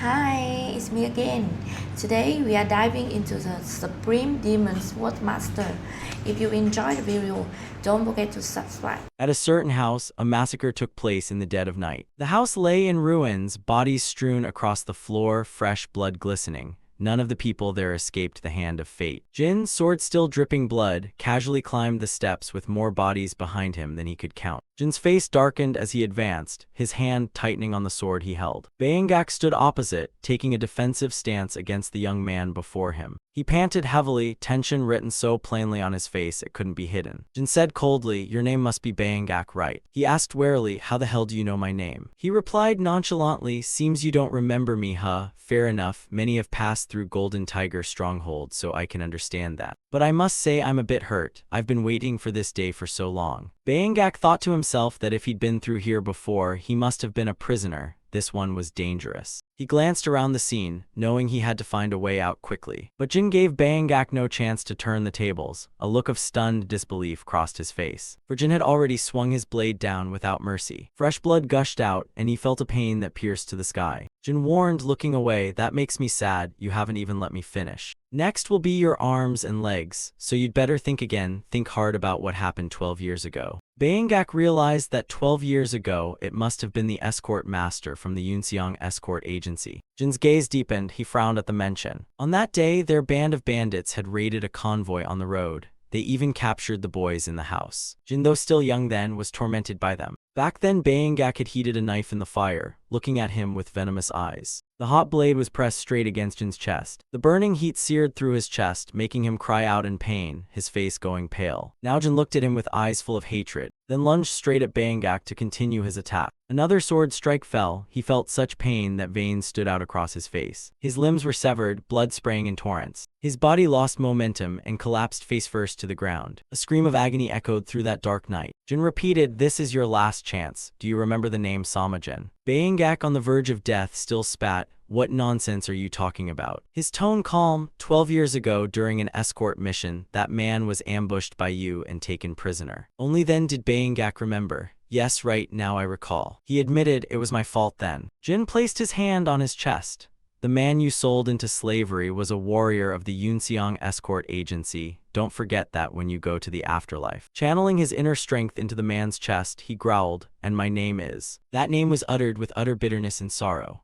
Hi, it's me again. Today we are diving into the Supreme Demon Sword Master. If you enjoyed the video, don't forget to subscribe. At a certain house, a massacre took place in the dead of night. The house lay in ruins, bodies strewn across the floor, fresh blood glistening. None of the people there escaped the hand of fate. Jin, sword still dripping blood, casually climbed the steps with more bodies behind him than he could count. Jin's face darkened as he advanced, his hand tightening on the sword he held. Bayangak stood opposite, taking a defensive stance against the young man before him. He panted heavily, tension written so plainly on his face it couldn't be hidden. Jin said coldly, "Your name must be Bayangak, right?" He asked warily, "How the hell do you know my name?" He replied nonchalantly, "Seems you don't remember me, huh? Fair enough, many have passed through Golden Tiger Stronghold, so I can understand that. But I must say I'm a bit hurt. I've been waiting for this day for so long." Bayangak thought to himself that if he'd been through here before, he must have been a prisoner. This one was dangerous. He glanced around the scene, knowing he had to find a way out quickly. But Jin gave Bayangak no chance to turn the tables. A look of stunned disbelief crossed his face. For Jin had already swung his blade down without mercy. Fresh blood gushed out, and he felt a pain that pierced to the sky. Jin warned, looking away, "That makes me sad, you haven't even let me finish. Next will be your arms and legs, so you'd better think again, think hard about what happened 12 years ago." Bayangak realized that 12 years ago it must have been the escort master from the Yunxiang escort agency. Jin's gaze deepened, he frowned at the mention. On that day, their band of bandits had raided a convoy on the road. They even captured the boys in the house. Jin, though still young then, was tormented by them. Back then, Bayangak had heated a knife in the fire, looking at him with venomous eyes. The hot blade was pressed straight against Jin's chest. The burning heat seared through his chest, making him cry out in pain, his face going pale. Now Jin looked at him with eyes full of hatred, then lunged straight at Bayangak to continue his attack. Another sword strike fell. He felt such pain that veins stood out across his face. His limbs were severed, blood spraying in torrents. His body lost momentum and collapsed face first to the ground. A scream of agony echoed through that dark night. Jin repeated, "This is your last chance. Do you remember the name Samajin?" Bayangak, on the verge of death, still spat, "What nonsense are you talking about?" His tone calm. 12 years ago, during an escort mission, that man was ambushed by you and taken prisoner. Only then did Bayangak remember. "Yes, right, now I recall." He admitted, "It was my fault then." Jin placed his hand on his chest. "The man you sold into slavery was a warrior of the Yunxiang escort agency. Don't forget that when you go to the afterlife." Channeling his inner strength into the man's chest, he growled, "And my name is." That name was uttered with utter bitterness and sorrow.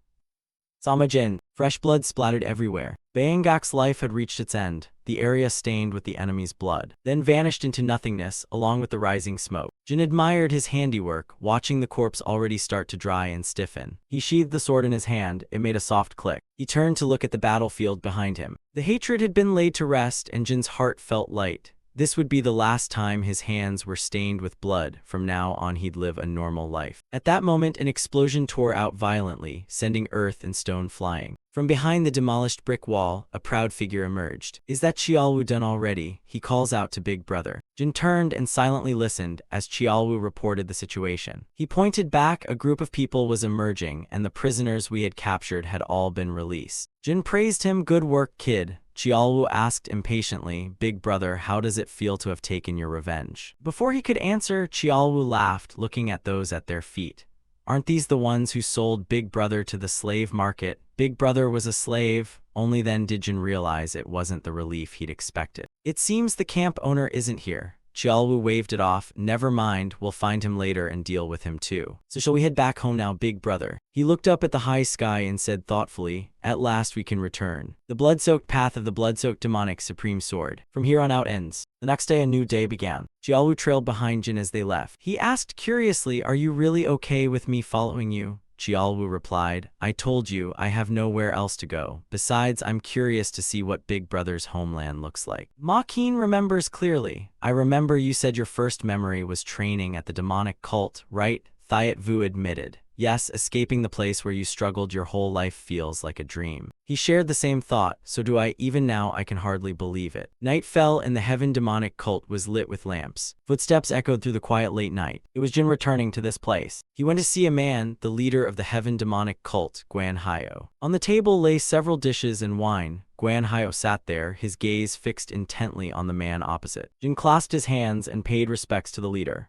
Samajin. Fresh blood splattered everywhere. Bayangak's life had reached its end, the area stained with the enemy's blood, then vanished into nothingness, along with the rising smoke. Jin admired his handiwork, watching the corpse already start to dry and stiffen. He sheathed the sword in his hand, it made a soft click. He turned to look at the battlefield behind him. The hatred had been laid to rest, and Jin's heart felt light. This would be the last time his hands were stained with blood. From now on he'd live a normal life. At that moment, an explosion tore out violently, sending earth and stone flying. From behind the demolished brick wall, a proud figure emerged. "Is that Chiaowu done already?" he calls out to Big Brother. Jin turned and silently listened as Chiaowu reported the situation. He pointed back, a group of people was emerging, and the prisoners we had captured had all been released. Jin praised him, "Good work, kid." Chiaowu asked impatiently, "Big Brother, how does it feel to have taken your revenge?" Before he could answer, Chiaowu laughed, looking at those at their feet. "Aren't these the ones who sold Big Brother to the slave market?" Big Brother was a slave. Only then did Jin realize it wasn't the relief he'd expected. "It seems the camp owner isn't here." Chiaowu waved it off. "Never mind, we'll find him later and deal with him too. So shall we head back home now, Big Brother?" He looked up at the high sky and said thoughtfully, "At last we can return. The blood-soaked path of the blood-soaked demonic supreme sword. From here on out ends." The next day a new day began. Chiaowu trailed behind Jin as they left. He asked curiously, "Are you really okay with me following you?" Chiaowu replied, "I told you, I have nowhere else to go. Besides, I'm curious to see what Big Brother's homeland looks like." Ma Keen remembers clearly. "I remember you said your first memory was training at the demonic cult, right?" Thiet Vu admitted. "Yes, escaping the place where you struggled your whole life feels like a dream." He shared the same thought. "So do I. Even now I can hardly believe it." Night fell and the heaven demonic cult was lit with lamps. Footsteps echoed through the quiet late night. It was Jin returning to this place. He went to see a man, the leader of the heaven demonic cult, Guan Hyo. On the table lay several dishes and wine. Guan Hyo sat there, his gaze fixed intently on the man opposite. Jin clasped his hands and paid respects to the leader.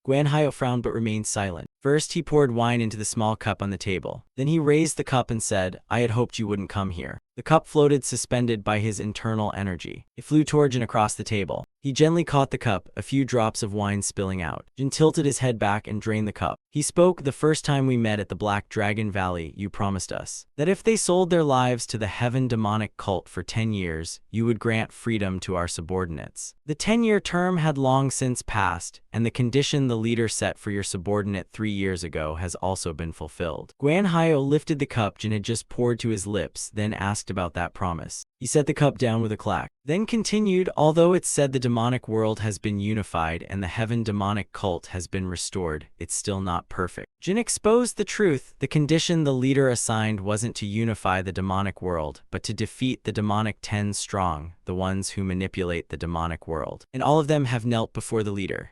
Guanhyo frowned but remained silent. First, he poured wine into the small cup on the table. Then he raised the cup and said, "I had hoped you wouldn't come here." The cup floated suspended by his internal energy. It flew toward Jin across the table. He gently caught the cup, a few drops of wine spilling out. Jin tilted his head back and drained the cup. He spoke, "The first time we met at the Black Dragon Valley, you promised us that if they sold their lives to the Heaven demonic cult for 10 years, you would grant freedom to our subordinates. The 10-year term had long since passed, and the condition the leader set for your subordinate 3 years ago has also been fulfilled." Guanhyo lifted the cup Jin had just poured to his lips, then asked about that promise. He set the cup down with a clack, then continued, "Although it's said the demonic world has been unified and the Heaven demonic cult has been restored, it's still not perfect." Jin exposed the truth. The condition the leader assigned wasn't to unify the demonic world, but to defeat the demonic 10 strong, the ones who manipulate the demonic world. And all of them have knelt before the leader.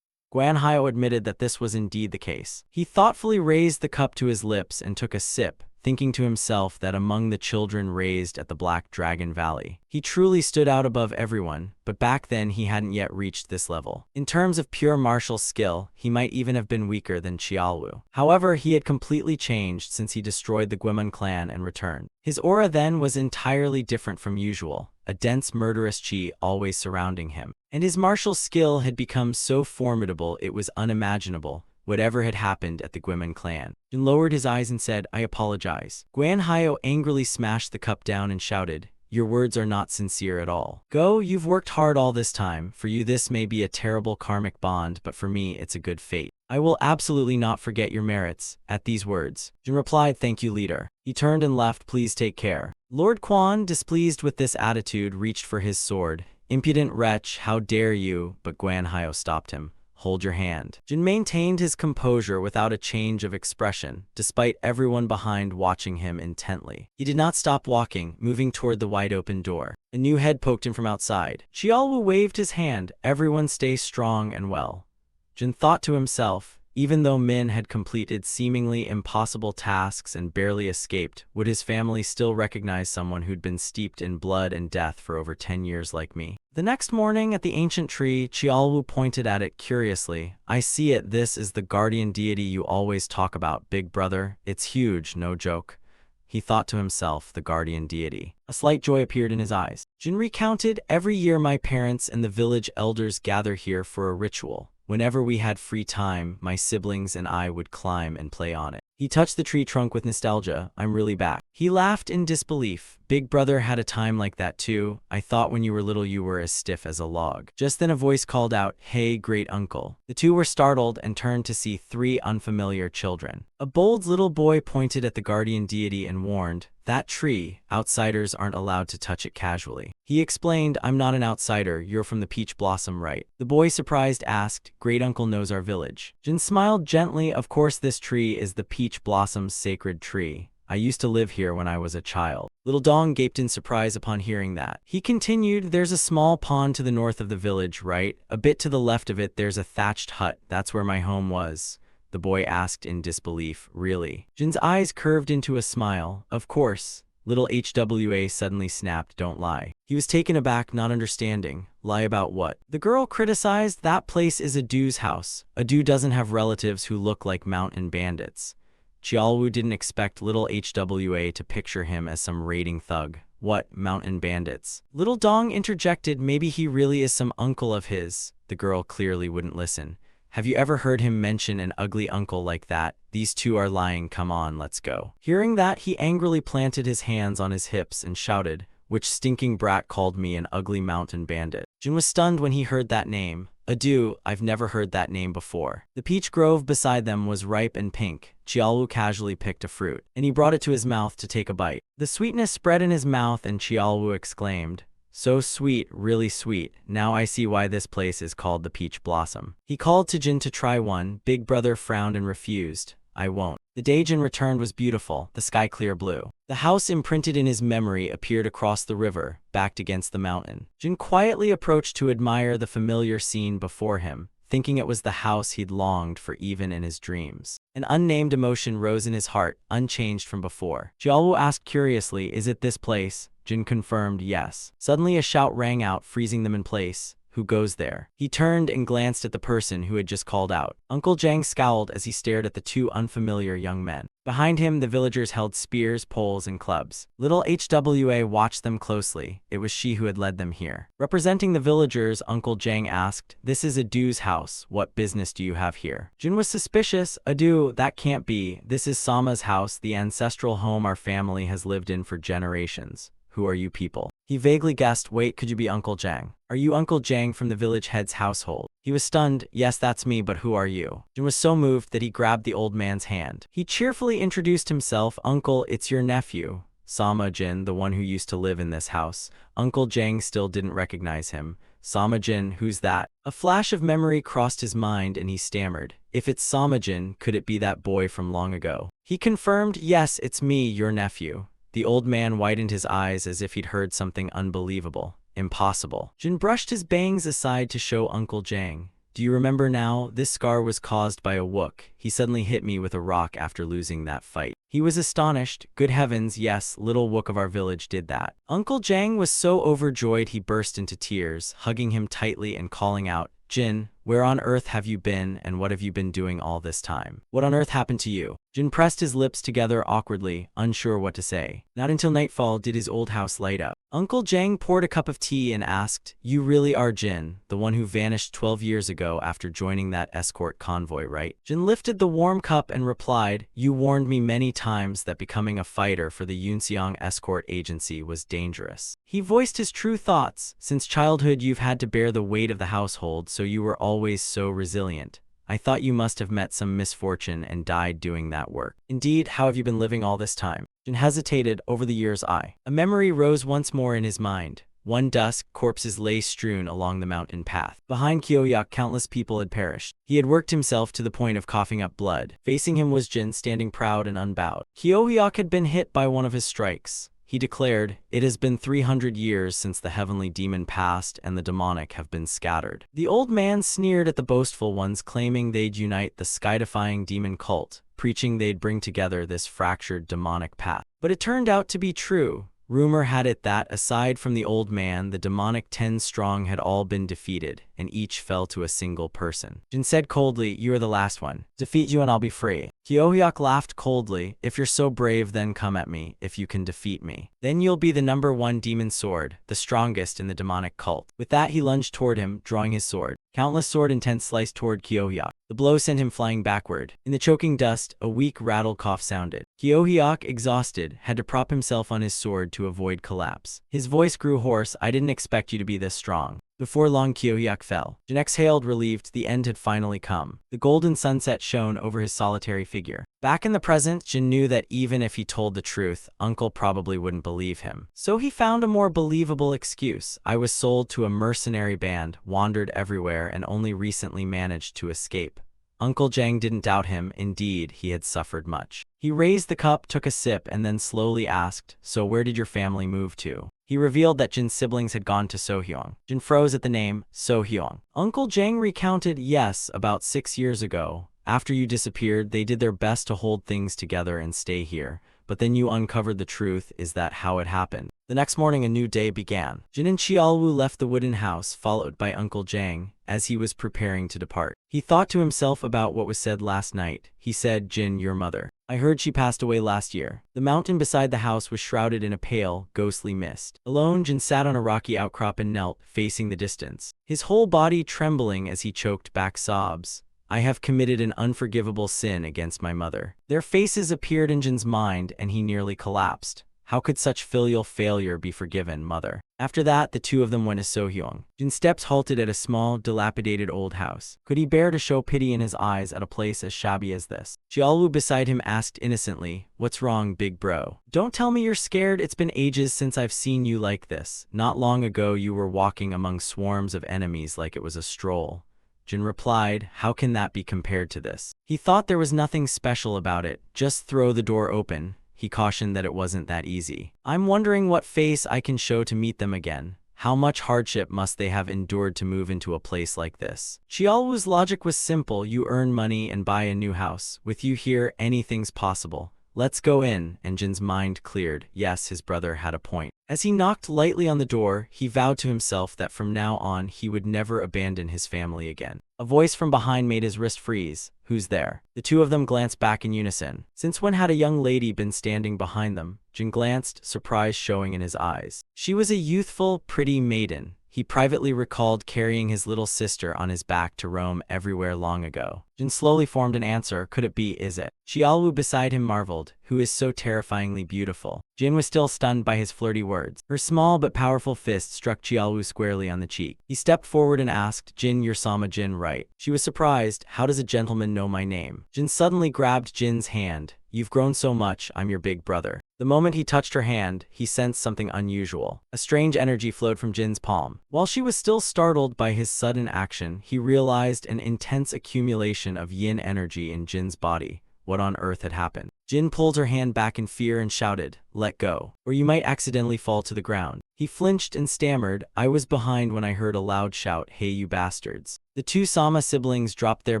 Guanhyo admitted that this was indeed the case. He thoughtfully raised the cup to his lips and took a sip, thinking to himself that among the children raised at the Black Dragon Valley, he truly stood out above everyone, but back then he hadn't yet reached this level. In terms of pure martial skill, he might even have been weaker than Qiaowu. However, he had completely changed since he destroyed the Guiman clan and returned. His aura then was entirely different from usual, a dense murderous qi always surrounding him. And his martial skill had become so formidable it was unimaginable whatever had happened at the Guiman clan. Jin lowered his eyes and said, "I apologize." Guanhyo angrily smashed the cup down and shouted, "Your words are not sincere at all. Go, you've worked hard all this time. For you this may be a terrible karmic bond, but for me it's a good fate. I will absolutely not forget your merits." At these words, Jin replied, "Thank you, leader." He turned and left. "Please take care." Lord Quan, displeased with this attitude, reached for his sword. "Impudent wretch, how dare you?" But Guanhyo stopped him. "Hold your hand." Jin maintained his composure without a change of expression, despite everyone behind watching him intently. He did not stop walking, moving toward the wide-open door. A new head poked him from outside. Qiaowu waved his hand. "Everyone stay strong and well." Jin thought to himself, even though Min had completed seemingly impossible tasks and barely escaped, would his family still recognize someone who'd been steeped in blood and death for over 10 years like me? The next morning, at the ancient tree, Qiaowu pointed at it curiously. "I see it. This is the guardian deity you always talk about, big brother. It's huge, no joke." He thought to himself, the guardian deity. A slight joy appeared in his eyes. Jin recounted, "Every year my parents and the village elders gather here for a ritual. Whenever we had free time, my siblings and I would climb and play on it." He touched the tree trunk with nostalgia. "I'm really back." He laughed in disbelief. "Big brother had a time like that too. I thought when you were little you were as stiff as a log." Just then a voice called out, "Hey, great uncle." The two were startled and turned to see 3 unfamiliar children. A bold little boy pointed at the guardian deity and warned, "That tree, outsiders aren't allowed to touch it casually." He explained, "I'm not an outsider, you're from the Peach Blossom, right?" The boy, surprised, asked, "Great uncle knows our village." Jin smiled gently. "Of course this tree is the Peach Blossom's sacred tree. I used to live here when I was a child." Little Dong gaped in surprise upon hearing that. He continued, "There's a small pond to the north of the village, right? A bit to the left of it there's a thatched hut. That's where my home was." The boy asked in disbelief, "Really?" Jin's eyes curved into a smile. "Of course." Little HWA suddenly snapped, "Don't lie." He was taken aback, not understanding. "Lie about what?" The girl criticized, "That place is Adu's house. Adu doesn't have relatives who look like mountain bandits." Qiaowu didn't expect little HWA to picture him as some raiding thug. "What, mountain bandits?" Little Dong interjected, "Maybe he really is some uncle of his." The girl clearly wouldn't listen. "Have you ever heard him mention an ugly uncle like that? These two are lying. Come on, let's go." Hearing that, he angrily planted his hands on his hips and shouted, "Which stinking brat called me an ugly mountain bandit?" Jin was stunned when he heard that name. "Adu, I've never heard that name before." The peach grove beside them was ripe and pink. Qiaowu casually picked a fruit, and he brought it to his mouth to take a bite. The sweetness spread in his mouth, and Qiaowu exclaimed, "So sweet, really sweet. Now I see why this place is called the Peach Blossom." He called to Jin to try one. Big brother frowned and refused. "I won't." The day Jin returned was beautiful, the sky clear blue. The house imprinted in his memory appeared across the river, backed against the mountain. Jin quietly approached to admire the familiar scene before him, thinking it was the house he'd longed for even in his dreams. An unnamed emotion rose in his heart, unchanged from before. Qiaowu asked curiously, "Is it this place?" Jin confirmed yes. Suddenly a shout rang out, freezing them in place. Who goes there? He turned and glanced at the person who had just called out. Uncle Jang scowled as he stared at the two unfamiliar young men. Behind him, the villagers held spears, poles, and clubs. Little Hwa watched them closely. It was she who had led them here. Representing the villagers, Uncle Jang asked, "This is Adu's house. What business do you have here?" Jin was suspicious. "Adu, that can't be. This is Sama's house, the ancestral home our family has lived in for generations. Who are you people?" He vaguely guessed, "Wait, could you be Uncle Jang? Are you Uncle Jang from the village head's household?" He was stunned. "Yes, that's me, but who are you?" Jin was so moved that he grabbed the old man's hand. He cheerfully introduced himself. "Uncle, it's your nephew, Sama Jin, the one who used to live in this house." Uncle Jang still didn't recognize him. "Sama Jin, who's that?" A flash of memory crossed his mind and he stammered. "If it's Sama Jin, could it be that boy from long ago?" He confirmed, "Yes, it's me, your nephew." The old man widened his eyes as if he'd heard something unbelievable. "Impossible." Jin brushed his bangs aside to show Uncle Jang. "Do you remember now? This scar was caused by a wook. He suddenly hit me with a rock after losing that fight." He was astonished. "Good heavens, yes, little wook of our village did that." Uncle Jang was so overjoyed he burst into tears, hugging him tightly and calling out, "Jin, where on earth have you been and what have you been doing all this time? What on earth happened to you?" Jin pressed his lips together awkwardly, unsure what to say. Not until nightfall did his old house light up. Uncle Jang poured a cup of tea and asked, "You really are Jin, the one who vanished 12 years ago after joining that escort convoy, right?" Jin lifted the warm cup and replied, "You warned me many times that becoming a fighter for the Yunseong escort agency was dangerous." He voiced his true thoughts. "Since childhood you've had to bear the weight of the household, so you were always so resilient. I thought you must have met some misfortune and died doing that work. Indeed, how have you been living all this time?" Jin hesitated. Over the years, a memory rose once more in his mind. One dusk, corpses lay strewn along the mountain path. Behind Kyoyak, countless people had perished. He had worked himself to the point of coughing up blood. Facing him was Jin, standing proud and unbowed. Kyoyak had been hit by one of his strikes. He declared, "It has been 300 years since the heavenly demon passed and the demonic have been scattered." The old man sneered at the boastful ones, claiming they'd unite the sky-defying demon cult, preaching they'd bring together this fractured demonic path. But it turned out to be true. Rumor had it that, aside from the old man, the demonic 10 strong had all been defeated, and each fell to a single person. Jin said coldly, "You are the last one. Defeat you and I'll be free." Kyohyuk laughed coldly, "If you're so brave, then come at me, if you can defeat me. Then you'll be the #1 demon sword, the strongest in the demonic cult." With that, he lunged toward him, drawing his sword. Countless sword intents sliced toward Kyohyuk. The blow sent him flying backward. In the choking dust, a weak rattle cough sounded. Kyohyuk, exhausted, had to prop himself on his sword to avoid collapse. His voice grew hoarse. "I didn't expect you to be this strong." Before long, Kyohyuk fell. Jin exhaled, relieved. The end had finally come. The golden sunset shone over his solitary figure. Back in the present, Jin knew that even if he told the truth, Uncle probably wouldn't believe him. So he found a more believable excuse. "I was sold to a mercenary band, wandered everywhere, and only recently managed to escape." Uncle Jang didn't doubt him. Indeed, he had suffered much. He raised the cup, took a sip, and then slowly asked, "So where did your family move to?" He revealed that Jin's siblings had gone to Sohyong. Jin froze at the name, Sohyong. Uncle Jang recounted, "Yes, about 6 years ago. After you disappeared, they did their best to hold things together and stay here. But then you uncovered the truth. Is that how it happened?" The next morning, a new day began. Jin and Chiaolu left the wooden house, followed by Uncle Jang, as he was preparing to depart. He thought to himself about what was said last night. He said, "Jin, your mother. I heard she passed away last year." The mountain beside the house was shrouded in a pale, ghostly mist. Alone, Jin sat on a rocky outcrop and knelt, facing the distance, his whole body trembling as he choked back sobs. "I have committed an unforgivable sin against my mother." Their faces appeared in Jin's mind, and he nearly collapsed. How could such filial failure be forgiven, mother? After that, the two of them went to Sohyong. Jin's steps halted at a small, dilapidated old house. Could he bear to show pity in his eyes at a place as shabby as this? Chiaolu beside him asked innocently, "What's wrong, big bro? Don't tell me you're scared. It's been ages since I've seen you like this. Not long ago you were walking among swarms of enemies like it was a stroll." Jin replied, "How can that be compared to this?" He thought there was nothing special about it. Just throw the door open. He cautioned that it wasn't that easy. "I'm wondering what face I can show to meet them again. How much hardship must they have endured to move into a place like this?" Chiaolu's logic was simple. You earn money and buy a new house. With you here, anything's possible. "Let's go in," and Jin's mind cleared. Yes, his brother had a point. As he knocked lightly on the door, he vowed to himself that from now on he would never abandon his family again. A voice from behind made his wrist freeze. "Who's there?" The two of them glanced back in unison. Since when had a young lady been standing behind them? Jin glanced, surprise showing in his eyes. She was a youthful, pretty maiden. He privately recalled carrying his little sister on his back to roam everywhere long ago. Jin slowly formed an answer. Could it be? Is it? Xiaolu beside him marveled. Who is so terrifyingly beautiful? Jin was still stunned by his flirty words. Her small but powerful fist struck Xiaolu squarely on the cheek. He stepped forward and asked, "Jin, you're Sama Jin, right?" She was surprised. "How does a gentleman know my name?" Jin suddenly grabbed Jin's hand. "You've grown so much, I'm your big brother." The moment he touched her hand, he sensed something unusual. A strange energy flowed from Jin's palm. While she was still startled by his sudden action, he realized an intense accumulation of yin energy in Jin's body. What on earth had happened? Jin pulled her hand back in fear and shouted, "Let go, or you might accidentally fall to the ground." He flinched and stammered, "I was behind when I heard a loud shout, 'Hey you bastards.'" The two Sama siblings dropped their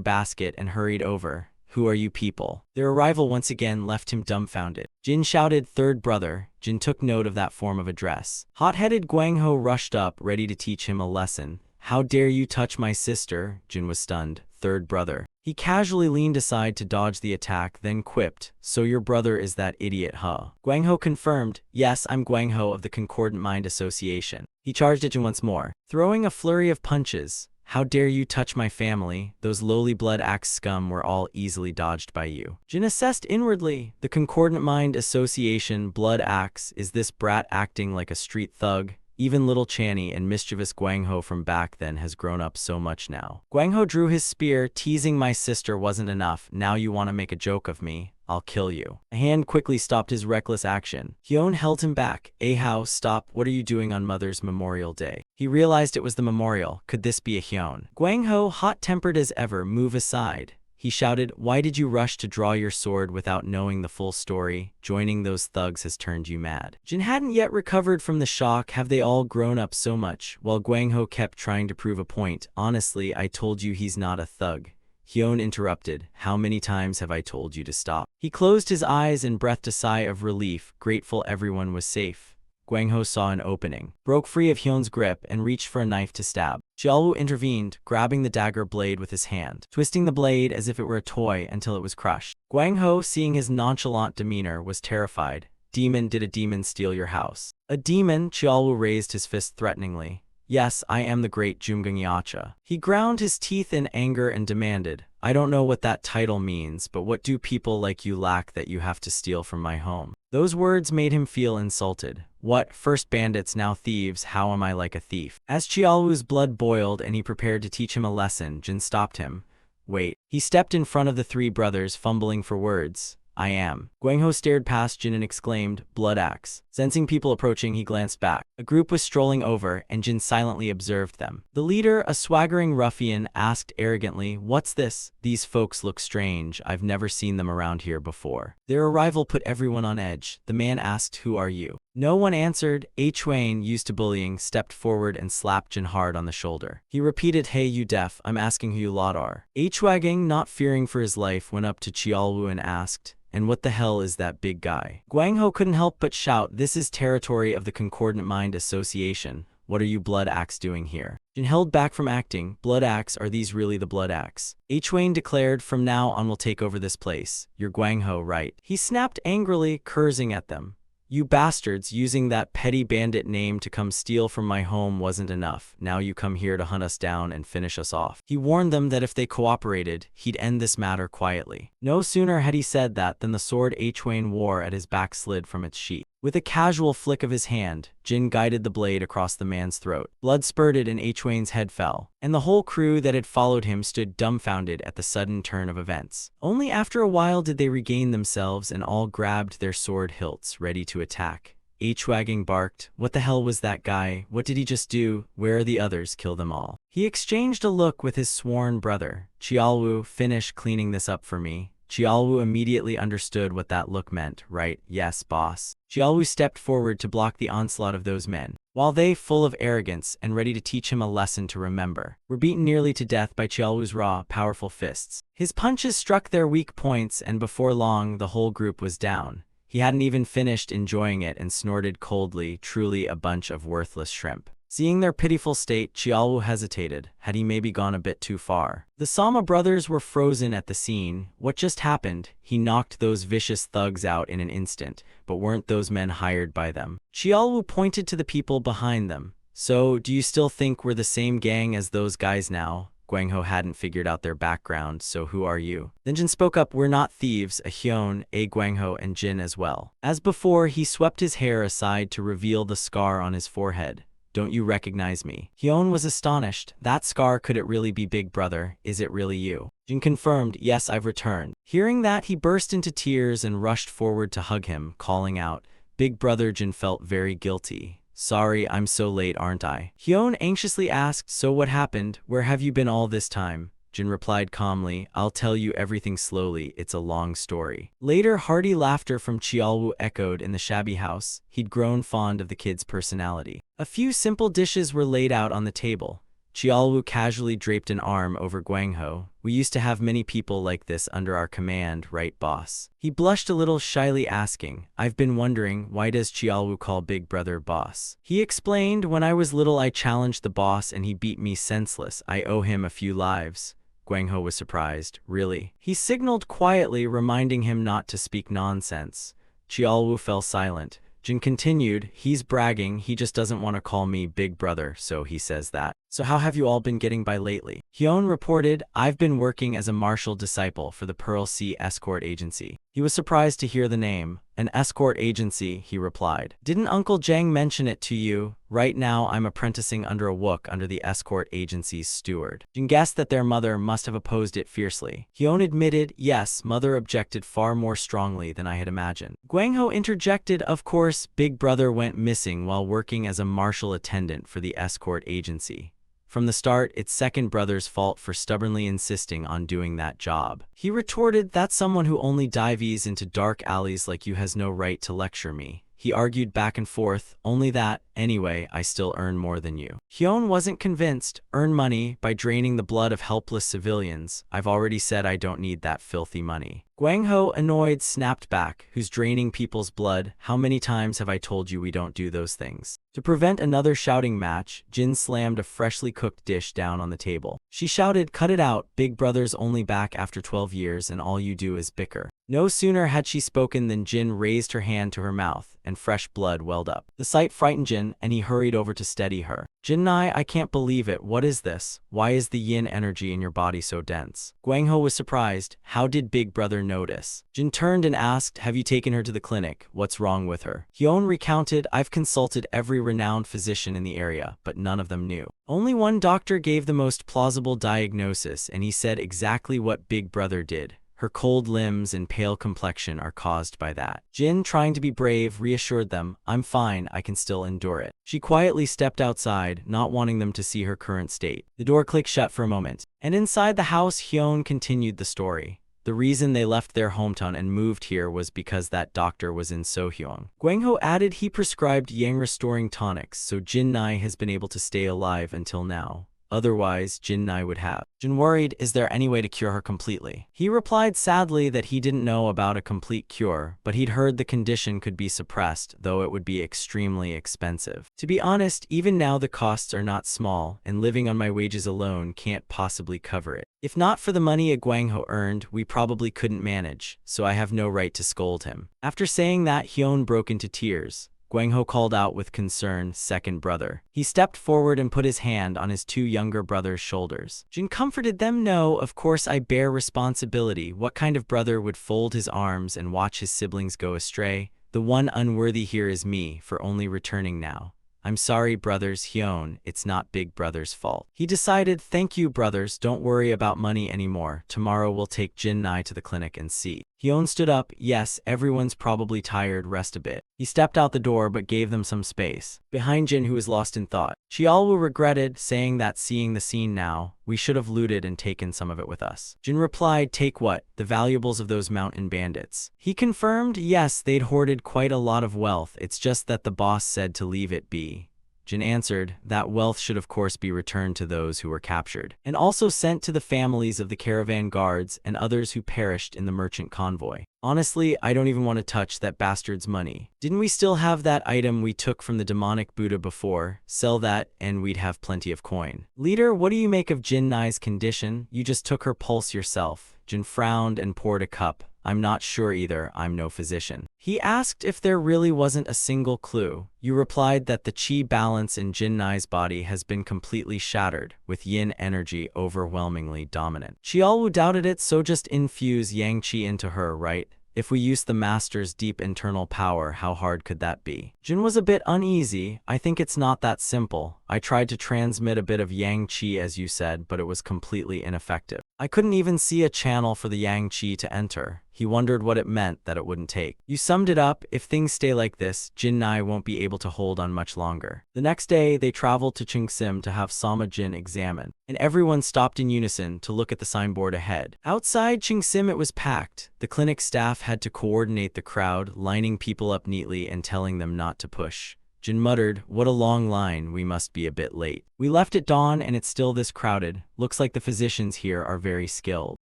basket and hurried over. "Who are you people?" Their arrival once again left him dumbfounded. Jin shouted, "Third brother." Jin took note of that form of address. Hot-headed Guangho rushed up, ready to teach him a lesson. "How dare you touch my sister?" Jin was stunned. "Third brother." He casually leaned aside to dodge the attack, then quipped, "So your brother is that idiot, huh?" Guangho confirmed, "Yes, I'm Guangho of the Concordant Mind Association." He charged at Jin once more, throwing a flurry of punches. "How dare you touch my family? Those lowly blood axe scum were all easily dodged by you." Jin assessed inwardly. The Concordant Mind Association, blood axe, is this brat acting like a street thug? Even little Channy and mischievous Guangho from back then has grown up so much now. Guangho drew his spear, teasing, "My sister wasn't enough. Now you want to make a joke of me? I'll kill you." A hand quickly stopped his reckless action. Hyun held him back. "Ahao, stop. What are you doing on Mother's Memorial Day?" He realized it was the memorial. Could this be a Hyun? Guangho, hot-tempered as ever, "Move aside." He shouted, "Why did you rush to draw your sword without knowing the full story? Joining those thugs has turned you mad." Jin hadn't yet recovered from the shock. Have they all grown up so much? While Guangho kept trying to prove a point. "Honestly, I told you he's not a thug." Hyun interrupted, "How many times have I told you to stop?" He closed his eyes and breathed a sigh of relief, grateful everyone was safe. Guangho saw an opening, broke free of Hyun's grip, and reached for a knife to stab. Xiaolu intervened, grabbing the dagger blade with his hand, twisting the blade as if it were a toy until it was crushed. Guangho, seeing his nonchalant demeanor, was terrified. "Demon, did a demon steal your house?" "A demon?" Xiaolu raised his fist threateningly. "Yes, I am the great Jumgangyacha." He ground his teeth in anger and demanded, "I don't know what that title means, but what do people like you lack that you have to steal from my home?" Those words made him feel insulted. What, first bandits, now thieves? How am I like a thief? As Xiaolu's blood boiled and he prepared to teach him a lesson, Jin stopped him. "Wait." He stepped in front of the three brothers, fumbling for words. "I am." Guangho stared past Jin and exclaimed, "Blood axe." Sensing people approaching, he glanced back. A group was strolling over, and Jin silently observed them. The leader, a swaggering ruffian, asked arrogantly, "What's this? These folks look strange. I've never seen them around here before." Their arrival put everyone on edge. The man asked, "Who are you?" No one answered. Chuan, used to bullying, stepped forward and slapped Jin hard on the shoulder. He repeated, "Hey you deaf, I'm asking who you lot are." Chuan, not fearing for his life, went up to Qiaolu and asked, "And what the hell is that big guy?" Guangho couldn't help but shout, "This is territory of the Concordant Mind Association. What are you Blood Axe doing here?" Jin held back from acting. "Blood Axe, are these really the Blood Axe?" Chuan declared, "From now on we'll take over this place. You're Guangho, right?" He snapped angrily, cursing at them. "You bastards, using that petty bandit name to come steal from my home wasn't enough. Now you come here to hunt us down and finish us off." He warned them that if they cooperated, he'd end this matter quietly. No sooner had he said that than the sword Chuan wore at his back slid from its sheath. With a casual flick of his hand, Jin guided the blade across the man's throat. Blood spurted and Chuan's head fell, and the whole crew that had followed him stood dumbfounded at the sudden turn of events. Only after a while did they regain themselves and all grabbed their sword hilts, ready to attack. Chuan barked, "What the hell was that guy? What did he just do? Where are the others? Kill them all." He exchanged a look with his sworn brother. "Qiaolu, finish cleaning this up for me." Chiaolu immediately understood what that look meant, right? Yes, boss. Chiaolu stepped forward to block the onslaught of those men, while they, full of arrogance and ready to teach him a lesson to remember, were beaten nearly to death by Chiaolu's raw, powerful fists. His punches struck their weak points, and before long the whole group was down. He hadn't even finished enjoying it and snorted coldly, truly a bunch of worthless shrimp. Seeing their pitiful state, Chiaolu hesitated. Had he maybe gone a bit too far? The Sama brothers were frozen at the scene. What just happened? He knocked those vicious thugs out in an instant, but weren't those men hired by them? Chiaolu pointed to the people behind them. So, do you still think we're the same gang as those guys now? Guangho hadn't figured out their background, so who are you? Then Jin spoke up, we're not thieves, a Hyun, a Guangho, and Jin as well. As before, he swept his hair aside to reveal the scar on his forehead. Don't you recognize me? Hyun was astonished. That scar, could it really be Big Brother? Is it really you? Jin confirmed, yes, I've returned. Hearing that, he burst into tears and rushed forward to hug him, calling out, Big Brother. Jin felt very guilty. Sorry, I'm so late, aren't I? Hyun anxiously asked, so what happened? Where have you been all this time? Jin replied calmly, I'll tell you everything slowly, it's a long story. Later, hearty laughter from Chiaolu echoed in the shabby house. He'd grown fond of the kid's personality. A few simple dishes were laid out on the table. Chiaolu casually draped an arm over Guangho. We used to have many people like this under our command, right, boss? He blushed a little, shyly asking, I've been wondering, why does Chiaolu call Big Brother boss? He explained, when I was little I challenged the boss and he beat me senseless. I owe him a few lives. Guangho was surprised. Really? He signaled quietly, reminding him not to speak nonsense. Chiaolu fell silent. Jin continued, he's bragging, he just doesn't want to call me Big Brother, so he says that. So how have you all been getting by lately? Hyun reported, I've been working as a martial disciple for the Pearl Sea Escort Agency. He was surprised to hear the name. An escort agency, he replied. Didn't Uncle Jang mention it to you? Right now I'm apprenticing under a wook under the escort agency's steward. Jin guessed that their mother must have opposed it fiercely. Hyun admitted, yes, mother objected far more strongly than I had imagined. Guangho interjected, of course, Big Brother went missing while working as a martial attendant for the escort agency. From the start, it's second brother's fault for stubbornly insisting on doing that job. He retorted, that's someone who only dives into dark alleys like you has no right to lecture me. He argued back and forth, only that, anyway, I still earn more than you. Hyun wasn't convinced. Earn money by draining the blood of helpless civilians. I've already said I don't need that filthy money. Guangho, annoyed, snapped back, who's draining people's blood? How many times have I told you we don't do those things? To prevent another shouting match, Jin slammed a freshly cooked dish down on the table. She shouted, cut it out, Big Brother's only back after 12 years and all you do is bicker. No sooner had she spoken than Jin raised her hand to her mouth, and fresh blood welled up. The sight frightened Jin, and he hurried over to steady her. Jin-nai, I can't believe it. What is this? Why is the yin energy in your body so dense? Guangho was surprised. How did Big Brother notice? Jin turned and asked, have you taken her to the clinic? What's wrong with her? Hyun recounted, I've consulted every renowned physician in the area, but none of them knew. Only one doctor gave the most plausible diagnosis, and he said exactly what Big Brother did. Her cold limbs and pale complexion are caused by that. Jin, trying to be brave, reassured them, I'm fine, I can still endure it. She quietly stepped outside, not wanting them to see her current state. The door clicked shut for a moment, and inside the house, Hyun continued the story. The reason they left their hometown and moved here was because that doctor was in Sohyung. Guangho added he prescribed yang-restoring tonics, so Jin-nai has been able to stay alive until now. Otherwise, Jin-nai would have. Jin worried, is there any way to cure her completely? He replied sadly that he didn't know about a complete cure, but he'd heard the condition could be suppressed, though it would be extremely expensive. To be honest, even now the costs are not small, and living on my wages alone can't possibly cover it. If not for the money Guangho earned, we probably couldn't manage, so I have no right to scold him. After saying that, Hyun broke into tears. Guangho called out with concern, second brother. He stepped forward and put his hand on his two younger brothers' shoulders. Jin comforted them, no, of course I bear responsibility. What kind of brother would fold his arms and watch his siblings go astray? The one unworthy here is me, for only returning now. I'm sorry, brothers. Hyun, it's not Big Brother's fault. He decided, thank you, brothers, don't worry about money anymore. Tomorrow we'll take Jin-nai to the clinic and see. Hyun stood up, yes, everyone's probably tired, rest a bit. He stepped out the door but gave them some space. Behind Jin, who was lost in thought, Xiaolu regretted, saying that seeing the scene now, we should have looted and taken some of it with us. Jin replied, take what? The valuables of those mountain bandits. He confirmed, yes, they'd hoarded quite a lot of wealth, it's just that the boss said to leave it be. Jin answered, that wealth should of course be returned to those who were captured, and also sent to the families of the caravan guards and others who perished in the merchant convoy. Honestly, I don't even want to touch that bastard's money. Didn't we still have that item we took from the demonic Buddha before? Sell that and we'd have plenty of coin. Leader, what do you make of Jin Nai's condition? You just took her pulse yourself. Jin frowned and poured a cup. I'm not sure either, I'm no physician. He asked if there really wasn't a single clue. You replied that the chi balance in Jin Nai's body has been completely shattered, with yin energy overwhelmingly dominant. Xiaolu doubted it, so just infuse yang chi into her, right? If we use the master's deep internal power, how hard could that be? Jin was a bit uneasy. I think it's not that simple. I tried to transmit a bit of yang qi as you said, but it was completely ineffective. I couldn't even see a channel for the yang qi to enter. He wondered what it meant that it wouldn't take. You summed it up. If things stay like this, Jin Nai won't be able to hold on much longer. The next day, they traveled to Chingsim to have Sama Jin examined, and everyone stopped in unison to look at the signboard ahead. Outside Chingsim, it was packed. The clinic staff had to coordinate the crowd, lining people up neatly and telling them not to push. Jin muttered, what a long line, we must be a bit late. We left at dawn and it's still this crowded. Looks like the physicians here are very skilled.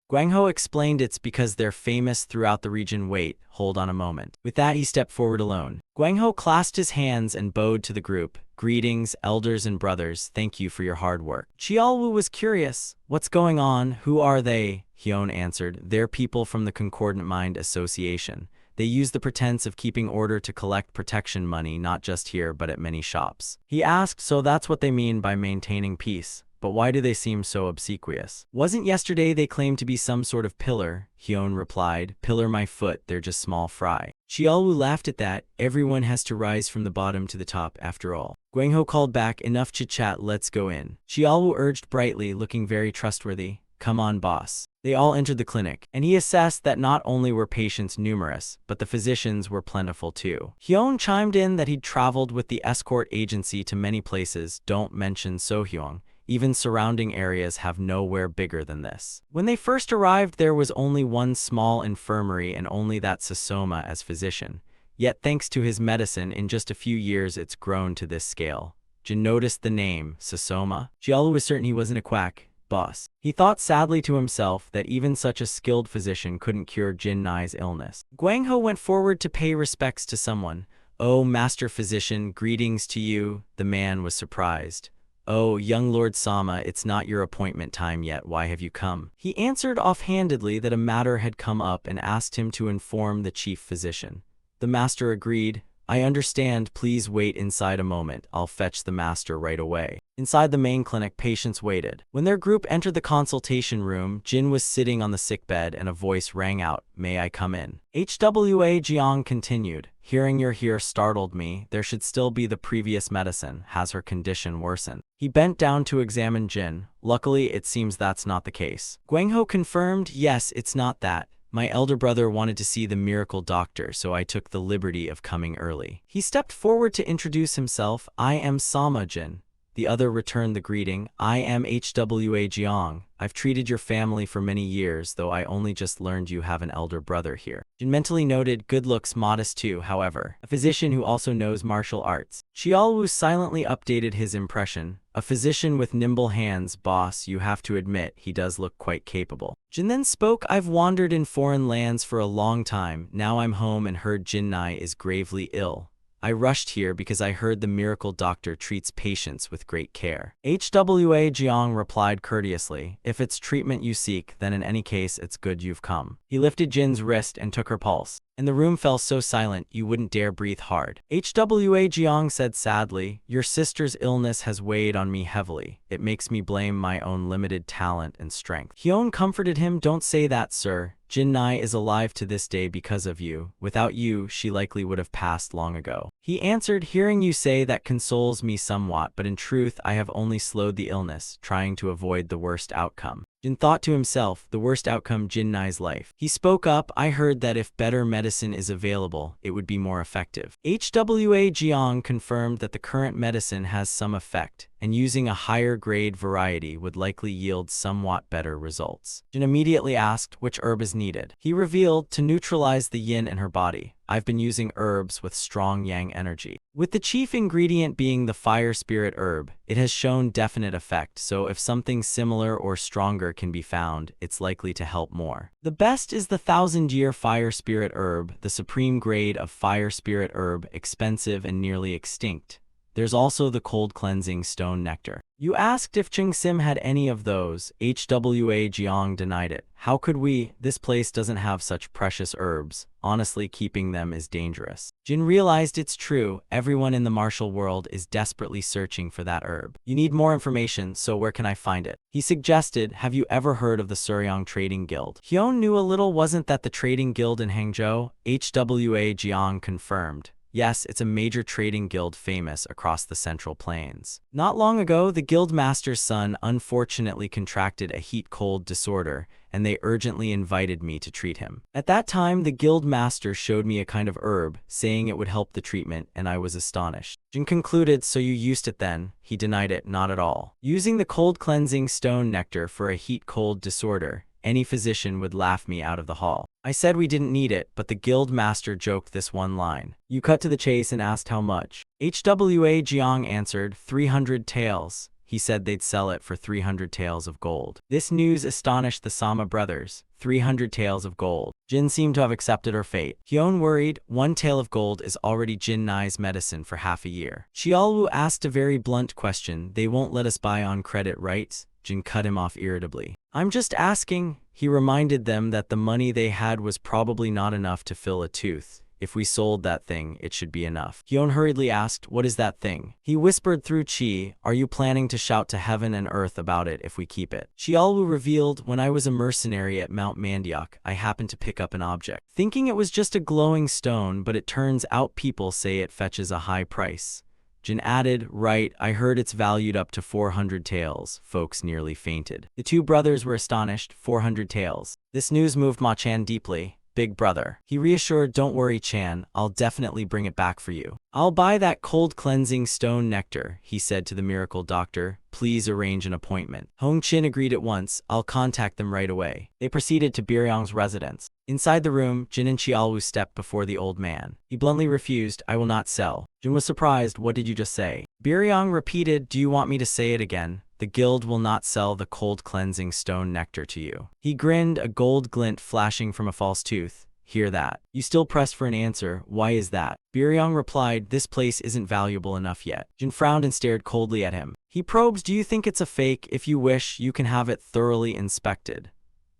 Guangho explained it's because they're famous throughout the region. Wait, hold on a moment. With that, he stepped forward alone. Guangho clasped his hands and bowed to the group. Greetings, elders and brothers, thank you for your hard work. Qiaowu was curious. What's going on? Who are they? Hyun answered, they're people from the Concordant Mind Association. They use the pretense of keeping order to collect protection money not just here but at many shops. He asked, so that's what they mean by maintaining peace. But why do they seem so obsequious? Wasn't yesterday they claimed to be some sort of pillar? Hyun replied, pillar my foot, they're just small fry. Xiaolu laughed at that. Everyone has to rise from the bottom to the top after all. Guangho called back, enough chit-chat, let's go in. Xiaolu urged brightly, looking very trustworthy. Come on, boss. They all entered the clinic, and he assessed that not only were patients numerous, but the physicians were plentiful too. Hyun chimed in that he'd traveled with the escort agency to many places, don't mention Sohyung. Even surrounding areas have nowhere bigger than this. When they first arrived, there was only one small infirmary and only that Sasoma as physician. Yet thanks to his medicine, in just a few years it's grown to this scale. Jin noticed the name, Sasoma. Xiaolu was certain he wasn't a quack. Boss. He thought sadly to himself that even such a skilled physician couldn't cure Jin Nai's illness. Guangho went forward to pay respects to someone. Oh, master physician, greetings to you. The man was surprised. Oh, young Lord Sama, it's not your appointment time yet, why have you come? He answered offhandedly that a matter had come up and asked him to inform the chief physician. The master agreed. I understand, please wait inside a moment, I'll fetch the master right away. Inside the main clinic, patients waited. When their group entered the consultation room, Jin was sitting on the sickbed and a voice rang out, may I come in? HWA Jiang continued, hearing you're here startled me, there should still be the previous medicine, has her condition worsened? He bent down to examine Jin. Luckily, it seems that's not the case. Guangho confirmed, yes, it's not that. My elder brother wanted to see the miracle doctor, so I took the liberty of coming early. He stepped forward to introduce himself. I am Sama Jin. The other returned the greeting. I am HWA Jiang. I've treated your family for many years, though I only just learned you have an elder brother here. Jin mentally noted, good looks, modest too, however. A physician who also knows martial arts. Xiaolu silently updated his impression. A physician with nimble hands, boss, you have to admit, he does look quite capable. Jin then spoke, I've wandered in foreign lands for a long time. Now I'm home and heard Jin Nai is gravely ill. I rushed here because I heard the miracle doctor treats patients with great care. HWA Jiang replied courteously, if it's treatment you seek, then in any case it's good you've come. He lifted Jin's wrist and took her pulse, and the room fell so silent you wouldn't dare breathe hard. HWA Jiang said sadly, your sister's illness has weighed on me heavily. It makes me blame my own limited talent and strength. Hyun comforted him, don't say that, sir. Jin Nai is alive to this day because of you. Without you, she likely would have passed long ago. He answered, hearing you say that consoles me somewhat, but in truth I have only slowed the illness, trying to avoid the worst outcome. Jin thought to himself, the worst outcome Jin Nai's life. He spoke up, I heard that if better medicine is available, it would be more effective. HWA Jiang confirmed that the current medicine has some effect, and using a higher grade variety would likely yield somewhat better results. Jin immediately asked which herb is needed. He revealed, to neutralize the yin in her body, I've been using herbs with strong yang energy. With the chief ingredient being the fire spirit herb, it has shown definite effect, so if something similar or stronger can be found, it's likely to help more. The best is the 1000-year fire spirit herb, the supreme grade of fire spirit herb, expensive and nearly extinct. There's also the cold cleansing stone nectar. You asked if Cheng Sim had any of those. HWA Jiang denied it. How could we? This place doesn't have such precious herbs. Honestly, keeping them is dangerous. Jin realized it's true. Everyone in the martial world is desperately searching for that herb. You need more information, so where can I find it? He suggested, have you ever heard of the Suryong Trading Guild? Hyun knew a little. Wasn't that the trading guild in Hangzhou? HWA Jiang confirmed. Yes, it's a major trading guild famous across the Central Plains. Not long ago, the guild master's son unfortunately contracted a heat-cold disorder, and they urgently invited me to treat him. At that time, the guild master showed me a kind of herb, saying it would help the treatment, and I was astonished. Jin concluded, so you used it then? He denied it, not at all. Using the cold cleansing stone nectar for a heat-cold disorder, any physician would laugh me out of the hall. I said we didn't need it, but the guild master joked this one line. You cut to the chase and asked how much. HWA Jiang answered, 300 taels. He said they'd sell it for 300 taels of gold. This news astonished the Sama brothers. 300 taels of gold. Jin seemed to have accepted her fate. Hyun worried, 1 tael of gold is already Jin Nai's medicine for half a year. Xiaolu asked a very blunt question. They won't let us buy on credit, right? Jin cut him off irritably. I'm just asking. He reminded them that the money they had was probably not enough to fill a tooth. If we sold that thing, it should be enough. Hyun hurriedly asked, what is that thing? He whispered through Chi, are you planning to shout to heaven and earth about it if we keep it? Xiaolu revealed, when I was a mercenary at Mount Mandiok, I happened to pick up an object, thinking it was just a glowing stone, but it turns out people say it fetches a high price. Jin added, right, I heard it's valued up to 400 taels. Folks nearly fainted. The two brothers were astonished. 400 taels. This news moved Ma Chan deeply. Big brother. He reassured, don't worry Chan, I'll definitely bring it back for you. I'll buy that cold cleansing stone nectar, he said to the miracle doctor. Please arrange an appointment. Hong Chin agreed at once. I'll contact them right away. They proceeded to Biryong's residence. Inside the room, Jin and Xiaolu stepped before the old man. He bluntly refused, I will not sell. Jin was surprised, what did you just say? Biryong repeated, do you want me to say it again? The guild will not sell the cold cleansing stone nectar to you. He grinned, a gold glint flashing from a false tooth. Hear that? You still pressed for an answer. Why is that? Biryong replied, this place isn't valuable enough yet. Jin frowned and stared coldly at him. He probed, do you think it's a fake? If you wish, you can have it thoroughly inspected.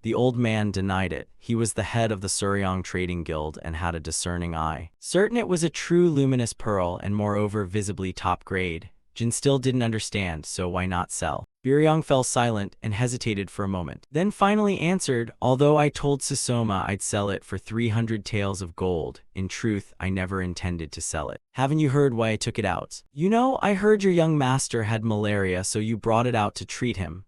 The old man denied it. He was the head of the Suryong Trading Guild and had a discerning eye. Certain it was a true luminous pearl and moreover visibly top grade. Jin still didn't understand, so why not sell? Biryong fell silent and hesitated for a moment, then finally answered, although I told Sasoma I'd sell it for 300 taels of gold, in truth, I never intended to sell it. Haven't you heard why I took it out? You know, I heard your young master had malaria, so you brought it out to treat him.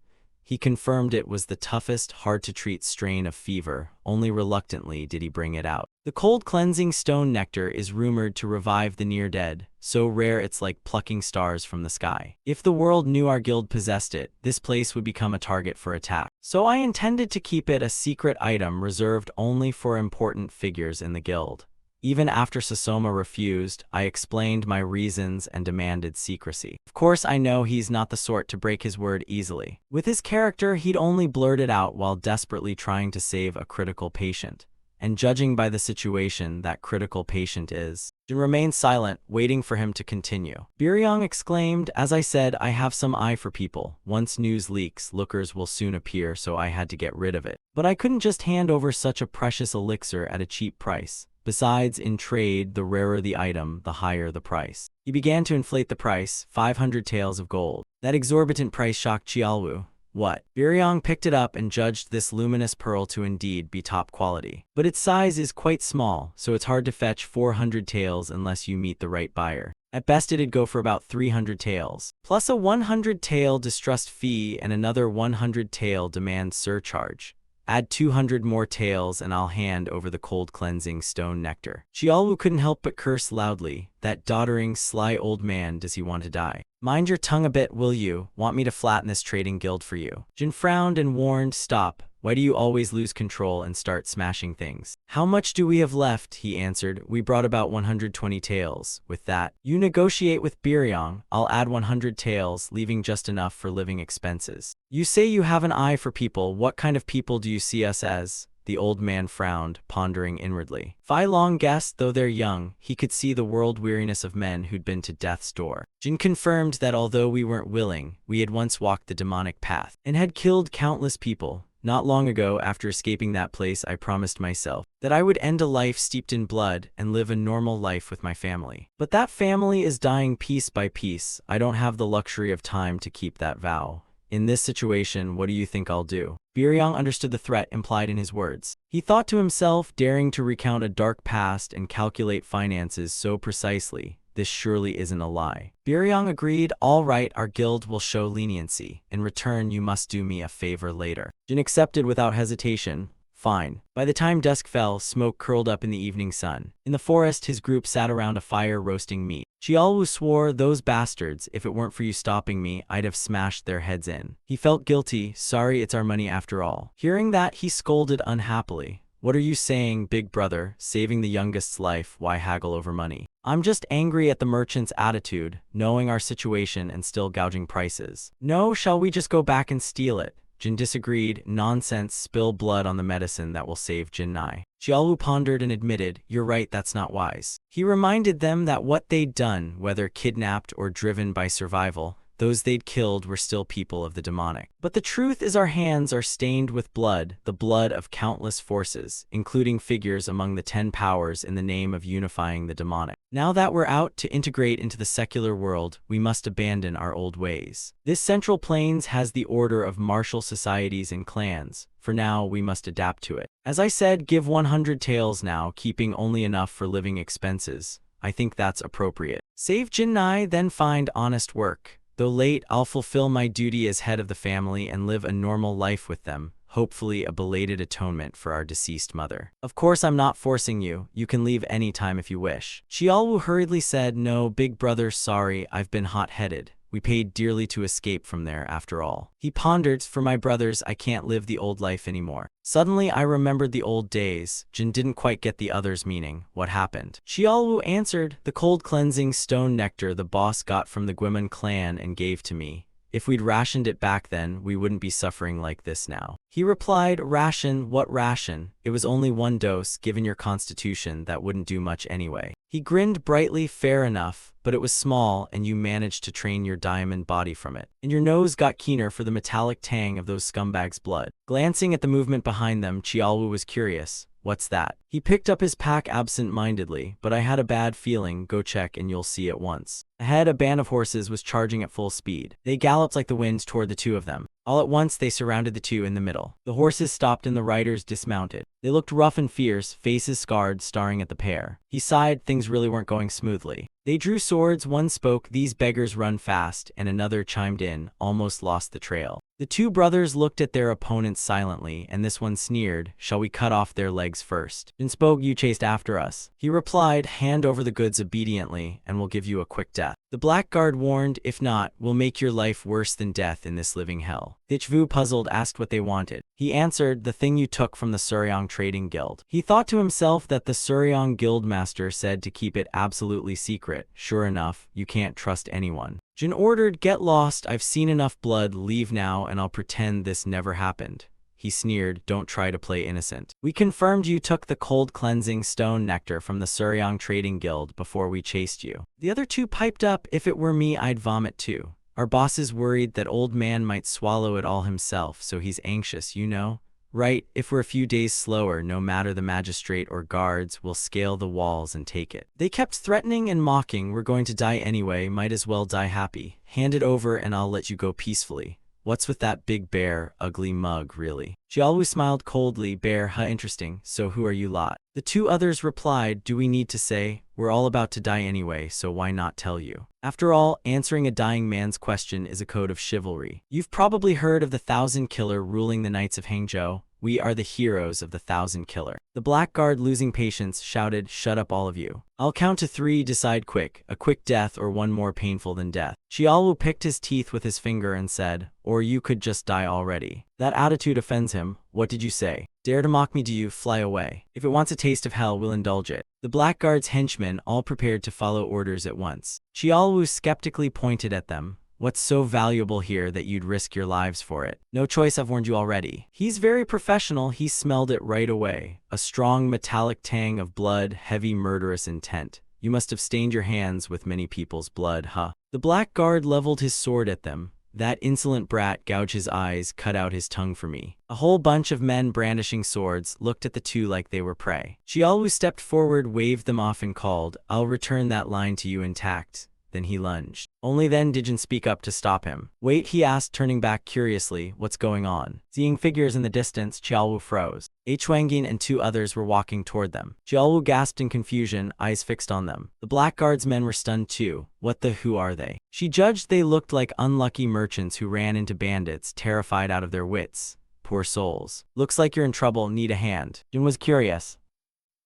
He confirmed it was the toughest, hard-to-treat strain of fever. Only reluctantly did he bring it out. The cold cleansing stone nectar is rumored to revive the near-dead, so rare it's like plucking stars from the sky. If the world knew our guild possessed it, this place would become a target for attack. So I intended to keep it a secret item reserved only for important figures in the guild. Even after Sasoma refused, I explained my reasons and demanded secrecy. Of course, I know he's not the sort to break his word easily. With his character, he'd only blurt it out while desperately trying to save a critical patient. And judging by the situation that critical patient is, Jin remained silent, waiting for him to continue. Biryong exclaimed, as I said, I have some eye for people. Once news leaks, lookers will soon appear, so I had to get rid of it. But I couldn't just hand over such a precious elixir at a cheap price. Besides, in trade, the rarer the item, the higher the price. He began to inflate the price, 500 taels of gold. That exorbitant price shocked Xiaolu. What? Biryong picked it up and judged this luminous pearl to indeed be top quality. But its size is quite small, so it's hard to fetch 400 taels unless you meet the right buyer. At best it'd go for about 300 taels, plus a 100 tael distrust fee and another 100 tael demand surcharge. Add 200 more taels and I'll hand over the cold cleansing stone nectar. Qiaolu couldn't help but curse loudly. That doddering, sly old man, does he want to die? Mind your tongue a bit, will you? Want me to flatten this trading guild for you? Jin frowned and warned, stop. Why do you always lose control and start smashing things? How much do we have left? He answered. We brought about 120 taels. With that, you negotiate with Biryong. I'll add 100 taels, leaving just enough for living expenses. You say you have an eye for people. What kind of people do you see us as? The old man frowned, pondering inwardly. Fai Long guessed, though they're young, he could see the world weariness of men who'd been to death's door. Jin confirmed that although we weren't willing, we had once walked the demonic path, and had killed countless people. Not long ago, after escaping that place, I promised myself that I would end a life steeped in blood and live a normal life with my family. But that family is dying piece by piece. I don't have the luxury of time to keep that vow. In this situation, what do you think I'll do? Biryong understood the threat implied in his words. He thought to himself, daring to recount a dark past and calculate finances so precisely. This surely isn't a lie. Biryong agreed. All right, our guild will show leniency. In return, you must do me a favor later. Jin accepted without hesitation. Fine. By the time dusk fell, smoke curled up in the evening sun. In the forest, his group sat around a fire roasting meat. Qiaolu swore, those bastards, if it weren't for you stopping me, I'd have smashed their heads in. He felt guilty. Sorry, it's our money after all. Hearing that, he scolded unhappily. What are you saying, big brother? Saving the youngest's life, why haggle over money? I'm just angry at the merchant's attitude, knowing our situation and still gouging prices. No, shall we just go back and steal it? Jin disagreed. Nonsense, spill blood on the medicine that will save Jinnai. Qiaolu pondered and admitted, you're right, that's not wise. He reminded them that what they'd done, whether kidnapped or driven by survival, those they'd killed were still people of the demonic. But the truth is our hands are stained with blood, the blood of countless forces, including figures among the 10 powers in the name of unifying the demonic. Now that we're out to integrate into the secular world, we must abandon our old ways. This Central Plains has the order of martial societies and clans. For now, we must adapt to it. As I said, give 100 taels now, keeping only enough for living expenses. I think that's appropriate. Save Jinnai, then find honest work. Though late, I'll fulfill my duty as head of the family and live a normal life with them, hopefully a belated atonement for our deceased mother. Of course, I'm not forcing you. You can leave any time if you wish. Qiaolu hurriedly said, no, big brother, sorry, I've been hot-headed. We paid dearly to escape from there, after all. He pondered, for my brothers, I can't live the old life anymore. Suddenly, I remembered the old days. Jin didn't quite get the other's meaning. What happened? Qiaolu answered, the cold cleansing stone nectar the boss got from the Guiman clan and gave to me. If we'd rationed it back then, we wouldn't be suffering like this now. He replied, ration? What ration? It was only 1 dose, given your constitution, that wouldn't do much anyway. He grinned brightly, fair enough, but it was small and you managed to train your diamond body from it. And your nose got keener for the metallic tang of those scumbags' blood. Glancing at the movement behind them, Qiaolu was curious. What's that? He picked up his pack absent-mindedly, but I had a bad feeling. Go check and you'll see at once. Ahead, a band of horses was charging at full speed. They galloped like the wind toward the two of them. All at once, they surrounded the two in the middle. The horses stopped and the riders dismounted. They looked rough and fierce, faces scarred, staring at the pair. He sighed, things really weren't going smoothly. They drew swords, one spoke, these beggars run fast, and another chimed in, almost lost the trail. The two brothers looked at their opponents silently, and this one sneered, shall we cut off their legs first? Jin spoke, you chased after us. He replied, hand over the goods obediently, and we'll give you a quick death. The blackguard warned, if not, we'll make your life worse than death in this living hell. Thichvu, puzzled, asked what they wanted. He answered, the thing you took from the Suryong Trading Guild. He thought to himself that the Suryong Guildmaster said to keep it absolutely secret. Sure enough, you can't trust anyone. Jin ordered, get lost, I've seen enough blood, leave now and I'll pretend this never happened. He sneered, don't try to play innocent. We confirmed you took the cold cleansing stone nectar from the Suryong Trading Guild before we chased you. The other two piped up, if it were me I'd vomit too. Our boss is worried that old man might swallow it all himself, so he's anxious, you know? Right, if we're a few days slower, no matter the magistrate or guards, we'll scale the walls and take it. They kept threatening and mocking, we're going to die anyway, might as well die happy. Hand it over and I'll let you go peacefully. What's with that big bear, ugly mug, really? Jiaolu smiled coldly. Bear, huh, interesting. So who are you lot? The two others replied, do we need to say? We're all about to die anyway, so why not tell you? After all, answering a dying man's question is a code of chivalry. You've probably heard of the Thousand Killer ruling the Knights of Hangzhou. We are the heroes of the Thousand Killer. The black guard, losing patience, shouted, shut up all of you. I'll count to 3, decide quick, a quick death or one more painful than death. Qiaolu picked his teeth with his finger and said, or you could just die already. That attitude offends him. What did you say? Dare to mock me, do you? Fly away. If it wants a taste of hell, we'll indulge it. The black guard's henchmen all prepared to follow orders at once. Qiaolu skeptically pointed at them. What's so valuable here that you'd risk your lives for it? No choice, I've warned you already. He's very professional, he smelled it right away. A strong metallic tang of blood, heavy murderous intent. You must have stained your hands with many people's blood, huh? The black guard leveled his sword at them. That insolent brat, gouge his eyes, cut out his tongue for me. A whole bunch of men brandishing swords looked at the two like they were prey. Qiaolu stepped forward, waved them off and called, I'll return that line to you intact. Then he lunged. Only then did Jin speak up to stop him. Wait, he asked, turning back curiously, what's going on? Seeing figures in the distance, Qiaolu froze. Huangin and 2 others were walking toward them. Qiaolu gasped in confusion, eyes fixed on them. The black guard's men were stunned too. What the who are they? She judged they looked like unlucky merchants who ran into bandits, terrified out of their wits. Poor souls. Looks like you're in trouble, need a hand. Jin was curious.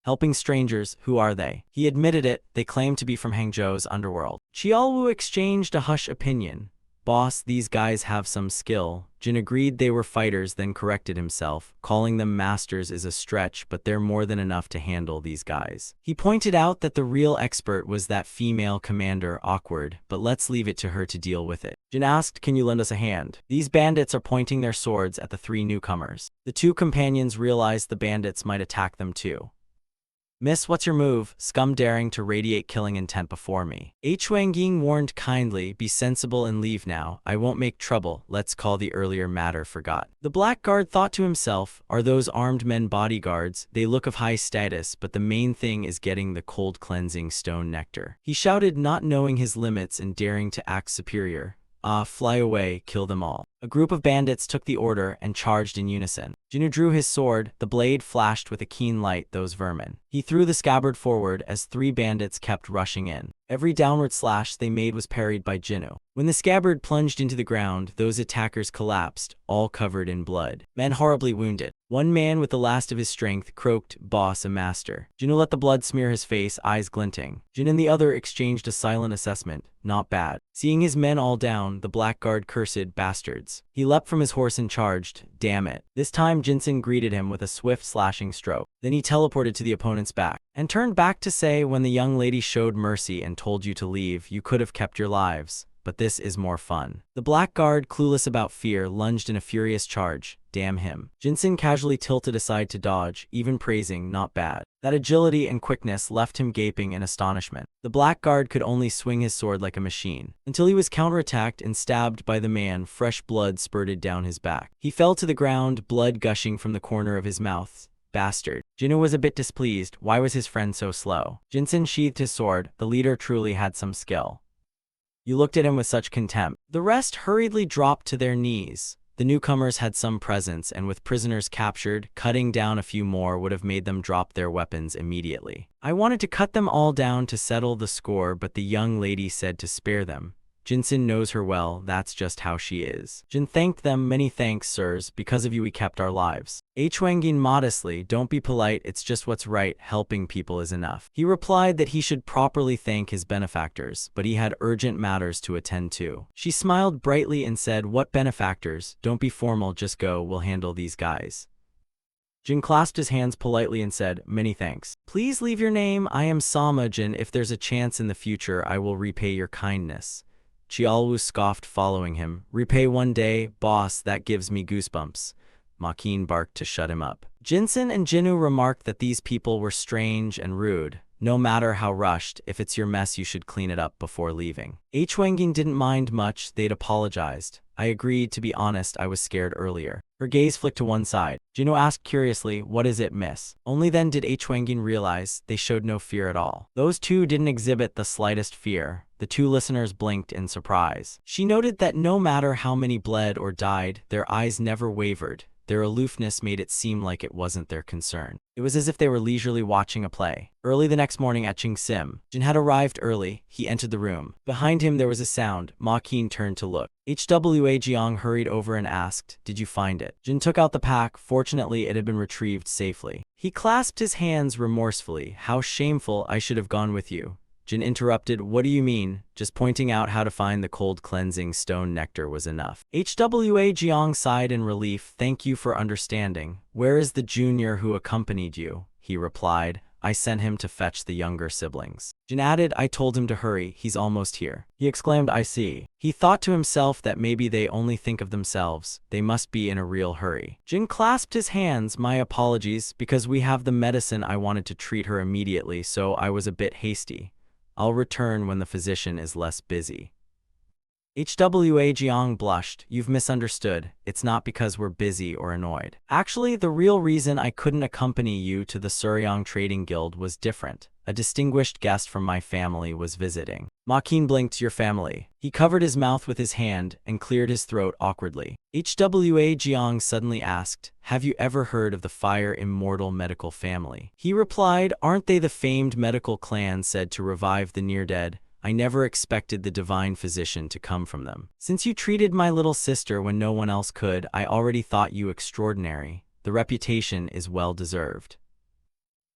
Helping strangers, who are they? He admitted it, they claimed to be from Hangzhou's underworld. Qiaolu exchanged a hush opinion. Boss, these guys have some skill. Jin agreed they were fighters, then corrected himself. Calling them masters is a stretch, but they're more than enough to handle these guys. He pointed out that the real expert was that female commander, awkward, but let's leave it to her to deal with it. Jin asked, can you lend us a hand? These bandits are pointing their swords at the 3 newcomers. The 2 companions realized the bandits might attack them too. Miss, what's your move? Scum daring to radiate killing intent before me. Huangin warned kindly, be sensible and leave now. I won't make trouble. Let's call the earlier matter forgot. The black guard thought to himself, are those armed men bodyguards? They look of high status, but the main thing is getting the cold cleansing stone nectar. He shouted, not knowing his limits and daring to act superior. Ah, fly away, kill them all. A group of bandits took the order and charged in unison. Jinu drew his sword, the blade flashed with a keen light those vermin. He threw the scabbard forward as 3 bandits kept rushing in. Every downward slash they made was parried by Jinu. When the scabbard plunged into the ground, those attackers collapsed, all covered in blood. Men horribly wounded. One man with the last of his strength croaked, boss, a master. Jinu let the blood smear his face, eyes glinting. Jin and the other exchanged a silent assessment. Not bad. Seeing his men all down, the black guard cursed, bastards. He leapt from his horse and charged. Damn it. This time Jinsen greeted him with a swift slashing stroke. Then he teleported to the opponent's back and turned back to say, when the young lady showed mercy and told you to leave, you could have kept your lives. But this is more fun. The black guard, clueless about fear, lunged in a furious charge. Damn him. Jinsen casually tilted aside to dodge, even praising, not bad. That agility and quickness left him gaping in astonishment. The black guard could only swing his sword like a machine, until he was counterattacked and stabbed by the man. Fresh blood spurted down his back. He fell to the ground, blood gushing from the corner of his mouth. Bastard. Jinu was a bit displeased. Why was his friend so slow? Jinsen sheathed his sword. The leader truly had some skill. You looked at him with such contempt. The rest hurriedly dropped to their knees. The newcomers had some presence, and with prisoners captured, cutting down a few more would have made them drop their weapons immediately. I wanted to cut them all down to settle the score, but the young lady said to spare them. Jinsen knows her well, that's just how she is. Jin thanked them, many thanks, sirs, because of you we kept our lives. Huangin modestly, don't be polite, it's just what's right, helping people is enough. He replied that he should properly thank his benefactors, but he had urgent matters to attend to. She smiled brightly and said, what benefactors? Don't be formal, just go, we'll handle these guys. Jin clasped his hands politely and said, many thanks. Please leave your name, I am Sama Jin, if there's a chance in the future I will repay your kindness. Qiaolu scoffed following him. Repay one day, boss, that gives me goosebumps. Makin barked to shut him up. Jinsen and Jinu remarked that these people were strange and rude. No matter how rushed, if it's your mess you should clean it up before leaving. Wangin didn't mind much, they'd apologized. I agreed, to be honest, I was scared earlier. Her gaze flicked to one side. Jinwoo asked curiously, what is it, miss? Only then did Wangin realize they showed no fear at all. Those two didn't exhibit the slightest fear. The two listeners blinked in surprise. She noted that no matter how many bled or died, their eyes never wavered. Their aloofness made it seem like it wasn't their concern. It was as if they were leisurely watching a play. Early the next morning at Chingsim, Jin had arrived early. He entered the room. Behind him there was a sound. Ma Qin turned to look. Hwa Jiang hurried over and asked, did you find it? Jin took out the pack. Fortunately, it had been retrieved safely. He clasped his hands remorsefully. How shameful, I should have gone with you. Jin interrupted, what do you mean? Just pointing out how to find the cold cleansing stone nectar was enough. Hwa Jiang sighed in relief. Thank you for understanding. Where is the junior who accompanied you? He replied. I sent him to fetch the younger siblings. Jin added, I told him to hurry. He's almost here. He exclaimed, I see. He thought to himself that maybe they only think of themselves. They must be in a real hurry. Jin clasped his hands. My apologies, because we have the medicine. I wanted to treat her immediately, so I was a bit hasty. I'll return when the physician is less busy. Hwa Jiang blushed. You've misunderstood. It's not because we're busy or annoyed. Actually, the real reason I couldn't accompany you to the Suryong Trading Guild was different. A distinguished guest from my family was visiting. Ma Qin blinked. Your family. He covered his mouth with his hand and cleared his throat awkwardly. Hwa Jiang suddenly asked, have you ever heard of the Fire Immortal medical family? He replied, aren't they the famed medical clan said to revive the near-dead? I never expected the divine physician to come from them. Since you treated my little sister when no one else could, I already thought you extraordinary. The reputation is well deserved.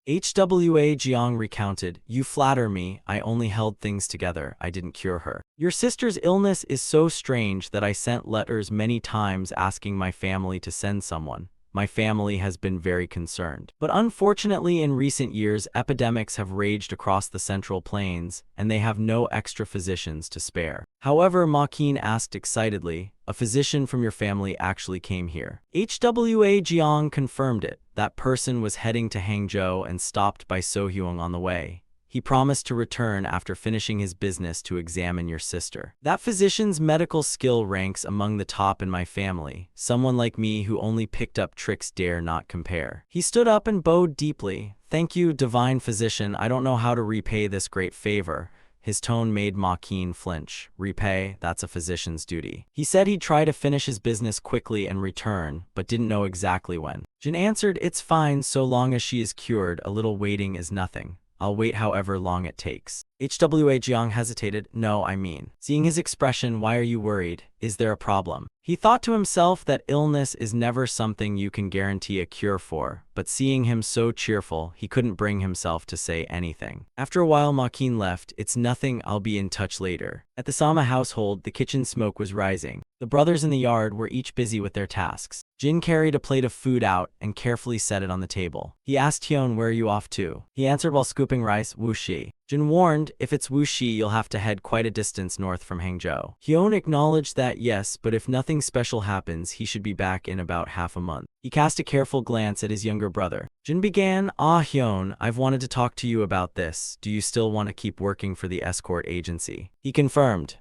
Hwa Jiang recounted, you flatter me. I only held things together. I didn't cure her. Your sister's illness is so strange that I sent letters many times asking my family to send someone. My family has been very concerned. But unfortunately, in recent years, epidemics have raged across the Central Plains, and they have no extra physicians to spare. However, Ma Qin asked excitedly, a physician from your family actually came here. Hwa Jiang confirmed it. That person was heading to Hangzhou and stopped by Sohyung on the way. He promised to return after finishing his business to examine your sister. That physician's medical skill ranks among the top in my family. Someone like me who only picked up tricks dare not compare. He stood up and bowed deeply. Thank you, divine physician. I don't know how to repay this great favor. His tone made Ma Qin flinch. Repay, that's a physician's duty. He said he'd try to finish his business quickly and return, but didn't know exactly when. Jin answered, it's fine so long as she is cured. A little waiting is nothing. I'll wait however long it takes. Hwa Jiang hesitated. No, I mean. Seeing his expression, why are you worried? Is there a problem? He thought to himself that illness is never something you can guarantee a cure for, but seeing him so cheerful, he couldn't bring himself to say anything. After a while, Ma Qin left. It's nothing, I'll be in touch later. At the Sama household, the kitchen smoke was rising. The brothers in the yard were each busy with their tasks. Jin carried a plate of food out and carefully set it on the table. He asked Hyun, where are you off to? He answered while scooping rice, Wuxi. Jin warned, if it's Wuxi you'll have to head quite a distance north from Hangzhou. Hyun acknowledged that yes, but if nothing special happens he should be back in about half a month. He cast a careful glance at his younger brother. Jin began, Hyun, I've wanted to talk to you about this. Do you still want to keep working for the escort agency? He confirmed.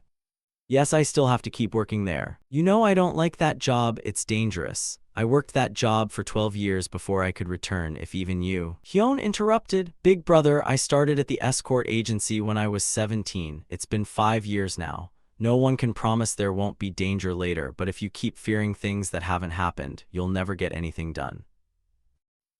Yes, I still have to keep working there. You know I don't like that job, it's dangerous. I worked that job for 12 years before I could return, if even you. Hyun interrupted. Big brother, I started at the escort agency when I was 17. It's been 5 years now. No one can promise there won't be danger later, but if you keep fearing things that haven't happened, you'll never get anything done.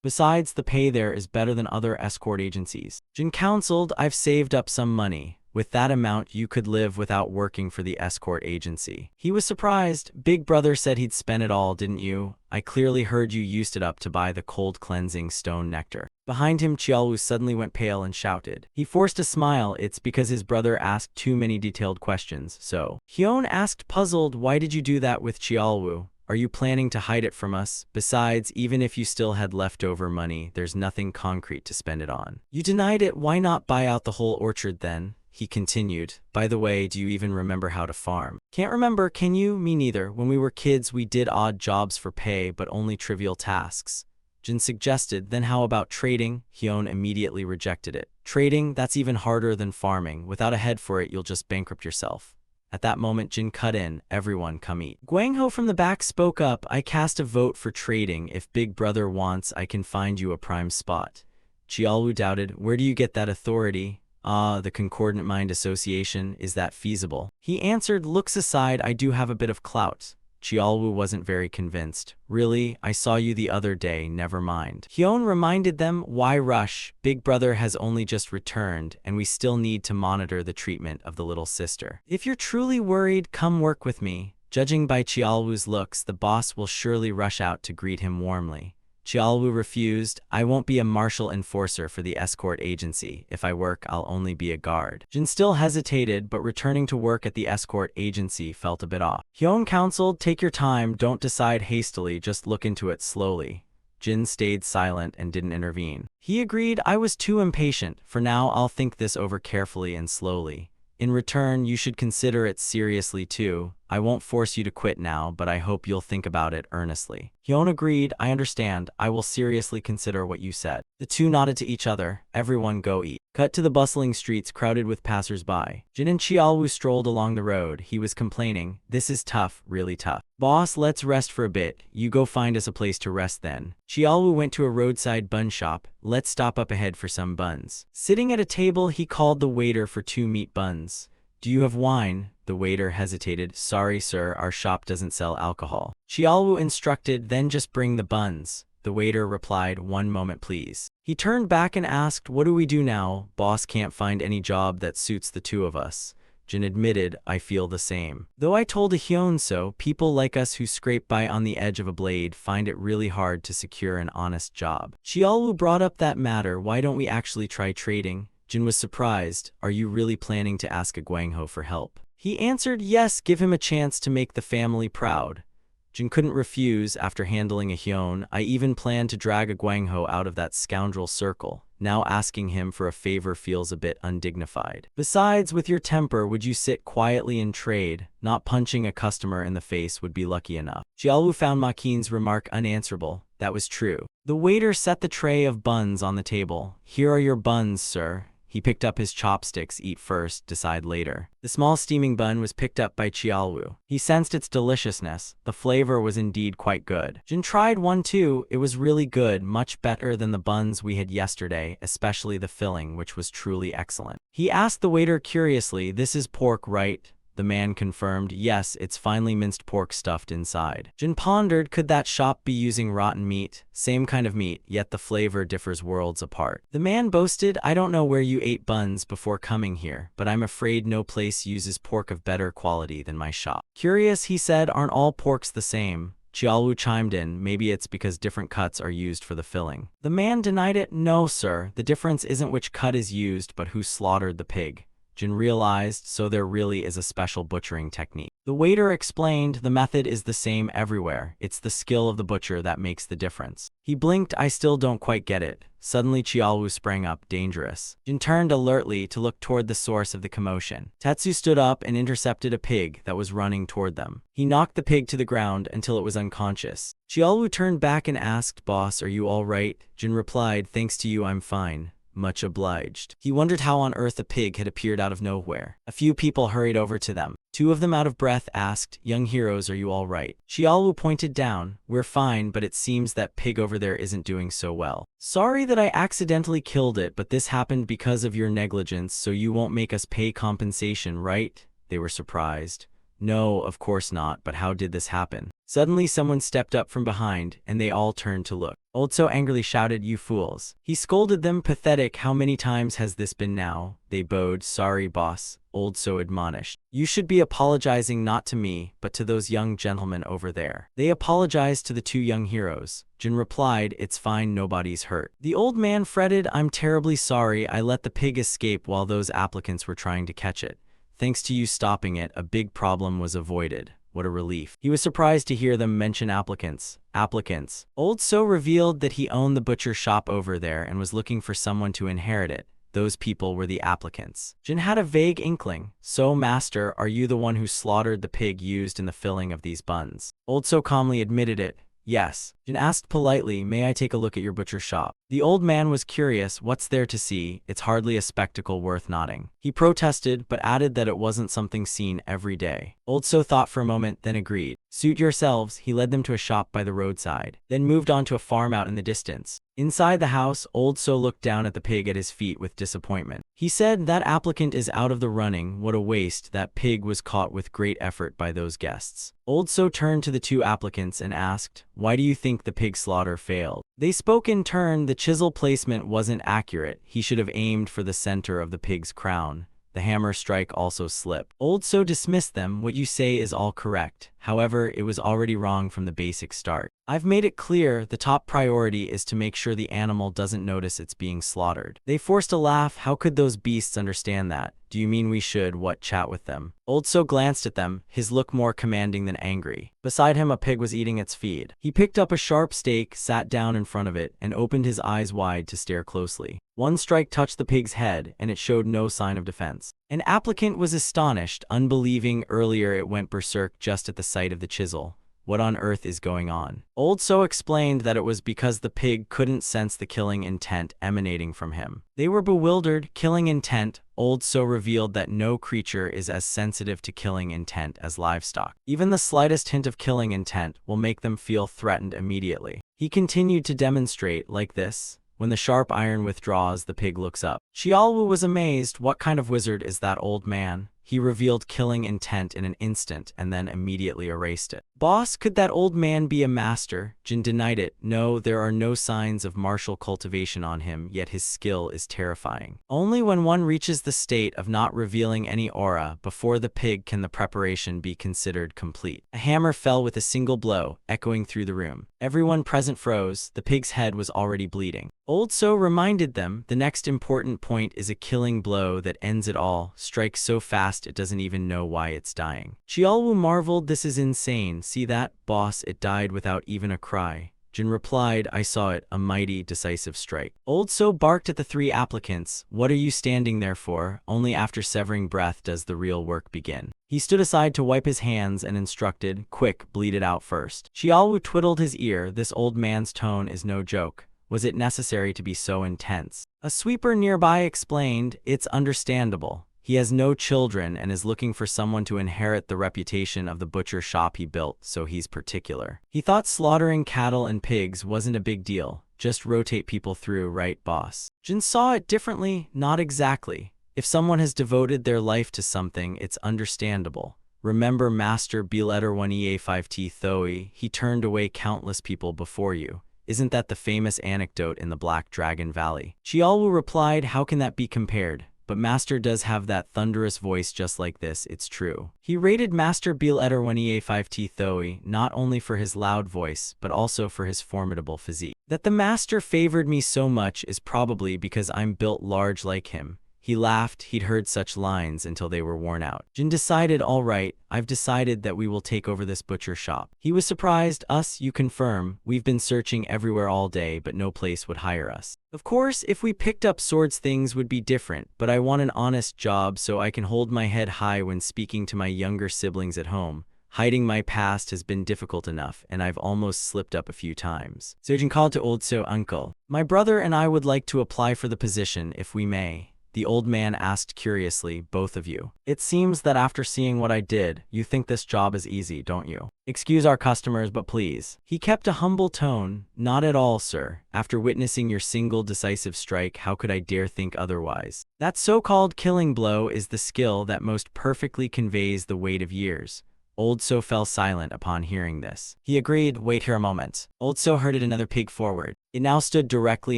Besides, the pay there is better than other escort agencies. Jin counseled, I've saved up some money. With that amount, you could live without working for the escort agency. He was surprised. Big brother said he'd spent it all, didn't you? I clearly heard you used it up to buy the cold cleansing stone nectar. Behind him, Chiaolu suddenly went pale and shouted. He forced a smile. It's because his brother asked too many detailed questions, so. Hyun asked puzzled, why did you do that with Chiaolu? Are you planning to hide it from us? Besides, even if you still had leftover money, there's nothing concrete to spend it on. You denied it, why not buy out the whole orchard then? He continued, by the way, do you even remember how to farm? Can't remember, can you? Me neither. When we were kids, we did odd jobs for pay, but only trivial tasks. Jin suggested. Then how about trading? Hyun immediately rejected it. Trading? That's even harder than farming. Without a head for it, you'll just bankrupt yourself. At that moment, Jin cut in. Everyone, come eat. Gwangho from the back spoke up. I cast a vote for trading. If Big Brother wants, I can find you a prime spot. Chiaolu doubted. Where do you get that authority? Ah, the Concordant Mind Association. Is that feasible? He answered, looks aside, I do have a bit of clout. Chiaolu wasn't very convinced. Really? I saw you the other day, never mind. Hyun reminded them, why rush? Big Brother has only just returned, and we still need to monitor the treatment of the little sister. If you're truly worried, come work with me. Judging by Chiaolu's looks, the boss will surely rush out to greet him warmly. Chiaolu refused. I won't be a martial enforcer for the escort agency. If I work, I'll only be a guard. Jin still hesitated, but returning to work at the escort agency felt a bit off. Hyun counseled, take your time, don't decide hastily, just look into it slowly. Jin stayed silent and didn't intervene. He agreed, I was too impatient. For now, I'll think this over carefully and slowly. In return, you should consider it seriously too. I won't force you to quit now, but I hope you'll think about it earnestly. Hyun agreed, I understand. I will seriously consider what you said. The two nodded to each other. Everyone go eat. Cut to the bustling streets crowded with passers-by. Jin and Chiaolu strolled along the road. He was complaining, this is tough, really tough. Boss, let's rest for a bit. You go find us a place to rest then. Chiaolu went to a roadside bun shop. Let's stop up ahead for some buns. Sitting at a table, he called the waiter for 2 meat buns. Do you have wine? The waiter hesitated. Sorry, sir, our shop doesn't sell alcohol. Chiaolu instructed, then just bring the buns. The waiter replied, 1 moment please. He turned back and asked, what do we do now? Boss can't find any job that suits the two of us. Jin admitted, I feel the same. Though I told Hyun so, people like us who scrape by on the edge of a blade find it really hard to secure an honest job. Chiaolu brought up that matter, why don't we actually try trading? Jin was surprised. Are you really planning to ask a Gwangho for help? He answered, yes, give him a chance to make the family proud. Jin couldn't refuse after handling a Hyun. I even planned to drag a Gwangho out of that scoundrel circle. Now asking him for a favor feels a bit undignified. Besides, with your temper, would you sit quietly and trade? Not punching a customer in the face would be lucky enough. Chiaolu found Makin's remark unanswerable. That was true. The waiter set the tray of buns on the table. Here are your buns, sir. He picked up his chopsticks. Eat first, decide later. The small steaming bun was picked up by Chiaolu. He sensed its deliciousness. The flavor was indeed quite good. Jin tried one too. It was really good, much better than the buns we had yesterday, especially the filling, which was truly excellent. He asked the waiter curiously, this is pork, right? The man confirmed, yes, it's finely minced pork stuffed inside. Jin pondered, could that shop be using rotten meat? Same kind of meat, yet the flavor differs worlds apart. The man boasted, I don't know where you ate buns before coming here, but I'm afraid no place uses pork of better quality than my shop. Curious, he said, aren't all porks the same? Chiaolu chimed in, maybe it's because different cuts are used for the filling. The man denied it, no sir, the difference isn't which cut is used but who slaughtered the pig. Jin realized, so there really is a special butchering technique. The waiter explained, the method is the same everywhere. It's the skill of the butcher that makes the difference. He blinked, I still don't quite get it. Suddenly Chiaolu sprang up, dangerous. Jin turned alertly to look toward the source of the commotion. Tetsu stood up and intercepted a pig that was running toward them. He knocked the pig to the ground until it was unconscious. Chiaolu turned back and asked, boss, are you all right? Jin replied, thanks to you I'm fine. Much obliged. He wondered how on earth a pig had appeared out of nowhere. A few people hurried over to them. 2 of them out of breath asked, young heroes, are you all right? Chiaolu pointed down, we're fine, but it seems that pig over there isn't doing so well. Sorry that I accidentally killed it, but this happened because of your negligence, so you won't make us pay compensation, right? They were surprised. No, of course not, but how did this happen? Suddenly someone stepped up from behind, and they all turned to look. Oldso angrily shouted, you fools. He scolded them, pathetic, how many times has this been now? They bowed, sorry boss, Oldso admonished. You should be apologizing not to me, but to those young gentlemen over there. They apologized to the 2 young heroes. Jin replied, it's fine, nobody's hurt. The old man fretted, I'm terribly sorry, I let the pig escape while those applicants were trying to catch it. Thanks to you stopping it, a big problem was avoided. What a relief. He was surprised to hear them mention applicants. Applicants. Old So revealed that he owned the butcher shop over there and was looking for someone to inherit it. Those people were the applicants. Jin had a vague inkling. So, master, are you the one who slaughtered the pig used in the filling of these buns? Old So calmly admitted it. Yes. Jin asked politely, may I take a look at your butcher shop? The old man was curious, what's there to see? It's hardly a spectacle worth noting. He protested, but added that it wasn't something seen every day. Old So thought for a moment, then agreed. Suit yourselves. He led them to a shop by the roadside, then moved on to a farm out in the distance. Inside the house, Old So looked down at the pig at his feet with disappointment. He said, that applicant is out of the running. What a waste. That pig was caught with great effort by those guests. Old So turned to the two applicants and asked, why do you think the pig slaughter failed? They spoke in turn. The chisel placement wasn't accurate. He should have aimed for the center of the pig's crown. The hammer strike also slipped. Old So dismissed them. What you say is all correct. However, it was already wrong from the basic start. I've made it clear the top priority is to make sure the animal doesn't notice it's being slaughtered. They forced a laugh. How could those beasts understand that? Do you mean we should, chat with them? Old So glanced at them, his look more commanding than angry. Beside him, a pig was eating its feed. He picked up a sharp stake, sat down in front of it, and opened his eyes wide to stare closely. One strike touched the pig's head, and it showed no sign of defense. An applicant was astonished, unbelieving. Earlier it went berserk just at the sight of the chisel. What on earth is going on? Old So explained that it was because the pig couldn't sense the killing intent emanating from him. They were bewildered. Killing intent? Old So revealed that no creature is as sensitive to killing intent as livestock. Even the slightest hint of killing intent will make them feel threatened immediately. He continued to demonstrate like this. When the sharp iron withdraws, the pig looks up. Xiaolu was amazed. What kind of wizard is that old man? He revealed killing intent in an instant and then immediately erased it. Boss, could that old man be a master? Jin denied it. No, there are no signs of martial cultivation on him, yet his skill is terrifying. Only when one reaches the state of not revealing any aura before the pig can the preparation be considered complete. A hammer fell with a single blow, echoing through the room. Everyone present froze. The pig's head was already bleeding. Old So reminded them, the next important point is a killing blow that ends it all. Strikes so fast it doesn't even know why it's dying. Xiaolu marveled, this is insane. See that, boss, it died without even a cry. Jin replied, I saw it, a mighty, decisive strike. Old So barked at the three applicants. What are you standing there for? Only after severing breath does the real work begin. He stood aside to wipe his hands and instructed, quick, bleed it out first. Xiaolu twiddled his ear. This old man's tone is no joke. Was it necessary to be so intense? A sweeper nearby explained, it's understandable. He has no children and is looking for someone to inherit the reputation of the butcher shop he built, so he's particular. He thought slaughtering cattle and pigs wasn't a big deal. Just rotate people through, right, boss? Jin saw it differently. Not exactly. If someone has devoted their life to something, it's understandable. Remember Master B-letter 1EA5T Thoi, he turned away countless people before you. Isn't that the famous anecdote in the Black Dragon Valley? Xiaolu replied, how can that be compared? But Master does have that thunderous voice just like this, it's true. He rated Master B-letter 1EA5T Thoi not only for his loud voice, but also for his formidable physique. That the Master favored me so much is probably because I'm built large like him. He laughed. He'd heard such lines until they were worn out. Jin decided, all right, I've decided that we will take over this butcher shop. He was surprised. Us, you confirm? We've been searching everywhere all day, but no place would hire us. Of course, if we picked up swords, things would be different, but I want an honest job so I can hold my head high when speaking to my younger siblings at home. Hiding my past has been difficult enough, and I've almost slipped up a few times. Sojin called to Old So, uncle. My brother and I would like to apply for the position, if we may. The old man asked curiously, both of you. It seems that after seeing what I did, you think this job is easy, don't you? Excuse our customers, but please. He kept a humble tone. Not at all, sir. After witnessing your single decisive strike, how could I dare think otherwise? That so-called killing blow is the skill that most perfectly conveys the weight of years. Old So fell silent upon hearing this. He agreed, wait here a moment. Old So herded another pig forward. It now stood directly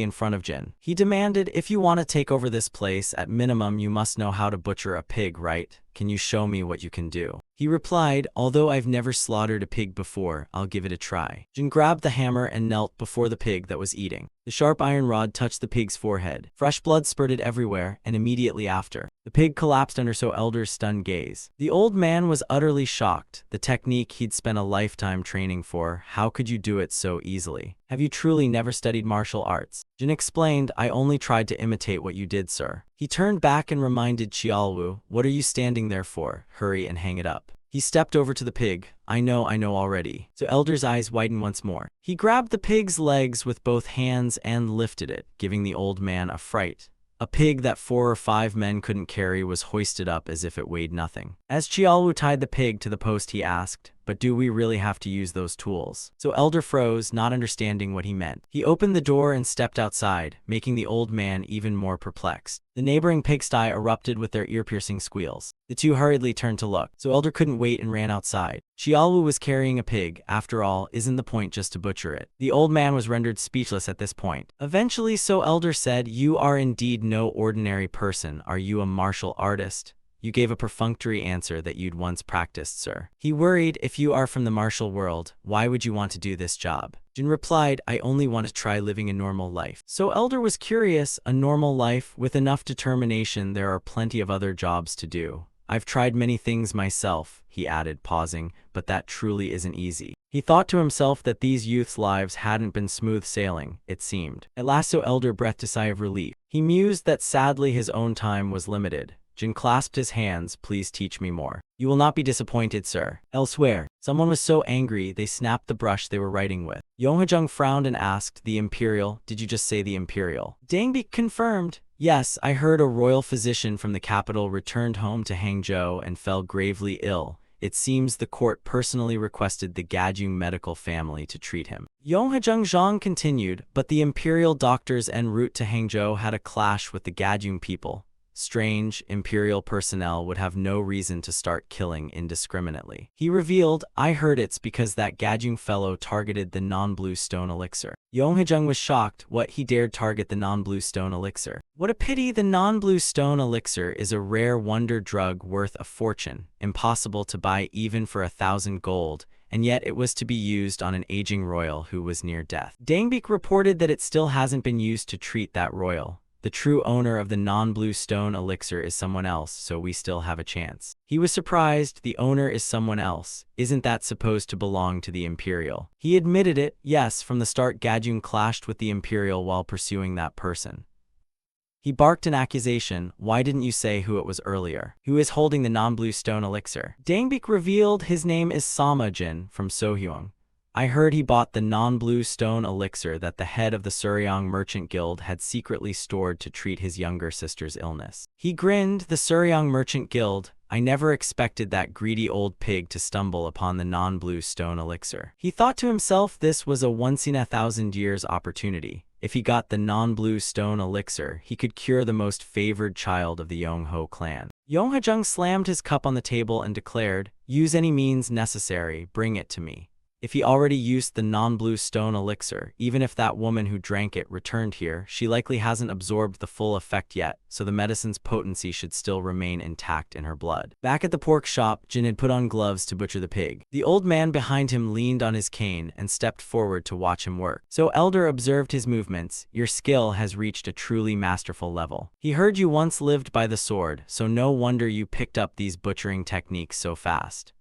in front of Jin. He demanded, if you want to take over this place, at minimum you must know how to butcher a pig, right? Can you show me what you can do? He replied, although I've never slaughtered a pig before, I'll give it a try. Jin grabbed the hammer and knelt before the pig that was eating. The sharp iron rod touched the pig's forehead. Fresh blood spurted everywhere, and immediately after, the pig collapsed under So Elder's stunned gaze. The old man was utterly shocked. The technique he'd spent a lifetime training for, how could you do it so easily? Have you truly never studied martial arts? Jin explained, I only tried to imitate what you did, sir. He turned back and reminded Xiaolu, what are you standing there for? Hurry and hang it up. He stepped over to the pig. I know already. So Elder's eyes widened once more. He grabbed the pig's legs with both hands and lifted it, giving the old man a fright. A pig that 4 or 5 men couldn't carry was hoisted up as if it weighed nothing. As Chiaolu tied the pig to the post, he asked, "But do we really have to use those tools?" So Elder froze, not understanding what he meant. He opened the door and stepped outside, making the old man even more perplexed. The neighboring pigsty erupted with their ear-piercing squeals. The two hurriedly turned to look, so Elder couldn't wait and ran outside. Chiaolu was carrying a pig. After all, isn't the point just to butcher it? The old man was rendered speechless at this point. Eventually, so Elder said, "You are indeed no ordinary person. Are you a martial artist?" "You gave a perfunctory answer that you'd once practiced, sir." He worried, "If you are from the martial world, why would you want to do this job?" Jin replied, "I only want to try living a normal life." So Elder was curious. A normal life? With enough determination, there are plenty of other jobs to do. "I've tried many things myself," he added, pausing, "but that truly isn't easy." He thought to himself that these youths' lives hadn't been smooth sailing, it seemed. At last, so Elder breathed a sigh of relief. He mused that sadly his own time was limited. Jin clasped his hands. "Please teach me more." "You will not be disappointed, sir." Elsewhere, someone was so angry they snapped the brush they were writing with. Yonghajung frowned and asked, "The Imperial? Did you just say the Imperial?" Dangbik confirmed. "Yes, I heard a royal physician from the capital returned home to Hangzhou and fell gravely ill. It seems the court personally requested the Gajung medical family to treat him." Yonghajung Zhang continued, "But the imperial doctors en route to Hangzhou had a clash with the Gajung people. Strange, imperial personnel would have no reason to start killing indiscriminately." He revealed, "I heard it's because that Gajung fellow targeted the non-blue stone elixir." Yonghajung was shocked. What, he dared target the non-blue stone elixir? What a pity. The non-blue stone elixir is a rare wonder drug worth a fortune, impossible to buy even for 1,000 gold, and yet it was to be used on an aging royal who was near death. Dangbik reported that it still hasn't been used to treat that royal. The true owner of the non-blue stone elixir is someone else, so we still have a chance. He was surprised. The owner is someone else. Isn't that supposed to belong to the Imperial? He admitted it. Yes, from the start Gajung clashed with the Imperial while pursuing that person. He barked an accusation. "Why didn't you say who it was earlier? Who is holding the non-blue stone elixir?" Dangbik revealed, "His name is Sama Jin from Sohyung. I heard he bought the non-blue stone elixir that the head of the Suryong Merchant Guild had secretly stored to treat his younger sister's illness." He grinned. The Suryong Merchant Guild? I never expected that greedy old pig to stumble upon the non-blue stone elixir. He thought to himself this was a once-in-a-thousand-years opportunity. If he got the non-blue stone elixir, he could cure the most favored child of the Yongho clan. Yonghajung slammed his cup on the table and declared, "Use any means necessary, bring it to me." If he already used the non-blue stone elixir, even if that woman who drank it returned here, she likely hasn't absorbed the full effect yet, so the medicine's potency should still remain intact in her blood. Back at the pork shop, Jin had put on gloves to butcher the pig. The old man behind him leaned on his cane and stepped forward to watch him work. So Elder observed his movements. "Your skill has reached a truly masterful level. He heard you once lived by the sword, so no wonder you picked up these butchering techniques so fast."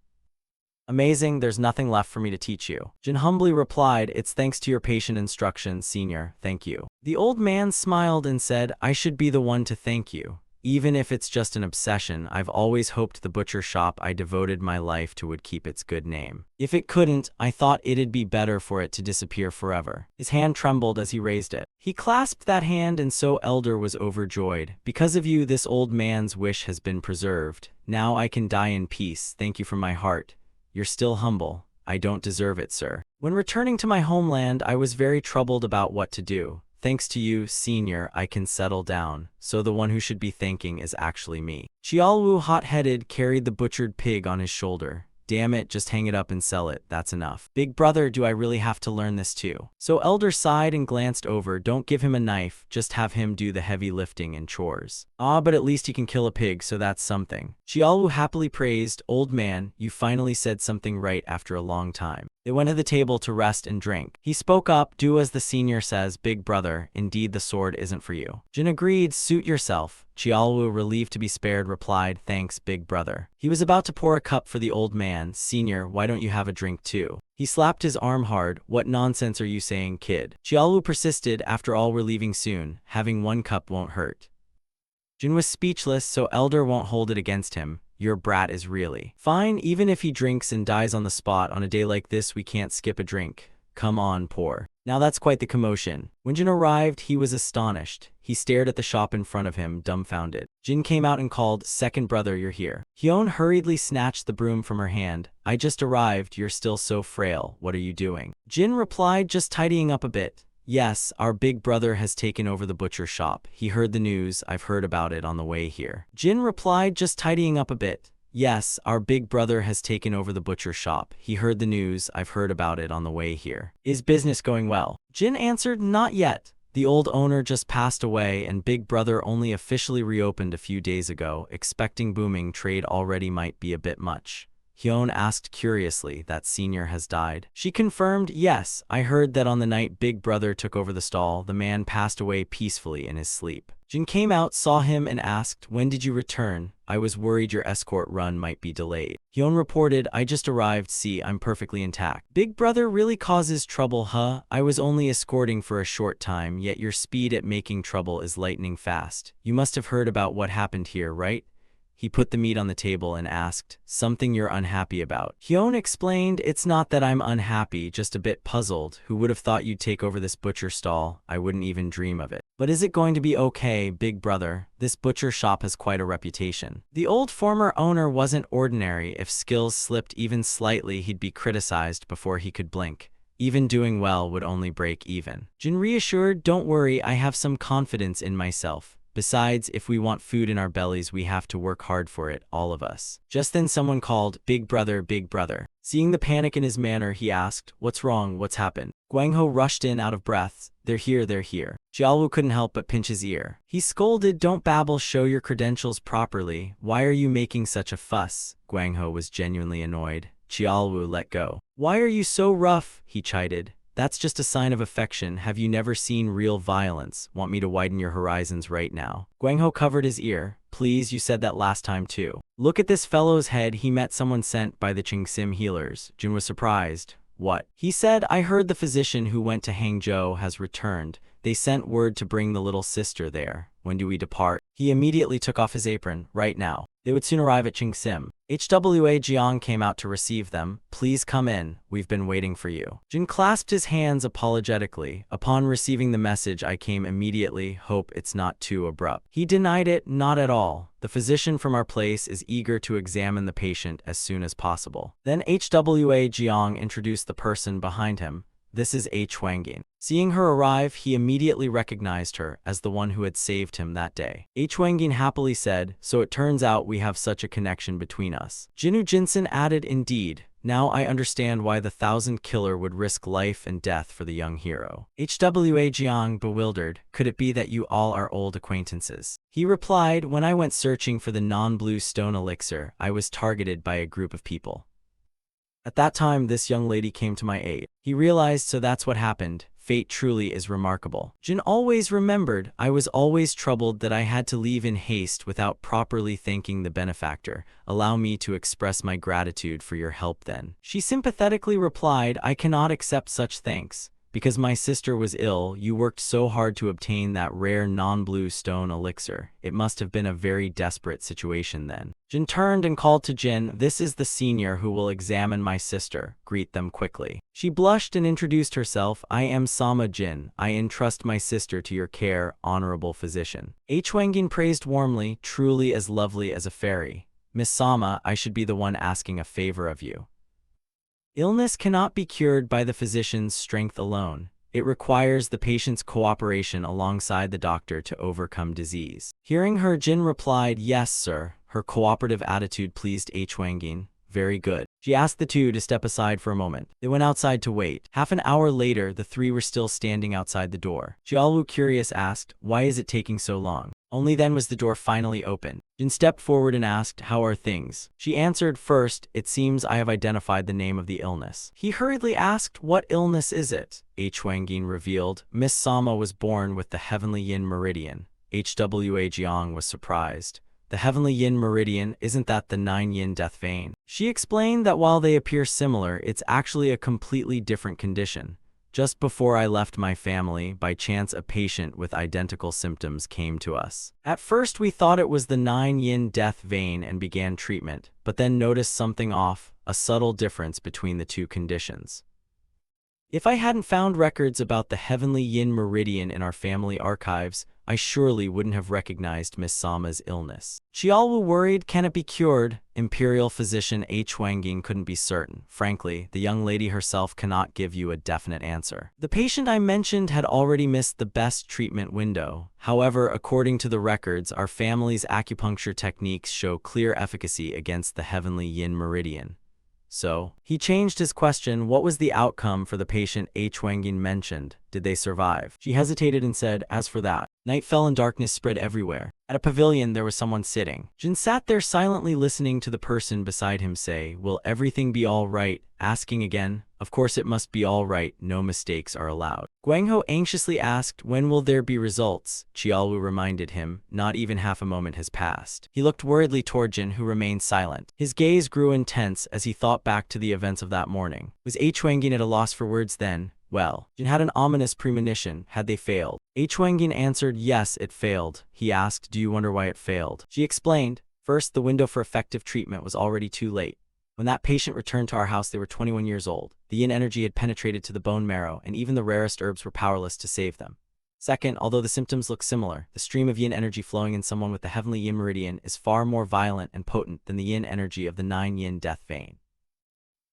"Amazing, there's nothing left for me to teach you." Jin humbly replied, "It's thanks to your patient instruction, senior, thank you." The old man smiled and said, "I should be the one to thank you. Even if it's just an obsession, I've always hoped the butcher shop I devoted my life to would keep its good name. If it couldn't, I thought it'd be better for it to disappear forever." His hand trembled as he raised it. He clasped that hand, and so Elder was overjoyed. "Because of you, this old man's wish has been preserved. Now I can die in peace. Thank you from my heart. You're still humble. I don't deserve it, sir. When returning to my homeland, I was very troubled about what to do. Thanks to you, senior, I can settle down. So the one who should be thanking is actually me." Chiaolu, hot-headed, carried the butchered pig on his shoulder. "Damn it, just hang it up and sell it. That's enough." "Big brother, do I really have to learn this too?" So Elder sighed and glanced over. "Don't give him a knife, just have him do the heavy lifting and chores." "Ah, but at least he can kill a pig, so that's something." Chiaolu happily praised, "Old man, you finally said something right after a long time." They went to the table to rest and drink. He spoke up, "Do as the senior says, big brother. Indeed, the sword isn't for you." Jin agreed, "Suit yourself." Chiaolu, relieved to be spared, replied, "Thanks, big brother." He was about to pour a cup for the old man. "Senior, why don't you have a drink too?" He slapped his arm hard. "What nonsense are you saying, kid?" Chiaolu persisted, "After all, we're leaving soon. Having one cup won't hurt." Jin was speechless, so Elder won't hold it against him. Your brat is really fine. Even if he drinks and dies on the spot on a day like this, we can't skip a drink. Come on, poor. Now that's quite the commotion. When Jin arrived, he was astonished. He stared at the shop in front of him, dumbfounded. Jin came out and called, "Second brother, you're here." Hyun hurriedly snatched the broom from her hand. "I just arrived, you're still so frail. What are you doing?" Jin replied, "Just tidying up a bit." "Yes, our big brother has taken over the butcher shop. He heard the news, I've heard about it on the way here." Jin replied, "Just tidying up a bit." "Yes, our big brother has taken over the butcher shop. He heard the news, I've heard about it on the way here. Is business going well?" Jin answered, "Not yet. The old owner just passed away and Big Brother only officially reopened a few days ago. Expecting booming trade already might be a bit much." Hyun asked curiously, "That senior has died?" She confirmed, "Yes, I heard that on the night Big Brother took over the stall, the man passed away peacefully in his sleep." Jin came out, saw him, and asked, "When did you return? I was worried your escort run might be delayed." Hyun reported, "I just arrived, see, I'm perfectly intact." "Big Brother really causes trouble, huh? I was only escorting for a short time, yet your speed at making trouble is lightning fast. You must have heard about what happened here, right?" He put the meat on the table and asked, "Something you're unhappy about?" Hyun explained, "It's not that I'm unhappy, just a bit puzzled. Who would have thought you'd take over this butcher stall? I wouldn't even dream of it. But is it going to be okay, Big Brother? This butcher shop has quite a reputation." The old former owner wasn't ordinary. If skills slipped even slightly, he'd be criticized before he could blink. Even doing well would only break even. Jin reassured, "Don't worry, I have some confidence in myself. Besides, if we want food in our bellies, we have to work hard for it, all of us." Just then someone called, "Big Brother, Big Brother." Seeing the panic in his manner, he asked, "What's wrong? What's happened?" Gwangho rushed in out of breath. "They're here, they're here." Jiaolu couldn't help but pinch his ear. He scolded, "Don't babble, show your credentials properly. Why are you making such a fuss?" Gwangho was genuinely annoyed. Jiaolu let go. "Why are you so rough?" he chided. "That's just a sign of affection. Have you never seen real violence? Want me to widen your horizons right now?" Gwangho covered his ear. "Please, you said that last time too." "Look at this fellow's head. He met someone sent by the Chingsim healers." Jin was surprised. "What?" He said, "I heard the physician who went to Hangzhou has returned. They sent word to bring the little sister there. When do we depart?" He immediately took off his apron. "Right now." They would soon arrive at Chingsim. HWA Jiang came out to receive them. "Please come in. We've been waiting for you." Jin clasped his hands apologetically. "Upon receiving the message, I came immediately. Hope it's not too abrupt." He denied it. "Not at all. The physician from our place is eager to examine the patient as soon as possible." Then HWA Jiang introduced the person behind him. "This is H. Wangin." Seeing her arrive, he immediately recognized her as the one who had saved him that day. H. Wangin happily said, "So it turns out we have such a connection between us." Jinu Jinsen added, "Indeed. Now I understand why the 1,000 killer would risk life and death for the young hero." HWA Jiang bewildered, "Could it be that you all are old acquaintances?" He replied, "When I went searching for the non-blue stone elixir, I was targeted by a group of people. At that time, this young lady came to my aid." He realized, so that's what happened. Fate truly is remarkable. Jin always remembered, "I was always troubled that I had to leave in haste without properly thanking the benefactor. Allow me to express my gratitude for your help then." She sympathetically replied, "I cannot accept such thanks. Because my sister was ill, you worked so hard to obtain that rare non-blue stone elixir. It must have been a very desperate situation then." Jin turned and called to Jin, "This is the senior who will examine my sister. Greet them quickly." She blushed and introduced herself, "I am Sama Jin. I entrust my sister to your care, honorable physician." H. Wangin praised warmly, "Truly as lovely as a fairy. Miss Sama, I should be the one asking a favor of you. Illness cannot be cured by the physician's strength alone. It requires the patient's cooperation alongside the doctor to overcome disease." Hearing her, Jin replied, "Yes, sir." Her cooperative attitude pleased H. Wangin. "Very good." She asked the two to step aside for a moment. They went outside to wait. Half an hour later, the three were still standing outside the door. Jiaolu, curious, asked, "Why is it taking so long?" Only then was the door finally opened. Jin stepped forward and asked, "How are things?" She answered, "First, it seems I have identified the name of the illness." He hurriedly asked, "What illness is it?" H. Wangin revealed, "Miss Sama was born with the heavenly yin meridian." HWA Jiang was surprised. "The heavenly yin meridian, isn't that the 9 yin death vein?" She explained that while they appear similar, it's actually a completely different condition. Just before I left my family, by chance a patient with identical symptoms came to us. At first we thought it was the 9-yin death vein and began treatment, but then noticed something off, a subtle difference between the two conditions. If I hadn't found records about the heavenly yin meridian in our family archives, I surely wouldn't have recognized Miss Sama's illness. Qiaowu worried, can it be cured? Imperial physician H. Wangying couldn't be certain. Frankly, the young lady herself cannot give you a definite answer. The patient I mentioned had already missed the best treatment window. However, according to the records, our family's acupuncture techniques show clear efficacy against the heavenly yin meridian. So, he changed his question. What was the outcome for the patient H. Wangying mentioned? Did they survive? She hesitated and said, as for that, night fell and darkness spread everywhere. At a pavilion there was someone sitting. Jin sat there silently listening to the person beside him say, will everything be all right? Asking again, of course it must be all right, no mistakes are allowed. Guangho anxiously asked, when will there be results? Qiaowu reminded him, not even half a moment has passed. He looked worriedly toward Jin, who remained silent. His gaze grew intense as he thought back to the events of that morning. Was H. Wangying at a loss for words then? Well, Jin had an ominous premonition. Had they failed? H. Wangying answered, yes, it failed. He asked, do you wonder why it failed? She explained, first, the window for effective treatment was already too late. When that patient returned to our house, they were 21 years old. The yin energy had penetrated to the bone marrow, and even the rarest herbs were powerless to save them. Second, although the symptoms look similar, the stream of yin energy flowing in someone with the heavenly yin meridian is far more violent and potent than the yin energy of the 9-yin death vein.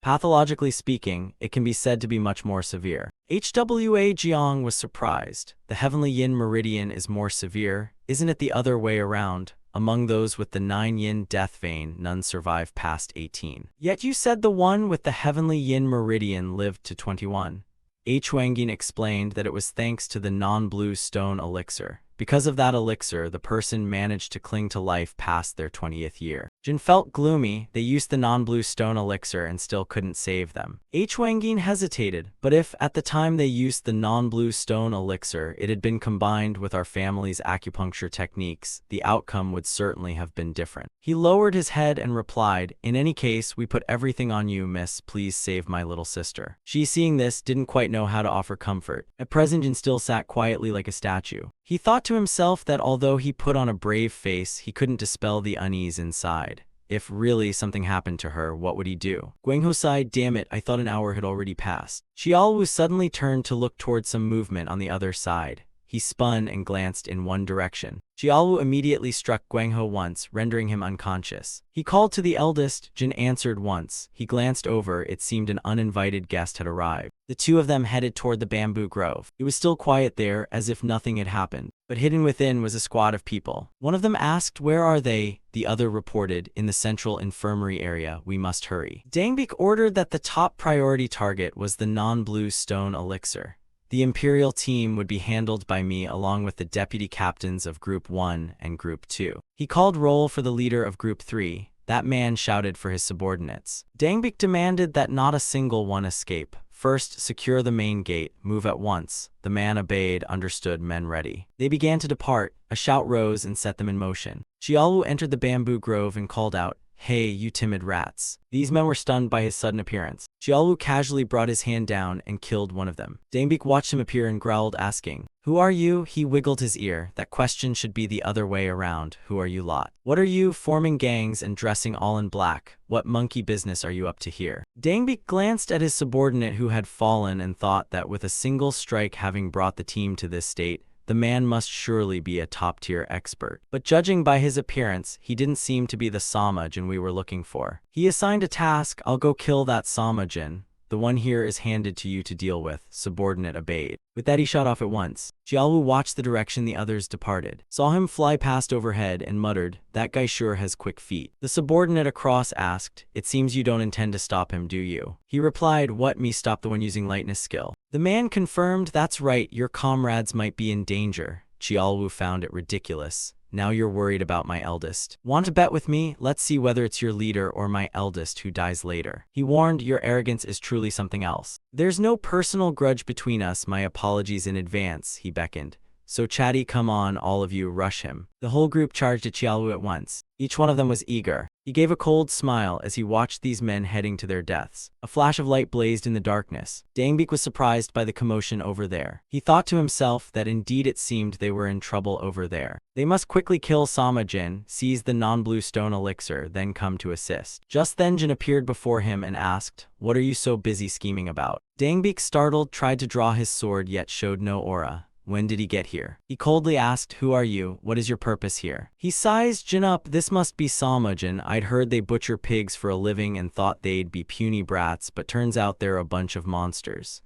Pathologically speaking, it can be said to be much more severe. Hwa Jiang was surprised. The heavenly yin meridian is more severe, isn't it the other way around? Among those with the 9-yin death vein, none survive past 18. Yet you said the one with the heavenly yin meridian lived to 21. H. Wangying explained that it was thanks to the non-blue stone elixir. Because of that elixir, the person managed to cling to life past their 20th year. Jin felt gloomy. They used the non-blue stone elixir and still couldn't save them. H. Wangying hesitated, but if, at the time they used the non-blue stone elixir, it had been combined with our family's acupuncture techniques, the outcome would certainly have been different. He lowered his head and replied, in any case, we put everything on you, miss. Please save my little sister. She, seeing this, didn't quite know how to offer comfort. At present, Jin still sat quietly like a statue. He thought to himself that although he put on a brave face, he couldn't dispel the unease inside. If really something happened to her, what would he do? Guangho sighed, damn it, I thought an hour had already passed. Qiaowu suddenly turned to look toward some movement on the other side. He spun and glanced in one direction. Qiaowu immediately struck Guangho once, rendering him unconscious. He called to the eldest. Jin answered once. He glanced over. It seemed an uninvited guest had arrived. The two of them headed toward the bamboo grove. It was still quiet there, as if nothing had happened. But hidden within was a squad of people. One of them asked, where are they? The other reported, in the central infirmary area. We must hurry. Dangbik ordered that the top priority target was the non-blue stone elixir. The Imperial team would be handled by me along with the deputy captains of Group 1 and Group 2. He called roll for the leader of Group 3. That man shouted for his subordinates. Dangbik demanded that not a single one escape. First, secure the main gate. Move at once. The man obeyed, understood, men ready. They began to depart. A shout rose and set them in motion. Qiaowu entered the bamboo grove and called out, hey, you timid rats. These men were stunned by his sudden appearance. Qiaowu casually brought his hand down and killed one of them. Dangbik watched him appear and growled, asking, who are you? He wiggled his ear. That question should be the other way around. Who are you lot? What are you, forming gangs and dressing all in black? What monkey business are you up to here? Dangbik glanced at his subordinate who had fallen and thought that with a single strike having brought the team to this state, the man must surely be a top-tier expert. But judging by his appearance, he didn't seem to be the Samajin we were looking for. He assigned a task. I'll go kill that Samajin. The one here is handed to you to deal with. Subordinate obeyed. With that he shot off at once. Qiaowu watched the direction the others departed, saw him fly past overhead and muttered, that guy sure has quick feet. The subordinate across asked, it seems you don't intend to stop him, do you? He replied, what, me stop the one using lightness skill? The man confirmed, that's right, your comrades might be in danger. Qiaowu found it ridiculous. Now you're worried about my eldest. Want to bet with me? Let's see whether it's your leader or my eldest who dies later. He warned, your arrogance is truly something else. There's no personal grudge between us, my apologies in advance, he beckoned. So chatty, come on, all of you, rush him. The whole group charged at Qiaowu at once. Each one of them was eager. He gave a cold smile as he watched these men heading to their deaths. A flash of light blazed in the darkness. Dangbik was surprised by the commotion over there. He thought to himself that indeed it seemed they were in trouble over there. They must quickly kill Sama Jin, seize the non-blue stone elixir, then come to assist. Just then Jin appeared before him and asked, "What are you so busy scheming about?" Dangbik, startled, tried to draw his sword yet showed no aura. When did he get here? He coldly asked, "Who are you? What is your purpose here?" He sized Jin up. "This must be Salmujin. I'd heard they butcher pigs for a living and thought they'd be puny brats, but turns out they're a bunch of monsters.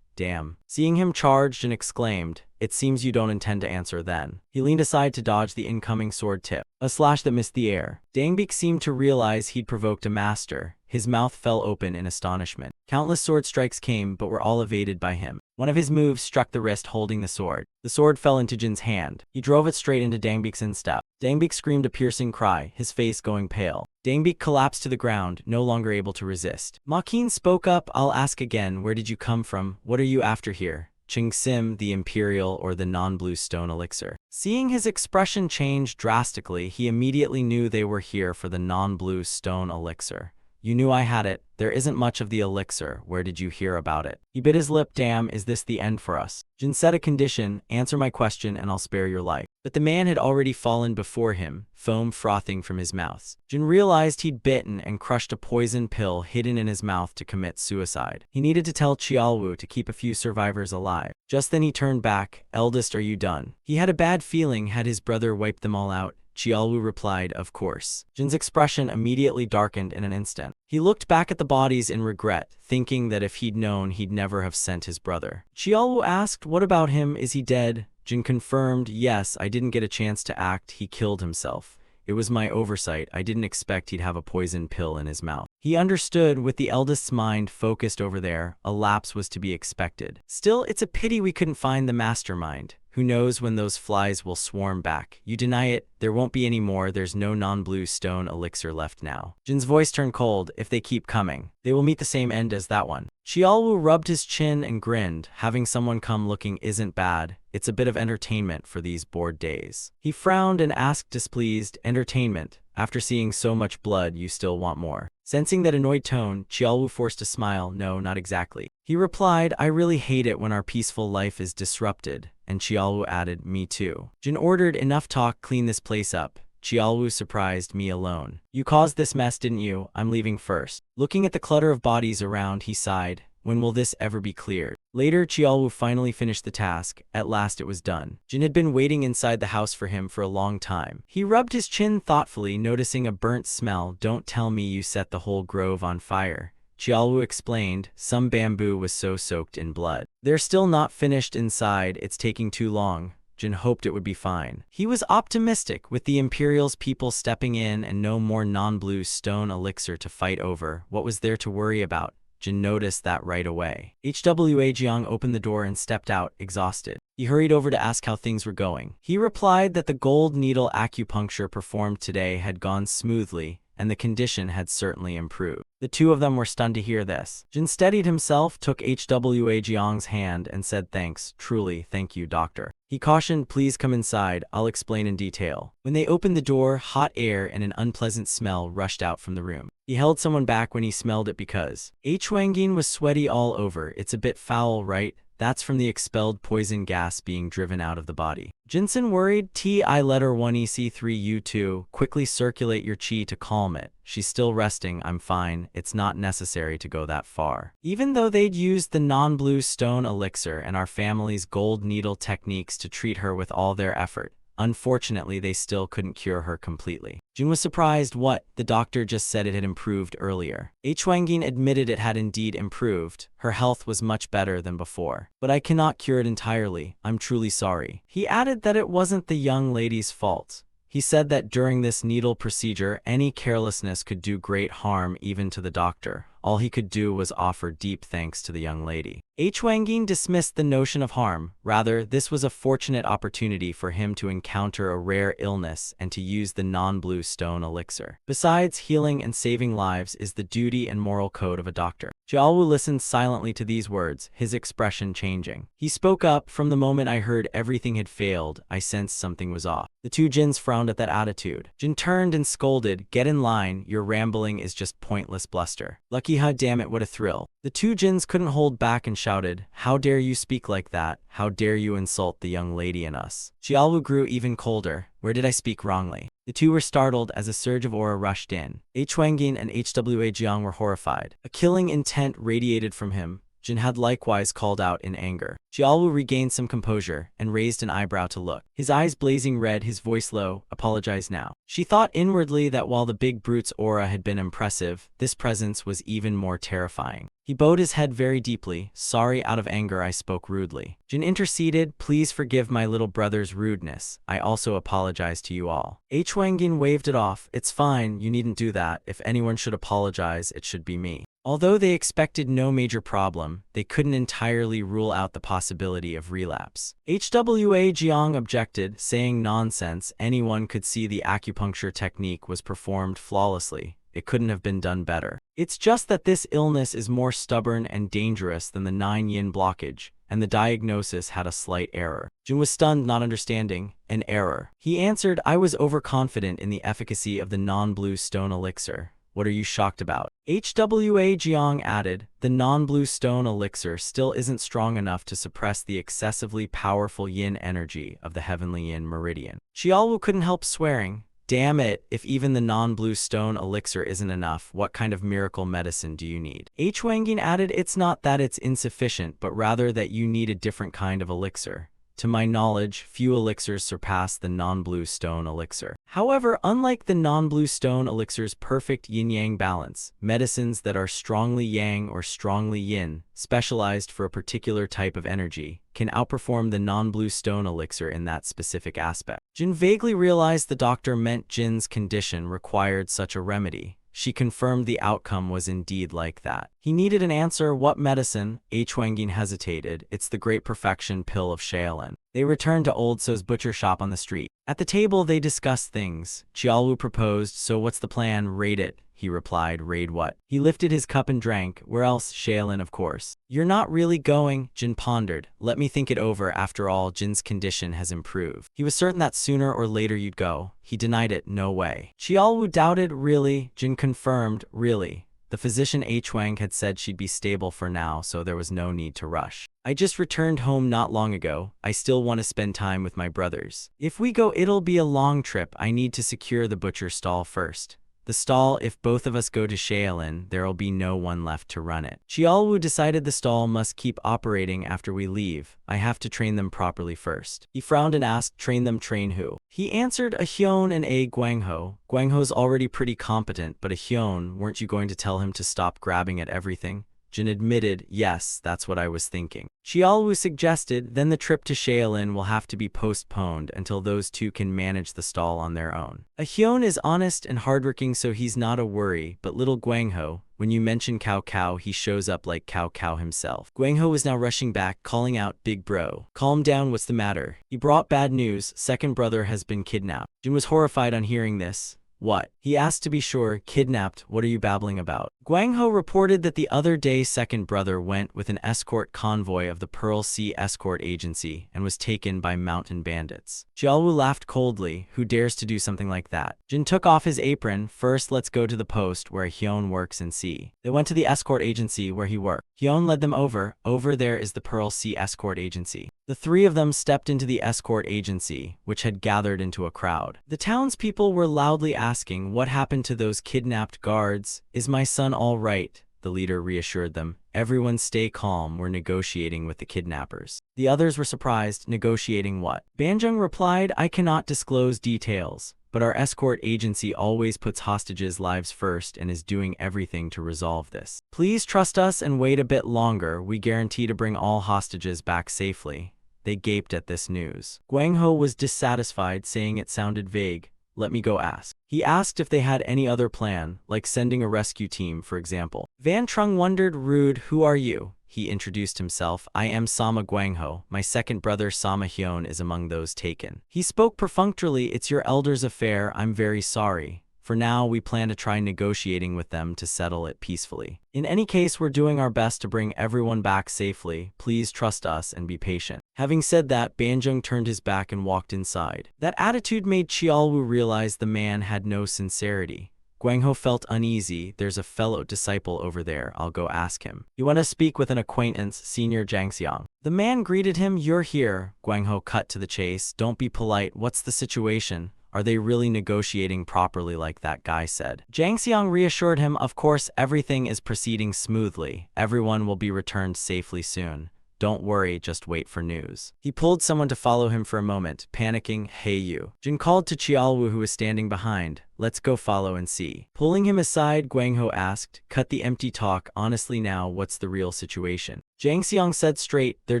Damn." Seeing him charged and exclaimed, "It seems you don't intend to answer then." He leaned aside to dodge the incoming sword tip. A slash that missed the air. Dangbik seemed to realize he'd provoked a master. His mouth fell open in astonishment. Countless sword strikes came, but were all evaded by him. One of his moves struck the wrist holding the sword. The sword fell into Jin's hand. He drove it straight into Dangbik's instep. Dangbik screamed a piercing cry, his face going pale. Dangbik collapsed to the ground, no longer able to resist. Makin spoke up, "I'll ask again, where did you come from? What are you after here? Ching Sim, the Imperial, or the non-blue stone elixir?" Seeing his expression change drastically, he immediately knew they were here for the non-blue stone elixir. "You knew I had it. There isn't much of the elixir. Where did you hear about it?" He bit his lip. "Damn, is this the end for us?" Jin set a condition, "Answer my question and I'll spare your life." But the man had already fallen before him, foam frothing from his mouth. Jin realized he'd bitten and crushed a poison pill hidden in his mouth to commit suicide. He needed to tell Qiaowu to keep a few survivors alive. Just then he turned back. "Eldest, are you done?" He had a bad feeling had his brother wiped them all out. Qiaowu replied, "Of course." Jin's expression immediately darkened in an instant. He looked back at the bodies in regret, thinking that if he'd known, he'd never have sent his brother. Qiaowu asked, "What about him? Is he dead?" Jin confirmed, "Yes, I didn't get a chance to act. He killed himself. It was my oversight. I didn't expect he'd have a poison pill in his mouth." He understood, with the eldest's mind focused over there, a lapse was to be expected. Still, it's a pity we couldn't find the mastermind. Who knows when those flies will swarm back. You deny it, there won't be any more. There's no non-blue stone elixir left now. Jin's voice turned cold. "If they keep coming, they will meet the same end as that one." Qiaowu rubbed his chin and grinned. "Having someone come looking isn't bad. It's a bit of entertainment for these bored days." He frowned and asked, displeased, "Entertainment? After seeing so much blood, you still want more?" Sensing that annoyed tone, Qiaowu forced a smile. "No, not exactly." He replied, "I really hate it when our peaceful life is disrupted." And Qiaowu added, "Me too." Jin ordered, "Enough talk, clean this place up." Qiaowu surprised, "Me alone? You caused this mess, didn't you? I'm leaving first." Looking at the clutter of bodies around, he sighed. When will this ever be cleared? Later, Qiaowu finally finished the task. At last it was done. Jin had been waiting inside the house for him for a long time. He rubbed his chin thoughtfully, noticing a burnt smell. "Don't tell me you set the whole grove on fire." Qiaowu explained, "Some bamboo was so soaked in blood. They're still not finished inside. It's taking too long." Jin hoped it would be fine. He was optimistic, with the Imperial's people stepping in and no more non-blue stone elixir to fight over. What was there to worry about? Jin noticed that right away. HWA Jiang opened the door and stepped out, exhausted. He hurried over to ask how things were going. He replied that the gold needle acupuncture performed today had gone smoothly, and the condition had certainly improved. The two of them were stunned to hear this. Jin steadied himself, took HWA Jiang's hand, and said, "Thanks, truly, thank you, doctor." He cautioned, "Please come inside, I'll explain in detail." When they opened the door, hot air and an unpleasant smell rushed out from the room. He held someone back when he smelled it because Huangin was sweaty all over. "It's a bit foul, right? That's from the expelled poison gas being driven out of the body." Jinsen worried, "Ti letter 1EC3U2, quickly circulate your chi to calm it. She's still resting, I'm fine, it's not necessary to go that far." Even though they'd used the non-blue stone elixir and our family's gold needle techniques to treat her with all their effort, unfortunately they still couldn't cure her completely. Jin was surprised. "What? The doctor just said it had improved earlier." Huangin admitted it had indeed improved. Her health was much better than before. "But I cannot cure it entirely. I'm truly sorry." He added that it wasn't the young lady's fault. He said that during this needle procedure, any carelessness could do great harm even to the doctor. all he could do was offer deep thanks to the young lady. Wangin dismissed the notion of harm. Rather, this was a fortunate opportunity for him to encounter a rare illness and to use the non-blue stone elixir. Besides, healing and saving lives is the duty and moral code of a doctor. Jiaowu listened silently to these words, his expression changing. He spoke up, "From the moment I heard everything had failed, I sensed something was off." The two Jins frowned at that attitude. Jin turned and scolded, "Get in line, your rambling is just pointless bluster." Lucky huh, damn it, what a thrill. The two Jins couldn't hold back and shouted, "How dare you speak like that? How dare you insult the young lady and us?" Jiaowu grew even colder. "Where did I speak wrongly?" The two were startled as a surge of aura rushed in. Huangin and Hwa Jiang were horrified. A killing intent radiated from him. Jin had likewise called out in anger. Jiaowu regained some composure and raised an eyebrow to look. His eyes blazing red, his voice low, "Apologize now." She thought inwardly that while the big brute's aura had been impressive, this presence was even more terrifying. He bowed his head very deeply. "Sorry, out of anger I spoke rudely." Jin interceded, "Please forgive my little brother's rudeness. I also apologize to you all." Huangin waved it off. "It's fine, you needn't do that. If anyone should apologize, it should be me." Although they expected no major problem, they couldn't entirely rule out the possibility of relapse. Hwa Jiang objected, saying, "Nonsense, anyone could see the acupuncture technique was performed flawlessly. It couldn't have been done better. It's just that this illness is more stubborn and dangerous than the 9-yin blockage, and the diagnosis had a slight error." Jin was stunned, not understanding. "An error?" He answered, "I was overconfident in the efficacy of the non-blue stone elixir. What are you shocked about?" Hwa Jiang added, "The non-blue stone elixir still isn't strong enough to suppress the excessively powerful yin energy of the heavenly yin meridian." Jiaowu couldn't help swearing. "Damn it, if even the non-blue stone elixir isn't enough, what kind of miracle medicine do you need?" Huangin added, "It's not that it's insufficient, but rather that you need a different kind of elixir. To my knowledge, few elixirs surpass the non-blue stone elixir. However, unlike the non-blue stone elixir's perfect yin-yang balance, medicines that are strongly yang or strongly yin, specialized for a particular type of energy, can outperform the non-blue stone elixir in that specific aspect." Jin vaguely realized the doctor meant Jin's condition required such a remedy. She confirmed the outcome was indeed like that. He needed an answer. "What medicine?" Huangin hesitated. "It's the great perfection pill of Shaolin." They returned to Old So's butcher shop on the street. At the table they discussed things. Jiaowu proposed, "So what's the plan?" "Raid it," he replied. "Raid what?" He lifted his cup and drank. "Where else?" "Shaolin, of course." "You're not really going?" Jin pondered. "Let me think it over. After all, Jin's condition has improved." He was certain that sooner or later you'd go. He denied it. "No way." Jiaowu doubted. "Really?" Jin confirmed. "Really." The physician Huang had said she'd be stable for now, so there was no need to rush. "I just returned home not long ago. I still want to spend time with my brothers. If we go, it'll be a long trip. I need to secure the butcher stall first. The stall, if both of us go to Shaolin, there'll be no one left to run it. Jiaowu decided the stall must keep operating after we leave. I have to train them properly first." He frowned and asked, "Train them? Train who?" He answered, "A Hyun and a Guangho. Guangho's already pretty competent, but a Hyun, weren't you going to tell him to stop grabbing at everything?" Jin admitted, "Yes, that's what I was thinking." Jiaowu suggested, "Then the trip to Shaolin will have to be postponed until those two can manage the stall on their own. A Hyun is honest and hardworking, so he's not a worry, but little Guangho, when you mention Cao Cao, he shows up like Cao Cao himself." Guangho was now rushing back, calling out, "Big bro, calm down, what's the matter?" "He brought bad news. Second brother has been kidnapped." Jin was horrified on hearing this. "What?" he asked to be sure. "Kidnapped? What are you babbling about?" Guangho reported that the other day second brother went with an escort convoy of the Pearl Sea Escort Agency and was taken by mountain bandits. Jiaowu laughed coldly. "Who dares to do something like that?" Jin took off his apron. "First, let's go to the post where Hyun works and see." They went to the escort agency where he worked. Hyun led them over. "Over there is the Pearl Sea Escort Agency." The three of them stepped into the escort agency, which had gathered into a crowd. The townspeople were loudly asking, "What happened to those kidnapped guards? Is my son all right?" The leader reassured them, "Everyone stay calm, we're negotiating with the kidnappers." The others were surprised. "Negotiating what?" Banjung replied, "I cannot disclose details, but our escort agency always puts hostages' lives first and is doing everything to resolve this. Please trust us and wait a bit longer. We guarantee to bring all hostages back safely." They gaped at this news. Guangho was dissatisfied, saying it sounded vague. let me go ask. He asked if they had any other plan, like sending a rescue team, for example. Van Trung wondered, rude, who are you? He introduced himself. I am Sama Guangho. My second brother Sama Hyun is among those taken. He spoke perfunctorily, it's your elder's affair, I'm very sorry. For now, we plan to try negotiating with them to settle it peacefully. In any case, we're doing our best to bring everyone back safely. Please trust us and be patient. Having said that, Banjung turned his back and walked inside. That attitude made Chialwu realize the man had no sincerity. Guangho felt uneasy. There's a fellow disciple over there. I'll go ask him. You want to speak with an acquaintance, Senior Jiangxiang. The man greeted him. You're here. Guangho cut to the chase. Don't be polite. What's the situation? Are they really negotiating properly like that guy said? Jiangxiang reassured him, of course, everything is proceeding smoothly. Everyone will be returned safely soon. Don't worry, just wait for news. He pulled someone to follow him for a moment, panicking, hey you. Jin called to Chialwu who was standing behind. Let's go follow and see. Pulling him aside, Guangho asked, cut the empty talk, honestly now, what's the real situation? Jiangxiang said straight, they're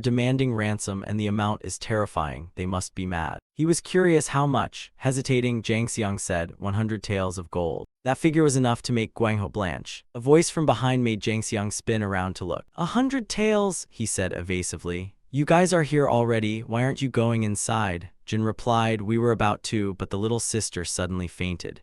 demanding ransom and the amount is terrifying, they must be mad. He was curious how much. Hesitating, Jiangxiang said, 100 taels of gold. That figure was enough to make Guangho blanch. A voice from behind made Jiangxiang spin around to look. 100 taels, he said evasively. You guys are here already, why aren't you going inside? Jin replied, we were about to, but the little sister suddenly fainted.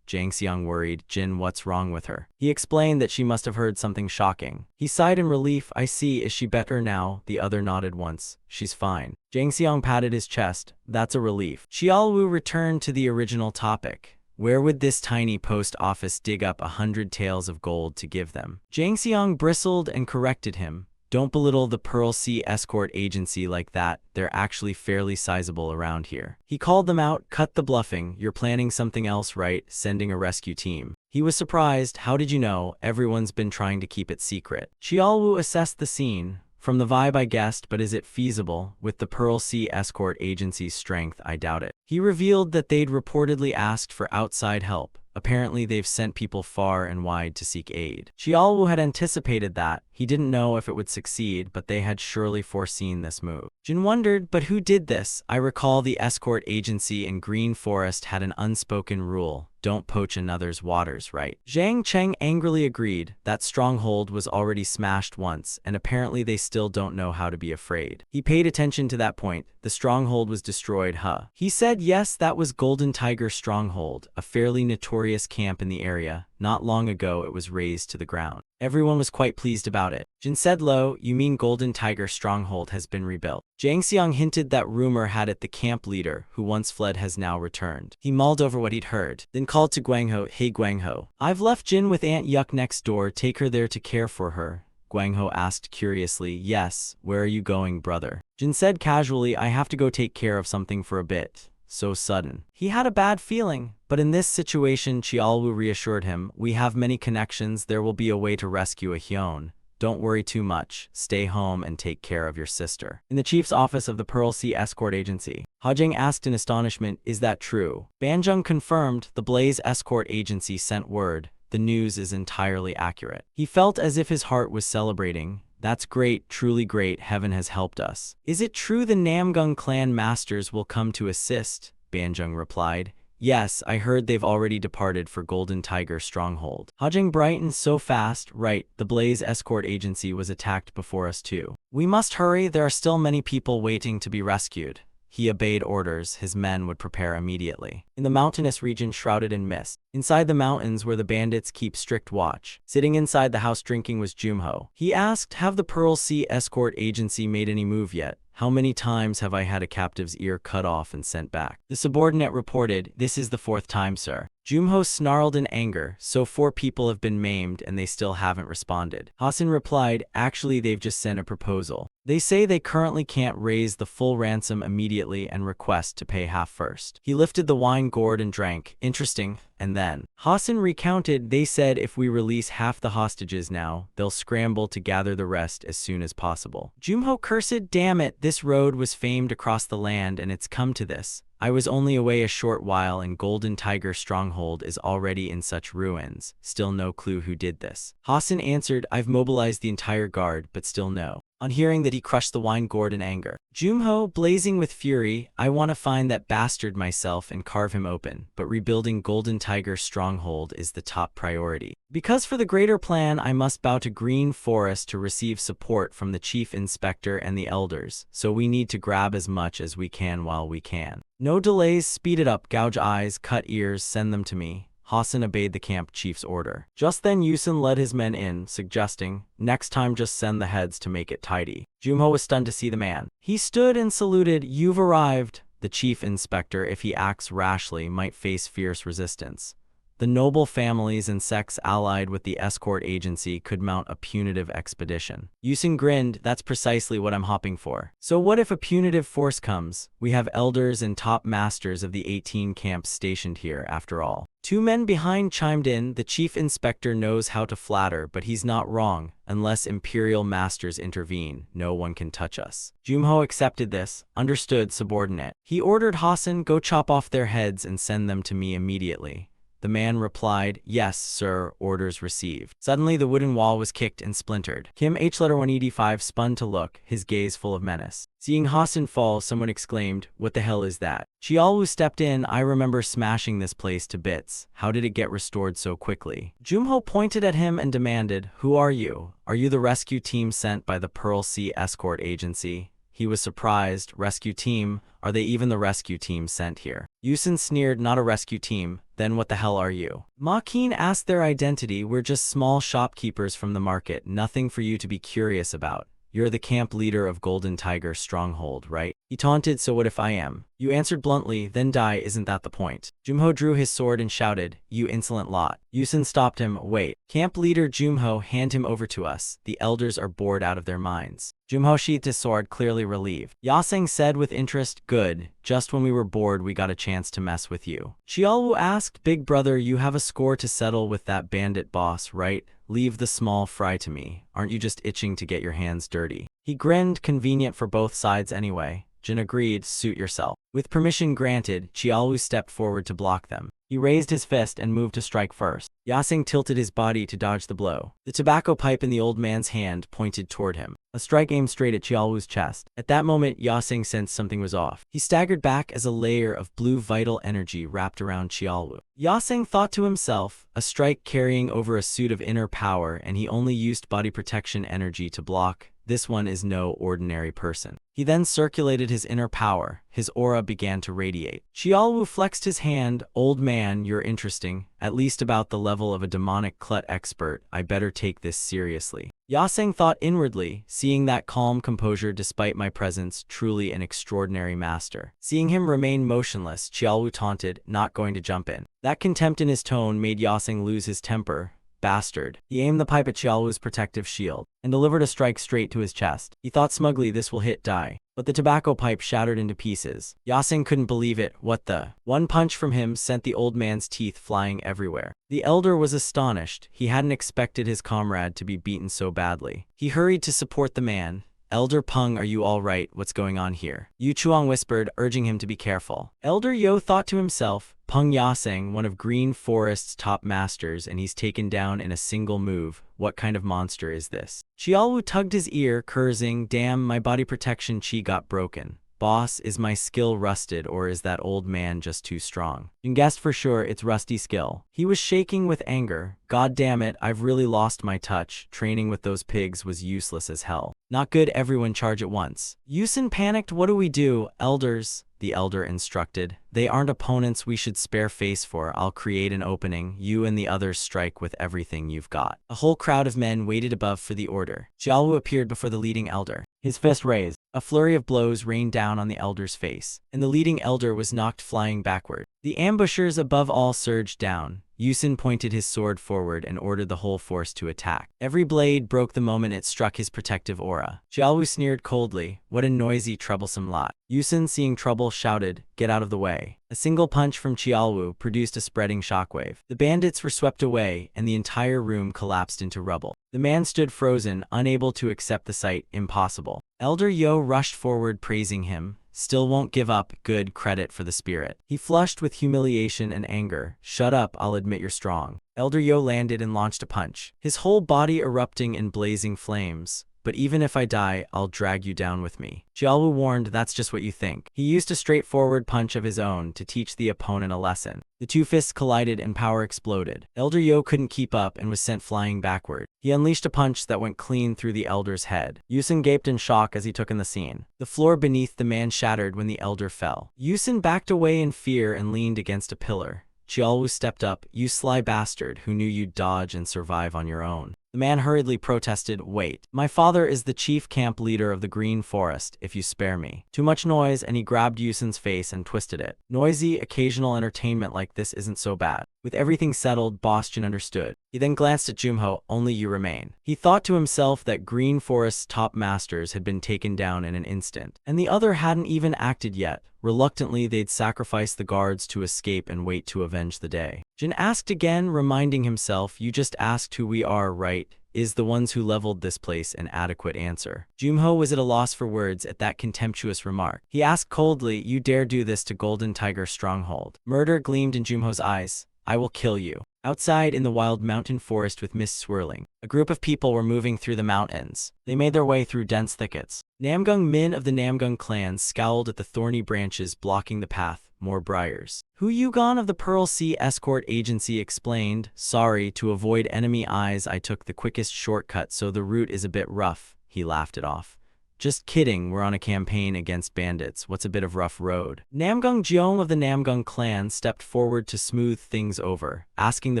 Jiangxiang worried, Jin, what's wrong with her? He explained that she must have heard something shocking. He sighed in relief, I see, is she better now? The other nodded once. She's fine. Jiangxiang patted his chest. That's a relief. Chialwu returned to the original topic. Where would this tiny post office dig up 100 taels of gold to give them? Jiangxiang bristled and corrected him. Don't belittle the Pearl Sea Escort Agency like that, they're actually fairly sizable around here. He called them out, cut the bluffing, you're planning something else right, sending a rescue team. He was surprised, how did you know? Everyone's been trying to keep it secret. Chialwu assessed the scene. From the vibe I guessed, but is it feasible? With the Pearl Sea Escort Agency's strength, I doubt it. He revealed that they'd reportedly asked for outside help. Apparently they've sent people far and wide to seek aid. Chialwu had anticipated that. He didn't know if it would succeed, but they had surely foreseen this move. Jin wondered, but who did this? I recall the escort agency in Green Forest had an unspoken rule. Don't poach another's waters, right? Zhang Cheng angrily agreed. That stronghold was already smashed once, and apparently they still don't know how to be afraid. He paid attention to that point. The stronghold was destroyed, huh? He said yes, that was Golden Tiger Stronghold, a fairly notorious camp in the area. Not long ago it was razed to the ground. Everyone was quite pleased about it. Jin said low, you mean Golden Tiger Stronghold has been rebuilt. Jiangxiang hinted that rumor had it the camp leader, who once fled has now returned. He mulled over what he'd heard, then called to Guangho, hey Guangho. I've left Jin with Aunt Yuck next door, take her there to care for her. Guangho asked curiously, yes, where are you going, brother? Jin said casually, I have to go take care of something for a bit. So sudden. He had a bad feeling, but in this situation, Chialwu reassured him, we have many connections, there will be a way to rescue a Hyun. Don't worry too much, stay home and take care of your sister. In the chief's office of the Pearl Sea Escort Agency, Hajing asked in astonishment, is that true? Banjung confirmed, the Blaze Escort Agency sent word, the news is entirely accurate. He felt as if his heart was celebrating. That's great, truly great, heaven has helped us. Is it true the Namgung clan masters will come to assist? Banjung replied. Yes, I heard they've already departed for Golden Tiger Stronghold. Hajing brightened so fast, right, the Blaze Escort Agency was attacked before us too. We must hurry, there are still many people waiting to be rescued. He obeyed orders, his men would prepare immediately. In the mountainous region shrouded in mist, inside the mountains where the bandits keep strict watch, sitting inside the house drinking was Jumho. He asked, have the Pearl Sea Escort Agency made any move yet? How many times have I had a captive's ear cut off and sent back? The subordinate reported, this is the 4th time, sir. Jumho snarled in anger, so 4 people have been maimed and they still haven't responded. Hassan replied, actually they've just sent a proposal. They say they currently can't raise the full ransom immediately and request to pay half first. He lifted the wine gourd and drank. Interesting. And then Hassan recounted, they said if we release half the hostages now, they'll scramble to gather the rest as soon as possible. Jumho cursed, damn it, this road was famed across the land and it's come to this. I was only away a short while and Golden Tiger Stronghold is already in such ruins. Still no clue who did this. Hassan answered, I've mobilized the entire guard, but still no On hearing that, he crushed the wine gourd in anger. Jumho, blazing with fury, I want to find that bastard myself and carve him open, but rebuilding Golden Tiger stronghold is the top priority. Because for the greater plan, I must bow to Green Forest to receive support from the Chief Inspector and the Elders, so we need to grab as much as we can while we can. No delays, speed it up, gouge eyes, cut ears, send them to me. Hassan obeyed the camp chief's order. Just then Yusun led his men in, suggesting, next time just send the heads to make it tidy. Jumho was stunned to see the man. He stood and saluted, you've arrived. The chief inspector, if he acts rashly, might face fierce resistance. The noble families and sects allied with the escort agency could mount a punitive expedition. Yusun grinned, that's precisely what I'm hoping for. So what if a punitive force comes? We have elders and top masters of the 18 camps stationed here, after all. Two men behind chimed in, the chief inspector knows how to flatter, but he's not wrong. Unless imperial masters intervene, no one can touch us. Jumho accepted this, understood subordinate. He ordered Hassan, go chop off their heads and send them to me immediately. The man replied, yes, sir, orders received. Suddenly, the wooden wall was kicked and splintered. Kim H. 185 spun to look, his gaze full of menace. Seeing Hassan fall, someone exclaimed, what the hell is that? Qiaolu stepped in, I remember smashing this place to bits. How did it get restored so quickly? Jumho pointed at him and demanded, who are you? Are you the rescue team sent by the Pearl Sea Escort Agency? He was surprised. Rescue team? Are they even the rescue team sent here? Yusun sneered, not a rescue team. Then what the hell are you? Ma Qin asked their identity. We're just small shopkeepers from the market. Nothing for you to be curious about. You're the camp leader of Golden Tiger Stronghold, right? He taunted, so what if I am? You answered bluntly, then die, isn't that the point? Jumho drew his sword and shouted, you insolent lot. Yusun stopped him, wait. Camp leader Jumho, hand him over to us. The elders are bored out of their minds. Jumho sheathed his sword, clearly relieved. Yaseng said with interest, good. Just when we were bored, we got a chance to mess with you. Qiaolu asked, big brother, you have a score to settle with that bandit boss, right? Leave the small fry to me. Aren't you just itching to get your hands dirty? He grinned, convenient for both sides anyway. Jin agreed, suit yourself. With permission granted, Qiaolu stepped forward to block them. He raised his fist and moved to strike first. Yaseng tilted his body to dodge the blow. The tobacco pipe in the old man's hand pointed toward him. A strike aimed straight at Qiaolu's chest. At that moment, Yaseng sensed something was off. He staggered back as a layer of blue vital energy wrapped around Qiaolu. Yaseng thought to himself, a strike carrying over a suit of inner power, and he only used body protection energy to block. This one is no ordinary person. He then circulated his inner power. His aura began to radiate. Qiaolu flexed his hand. Old man, you're interesting. At least about the level of a demonic clut expert. I better take this seriously. Yaseng thought inwardly, seeing that calm composure despite my presence, truly an extraordinary master. Seeing him remain motionless, Qiaolu taunted, not going to jump in. That contempt in his tone made Yaseng lose his temper. Bastard. He aimed the pipe at Qiaolu's protective shield and delivered a strike straight to his chest. He thought smugly this will hit die, but the tobacco pipe shattered into pieces. Yaseng couldn't believe it. What the? One punch from him sent the old man's teeth flying everywhere. The elder was astonished. He hadn't expected his comrade to be beaten so badly. He hurried to support the man. Elder Peng, are you all right? What's going on here? Yu Chuang whispered, urging him to be careful. Elder Yo thought to himself, Peng Yaseng, one of Green Forest's top masters, and he's taken down in a single move. What kind of monster is this? Qiaolu tugged his ear, cursing, damn, my body protection chi got broken. Boss, is my skill rusted or is that old man just too strong? Jin guessed for sure it's rusty skill. He was shaking with anger. God damn it, I've really lost my touch. Training with those pigs was useless as hell. Not good, everyone charge at once. Yusun panicked, what do we do? Elders, the elder instructed. They aren't opponents we should spare face for. I'll create an opening. You and the others strike with everything you've got. A whole crowd of men waited above for the order. Qiaolu appeared before the leading elder. His fist raised. A flurry of blows rained down on the elder's face, and the leading elder was knocked flying backward. The ambushers above all surged down. Yusun pointed his sword forward and ordered the whole force to attack. Every blade broke the moment it struck his protective aura. Qiaolu sneered coldly, what a noisy, troublesome lot. Yusun, seeing trouble, shouted, get out of the way. A single punch from Qiaolu produced a spreading shockwave. The bandits were swept away, and the entire room collapsed into rubble. The man stood frozen, unable to accept the sight, impossible. Elder Yo rushed forward, praising him. Still won't give up, good credit for the spirit. He flushed with humiliation and anger. Shut up, I'll admit you're strong. Elder Yo landed and launched a punch, his whole body erupting in blazing flames. but even if I die, I'll drag you down with me. Jiaowu warned, that's just what you think. He used a straightforward punch of his own to teach the opponent a lesson. The two fists collided and power exploded. Elder Yo couldn't keep up and was sent flying backward. He unleashed a punch that went clean through the elder's head. Yusin gaped in shock as he took in the scene. The floor beneath the man shattered when the elder fell. Yusin backed away in fear and leaned against a pillar. Jiaowu stepped up. You sly bastard, who knew you'd dodge and survive on your own? The man hurriedly protested, wait, my father is the chief camp leader of the Green Forest, if you spare me. Too much noise, and he grabbed Yusin's face and twisted it. Noisy, occasional entertainment like this isn't so bad. With everything settled, Boss Jin understood. He then glanced at Jumho, only you remain. He thought to himself that Green Forest's top masters had been taken down in an instant, and the other hadn't even acted yet. Reluctantly, they'd sacrifice the guards to escape and wait to avenge the day. Jin asked again, reminding himself, you just asked who we are, right? Is the ones who leveled this place an adequate answer? Jumho was at a loss for words at that contemptuous remark. He asked coldly, you dare do this to Golden Tiger Stronghold? Murder gleamed in Jumho's eyes. I will kill you. Outside in the wild mountain forest with mist swirling, a group of people were moving through the mountains. They made their way through dense thickets. Namgung Min of the Namgung clan scowled at the thorny branches blocking the path. More briars. Hu Yugon of the Pearl Sea Escort Agency explained, sorry, to avoid enemy eyes I took the quickest shortcut so the route is a bit rough. He laughed it off. Just kidding, we're on a campaign against bandits. What's a bit of rough road? Namgung Jeong of the Namgung clan stepped forward to smooth things over, asking the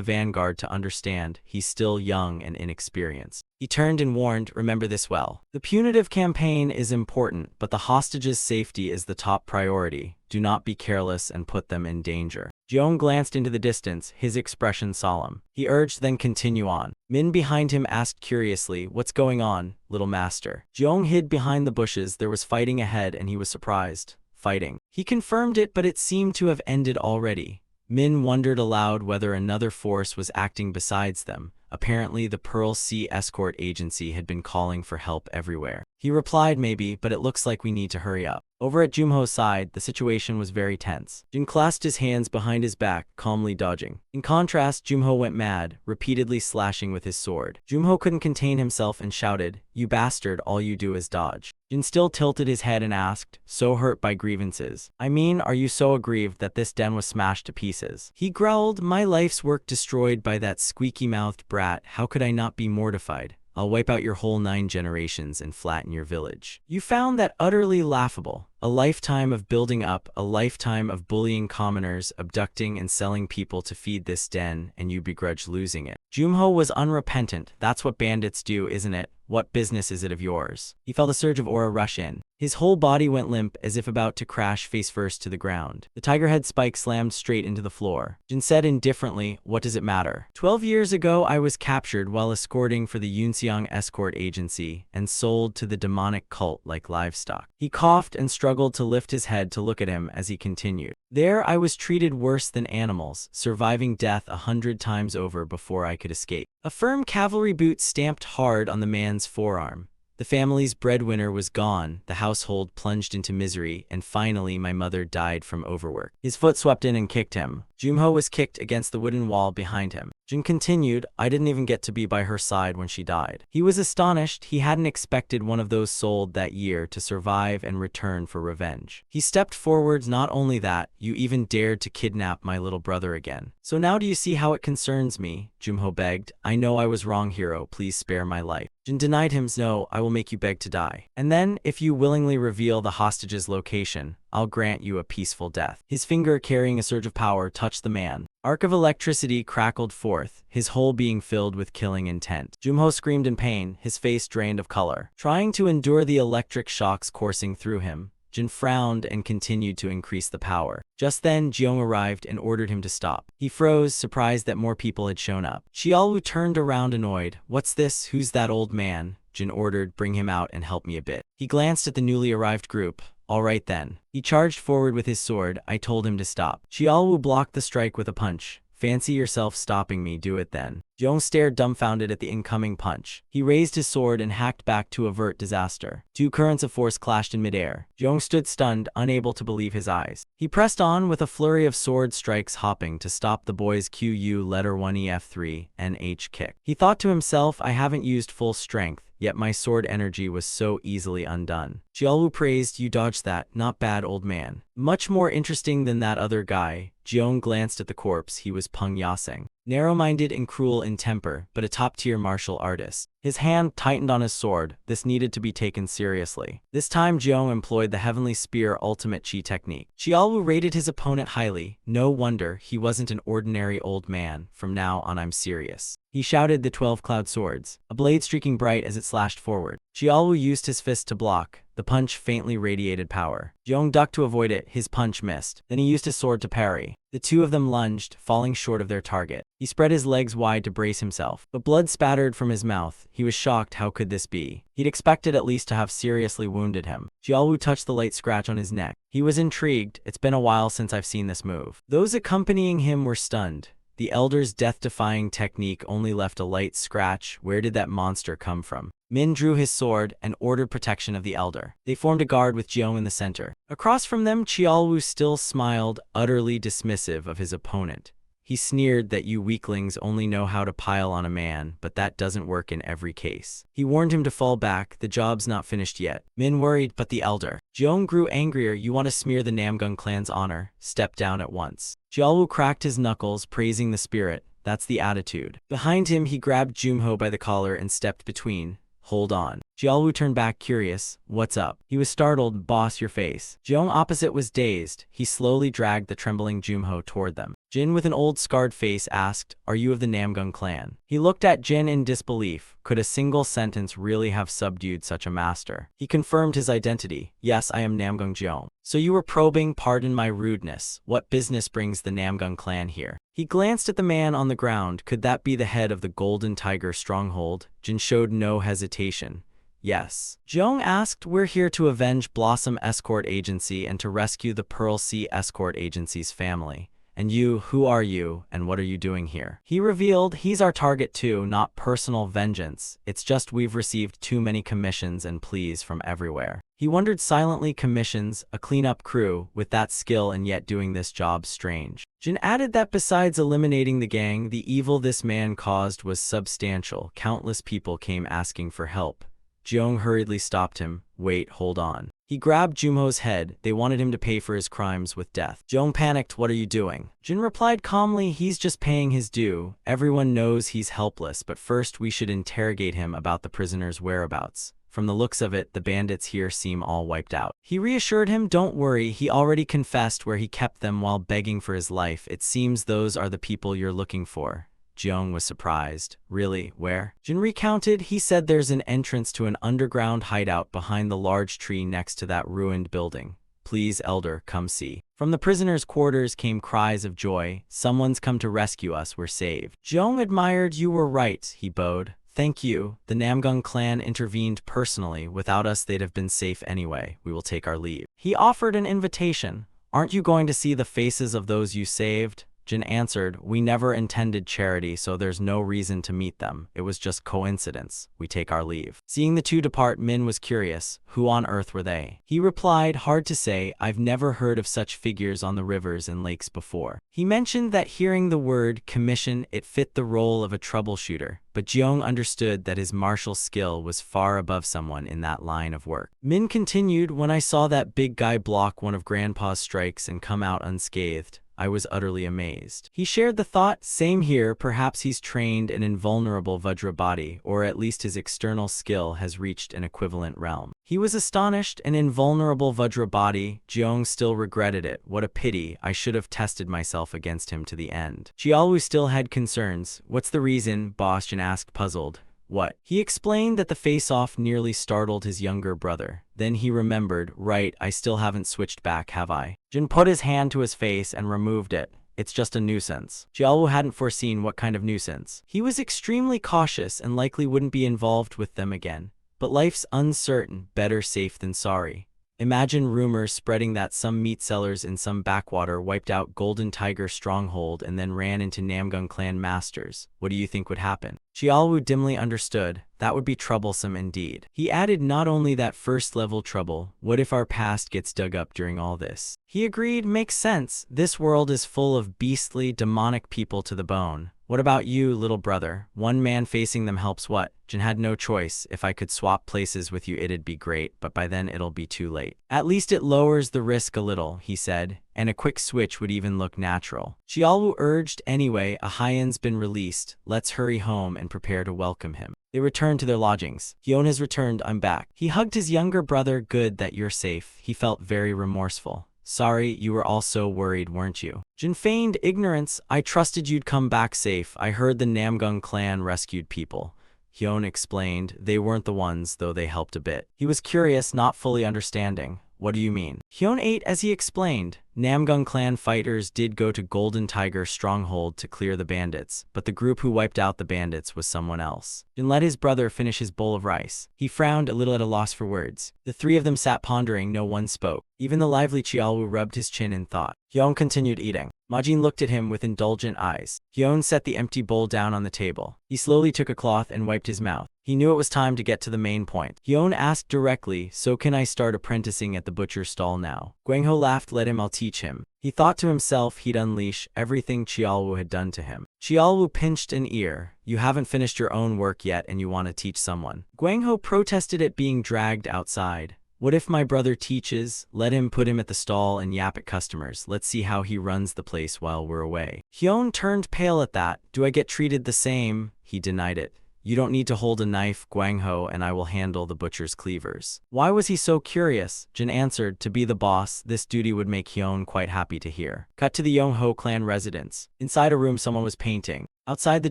vanguard to understand he's still young and inexperienced. He turned and warned, remember this well. The punitive campaign is important, but the hostages' safety is the top priority. Do not be careless and put them in danger. Jeong glanced into the distance, his expression solemn. He urged, then continue on. Min behind him asked curiously, what's going on, little master? Jeong hid behind the bushes. There was fighting ahead and he was surprised. Fighting. He confirmed it, but it seemed to have ended already. Min wondered aloud whether another force was acting besides them. Apparently, the Pearl Sea Escort Agency had been calling for help everywhere. He replied, maybe, but it looks like we need to hurry up. Over at Jumho's side, the situation was very tense. Jin clasped his hands behind his back, calmly dodging. In contrast, Jumho went mad, repeatedly slashing with his sword. Jumho couldn't contain himself and shouted, you bastard, all you do is dodge. Jin still tilted his head and asked, so hurt by grievances? I mean, are you so aggrieved that this den was smashed to pieces? He growled, my life's work destroyed by that squeaky-mouthed brat, how could I not be mortified? I'll wipe out your whole 9 generations and flatten your village. You found that utterly laughable. A lifetime of building up, a lifetime of bullying commoners, abducting and selling people to feed this den, and you begrudge losing it. Jumho was unrepentant. That's what bandits do, isn't it? What business is it of yours? He felt a surge of aura rush in. His whole body went limp as if about to crash face first to the ground. The tiger head spike slammed straight into the floor. Jin said indifferently, what does it matter? 12 years ago I was captured while escorting for the Yunxiang Escort Agency and sold to the demonic cult like livestock. He coughed and struggled to lift his head to look at him as he continued. There I was treated worse than animals, surviving death 100 times over before I could escape. A firm cavalry boot stamped hard on the man's forearm. The family's breadwinner was gone, the household plunged into misery, and finally my mother died from overwork. His foot swept in and kicked him. Jumho was kicked against the wooden wall behind him. Jin continued, I didn't even get to be by her side when she died. He was astonished. He hadn't expected one of those sold that year to survive and return for revenge. He stepped forward, not only that, you even dared to kidnap my little brother again. So now do you see how it concerns me? Jumho begged. I know I was wrong, hero, please spare my life. Jin denied him, no, I will make you beg to die. And then, if you willingly reveal the hostage's location, I'll grant you a peaceful death. His finger, carrying a surge of power, touched the man. Arc of electricity crackled forth, his whole being filled with killing intent. Jumho screamed in pain, his face drained of color. Trying to endure the electric shocks coursing through him, Jin frowned and continued to increase the power. Just then, Jeong arrived and ordered him to stop. He froze, surprised that more people had shown up. Xiaolu turned around annoyed. What's this? Who's that old man? Jin ordered, bring him out and help me a bit. He glanced at the newly arrived group. All right then. He charged forward with his sword. I told him to stop. Xiaolu blocked the strike with a punch. Fancy yourself stopping me, do it then. Jeong stared dumbfounded at the incoming punch. He raised his sword and hacked back to avert disaster. 2 currents of force clashed in midair. Jeong stood stunned, unable to believe his eyes. He pressed on with a flurry of sword strikes hopping to stop the boy's QU letter 1 EF3 NH kick. He thought to himself, I haven't used full strength. yet my sword energy was so easily undone. Jiaolu praised, you dodged that, not bad old man. Much more interesting than that other guy. Jiong glanced at the corpse. He was Peng Yaseng. Narrow-minded and cruel in temper, but a top-tier martial artist. His hand tightened on his sword. This needed to be taken seriously. This time Jiong employed the Heavenly Spear ultimate chi technique. Jiaolu rated his opponent highly. No wonder he wasn't an ordinary old man. From now on I'm serious. He shouted the 12 cloud swords, a blade streaking bright as it slashed forward. Jiaolu used his fist to block. The punch faintly radiated power. Jiong ducked to avoid it. His punch missed. Then he used his sword to parry. The two of them lunged, falling short of their target. He spread his legs wide to brace himself, but blood spattered from his mouth. He was shocked. How could this be? He'd expected at least to have seriously wounded him. Jiaolu touched the light scratch on his neck. He was intrigued. It's been a while since I've seen this move. Those accompanying him were stunned. The elder's death-defying technique only left a light scratch. Where did that monster come from? Min drew his sword and ordered protection of the elder. They formed a guard with Jiong in the center. Across from them, Jiaolu still smiled, utterly dismissive of his opponent. He sneered that you weaklings only know how to pile on a man, but that doesn't work in every case. He warned him to fall back. The job's not finished yet. Min worried, but the elder. Jiong grew angrier. You want to smear the Namgung clan's honor? Step down at once. Jiaolu cracked his knuckles, praising the spirit. That's the attitude. Behind him, he grabbed Jumho by the collar and stepped between. Hold on. Jiaolu turned back, curious. What's up? He was startled. Boss, your face. Jiong opposite was dazed. He slowly dragged the trembling Jumho toward them. Jin, with an old scarred face, asked, are you of the Namgung clan? He looked at Jin in disbelief. Could a single sentence really have subdued such a master? He confirmed his identity. Yes, I am Namgung Jiong. So you were probing? Pardon my rudeness. What business brings the Namgung clan here? He glanced at the man on the ground. Could that be the head of the Golden Tiger stronghold? Jin showed no hesitation. Yes. Jiong asked, we're here to avenge Blossom Escort Agency and to rescue the Pearl Sea Escort Agency's family. And you, who are you, and what are you doing here? He revealed, he's our target too, not personal vengeance. It's just we've received too many commissions and pleas from everywhere. He wondered silently, commissions, a cleanup crew, with that skill and yet doing this job, strange. Jin added that besides eliminating the gang, the evil this man caused was substantial. Countless people came asking for help. Jiong hurriedly stopped him. Wait, hold on. He grabbed Jumho's head. They wanted him to pay for his crimes with death. Jiong panicked. What are you doing? Jin replied calmly, he's just paying his due. Everyone knows he's helpless, but first we should interrogate him about the prisoner's whereabouts. From the looks of it, the bandits here seem all wiped out. He reassured him, don't worry, he already confessed where he kept them while begging for his life. It seems those are the people you're looking for. Jiong was surprised. Really? Where? Jin recounted. He said there's an entrance to an underground hideout behind the large tree next to that ruined building. Please, elder, come see. From the prisoners' quarters came cries of joy. Someone's come to rescue us. We're saved. Jiong admired. You were right, he bowed. Thank you. The Namgung clan intervened personally. Without us, they'd have been safe anyway. We will take our leave. He offered an invitation. Aren't you going to see the faces of those you saved? Jin answered, we never intended charity, so there's no reason to meet them. It was just coincidence. We take our leave. Seeing the two depart, Min was curious. Who on earth were they? He replied, hard to say. I've never heard of such figures on the rivers and lakes before. He mentioned that hearing the word commission, it fit the role of a troubleshooter, but Jiong understood that his martial skill was far above someone in that line of work. Min continued, when I saw that big guy block one of Grandpa's strikes and come out unscathed, I was utterly amazed. He shared the thought, same here, perhaps he's trained an invulnerable Vajra body, or at least his external skill has reached an equivalent realm. He was astonished, an invulnerable Vajra body. Jiong still regretted it. What a pity, I should have tested myself against him to the end. Jiaolu still had concerns. What's the reason? Boss Jin asked, puzzled. What? He explained that the face-off nearly startled his younger brother. Then he remembered, right, I still haven't switched back, have I? Jin put his hand to his face and removed it. It's just a nuisance. Jiaolu hadn't foreseen what kind of nuisance. He was extremely cautious and likely wouldn't be involved with them again. But life's uncertain, better safe than sorry. Imagine rumors spreading that some meat sellers in some backwater wiped out Golden Tiger stronghold and then ran into Namgung clan masters. What do you think would happen? Qiaowu dimly understood. That would be troublesome indeed. He added, not only that first-level trouble, what if our past gets dug up during all this? He agreed, makes sense. This world is full of beastly, demonic people to the bone. What about you, little brother? One man facing them helps what? Jin had no choice. If I could swap places with you it'd be great, but by then it'll be too late. At least it lowers the risk a little, he said, and a quick switch would even look natural. Qiaowu urged, anyway, Ahian's been released. Let's hurry home and prepare to welcome him. They returned to their lodgings. Hyun has returned, I'm back. He hugged his younger brother. Good that you're safe. He felt very remorseful. Sorry, you were all so worried, weren't you? Jin feigned ignorance. I trusted you'd come back safe. I heard the Namgung clan rescued people. Hyun explained. They weren't the ones, though they helped a bit. He was curious, not fully understanding. What do you mean? Hyun ate as he explained. Namgung clan fighters did go to Golden Tiger stronghold to clear the bandits, but the group who wiped out the bandits was someone else. Jin let his brother finish his bowl of rice. He frowned, a little at a loss for words. The three of them sat pondering, no one spoke. Even the lively Qiaowu rubbed his chin in thought. Hyun continued eating. Majin looked at him with indulgent eyes. Hyun set the empty bowl down on the table. He slowly took a cloth and wiped his mouth. He knew it was time to get to the main point. Hyun asked directly, so can I start apprenticing at the butcher's stall now? Gwangho laughed, let him, I'll teach him. He thought to himself he'd unleash everything Qiaowu had done to him. Qiaowu pinched an ear. You haven't finished your own work yet and you want to teach someone. Gwangho protested at being dragged outside. What if my brother teaches? Let him, put him at the stall and yap at customers. Let's see how he runs the place while we're away. Hyun turned pale at that. Do I get treated the same? He denied it. You don't need to hold a knife, Gwangho, and I will handle the butcher's cleavers. Why was he so curious? Jin answered, to be the boss, this duty would make Hyun quite happy to hear. Cut to the Yongho clan residence. Inside a room someone was painting. Outside the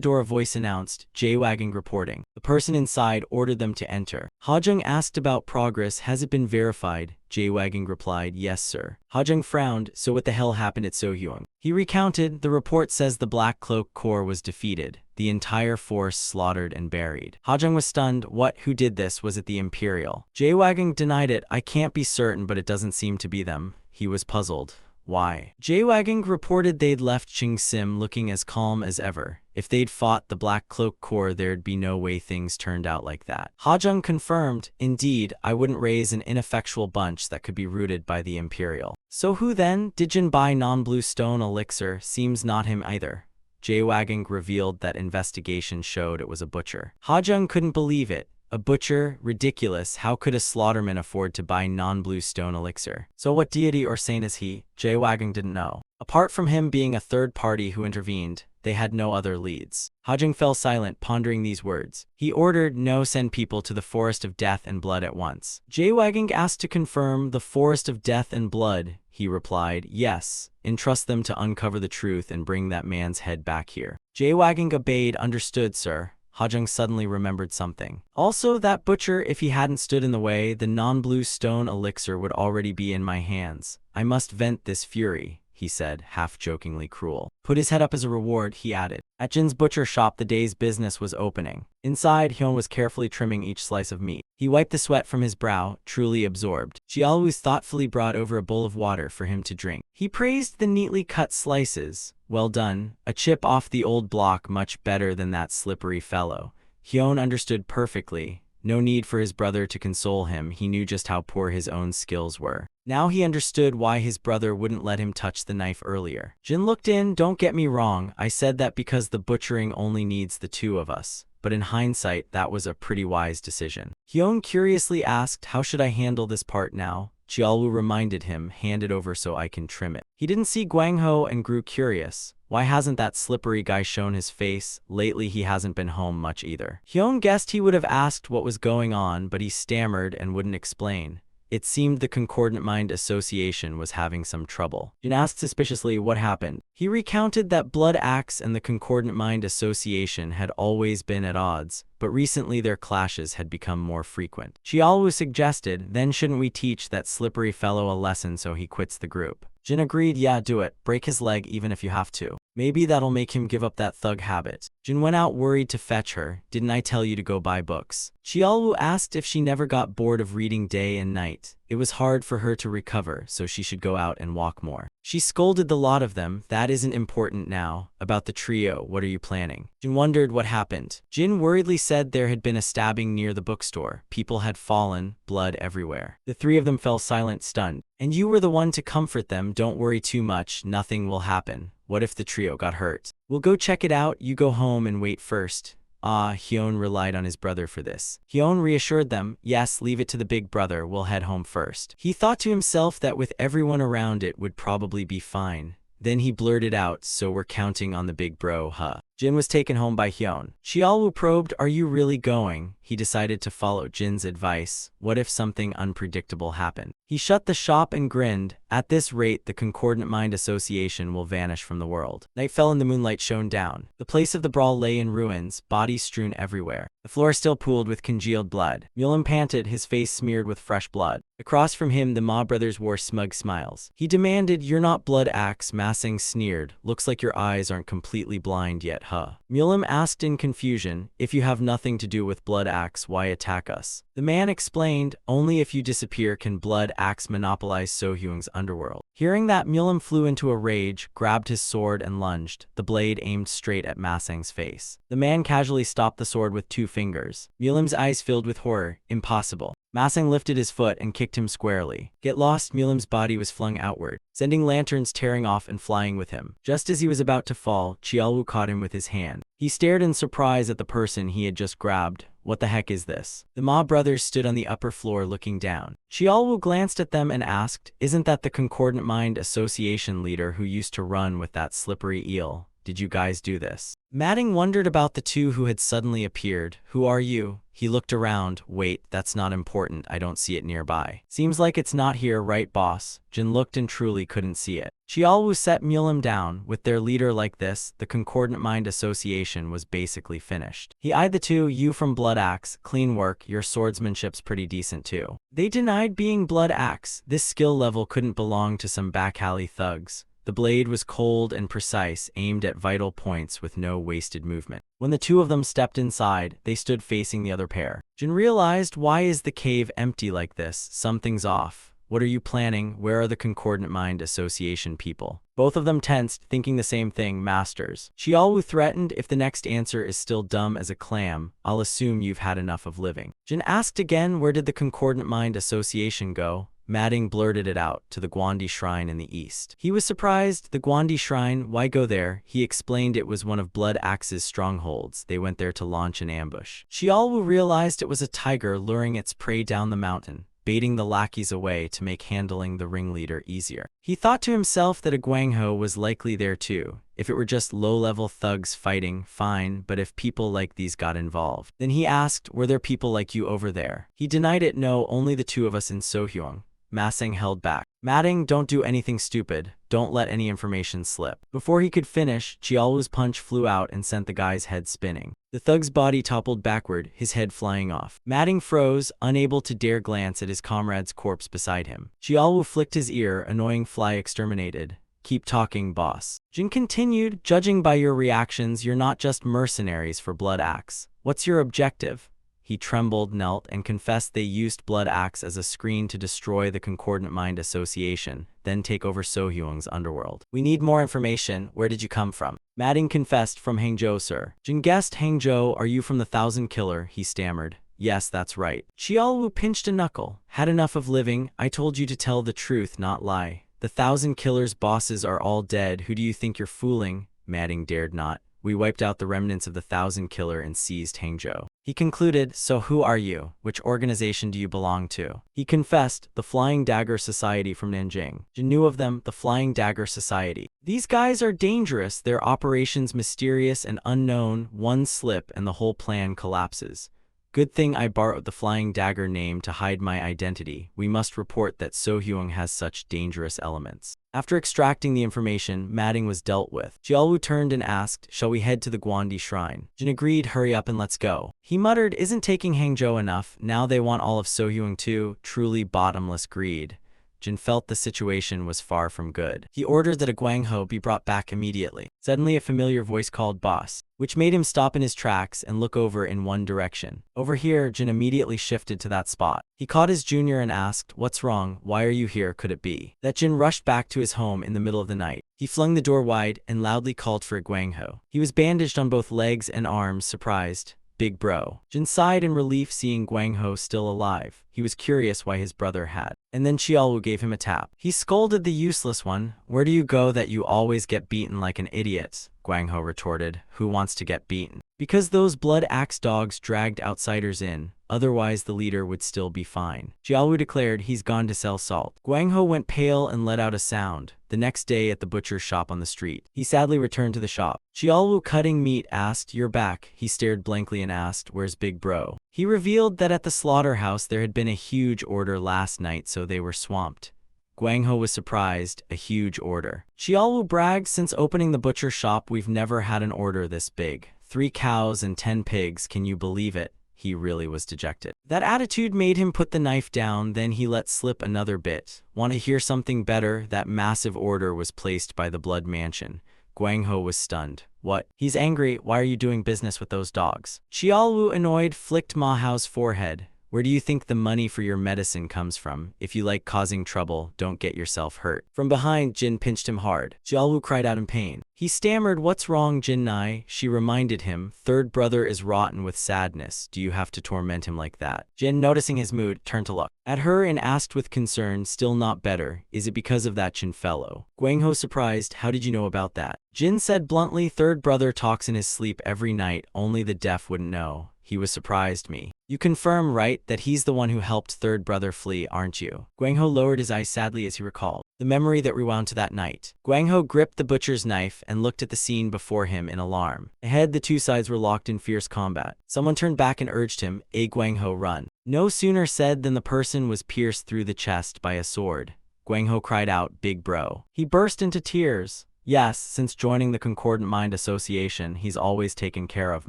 door a voice announced, J-Wagging reporting. The person inside ordered them to enter. Hajung asked about progress, has it been verified? J-Wagging replied, yes sir. Hajung frowned, so what the hell happened at Sohyung? He recounted, the report says the Black Cloak Corps was defeated. The entire force slaughtered and buried. Hajung was stunned. What? Who did this? Was it the Imperial? J-Wagging denied it. I can't be certain, but it doesn't seem to be them. He was puzzled. Why? J-Wagging reported they'd left Ching Sim looking as calm as ever. If they'd fought the Black Cloak Corps, there'd be no way things turned out like that. Hajung confirmed, indeed, I wouldn't raise an ineffectual bunch that could be routed by the Imperial. So who then? Did Jin buy non-blue stone elixir? Seems not him either. J-Wagging revealed that investigation showed it was a butcher. Hajung couldn't believe it. A butcher? Ridiculous. How could a slaughterman afford to buy non-blue stone elixir? So what deity or saint is he? J-Wagging didn't know. Apart from him being a third party who intervened, they had no other leads. Hajung fell silent, pondering these words. He ordered, no, send people to the Forest of Death and Blood at once. J-Wagging asked to confirm, the Forest of Death and Blood. He replied, yes. Entrust them to uncover the truth and bring that man's head back here. J-Wagging obeyed, understood, sir. Hajung suddenly remembered something. Also, that butcher, if he hadn't stood in the way, the non-blue stone elixir would already be in my hands. I must vent this fury, he said, half-jokingly cruel. Put his head up as a reward, he added. At Jin's butcher shop the day's business was opening. Inside, Hyun was carefully trimming each slice of meat. He wiped the sweat from his brow, truly absorbed. Qiaowu thoughtfully brought over a bowl of water for him to drink. He praised the neatly cut slices. Well done. A chip off the old block, much better than that slippery fellow. Hyun understood perfectly. No need for his brother to console him, he knew just how poor his own skills were. Now he understood why his brother wouldn't let him touch the knife earlier. Jin looked in, don't get me wrong, I said that because the butchering only needs the two of us. But in hindsight, that was a pretty wise decision. Hyun curiously asked, how should I handle this part now? Qiaowu reminded him, hand it over so I can trim it. He didn't see Gwangho and grew curious. Why hasn't that slippery guy shown his face? Lately he hasn't been home much either. Hyun guessed he would have asked what was going on, but he stammered and wouldn't explain. It seemed the Concordant Mind Association was having some trouble. Jin asked suspiciously what happened. He recounted that Blood Axe and the Concordant Mind Association had always been at odds, but recently their clashes had become more frequent. Qiaowu suggested, then shouldn't we teach that slippery fellow a lesson so he quits the group? Jin agreed, yeah, do it. Break his leg even if you have to. Maybe that'll make him give up that thug habit. Jin went out worried to fetch her. Didn't I tell you to go buy books? Qiaowu asked if she never got bored of reading day and night. It was hard for her to recover, so she should go out and walk more. She scolded the lot of them. That isn't important now. About the trio, what are you planning? Jin wondered what happened. Jin worriedly said there had been a stabbing near the bookstore. People had fallen, blood everywhere. The three of them fell silent, stunned. And you were the one to comfort them. Don't worry too much. Nothing will happen. What if the trio got hurt? We'll go check it out. You go home and wait first. Hyun relied on his brother for this. Hyun reassured them, yes, leave it to the big brother, we'll head home first. He thought to himself that with everyone around it would probably be fine. Then he blurted out, so we're counting on the big bro, huh? Jin was taken home by Hyun. Chiaolu probed, are you really going? He decided to follow Jin's advice. What if something unpredictable happened? He shut the shop and grinned. At this rate, the Concordant Mind Association will vanish from the world. Night fell and the moonlight shone down. The place of the brawl lay in ruins, bodies strewn everywhere. The floor still pooled with congealed blood. Mulim panted, his face smeared with fresh blood. Across from him, the Ma brothers wore smug smiles. He demanded, you're not Blood Axe. Massang sneered, looks like your eyes aren't completely blind yet, huh? Mulim asked in confusion, if you have nothing to do with Blood Axe, why attack us? The man explained, only if you disappear can Blood Axe monopolize Sohyung's underworld. Hearing that, Mulim flew into a rage, grabbed his sword and lunged, the blade aimed straight at Massang's face. The man casually stopped the sword with 2 fingers. Mulim's eyes filled with horror. Impossible. Massang lifted his foot and kicked him squarely. Get lost, Mulim's body was flung outward, sending lanterns tearing off and flying with him. Just as he was about to fall, Chiaolu caught him with his hand. He stared in surprise at the person he had just grabbed. What the heck is this? The Ma brothers stood on the upper floor looking down. Chiaolu glanced at them and asked, isn't that the Concordant Mind Association leader who used to run with that slippery eel? Did you guys do this? Madding wondered about the two who had suddenly appeared. Who are you? He looked around. Wait, that's not important. I don't see it nearby. Seems like it's not here, right, boss? Jin looked and truly couldn't see it. Chiaolu set Mulim down. With their leader like this, the Concordant Mind Association was basically finished. He eyed the two. You from Blood Axe. Clean work. Your swordsmanship's pretty decent too. They denied being Blood Axe. This skill level couldn't belong to some back alley thugs. The blade was cold and precise, aimed at vital points with no wasted movement. When the two of them stepped inside, they stood facing the other pair. Jin realized, why is the cave empty like this? Something's off. What are you planning? Where are the Concordant Mind Association people? Both of them tensed, thinking the same thing, masters. Chiaolu threatened, if the next answer is still dumb as a clam, I'll assume you've had enough of living. Jin asked again, where did the Concordant Mind Association go? Madding blurted it out, to the Guandi Shrine in the east. He was surprised. The Guandi Shrine, why go there? He explained it was one of Blood Axe's strongholds. They went there to launch an ambush. Chiaolu realized it was a tiger luring its prey down the mountain, baiting the lackeys away to make handling the ringleader easier. He thought to himself that a Guangho was likely there too. If it were just low-level thugs fighting, fine, but if people like these got involved. Then he asked, were there people like you over there? He denied it, no, only the two of us in Sohyung. Massang held back. Madding, don't do anything stupid. Don't let any information slip. Before he could finish, Chiaolu's punch flew out and sent the guy's head spinning. The thug's body toppled backward, his head flying off. Madding froze, unable to dare glance at his comrade's corpse beside him. Chiaolu flicked his ear, annoying fly exterminated. Keep talking, boss. Jin continued, judging by your reactions, you're not just mercenaries for Blood Axe. What's your objective? He trembled, knelt, and confessed they used Blood Axe as a screen to destroy the Concordant Mind Association, then take over Sohyung's underworld. We need more information. Where did you come from? Madding confessed, from Hangzhou, sir. Jin guessed, Hangzhou, are you from the Thousand Killer? He stammered. Yes, that's right. Chiaolu pinched a knuckle. Had enough of living. I told you to tell the truth, not lie. The Thousand Killer's bosses are all dead. Who do you think you're fooling? Madding dared not. We wiped out the remnants of the Thousand Killer and seized Hangzhou. He concluded, so who are you? Which organization do you belong to? He confessed, the Flying Dagger Society from Nanjing. Jin knew of them, the Flying Dagger Society. These guys are dangerous, their operations mysterious and unknown. One slip and the whole plan collapses. Good thing I borrowed the Flying Dagger name to hide my identity. We must report that Sohyung has such dangerous elements. After extracting the information, Madding was dealt with. Chiaolu turned and asked, shall we head to the Guandi Shrine? Jin agreed, hurry up and let's go. He muttered, isn't taking Hangzhou enough? Now they want all of Sohyung too. Truly bottomless greed. Jin felt the situation was far from good. He ordered that a Guangho be brought back immediately. Suddenly a familiar voice called boss, which made him stop in his tracks and look over in one direction. Over here, Jin immediately shifted to that spot. He caught his junior and asked, "What's wrong? Why are you here? Could it be that Jin rushed back to his home in the middle of the night?" He flung the door wide and loudly called for a Guangho. He was bandaged on both legs and arms, surprised. "Big bro." Jin sighed in relief seeing Guangho still alive. He was curious why his brother had. And then Qiaolu gave him a tap. He scolded the useless one. "Where do you go that you always get beaten like an idiot?" Guangho retorted. "Who wants to get beaten?" "Because those blood axe dogs dragged outsiders in. Otherwise the leader would still be fine." Qiaolu declared he's gone to sell salt. Guangho went pale and let out a sound. The next day at the butcher's shop on the street, he sadly returned to the shop. Qiaolu, cutting meat, asked, "You're back." He stared blankly and asked, "Where's Big Bro?" He revealed that at the slaughterhouse there had been a huge order last night, so they were swamped. Guangho was surprised. A huge order. Qiaolu bragged, "Since opening the butcher shop, we've never had an order this big. 3 cows and 10 pigs, can you believe it?" He really was dejected. That attitude made him put the knife down, then he let slip another bit. "Want to hear something better? That massive order was placed by the Blood Mansion." Guangho was stunned. "What?" "He's angry. Why are you doing business with those dogs?" Qiaolu, annoyed, flicked Ma Hao's forehead. "Where do you think the money for your medicine comes from? If you like causing trouble, don't get yourself hurt." From behind, Jin pinched him hard. Qiaolu cried out in pain. He stammered, "What's wrong, Jin Nai?" She reminded him, "Third brother is rotten with sadness. Do you have to torment him like that?" Jin, noticing his mood, turned to look at her and asked with concern, "Still not better? Is it because of that Jin fellow?" Guangho, surprised, "How did you know about that?" Jin said bluntly, "Third brother talks in his sleep every night. Only the deaf wouldn't know. He was surprised me." "You confirm, right, that he's the one who helped third brother flee, aren't you?" Guangho lowered his eyes sadly as he recalled the memory that rewound to that night. Guangho gripped the butcher's knife and looked at the scene before him in alarm. Ahead, the two sides were locked in fierce combat. Someone turned back and urged him, Guangho, run." No sooner said than the person was pierced through the chest by a sword. Guangho cried out, "Big bro." He burst into tears. "Yes, since joining the Concordant Mind Association, he's always taken care of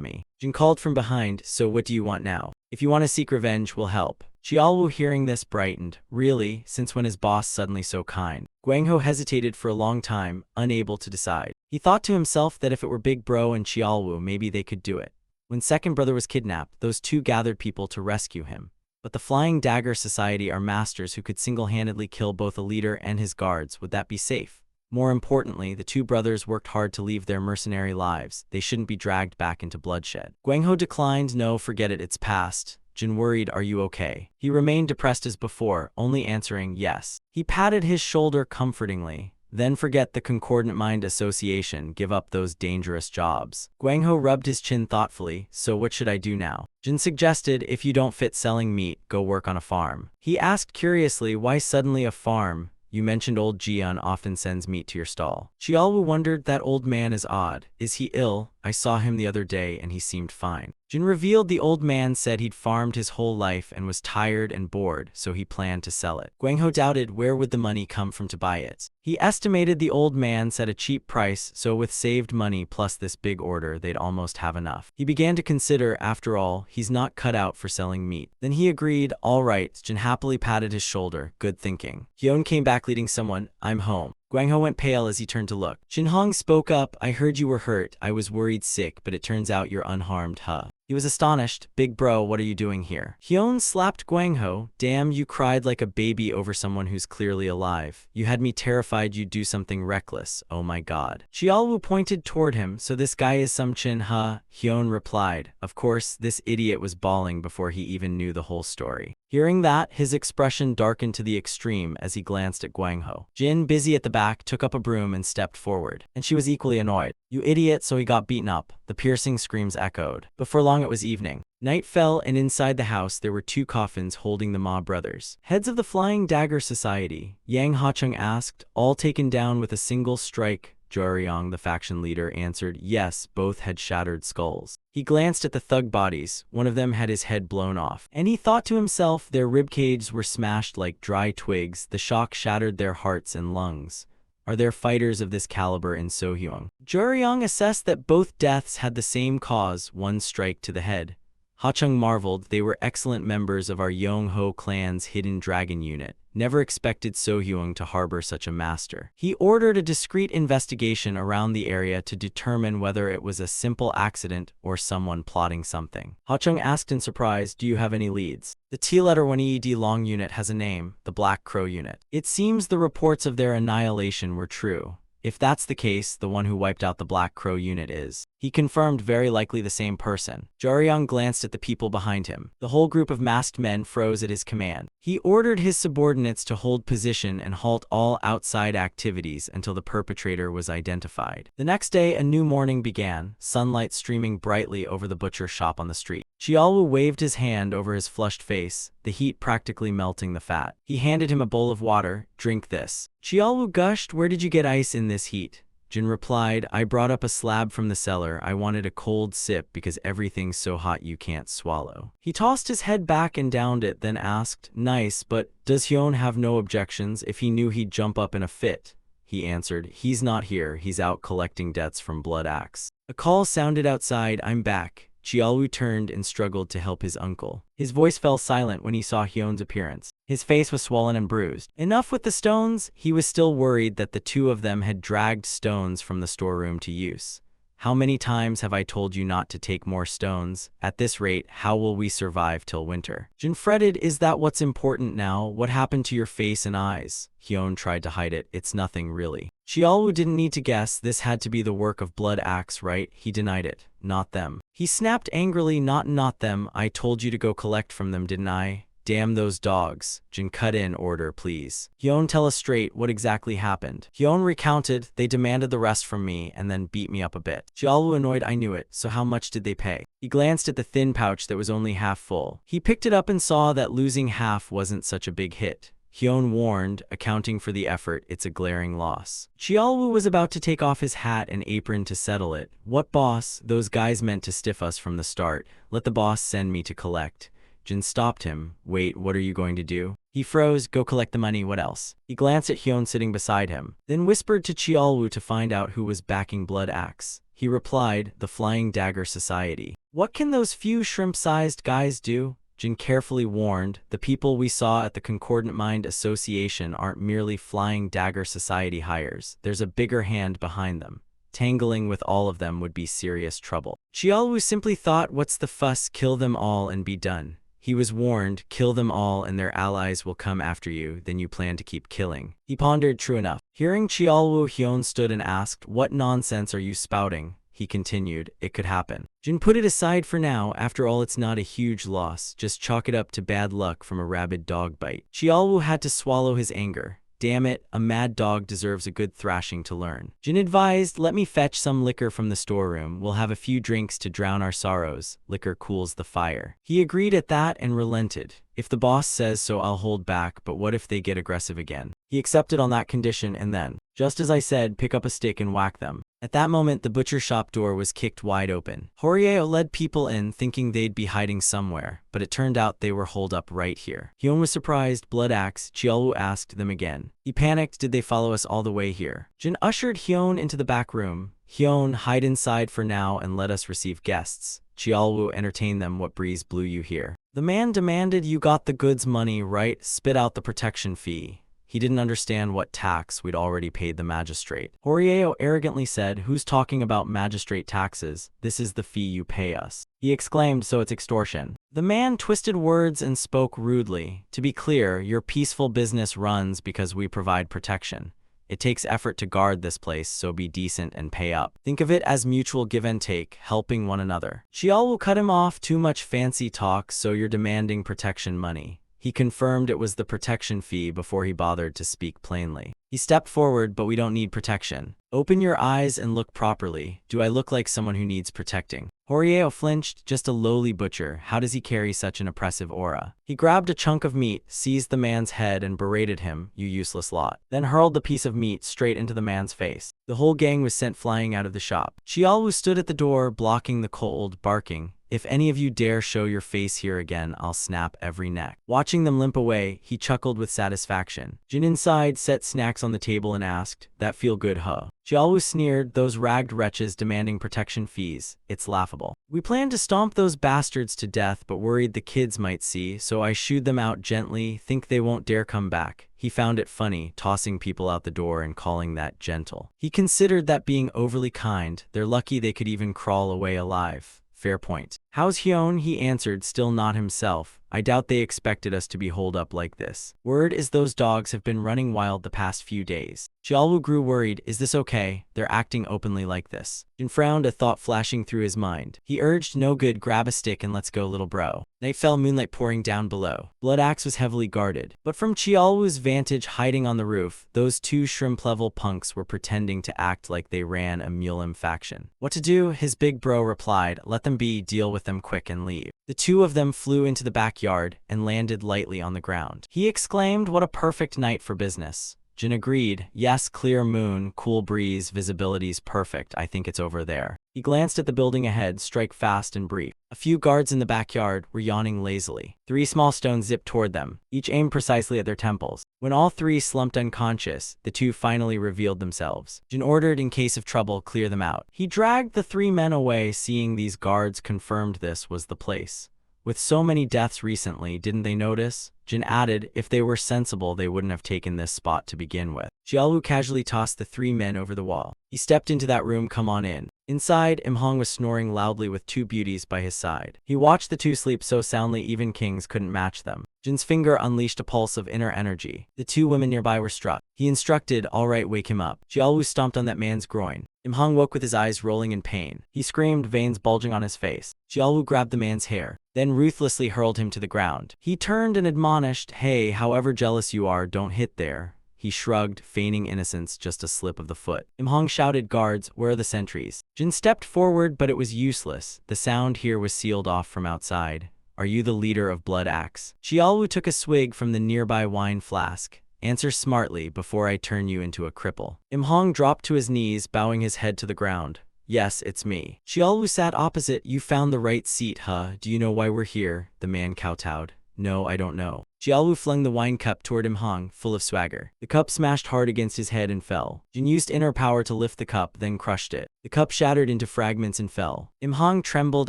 me." Jin called from behind, "So what do you want now? If you want to seek revenge, we'll help." Qiaolu, hearing this, brightened. "Really? Since when is boss suddenly so kind?" Guangho hesitated for a long time, unable to decide. He thought to himself that if it were Big Bro and Qiaolu, maybe they could do it. When second brother was kidnapped, those two gathered people to rescue him. But the Flying Dagger Society are masters who could single-handedly kill both a leader and his guards. Would that be safe? More importantly, the two brothers worked hard to leave their mercenary lives. They shouldn't be dragged back into bloodshed. Guangho declined, "No, forget it, it's past." Jin worried, "Are you okay?" He remained depressed as before, only answering yes. He patted his shoulder comfortingly. "Then forget the Concordant Mind Association, give up those dangerous jobs." Guangho rubbed his chin thoughtfully. "So what should I do now?" Jin suggested, "If you don't fit selling meat, go work on a farm." He asked curiously, "Why suddenly a farm? You mentioned old Jian often sends meat to your stall." Qiaolu wondered, "That old man is odd. Is he ill? I saw him the other day and he seemed fine." Jin revealed the old man said he'd farmed his whole life and was tired and bored, so he planned to sell it. Guangho doubted where would the money come from to buy it. He estimated the old man set a cheap price, so with saved money plus this big order, they'd almost have enough. He began to consider, after all, he's not cut out for selling meat. Then he agreed, "All right." Jin happily patted his shoulder. "Good thinking." Hyun came back leading someone. "I'm home." Guangho went pale as he turned to look. Jin Hong spoke up, "I heard you were hurt. I was worried sick, but it turns out you're unharmed, huh?" He was astonished. "Big bro, what are you doing here?" Hyun slapped Guangho. "Damn, you cried like a baby over someone who's clearly alive. You had me terrified you'd do something reckless. Oh my god." Qiaolu pointed toward him. "So this guy is some Chin, huh?" Hyun replied. Of course, this idiot was bawling before he even knew the whole story. Hearing that, his expression darkened to the extreme as he glanced at Guangho. Jin, busy at the back, took up a broom and stepped forward. And she was equally annoyed. "You idiot, so he got beaten up." The piercing screams echoed. Before long it was evening. Night fell, and inside the house there were two coffins holding the Ma brothers. Heads of the Flying Dagger Society, Yang Hachung asked, "All taken down with a single strike?" Joryong, the faction leader, answered, "Yes, both had shattered skulls." He glanced at the thug bodies. One of them had his head blown off. And he thought to himself, their ribcages were smashed like dry twigs. The shock shattered their hearts and lungs. Are there fighters of this caliber in Sohyung? Joryong assessed that both deaths had the same cause, one strike to the head. Ha-chung marveled. They were excellent members of our Yong-ho clan's hidden dragon unit. Never expected So-hyung to harbor such a master. He ordered a discreet investigation around the area to determine whether it was a simple accident or someone plotting something. Ha-chung asked in surprise, "Do you have any leads?" The T-letter 1ED Long unit has a name, the Black Crow unit. It seems the reports of their annihilation were true. If that's the case, the one who wiped out the Black Crow unit is. He confirmed very likely the same person. Jaryong glanced at the people behind him. The whole group of masked men froze at his command. He ordered his subordinates to hold position and halt all outside activities until the perpetrator was identified. The next day, a new morning began, sunlight streaming brightly over the butcher shop on the street. Chiaolu waved his hand over his flushed face, the heat practically melting the fat. He handed him a bowl of water. "Drink this." Chiaolu gushed, "Where did you get ice in this heat?" Jin replied, "I brought up a slab from the cellar. I wanted a cold sip because everything's so hot you can't swallow." He tossed his head back and downed it, then asked, "Nice, but does Hyun have no objections? If he knew he'd jump up in a fit." He answered, "He's not here. He's out collecting debts from Blood Axe." A call sounded outside. "I'm back." Chiaolu turned and struggled to help his uncle. His voice fell silent when he saw Hyun's appearance. His face was swollen and bruised. Enough with the stones. He was still worried that the two of them had dragged stones from the storeroom to use. "How many times have I told you not to take more stones? At this rate, how will we survive till winter?" Jin fretted, "Is that what's important now? What happened to your face and eyes?" Hyun tried to hide it. "It's nothing really." Chiaolu didn't need to guess. This had to be the work of Blood Axe, right? He denied it. "Not them." He snapped angrily, Not them. I told you to go collect from them, didn't I? Damn those dogs." Jin cut in, "Order, please." "Hyun, tell us straight, what exactly happened?" Hyun recounted. "They demanded the rest from me and then beat me up a bit." Chiaolu annoyed, "I knew it. So how much did they pay?" He glanced at the thin pouch that was only half full. He picked it up and saw that losing half wasn't such a big hit. Hyun warned, "Accounting for the effort, it's a glaring loss." Chiaolu was about to take off his hat and apron to settle it. "What boss? Those guys meant to stiff us from the start. Let the boss send me to collect." Jin stopped him. "Wait, what are you going to do?" He froze. "Go collect the money, what else?" He glanced at Hyun sitting beside him, then whispered to Chiaolu to find out who was backing Blood Axe. He replied, "The Flying Dagger Society." "What can those few shrimp-sized guys do?" Jin carefully warned, "The people we saw at the Concordant Mind Association aren't merely Flying Dagger Society hires. There's a bigger hand behind them. Tangling with all of them would be serious trouble." Chiaolu simply thought, "What's the fuss? Kill them all and be done." He was warned, "Kill them all and their allies will come after you, then you plan to keep killing." He pondered, "True enough." Hearing Chiaolu, Hyun stood and asked, "What nonsense are you spouting?" He continued, "It could happen." Jin put it aside for now. After all, it's not a huge loss. Just chalk it up to bad luck from a rabid dog bite. Chiaolu had to swallow his anger. Damn it, a mad dog deserves a good thrashing to learn. Jin advised, "Let me fetch some liquor from the storeroom. We'll have a few drinks to drown our sorrows. Liquor cools the fire." He agreed at that and relented. "If the boss says so, I'll hold back, but what if they get aggressive again?" He accepted on that condition and then, "Just as I said, pick up a stick and whack them." At that moment, the butcher shop door was kicked wide open. Horieo led people in, thinking they'd be hiding somewhere, but it turned out they were holed up right here. Hyun was surprised. "Blood Axe?" Chiaolu asked them again. He panicked. "Did they follow us all the way here?" Jin ushered Hyun into the back room. "Hyun, hide inside for now and let us receive guests." Chiaolu entertained them. "What breeze blew you here?" The man demanded. "You got the goods money, right? Spit out the protection fee." He didn't understand what tax we'd already paid the magistrate. Horieo arrogantly said, "Who's talking about magistrate taxes? This is the fee you pay us." He exclaimed, "So it's extortion." The man twisted words and spoke rudely. "To be clear, your peaceful business runs because we provide protection. It takes effort to guard this place, so be decent and pay up. Think of it as mutual give and take, helping one another." Chiaolu cut him off. "Too much fancy talk, so you're demanding protection money." He confirmed it was the protection fee before he bothered to speak plainly. He stepped forward, "But we don't need protection." "Open your eyes and look properly. Do I look like someone who needs protecting?" Horieo flinched. "Just a lowly butcher. How does he carry such an oppressive aura?" He grabbed a chunk of meat, seized the man's head and berated him, "You useless lot," then hurled the piece of meat straight into the man's face. The whole gang was sent flying out of the shop. Chiaolu stood at the door, blocking the cold, barking, If any of you dare show your face here again, I'll snap every neck. Watching them limp away, he chuckled with satisfaction. Jin inside set snacks on the table and asked, "That feel good, huh?" Xiaolu sneered, "Those ragged wretches demanding protection fees. It's laughable. We planned to stomp those bastards to death but worried the kids might see, so I shooed them out gently, think they won't dare come back." He found it funny, tossing people out the door and calling that gentle. He considered that being overly kind. They're lucky they could even crawl away alive. Fair point. "How's Hyun?" he answered, still not himself. "I doubt they expected us to be holed up like this. Word is those dogs have been running wild the past few days." Xiaolu grew worried. Is this okay? They're acting openly like this. Jin frowned, a thought flashing through his mind. He urged, "No good, grab a stick and let's go, little bro." Night fell, moonlight pouring down below. Blood Axe was heavily guarded. But from Xiaolu's vantage, hiding on the roof, those two shrimp-level punks were pretending to act like they ran a Mulim faction. "What to do?" his big bro replied. "Let them be, deal with them quick and leave." The two of them flew into the backyard and landed lightly on the ground. He exclaimed, "What a perfect night for business." Jin agreed. "Yes, clear moon, cool breeze, visibility's perfect. I think it's over there." He glanced at the building ahead, strike fast and brief. A few guards in the backyard were yawning lazily. 3 small stones zipped toward them, each aimed precisely at their temples. When all 3 slumped unconscious, the 2 finally revealed themselves. Jin ordered, in case of trouble, clear them out. He dragged the 3 men away, seeing these guards confirmed this was the place. With so many deaths recently, didn't they notice? Jin added, if they were sensible, they wouldn't have taken this spot to begin with. Xiaolu casually tossed the 3 men over the wall. He stepped into that room. "Come on in." Inside, Imhong was snoring loudly with 2 beauties by his side. He watched the 2 sleep so soundly even kings couldn't match them. Jin's finger unleashed a pulse of inner energy. The 2 women nearby were struck. He instructed, "All right, wake him up." Xiaolu stomped on that man's groin. Imhong woke with his eyes rolling in pain. He screamed, veins bulging on his face. Xiaolu grabbed the man's hair, then ruthlessly hurled him to the ground. He turned and admonished, "Hey, however jealous you are, don't hit there." He shrugged, feigning innocence, just a slip of the foot. Imhong shouted, "Guards, where are the sentries?" Jin stepped forward, but it was useless. The sound here was sealed off from outside. "Are you the leader of Blood Axe?" Xiaolu took a swig from the nearby wine flask. "Answer smartly before I turn you into a cripple." Imhong dropped to his knees, bowing his head to the ground. "Yes, it's me." Xiaolu sat opposite. "You found the right seat, huh? Do you know why we're here?" The man kowtowed. "No, I don't know." Xiaolu flung the wine cup toward Imhong, full of swagger. The cup smashed hard against his head and fell. Jin used inner power to lift the cup, then crushed it. The cup shattered into fragments and fell. Imhong trembled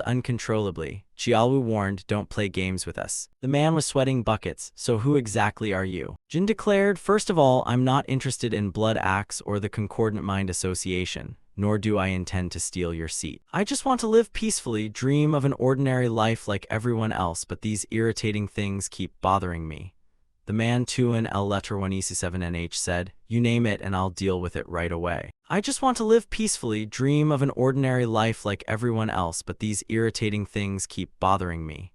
uncontrollably. Xiaolu warned, "Don't play games with us." The man was sweating buckets. "So who exactly are you?" Jin declared, "First of all, I'm not interested in Blood Axe or the Concordant Mind Association. Nor do I intend to steal your seat. I just want to live peacefully, dream of an ordinary life like everyone else, but these irritating things keep bothering me." The man 2 L letter 1E7NH said, "You name it and I'll deal with it right away. I just want to live peacefully, dream of an ordinary life like everyone else, but these irritating things keep bothering me."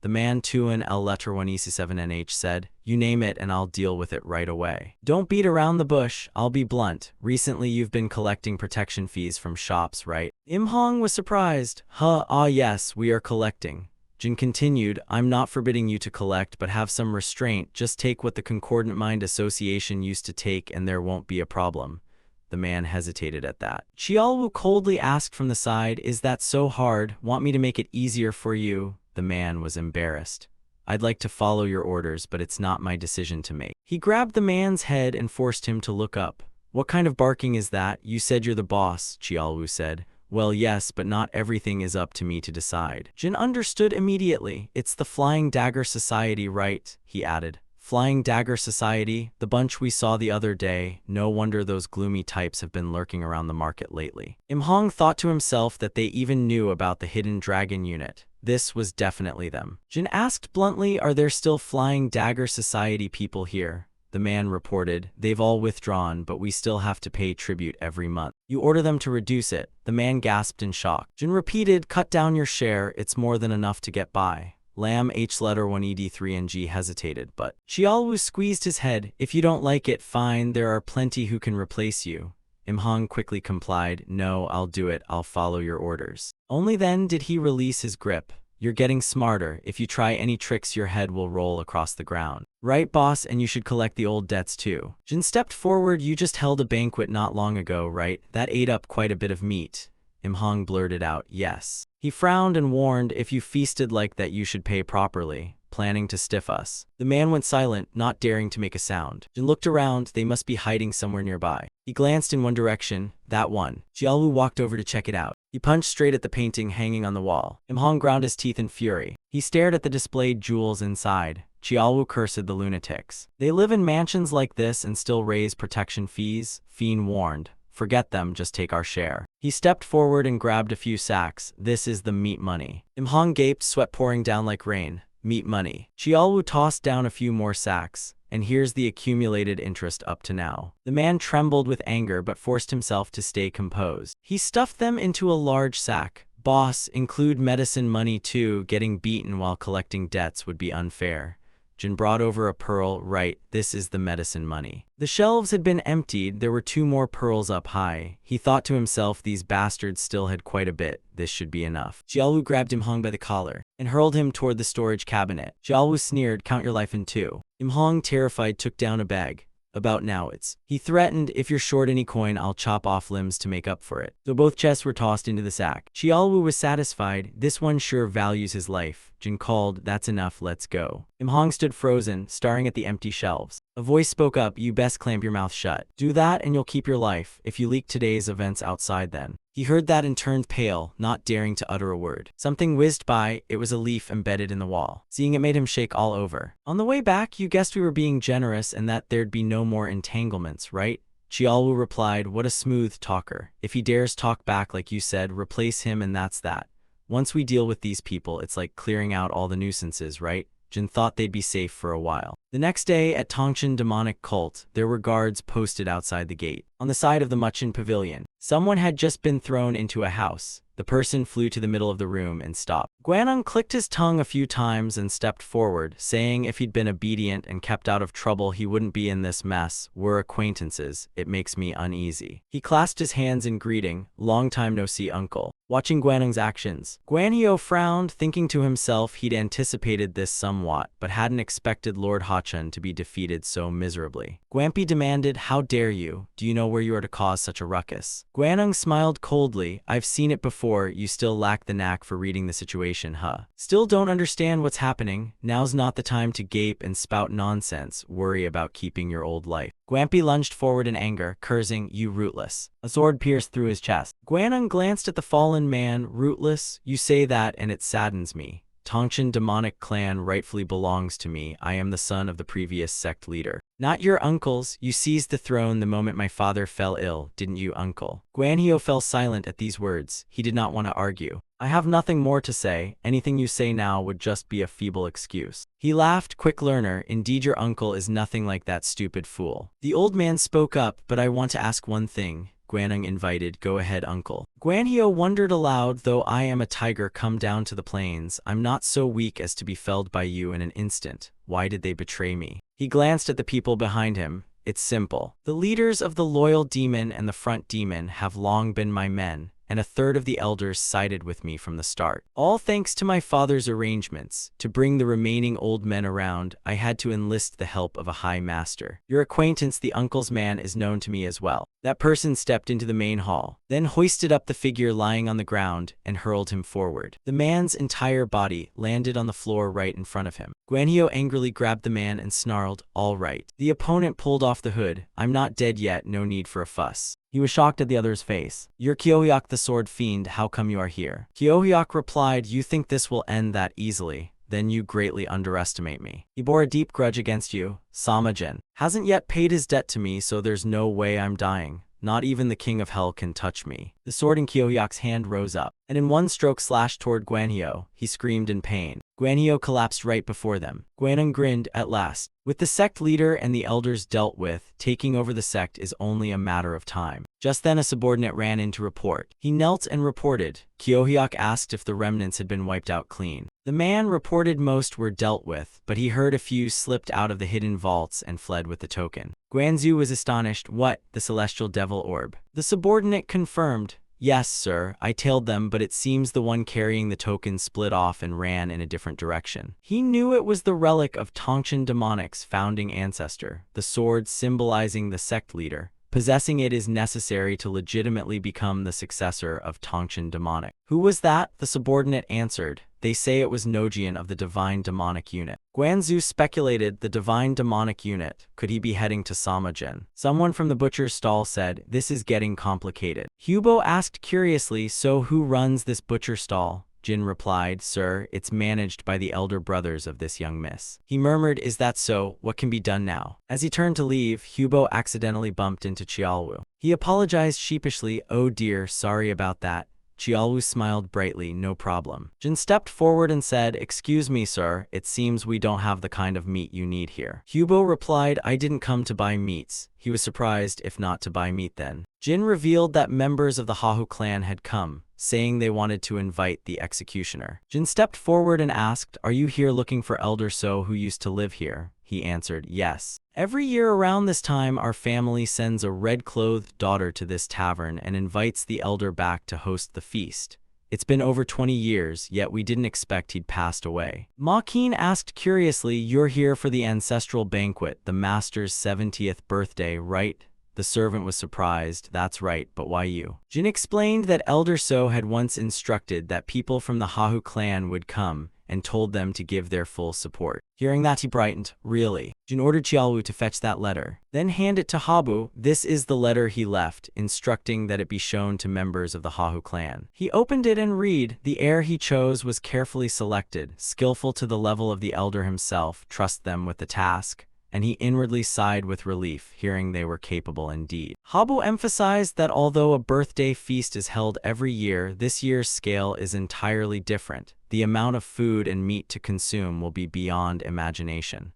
The man 2 L letter 1E7NH said, "You name it and I'll deal with it right away. Don't beat around the bush, I'll be blunt. Recently you've been collecting protection fees from shops, right?" Imhong was surprised. Yes, we are collecting." Jin continued, "I'm not forbidding you to collect, but have some restraint. Just take what the Concordant Mind Association used to take and there won't be a problem." The man hesitated at that. Xiaolu coldly asked from the side, "Is that so hard? Want me to make it easier for you?" The man was embarrassed. "I'd like to follow your orders, but it's not my decision to make." He grabbed the man's head and forced him to look up. "What kind of barking is that? You said you're the boss," Xiaolu said. "Well, yes, but not everything is up to me to decide." Jin understood immediately. "It's the Flying Dagger Society, right?" he added. "Flying Dagger Society? The bunch we saw the other day. No wonder those gloomy types have been lurking around the market lately." Imhong thought to himself that they even knew about the Hidden Dragon unit. This was definitely them. Jin asked bluntly, "Are there still Flying Dagger Society people here?" The man reported, "They've all withdrawn, but we still have to pay tribute every month." "You order them to reduce it." The man gasped in shock. Jin repeated, "Cut down your share, it's more than enough to get by." Lam H letter 1ED3NG hesitated, but Xiaolu squeezed his head. "If you don't like it, fine, there are plenty who can replace you." Imhong quickly complied, "No, I'll do it, I'll follow your orders." Only then did he release his grip. "You're getting smarter. If you try any tricks, your head will roll across the ground." "Right, boss, and you should collect the old debts too." Jin stepped forward. "You just held a banquet not long ago, right? That ate up quite a bit of meat." Imhong blurted out, yes. He frowned and warned, if you feasted like that you should pay properly, planning to stiff us. The man went silent, not daring to make a sound. Jin looked around, they must be hiding somewhere nearby. He glanced in one direction, that one. Jiaowu walked over to check it out. He punched straight at the painting hanging on the wall. Imhong ground his teeth in fury. He stared at the displayed jewels inside. Jiaowu cursed the lunatics. They live in mansions like this and still raise protection fees? Fiend warned. Forget them, just take our share. He stepped forward and grabbed a few sacks. This is the meat money. Imhong gaped, sweat pouring down like rain. Meat money. Jiaowu tossed down a few more sacks. And here's the accumulated interest up to now. The man trembled with anger but forced himself to stay composed. He stuffed them into a large sack. Boss, include medicine money too. Getting beaten while collecting debts would be unfair. Jin brought over a pearl. Right, this is the medicine money. The shelves had been emptied. There were 2 more pearls up high. He thought to himself, these bastards still had quite a bit. This should be enough. Jiaowu grabbed Imhong by the collar and hurled him toward the storage cabinet. Jiaowu sneered, count your life in 2. Imhong, terrified, took down a bag. About now it's. He threatened, if you're short any coin, I'll chop off limbs to make up for it. So both chests were tossed into the sack. Jiaowu was satisfied. This one sure values his life. Jin called, that's enough, let's go. Imhong stood frozen, staring at the empty shelves. A voice spoke up, you best clamp your mouth shut. Do that and you'll keep your life, if you leak today's events outside then. He heard that and turned pale, not daring to utter a word. Something whizzed by. It was a leaf embedded in the wall. Seeing it made him shake all over. On the way back, you guessed we were being generous and that there'd be no more entanglements, right? Jiaowu replied, what a smooth talker. If he dares talk back like you said, replace him and that's that. Once we deal with these people, it's like clearing out all the nuisances, right? Jin thought they'd be safe for a while. The next day at Tongshan Demonic Cult, there were guards posted outside the gate. On the side of the Muchin Pavilion, someone had just been thrown into a house. The person flew to the middle of the room and stopped. Guanung clicked his tongue a few times and stepped forward, saying if he'd been obedient and kept out of trouble he wouldn't be in this mess. We're acquaintances. It makes me uneasy. He clasped his hands in greeting. Long time no see, uncle. Watching Guanung's actions, Guanhio frowned, thinking to himself he'd anticipated this somewhat, but hadn't expected Lord Hachun to be defeated so miserably. Guampi demanded, how dare you? Do you know where you are to cause such a ruckus? Guanung smiled coldly. I've seen it before. You still lack the knack for reading the situation, huh? Still don't understand what's happening? Now's not the time to gape and spout nonsense. Worry about keeping your old life. Guampi lunged forward in anger, cursing, you rootless. A sword pierced through his chest. Guanung glanced at the fallen man. Rootless? You say that and it saddens me. Tongshan demonic clan rightfully belongs to me. I am the son of the previous sect leader. Not your uncle's. You seized the throne the moment my father fell ill, didn't you, uncle? Guanhio fell silent at these words. He did not want to argue. I have nothing more to say. Anything you say now would just be a feeble excuse. He laughed, quick learner. Indeed, your uncle is nothing like that stupid fool. The old man spoke up, but I want to ask one thing. Guanung invited, go ahead, uncle. Guanhio wondered aloud, though I am a tiger come down to the plains, I'm not so weak as to be felled by you in an instant. Why did they betray me? He glanced at the people behind him. It's simple. The leaders of the loyal demon and the front demon have long been my men, and a third of the elders sided with me from the start. All thanks to my father's arrangements. To bring the remaining old men around, I had to enlist the help of a high master. Your acquaintance, the uncle's man, is known to me as well. That person stepped into the main hall, then hoisted up the figure lying on the ground and hurled him forward. The man's entire body landed on the floor right in front of him. Guanhio angrily grabbed the man and snarled, all right. The opponent pulled off the hood. I'm not dead yet, no need for a fuss. He was shocked at the other's face. You're Kyohyok the sword fiend, how come you are here? Kyohyok replied, you think this will end that easily? Then you greatly underestimate me. He bore a deep grudge against you. Samajin hasn't yet paid his debt to me, so there's no way I'm dying. Not even the king of hell can touch me. The sword in Kyohyok's hand rose up, and in one stroke slashed toward Guanhio. He screamed in pain. Guanhio collapsed right before them. Guanung grinned, at last. With the sect leader and the elders dealt with, taking over the sect is only a matter of time. Just then a subordinate ran in to report. He knelt and reported. Kyohyok asked if the remnants had been wiped out clean. The man reported most were dealt with, but he heard a few slipped out of the hidden vaults and fled with the token. Guanzu was astonished. What? The celestial devil orb? The subordinate confirmed. Yes, sir, I tailed them, but it seems the one carrying the token split off and ran in a different direction. He knew it was the relic of Tongshan Demonic's founding ancestor, the sword symbolizing the sect leader. Possessing it is necessary to legitimately become the successor of Tongchen demonic. Who was that? The subordinate answered. They say it was Nojian of the divine demonic unit. Guanzu speculated the divine demonic unit. Could he be heading to Samagen? Someone from the butcher's stall said, this is getting complicated. Hubo asked curiously, so who runs this butcher stall? Jin replied, sir, it's managed by the elder brothers of this young miss. He murmured, is that so? What can be done now? As he turned to leave, Hubo accidentally bumped into Qiaowu. He apologized sheepishly, oh dear, sorry about that. Qiaowu smiled brightly, no problem. Jin stepped forward and said, excuse me, sir, it seems we don't have the kind of meat you need here. Hubo replied, I didn't come to buy meats. He was surprised, if not to buy meat then. Jin revealed that members of the Hahu clan had come, saying they wanted to invite the executioner. Jin stepped forward and asked, are you here looking for Elder So who used to live here? He answered, yes. Every year around this time, our family sends a red-clothed daughter to this tavern and invites the elder back to host the feast. It's been over 20 years, yet we didn't expect he'd passed away. Ma Qin asked curiously, you're here for the ancestral banquet, the master's 70th birthday, right? The servant was surprised. That's right, but why you? Jin explained that Elder So had once instructed that people from the Hahu clan would come and told them to give their full support. Hearing that, he brightened. Really? Jin ordered Qiaowu to fetch that letter. Then hand it to Habu. This is the letter he left, instructing that it be shown to members of the Hahu clan. He opened it and read. The heir he chose was carefully selected, skillful to the level of the elder himself, trust them with the task. And he inwardly sighed with relief, hearing they were capable indeed. Habu emphasized that although a birthday feast is held every year, this year's scale is entirely different. The amount of food and meat to consume will be beyond imagination.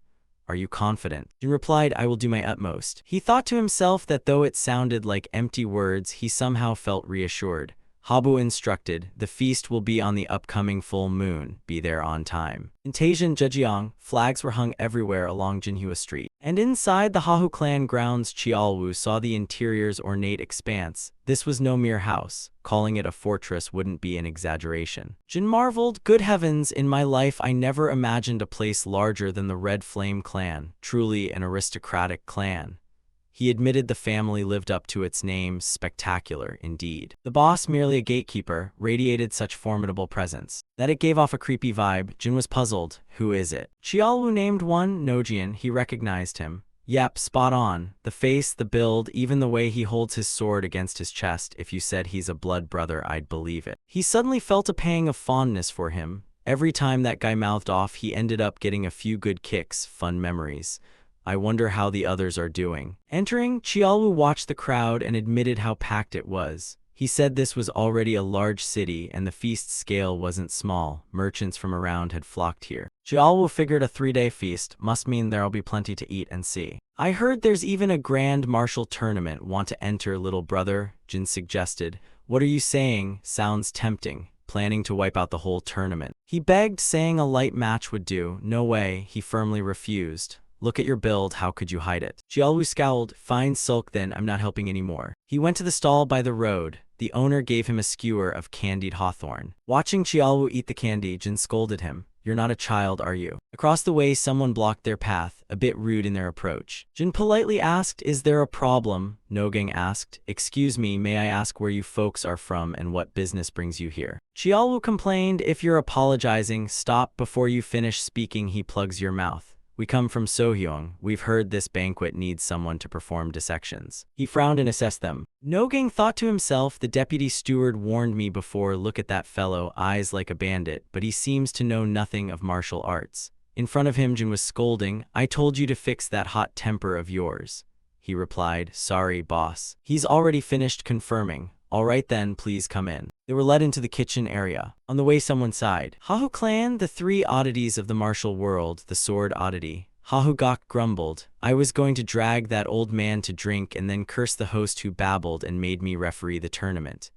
Are you confident? Jin replied, I will do my utmost. He thought to himself that though it sounded like empty words, he somehow felt reassured. Habu instructed, the feast will be on the upcoming full moon, be there on time. In Taishan Zhejiang, flags were hung everywhere along Jinhua Street. And inside the Hahu clan grounds, Qiaowu saw the interior's ornate expanse. This was no mere house. Calling it a fortress wouldn't be an exaggeration. Jin marveled, good heavens, in my life I never imagined a place larger than the Red Flame clan, truly an aristocratic clan. He admitted the family lived up to its name, spectacular indeed. The boss, merely a gatekeeper, radiated such formidable presence that it gave off a creepy vibe. Jin was puzzled. Who is it? Qiaowu named one, Nojian. He recognized him. Yep, spot on. The face, the build, even the way he holds his sword against his chest. If you said he's a blood brother, I'd believe it. He suddenly felt a pang of fondness for him. Every time that guy mouthed off, he ended up getting a few good kicks, fun memories. I wonder how the others are doing. Entering, Qiaowu watched the crowd and admitted how packed it was. He said this was already a large city and the feast scale wasn't small. Merchants from around had flocked here. Qiaowu figured a 3-day feast must mean there'll be plenty to eat and see. I heard there's even a grand martial tournament. Want to enter, little brother? Jin suggested. What are you saying? Sounds tempting. Planning to wipe out the whole tournament. He begged, saying a light match would do. No way, he firmly refused. Look at your build, how could you hide it? Qiaowu scowled. Fine, sulk then, I'm not helping anymore. He went to the stall by the road. The owner gave him a skewer of candied hawthorn. Watching Qiaowu eat the candy, Jin scolded him. You're not a child, are you? Across the way, someone blocked their path, a bit rude in their approach. Jin politely asked, is there a problem? Nogang asked, excuse me, may I ask where you folks are from and what business brings you here? Qiaowu complained, if you're apologizing, stop before you finish speaking. He plugs your mouth. We come from Sohyong. We've heard this banquet needs someone to perform dissections. He frowned and assessed them. Nogang thought to himself, the deputy steward warned me before, look at that fellow, eyes like a bandit, but he seems to know nothing of martial arts. In front of him, Jin was scolding, I told you to fix that hot temper of yours. He replied, sorry, boss. He's already finished confirming. All right then, please come in. They were led into the kitchen area. On the way, someone sighed. Hahu clan, the 3 oddities of the martial world, the sword oddity. Hahu Gok grumbled, I was going to drag that old man to drink and then curse the host who babbled and made me referee the tournament.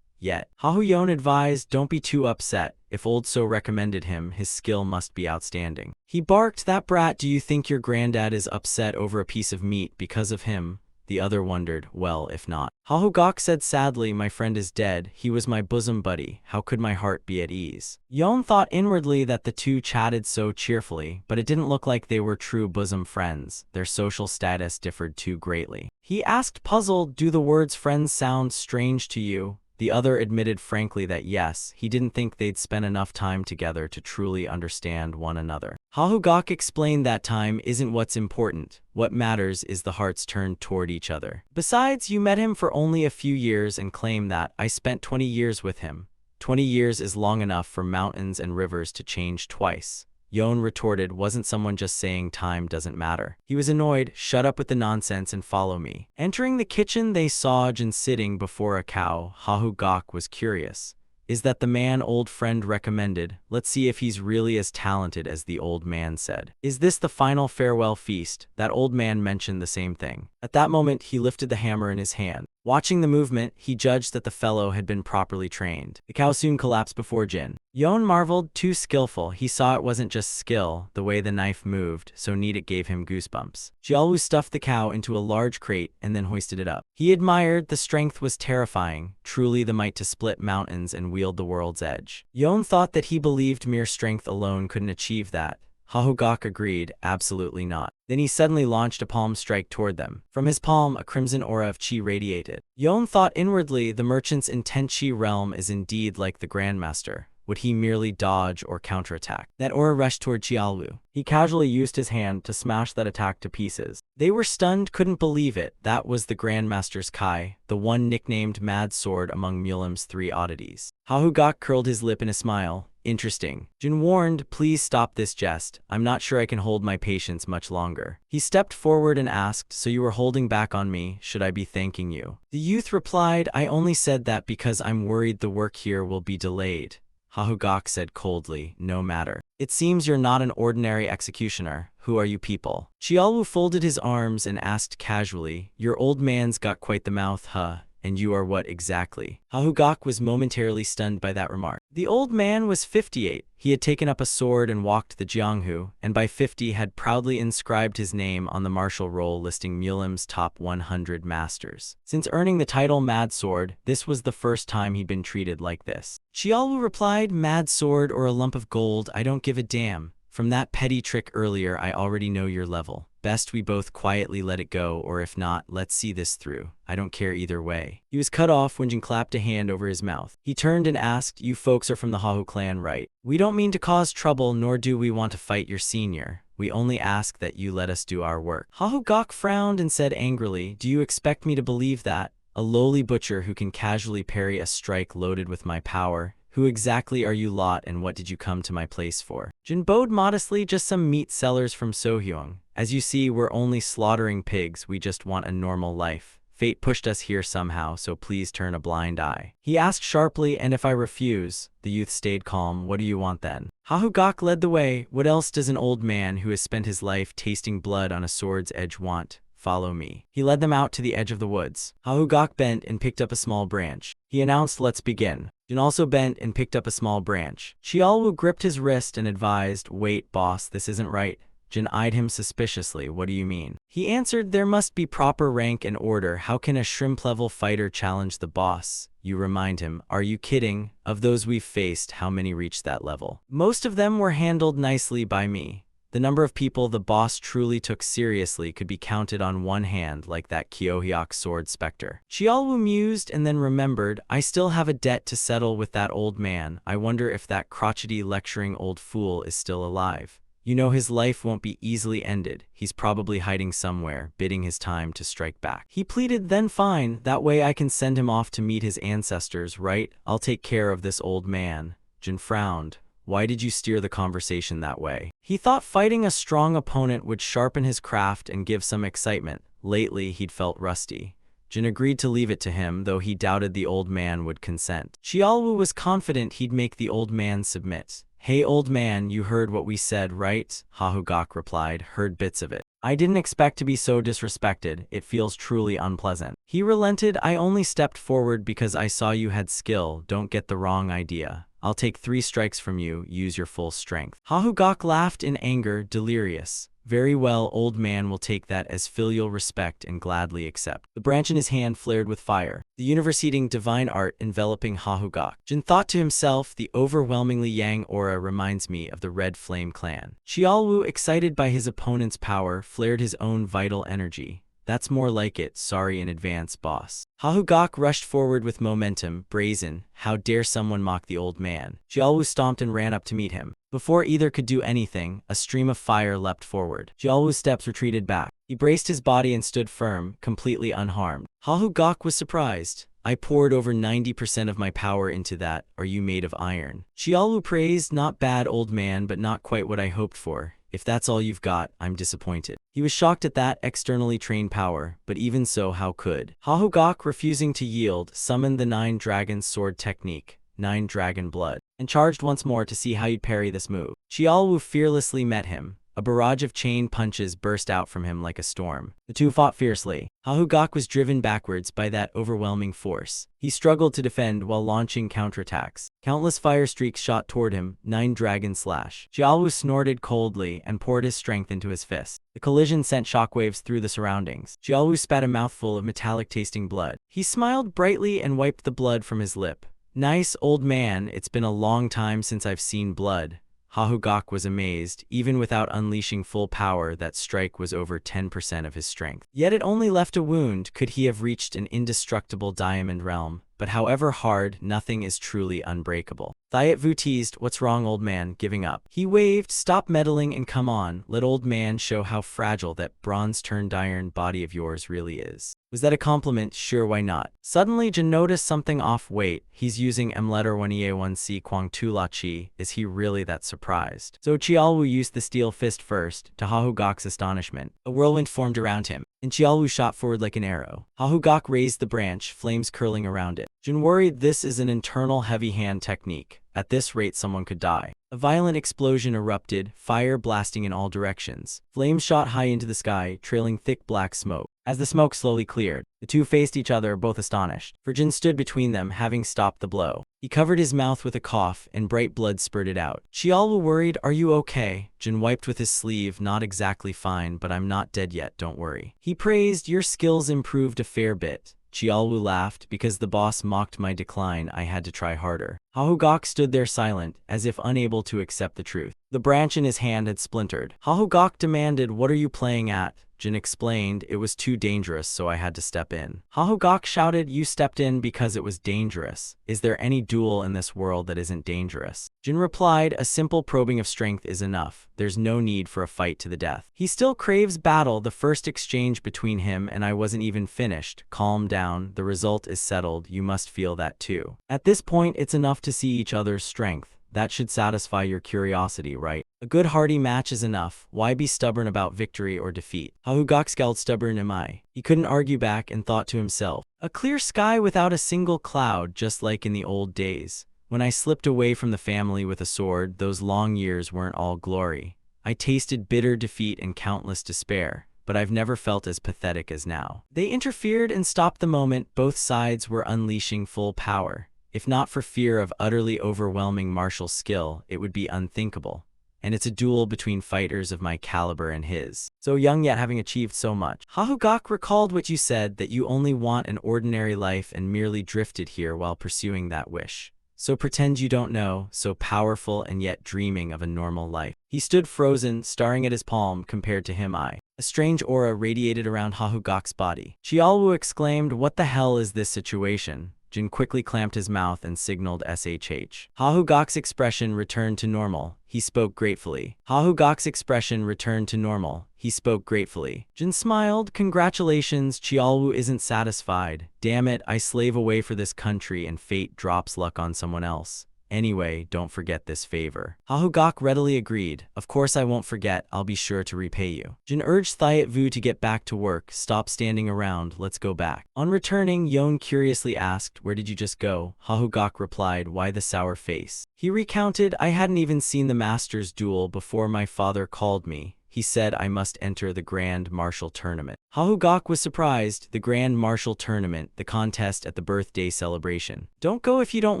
Yet, Hahu Yon advised, don't be too upset. If old So recommended him, his skill must be outstanding. He barked, that brat, do you think your granddad is upset over a piece of meat because of him? The other wondered, well, if not. Hahugak said sadly, my friend is dead. He was my bosom buddy. How could my heart be at ease? Yon thought inwardly that the two chatted so cheerfully, but it didn't look like they were true bosom friends. Their social status differed too greatly. He asked, puzzled, do the words friends sound strange to you? The other admitted frankly that yes, he didn't think they'd spent enough time together to truly understand one another. Hahugak explained that time isn't what's important. What matters is the hearts turned toward each other. Besides, you met him for only a few years and claim that I spent 20 years with him. 20 years is long enough for mountains and rivers to change twice. Yon retorted, wasn't someone just saying time doesn't matter? He was annoyed, shut up with the nonsense and follow me. Entering the kitchen, they saw Jin sitting before a cow. Hahugak was curious. Is that the man old friend recommended? Let's see if he's really as talented as the old man said. Is this the final farewell feast? That old man mentioned the same thing. At that moment, he lifted the hammer in his hand. Watching the movement, he judged that the fellow had been properly trained. The cow soon collapsed before Jin. Yon marveled, too skillful. He saw it wasn't just skill, the way the knife moved, so neat it gave him goosebumps. Jiaolu stuffed the cow into a large crate and then hoisted it up. He admired, the strength was terrifying, truly the might to split mountains and wield the world's edge. Yon thought that he believed mere strength alone couldn't achieve that. Hahugak agreed, absolutely not. Then he suddenly launched a palm strike toward them. From his palm, a crimson aura of chi radiated. Yon thought inwardly, the merchant's intense chi realm is indeed like the Grandmaster. Would he merely dodge or counterattack? That aura rushed toward Chiaolu. He casually used his hand to smash that attack to pieces. They were stunned, couldn't believe it. That was the Grandmaster's Kai, the one nicknamed Mad Sword among Mulim's 3 oddities. Hahugak curled his lip in a smile. Interesting. Jin warned, please stop this jest. I'm not sure I can hold my patience much longer. He stepped forward and asked, so you were holding back on me, should I be thanking you? The youth replied, I only said that because I'm worried the work here will be delayed. Hahugak said coldly, no matter. It seems you're not an ordinary executioner. Who are you people? Chiaolu folded his arms and asked casually, your old man's got quite the mouth, huh? And you are what exactly? Hahugak was momentarily stunned by that remark. The old man was 58. He had taken up a sword and walked the Jianghu, and by 50 had proudly inscribed his name on the martial roll listing Mulim's top 100 masters. Since earning the title Mad Sword, this was the first time he'd been treated like this. Chiaolu replied, Mad Sword or a lump of gold, I don't give a damn. From that petty trick earlier, I already know your level. Best we both quietly let it go, or if not, let's see this through. I don't care either way. He was cut off when Jin clapped a hand over his mouth. He turned and asked, you folks are from the Hahu clan, right? We don't mean to cause trouble, nor do we want to fight your senior. We only ask that you let us do our work. Hahugak frowned and said angrily, do you expect me to believe that? A lowly butcher who can casually parry a strike loaded with my power? Who exactly are you lot and what did you come to my place for? Jin bowed modestly, just some meat sellers from Sohyung. As you see, we're only slaughtering pigs, we just want a normal life. Fate pushed us here somehow, so please turn a blind eye. He asked sharply, and if I refuse? The youth stayed calm, what do you want then? Hahugak led the way, what else does an old man who has spent his life tasting blood on a sword's edge want? Follow me. He led them out to the edge of the woods. Hahugak bent and picked up a small branch. He announced, let's begin. Jin also bent and picked up a small branch. Chiaolu gripped his wrist and advised, wait, boss, this isn't right. Jin eyed him suspiciously, what do you mean? He answered, there must be proper rank and order. How can a shrimp-level fighter challenge the boss? You remind him, are you kidding? Of those we've faced, how many reached that level? Most of them were handled nicely by me. The number of people the boss truly took seriously could be counted on one hand, like that Kyohyok sword specter. Chiaolu mused and then remembered, I still have a debt to settle with that old man. I wonder if that crotchety lecturing old fool is still alive. You know his life won't be easily ended. He's probably hiding somewhere, bidding his time to strike back. He pleaded, then fine, that way I can send him off to meet his ancestors, right? I'll take care of this old man. Jin frowned. Why did you steer the conversation that way? He thought fighting a strong opponent would sharpen his craft and give some excitement. Lately, he'd felt rusty. Jin agreed to leave it to him, though he doubted the old man would consent. Chiaolu was confident he'd make the old man submit. Hey old man, you heard what we said, right? Hahugak replied, heard bits of it. I didn't expect to be so disrespected, it feels truly unpleasant. He relented, I only stepped forward because I saw you had skill, don't get the wrong idea. I'll take 3 strikes from you, use your full strength. Hahugak laughed in anger, delirious. Very well, old man will take that as filial respect and gladly accept. The branch in his hand flared with fire, the universe-eating divine art enveloping Hahugak. Jin thought to himself, the overwhelmingly yang aura reminds me of the Red Flame clan. Xiaolu, excited by his opponent's power, flared his own vital energy. That's more like it, sorry in advance, boss. Hahugak rushed forward with momentum, brazen. How dare someone mock the old man? Xiaolu stomped and ran up to meet him. Before either could do anything, a stream of fire leapt forward. Xiaolu's steps retreated back. He braced his body and stood firm, completely unharmed. Hahugak was surprised. I poured over 90% of my power into that. Are you made of iron? Xiaolu praised, not bad, old man, but not quite what I hoped for. If that's all you've got, I'm disappointed. He was shocked at that externally trained power, but even so, how could? Hahugak, refusing to yield, summoned the 9 dragon sword technique, 9 dragon blood, and charged once more to see how he'd parry this move. Xiaolu fearlessly met him. A barrage of chain punches burst out from him like a storm. The two fought fiercely. Hahugak was driven backwards by that overwhelming force. He struggled to defend while launching counterattacks. Countless fire streaks shot toward him, 9 dragon slash. Xiaolu snorted coldly and poured his strength into his fist. The collision sent shockwaves through the surroundings. Xiaolu spat a mouthful of metallic-tasting blood. He smiled brightly and wiped the blood from his lip. Nice, old man, it's been a long time since I've seen blood. Hahugak was amazed. Even without unleashing full power, that strike was over 10% of his strength. Yet it only left a wound. Could he have reached an indestructible diamond realm? But however hard, nothing is truly unbreakable. Thiet Vu teased, what's wrong, old man, giving up? He waved, stop meddling and come on. Let old man show how fragile that bronze-turned-iron body of yours really is. Was that a compliment? Sure, why not? Suddenly, Jin noticed something off. Wait, he's using M1E1C Kwang Tu La Chi. Is he really that surprised? So Xiaolu used the steel fist first, to Hahugak's astonishment. A whirlwind formed around him, and Xiaolu shot forward like an arrow. Hahugak raised the branch, flames curling around it. Jin worried, this is an internal heavy hand technique. At this rate, someone could die. A violent explosion erupted, fire blasting in all directions. Flames shot high into the sky, trailing thick black smoke. As the smoke slowly cleared, the two faced each other, both astonished. For Jin stood between them, having stopped the blow. He covered his mouth with a cough, and bright blood spurted out. Xiaolu worried, are you okay? Jin wiped with his sleeve, not exactly fine, but I'm not dead yet, don't worry. He praised, your skills improved a fair bit. Xiaolu laughed, because the boss mocked my decline, I had to try harder. Hahugak stood there silent, as if unable to accept the truth. The branch in his hand had splintered. Hahugak demanded, what are you playing at? Jin explained, it was too dangerous, so I had to step in. Hahugak shouted, you stepped in because it was dangerous. Is there any duel in this world that isn't dangerous? Jin replied, a simple probing of strength is enough. There's no need for a fight to the death. He still craves battle. The first exchange between him and I wasn't even finished. Calm down. The result is settled. You must feel that too. At this point, it's enough to see each other's strength. That should satisfy your curiosity, right? A good hearty match is enough. Why be stubborn about victory or defeat? Hahugak scowled, stubborn am I? He couldn't argue back and thought to himself, a clear sky without a single cloud, just like in the old days. When I slipped away from the family with a sword, those long years weren't all glory. I tasted bitter defeat and countless despair, but I've never felt as pathetic as now. They interfered and stopped the moment. Both sides were unleashing full power. If not for fear of utterly overwhelming martial skill, it would be unthinkable. And it's a duel between fighters of my caliber and his. So young yet having achieved so much. Hahugak recalled what you said, that you only want an ordinary life and merely drifted here while pursuing that wish. So pretend you don't know, so powerful and yet dreaming of a normal life. He stood frozen, staring at his palm. Compared to him, a strange aura radiated around Hahugak's body. Xiaolu exclaimed, what the hell is this situation? Jin quickly clamped his mouth and signaled SHH. Hahugak's expression returned to normal. He spoke gratefully. Hahugak's expression returned to normal. He spoke gratefully. Jin smiled. Congratulations. Xiaolu isn't satisfied. Damn it, I slave away for this country and fate drops luck on someone else. Anyway, don't forget this favor. Hahugak readily agreed. Of course I won't forget, I'll be sure to repay you. Jin urged Thiet Vu to get back to work. Stop standing around, let's go back. On returning, Yon curiously asked, where did you just go? Hahugak replied, why the sour face? He recounted, I hadn't even seen the master's duel before my father called me. He said I must enter the Grand Martial Tournament. Hahugak was surprised. The Grand Martial Tournament, the contest at the birthday celebration. Don't go if you don't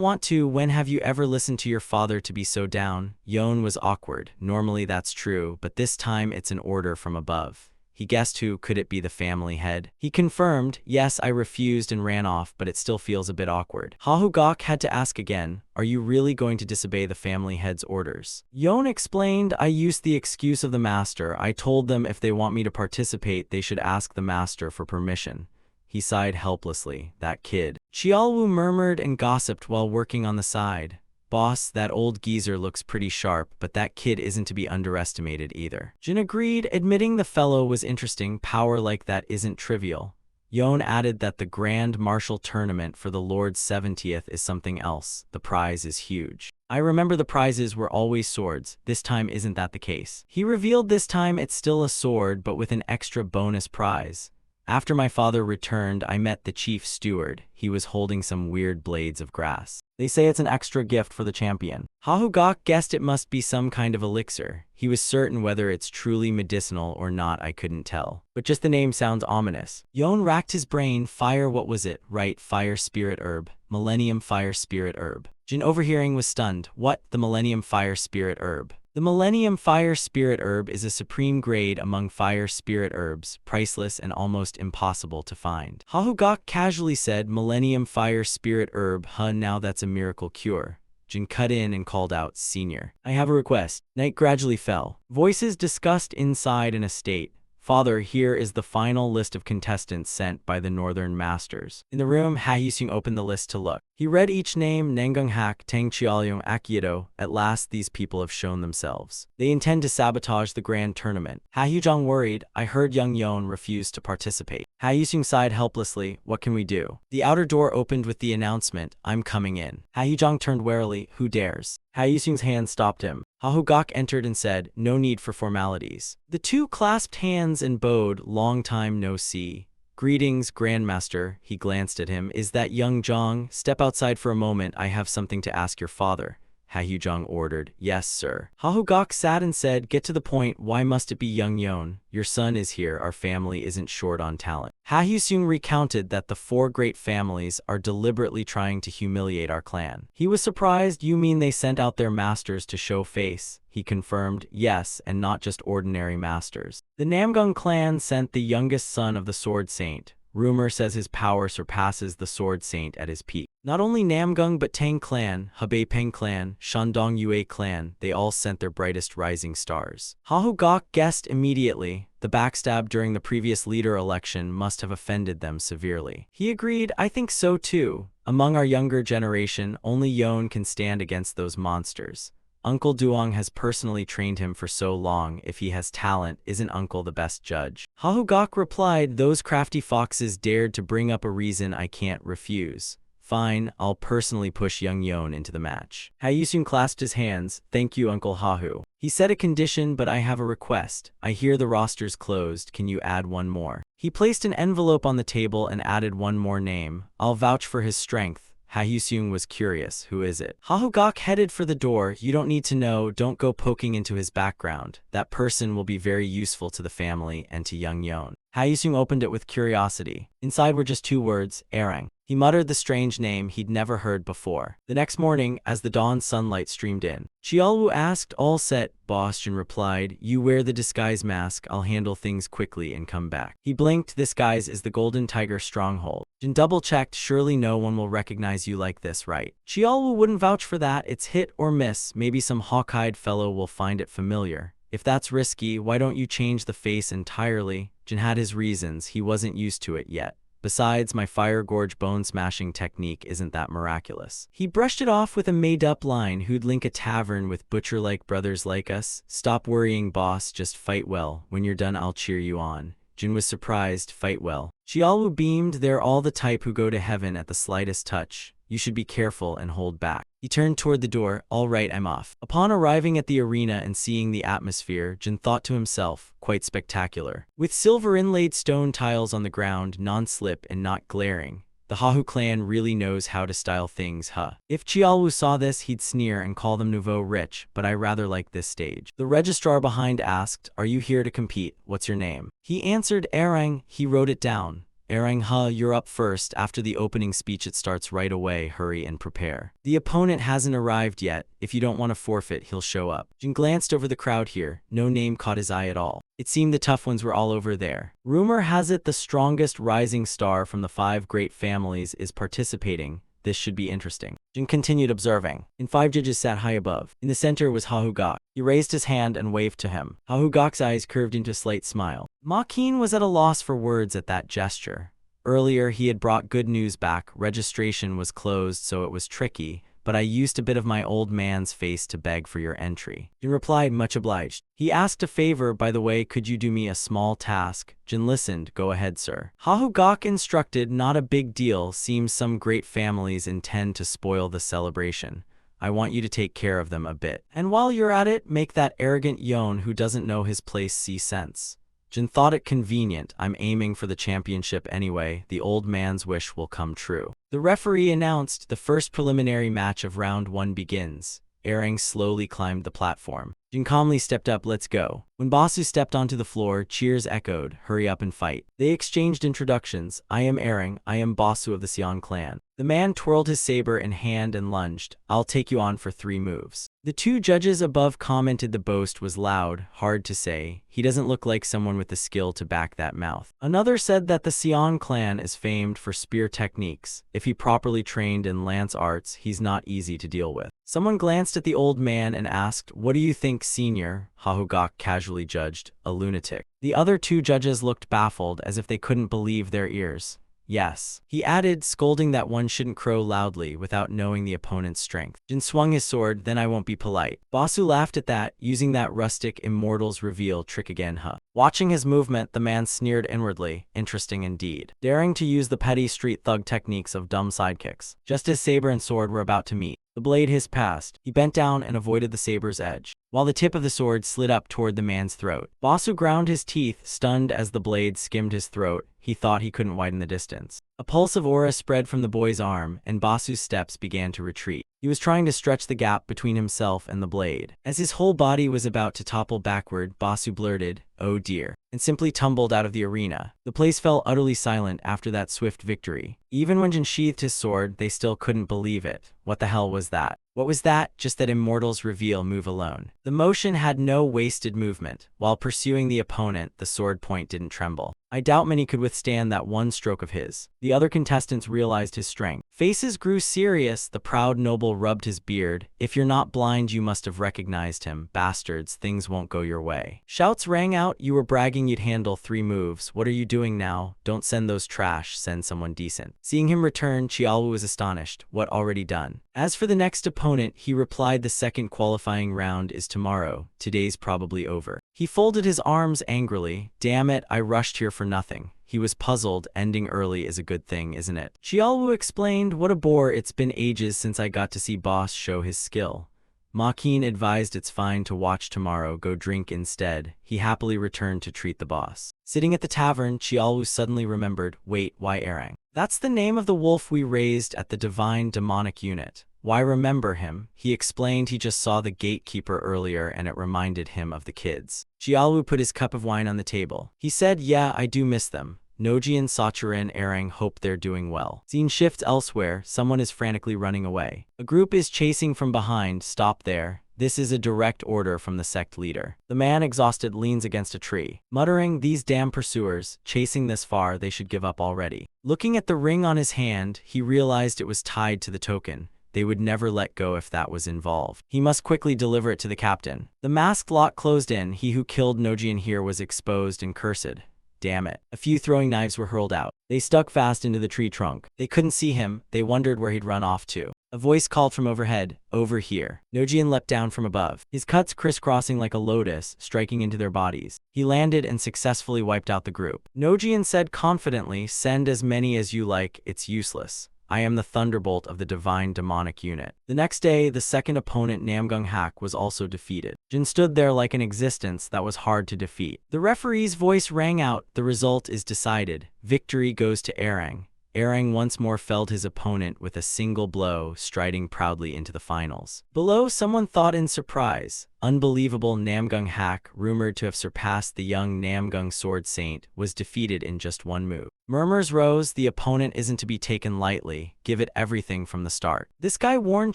want to. When have you ever listened to your father to be so down? Yon was awkward. Normally that's true, but this time it's an order from above. He guessed who. Could it be the family head? He confirmed, yes, I refused and ran off, but it still feels a bit awkward. Hahugak had to ask again, are you really going to disobey the family head's orders? Yon explained, I used the excuse of the master. I told them if they want me to participate, they should ask the master for permission. He sighed helplessly. That kid. Chialwu murmured and gossiped while working on the side. Boss, that old geezer looks pretty sharp, but that kid isn't to be underestimated either. Jin agreed, admitting the fellow was interesting. Power like that isn't trivial. Yon added that the Grand Martial Tournament for the Lord's 70th is something else. The prize is huge. I remember the prizes were always swords. This time isn't that the case. He revealed this time it's still a sword, but with an extra bonus prize. After my father returned, I met the chief steward. He was holding some weird blades of grass. They say it's an extra gift for the champion. Hahugak guessed it must be some kind of elixir. He was certain whether it's truly medicinal or not I couldn't tell. But just the name sounds ominous. Yon racked his brain. Fire, what was it? Right, fire spirit herb. Millennium fire spirit herb. Jin, overhearing, was stunned. What? The Millennium fire spirit herb? The Millennium Fire Spirit Herb is a supreme grade among fire spirit herbs, priceless and almost impossible to find. Hahugak casually said, Millennium Fire Spirit Herb, huh, now that's a miracle cure. Jin cut in and called out, Senior, I have a request. Night gradually fell. Voices discussed inside an estate. Father, here is the final list of contestants sent by the Northern Masters. In the room, Ha Yusung opened the list to look. He read each name, Nangung Hak, Tang Chialyong, Akiedo. At last, these people have shown themselves. They intend to sabotage the grand tournament. Ha Yujong worried. I heard Young Yon refused to participate. Ha Yusung sighed helplessly. What can we do? The outer door opened with the announcement, I'm coming in. Ha Yujong turned warily. Who dares? Ha Yusung's hand stopped him. Hahugak entered and said, no need for formalities. The two clasped hands and bowed, long time no see. Greetings, Grandmaster. He glanced at him. Is that Young Jong? Step outside for a moment. I have something to ask your father. Ha Yujong ordered. Yes, sir. Hahugak sat and said, get to the point. Why must it be Young Yon? Your son is here. Our family isn't short on talent. Ha Yusung recounted that the 4 great families are deliberately trying to humiliate our clan. He was surprised. You mean they sent out their masters to show face? He confirmed, yes, and not just ordinary masters. The Namgung clan sent the youngest son of the Sword Saint. Rumor says his power surpasses the Sword Saint at his peak. Not only Namgung but Tang clan, Hebei Peng clan, Shandong Yue clan, they all sent their brightest rising stars. Hahugak guessed immediately. The backstab during the previous leader election must have offended them severely. He agreed, I think so too. Among our younger generation, only Yon can stand against those monsters. Uncle Duong has personally trained him for so long. If he has talent, isn't Uncle the best judge? Hahugak replied, those crafty foxes dared to bring up a reason I can't refuse. Fine, I'll personally push Young Yon into the match. Ha Yusung clasped his hands. Thank you, Uncle Hahu. He set a condition, but I have a request. I hear the roster's closed. Can you add one more? He placed an envelope on the table and added one more name. I'll vouch for his strength. Ha Yusung was curious. Who is it? Hahugak headed for the door. You don't need to know. Don't go poking into his background. That person will be very useful to the family and to Young Yon. Ha Yusung opened it with curiosity. Inside were just 2 words, Erang. He muttered the strange name he'd never heard before. The next morning, as the dawn sunlight streamed in, Chialwu asked, all set? Boss Jin replied, you wear the disguise mask, I'll handle things quickly and come back. He blinked. This guise is the Golden Tiger stronghold. Jin double-checked, surely no one will recognize you like this, right? Chialwu wouldn't vouch for that. It's hit or miss. Maybe some hawk-eyed fellow will find it familiar. If that's risky, why don't you change the face entirely? Jin had his reasons. He wasn't used to it yet. Besides, my fire gorge bone-smashing technique isn't that miraculous. He brushed it off with a made-up line. Who'd link a tavern with butcher-like brothers like us? Stop worrying, boss. Just fight well. When you're done, I'll cheer you on. Jin was surprised. Fight well. Chialwu beamed. They're all the type who go to heaven at the slightest touch. You should be careful and hold back. He turned toward the door. All right, I'm off. Upon arriving at the arena and seeing the atmosphere, Jin thought to himself, quite spectacular. With silver inlaid stone tiles on the ground, non-slip and not glaring, The Hahu clan really knows how to style things, huh? If Chiaolu saw this, he'd sneer and call them nouveau rich, but I rather like this stage. The registrar behind asked, "Are you here to compete? What's your name?" He answered, "Erang." He wrote it down. "Erang, huh, you're up first. After the opening speech it starts right away. Hurry and prepare. The opponent hasn't arrived yet. If you don't want to forfeit, he'll show up." Jin glanced over the crowd here. No name caught his eye at all. It seemed the tough ones were all over there. Rumor has it the strongest rising star from the 5 great families is participating. This should be interesting. Jin continued observing. 5 judges sat high above. In the center was Hahugak. He raised his hand and waved to him. Hahugak's eyes curved into a slight smile. Ma Qin was at a loss for words at that gesture. Earlier, he had brought good news back. Registration was closed, so it was tricky, but I used a bit of my old man's face to beg for your entry. Jin replied, "Much obliged." He asked a favor, "By the way, could you do me a small task?" Jin listened. "Go ahead, sir." Hahugak instructed, "Not a big deal. Seems some great families intend to spoil the celebration. I want you to take care of them a bit. And while you're at it, make that arrogant Yon who doesn't know his place see sense." Jin thought it convenient. "I'm aiming for the championship anyway. The old man's wish will come true." The referee announced the first preliminary match of round 1 begins. Erang slowly climbed the platform. Jin calmly stepped up. "Let's go." When Basu stepped onto the floor, cheers echoed. "Hurry up and fight." They exchanged introductions. "I am Erang. I am Basu of the Xian clan." The man twirled his saber in hand and lunged. "I'll take you on for 3 moves." The 2 judges above commented the boast was loud, hard to say. He doesn't look like someone with the skill to back that mouth. Another said that the Xian clan is famed for spear techniques. If he properly trained in lance arts, he's not easy to deal with. Someone glanced at the old man and asked, "What do you think, senior?" Hahugak casually judged, "A lunatic." The other 2 judges looked baffled, as if they couldn't believe their ears. "Yes." He added, scolding that one shouldn't crow loudly without knowing the opponent's strength. Jin swung his sword. "Then I won't be polite." Basu laughed at that, using that rustic immortals reveal trick again, huh? Watching his movement, the man sneered inwardly. Interesting indeed. Daring to use the petty street thug techniques of dumb sidekicks. Just as saber and sword were about to meet, the blade hissed past. He bent down and avoided the saber's edge, while the tip of the sword slid up toward the man's throat. Basu ground his teeth, stunned as the blade skimmed his throat. He thought he couldn't widen the distance. A pulse of aura spread from the boy's arm, and Basu's steps began to retreat. He was trying to stretch the gap between himself and the blade. As his whole body was about to topple backward, Basu blurted, "Oh dear," and simply tumbled out of the arena. The place fell utterly silent after that swift victory. Even when Jin sheathed his sword, they still couldn't believe it. What the hell was that? What was that? Just that immortals reveal move alone. The motion had no wasted movement. While pursuing the opponent, the sword point didn't tremble. I doubt many could withstand that one stroke of his. The other contestants realized his strength. Faces grew serious. The proud noble rubbed his beard. "If you're not blind, you must have recognized him. Bastards, things won't go your way." Shouts rang out. "You were bragging you'd handle 3 moves. What are you doing now? Don't send those trash. Send someone decent." Seeing him return, Chiaolu was astonished. What, already done? As for the next opponent, he replied, "The second qualifying round is tomorrow. Today's probably over." He folded his arms angrily. "Damn it, I rushed here for nothing." He was puzzled. Ending early is a good thing, isn't it? Chiaolu explained, "What a bore. It's been ages since I got to see Boss show his skill." Ma Qin advised, "It's fine to watch tomorrow. Go drink instead." He happily returned to treat the boss. Sitting at the tavern, Chiaolu suddenly remembered, "Wait, why Erang? That's the name of the wolf we raised at the divine demonic unit. Why remember him?" He explained he just saw the gatekeeper earlier and it reminded him of the kids. Chiaolu put his cup of wine on the table. He said, "Yeah, I do miss them. Noji and Sachirin Erang, hope they're doing well." Scene shifts elsewhere. Someone is frantically running away. A group is chasing from behind. "Stop there. This is a direct order from the sect leader." The man, exhausted, leans against a tree, muttering, "These damn pursuers, chasing this far, they should give up already." Looking at the ring on his hand, he realized it was tied to the token. They would never let go if that was involved. He must quickly deliver it to the captain. The masked lot closed in. He who killed Nojian here was exposed and cursed. Damn it. A few throwing knives were hurled out. They stuck fast into the tree trunk. They couldn't see him. They wondered where he'd run off to. A voice called from overhead, "Over here." Nojian leapt down from above, his cuts crisscrossing like a lotus, striking into their bodies. He landed and successfully wiped out the group. Nojian said confidently, "Send as many as you like. It's useless. I am the thunderbolt of the divine demonic unit." The next day, the second opponent, Namgung Hak, was also defeated. Jin stood there like an existence that was hard to defeat. The referee's voice rang out. "The result is decided. Victory goes to Erang. Erang once more felled his opponent with a single blow, striding proudly into the finals. Below, someone thought in surprise. Unbelievable. Namgung Hak, rumored to have surpassed the young Namgung Sword Saint, was defeated in just one move. Murmurs rose. The opponent isn't to be taken lightly. Give it everything from the start. This guy warned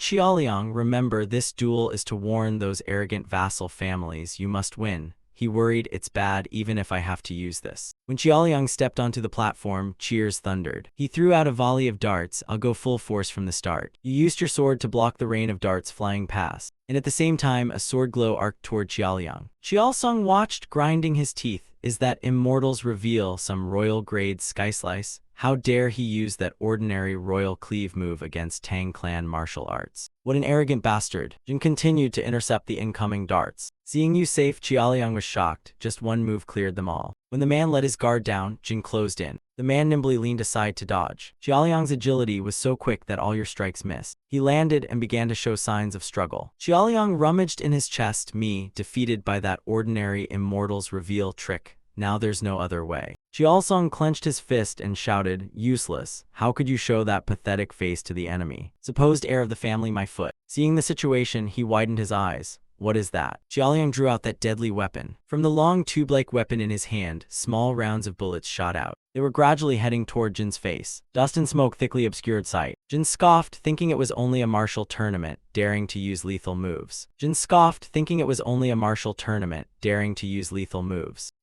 Qiaoliang, remember, this duel is to warn those arrogant vassal families. You must win. He worried, it's bad even if I have to use this. When Qiaoliang stepped onto the platform, cheers thundered. He threw out a volley of darts. I'll go full force from the start. You used your sword to block the rain of darts flying past. And at the same time, a sword glow arced toward Qiaoliang. Qiaoliang watched, grinding his teeth. Is that Immortals Reveal some royal-grade sky slice? How dare he use that ordinary royal cleave move against Tang clan martial arts? What an arrogant bastard. Jin continued to intercept the incoming darts. Seeing you safe, Qiaoliang was shocked. Just one move cleared them all. When the man let his guard down, Jin closed in. The man nimbly leaned aside to dodge. Qiaoliang's agility was so quick that all your strikes missed. He landed and began to show signs of struggle. Qiaoliang rummaged in his chest. Me, defeated by that ordinary Immortals Reveal trick. Now there's no other way. Qiaoliang clenched his fist and shouted, useless. How could you show that pathetic face to the enemy? Supposed heir of the family, my foot. Seeing the situation, he widened his eyes. What is that? Qiaoliang drew out that deadly weapon. From the long tube-like weapon in his hand, small rounds of bullets shot out. They were gradually heading toward Jin's face. Dust and smoke thickly obscured sight. Jin scoffed, thinking it was only a martial tournament, daring to use lethal moves.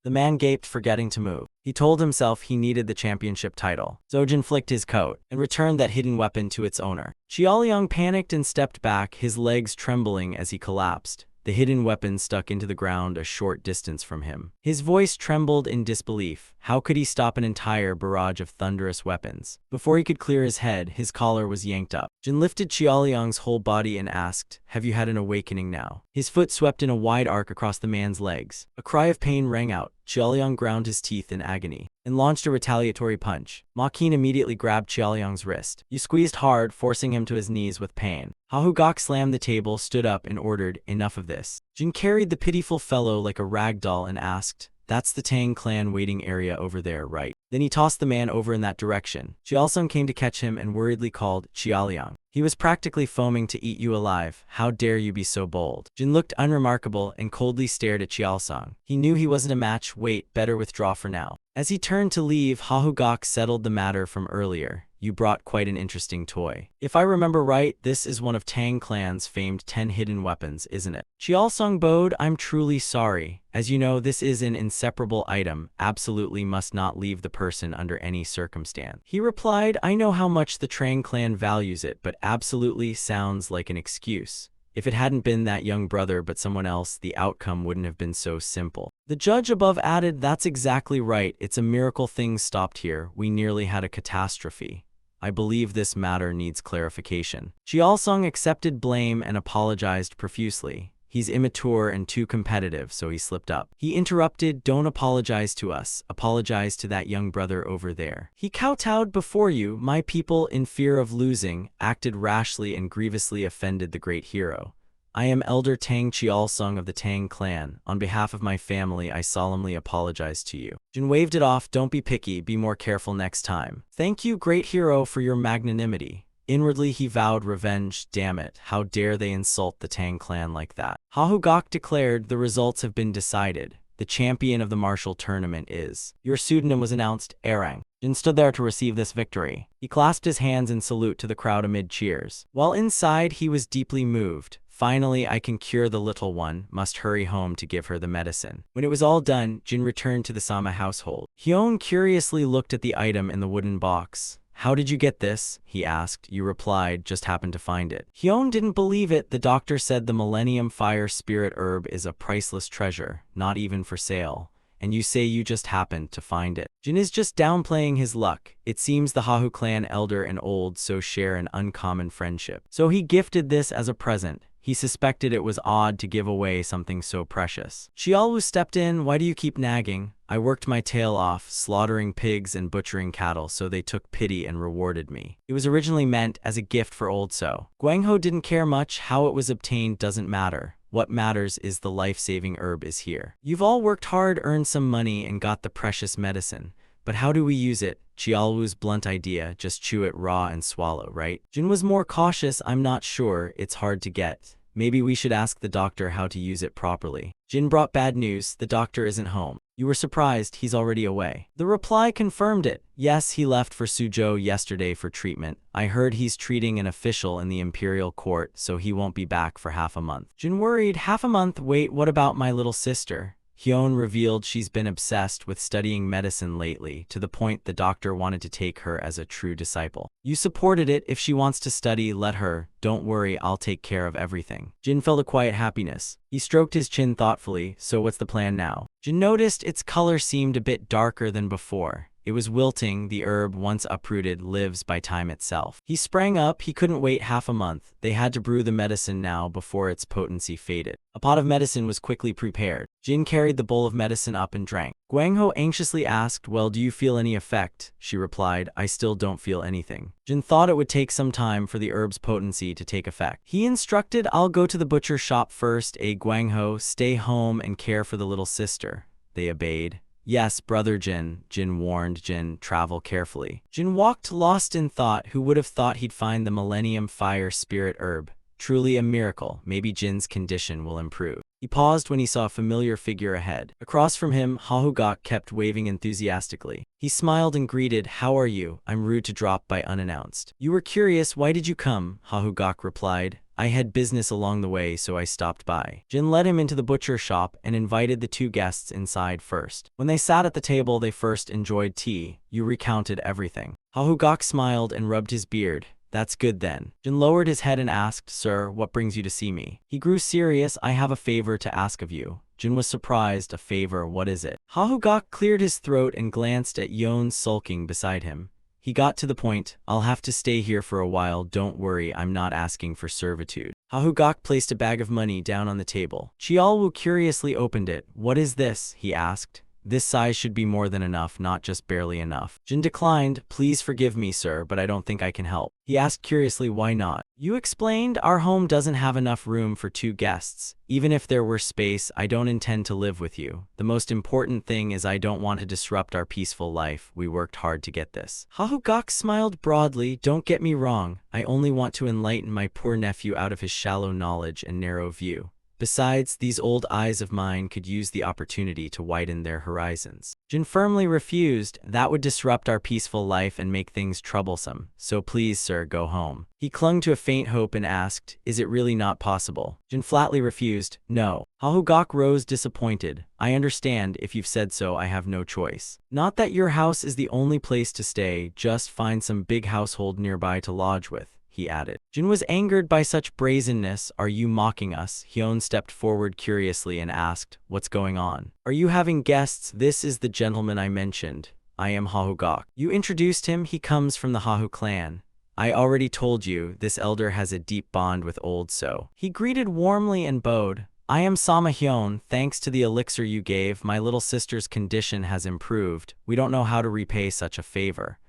The man gaped, forgetting to move. He told himself he needed the championship title. Zojin flicked his coat and returned that hidden weapon to its owner. Qiaoliang panicked and stepped back, his legs trembling as he collapsed. The hidden weapon stuck into the ground a short distance from him. His voice trembled in disbelief. How could he stop an entire barrage of thunderous weapons? Before he could clear his head, his collar was yanked up. Jin lifted Qiaoliang's whole body and asked, have you had an awakening now? His foot swept in a wide arc across the man's legs. A cry of pain rang out. Qiaoliang ground his teeth in agony and launched a retaliatory punch. Ma Qin immediately grabbed Qiaoliang's wrist. You squeezed hard, forcing him to his knees with pain. Hahu Gok slammed the table, stood up, and ordered, enough of this. Jin carried the pitiful fellow like a rag doll and asked, that's the Tang clan waiting area over there, right? Then he tossed the man over in that direction. Qiaoliang came to catch him and worriedly called, Qiaoliang. He was practically foaming to eat you alive. How dare you be so bold? Jin looked unremarkable and coldly stared at Qiaoliang. He knew he wasn't a match. Wait, better withdraw for now. As he turned to leave, Hahu Gok settled the matter from earlier. You brought quite an interesting toy. If I remember right, this is one of Tang clan's famed 10 hidden weapons, isn't it? Qiaoliang bowed. I'm truly sorry. As you know, this is an inseparable item, absolutely must not leave the person under any circumstance. He replied, I know how much the Tang clan values it, but absolutely sounds like an excuse. If it hadn't been that young brother but someone else, the outcome wouldn't have been so simple. The judge above added, that's exactly right. It's a miracle things stopped here. We nearly had a catastrophe. I believe this matter needs clarification. Qiaoliang accepted blame and apologized profusely. He's immature and too competitive, so he slipped up. He interrupted, don't apologize to us. Apologize to that young brother over there. He kowtowed before you. My people, in fear of losing, acted rashly and grievously offended the great hero. I am Elder Tang Qiaoliang of the Tang clan. On behalf of my family, I solemnly apologize to you. Jin waved it off. Don't be picky. Be more careful next time. Thank you, great hero, for your magnanimity. Inwardly he vowed revenge. Damn it, how dare they insult the Tang clan like that. Hahu Gok declared, the results have been decided. The champion of the martial tournament is. Your pseudonym was announced, Erang. Jin stood there to receive this victory. He clasped his hands in salute to the crowd amid cheers. While inside, he was deeply moved. Finally, I can cure the little one, must hurry home to give her the medicine. When it was all done, Jin returned to the Sama household. Hyun curiously looked at the item in the wooden box. How did you get this? He asked. You replied, just happened to find it. Hyun didn't believe it. The doctor said the Millennium Fire Spirit Herb is a priceless treasure, not even for sale. And you say you just happened to find it. Jin is just downplaying his luck. It seems the Hahu clan elder and old so share an uncommon friendship. So he gifted this as a present. He suspected it was odd to give away something so precious. Xiaolu stepped in. Why do you keep nagging? I worked my tail off, slaughtering pigs and butchering cattle, so they took pity and rewarded me. It was originally meant as a gift for Old So. Guangho didn't care much. How it was obtained doesn't matter. What matters is the life-saving herb is here. You've all worked hard, earned some money, and got the precious medicine. But how do we use it? Chiaolu's blunt idea, just chew it raw and swallow, right? Jin was more cautious. I'm not sure, it's hard to get. Maybe we should ask the doctor how to use it properly. Jin brought bad news, the doctor isn't home. You were surprised, he's already away. The reply confirmed it. Yes, he left for Suzhou yesterday for treatment. I heard he's treating an official in the imperial court, so he won't be back for half a month. Jin worried, half a month? Wait, what about my little sister? Hyun revealed she's been obsessed with studying medicine lately, to the point the doctor wanted to take her as a true disciple. You supported it. If she wants to study, let her. Don't worry, I'll take care of everything. Jin felt a quiet happiness. He stroked his chin thoughtfully. So what's the plan now? Jin noticed its color seemed a bit darker than before. It was wilting. The herb, once uprooted, lives by time itself. He sprang up. He couldn't wait half a month. They had to brew the medicine now before its potency faded. A pot of medicine was quickly prepared. Jin carried the bowl of medicine up and drank. Guangho anxiously asked, well, do you feel any effect? She replied, I still don't feel anything. Jin thought it would take some time for the herb's potency to take effect. He instructed, I'll go to the butcher shop first. Guangho, stay home and care for the little sister. They obeyed. Yes, brother Jin, Jin warned. Jin, travel carefully. Jin walked lost in thought. Who would have thought he'd find the Millennium Fire Spirit herb? Truly a miracle. Maybe Jin's condition will improve. He paused when he saw a familiar figure ahead. Across from him, Hahugak kept waving enthusiastically. He smiled and greeted, how are you? I'm rude to drop by unannounced. You were curious, why did you come? Hahugak replied. I had business along the way, so I stopped by. Jin led him into the butcher shop and invited the two guests inside first. When they sat at the table, they first enjoyed tea. You recounted everything. Hahugak smiled and rubbed his beard. That's good then. Jin lowered his head and asked, Sir, what brings you to see me? He grew serious. I have a favor to ask of you. Jin was surprised. A favor? What is it? Hahugak cleared his throat and glanced at Yon sulking beside him. He got to the point. I'll have to stay here for a while. Don't worry, I'm not asking for servitude. Hahugak placed a bag of money down on the table. Chiaolu curiously opened it. What is this? He asked. This size should be more than enough, not just barely enough. Jin declined. Please forgive me, sir, but I don't think I can help. He asked curiously, why not? You explained our home doesn't have enough room for 2 guests. Even if there were space, I don't intend to live with you. The most important thing is I don't want to disrupt our peaceful life. We worked hard to get this. Hahugak smiled broadly. Don't get me wrong. I only want to enlighten my poor nephew out of his shallow knowledge and narrow view. Besides, these old eyes of mine could use the opportunity to widen their horizons. Jin firmly refused. That would disrupt our peaceful life and make things troublesome. So please, sir, go home. He clung to a faint hope and asked, is it really not possible? Jin flatly refused. No. Hahugak rose disappointed. I understand. If you've said so, I have no choice. Not that your house is the only place to stay. Just find some big household nearby to lodge with, he added. Jin was angered by such brazenness. Are you mocking us? Hyun stepped forward curiously and asked, what's going on? Are you having guests? This is the gentleman I mentioned. I am Hahugak. You introduced him. He comes from the Hahu clan. I already told you, this elder has a deep bond with old So. He greeted warmly and bowed. I am Sama Hyun. Thanks to the elixir you gave, my little sister's condition has improved. We don't know how to repay such a favor.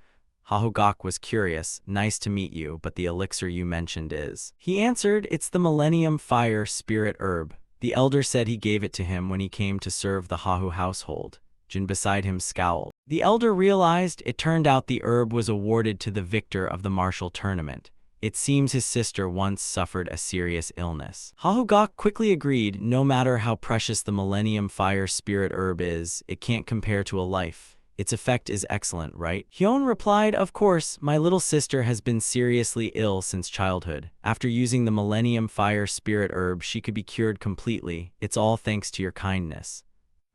Hahugak was curious. Nice to meet you, but the elixir you mentioned is. He answered, it's the Millennium Fire Spirit herb. The elder said he gave it to him when he came to serve the Hahu household. Jin beside him scowled. The elder realized it turned out the herb was awarded to the victor of the martial tournament. It seems his sister once suffered a serious illness. Hahugak quickly agreed, no matter how precious the Millennium Fire Spirit herb is, it can't compare to a life. Its effect is excellent, right? Hyun replied, of course, my little sister has been seriously ill since childhood. After using the Millennium Fire Spirit herb, she could be cured completely. It's all thanks to your kindness.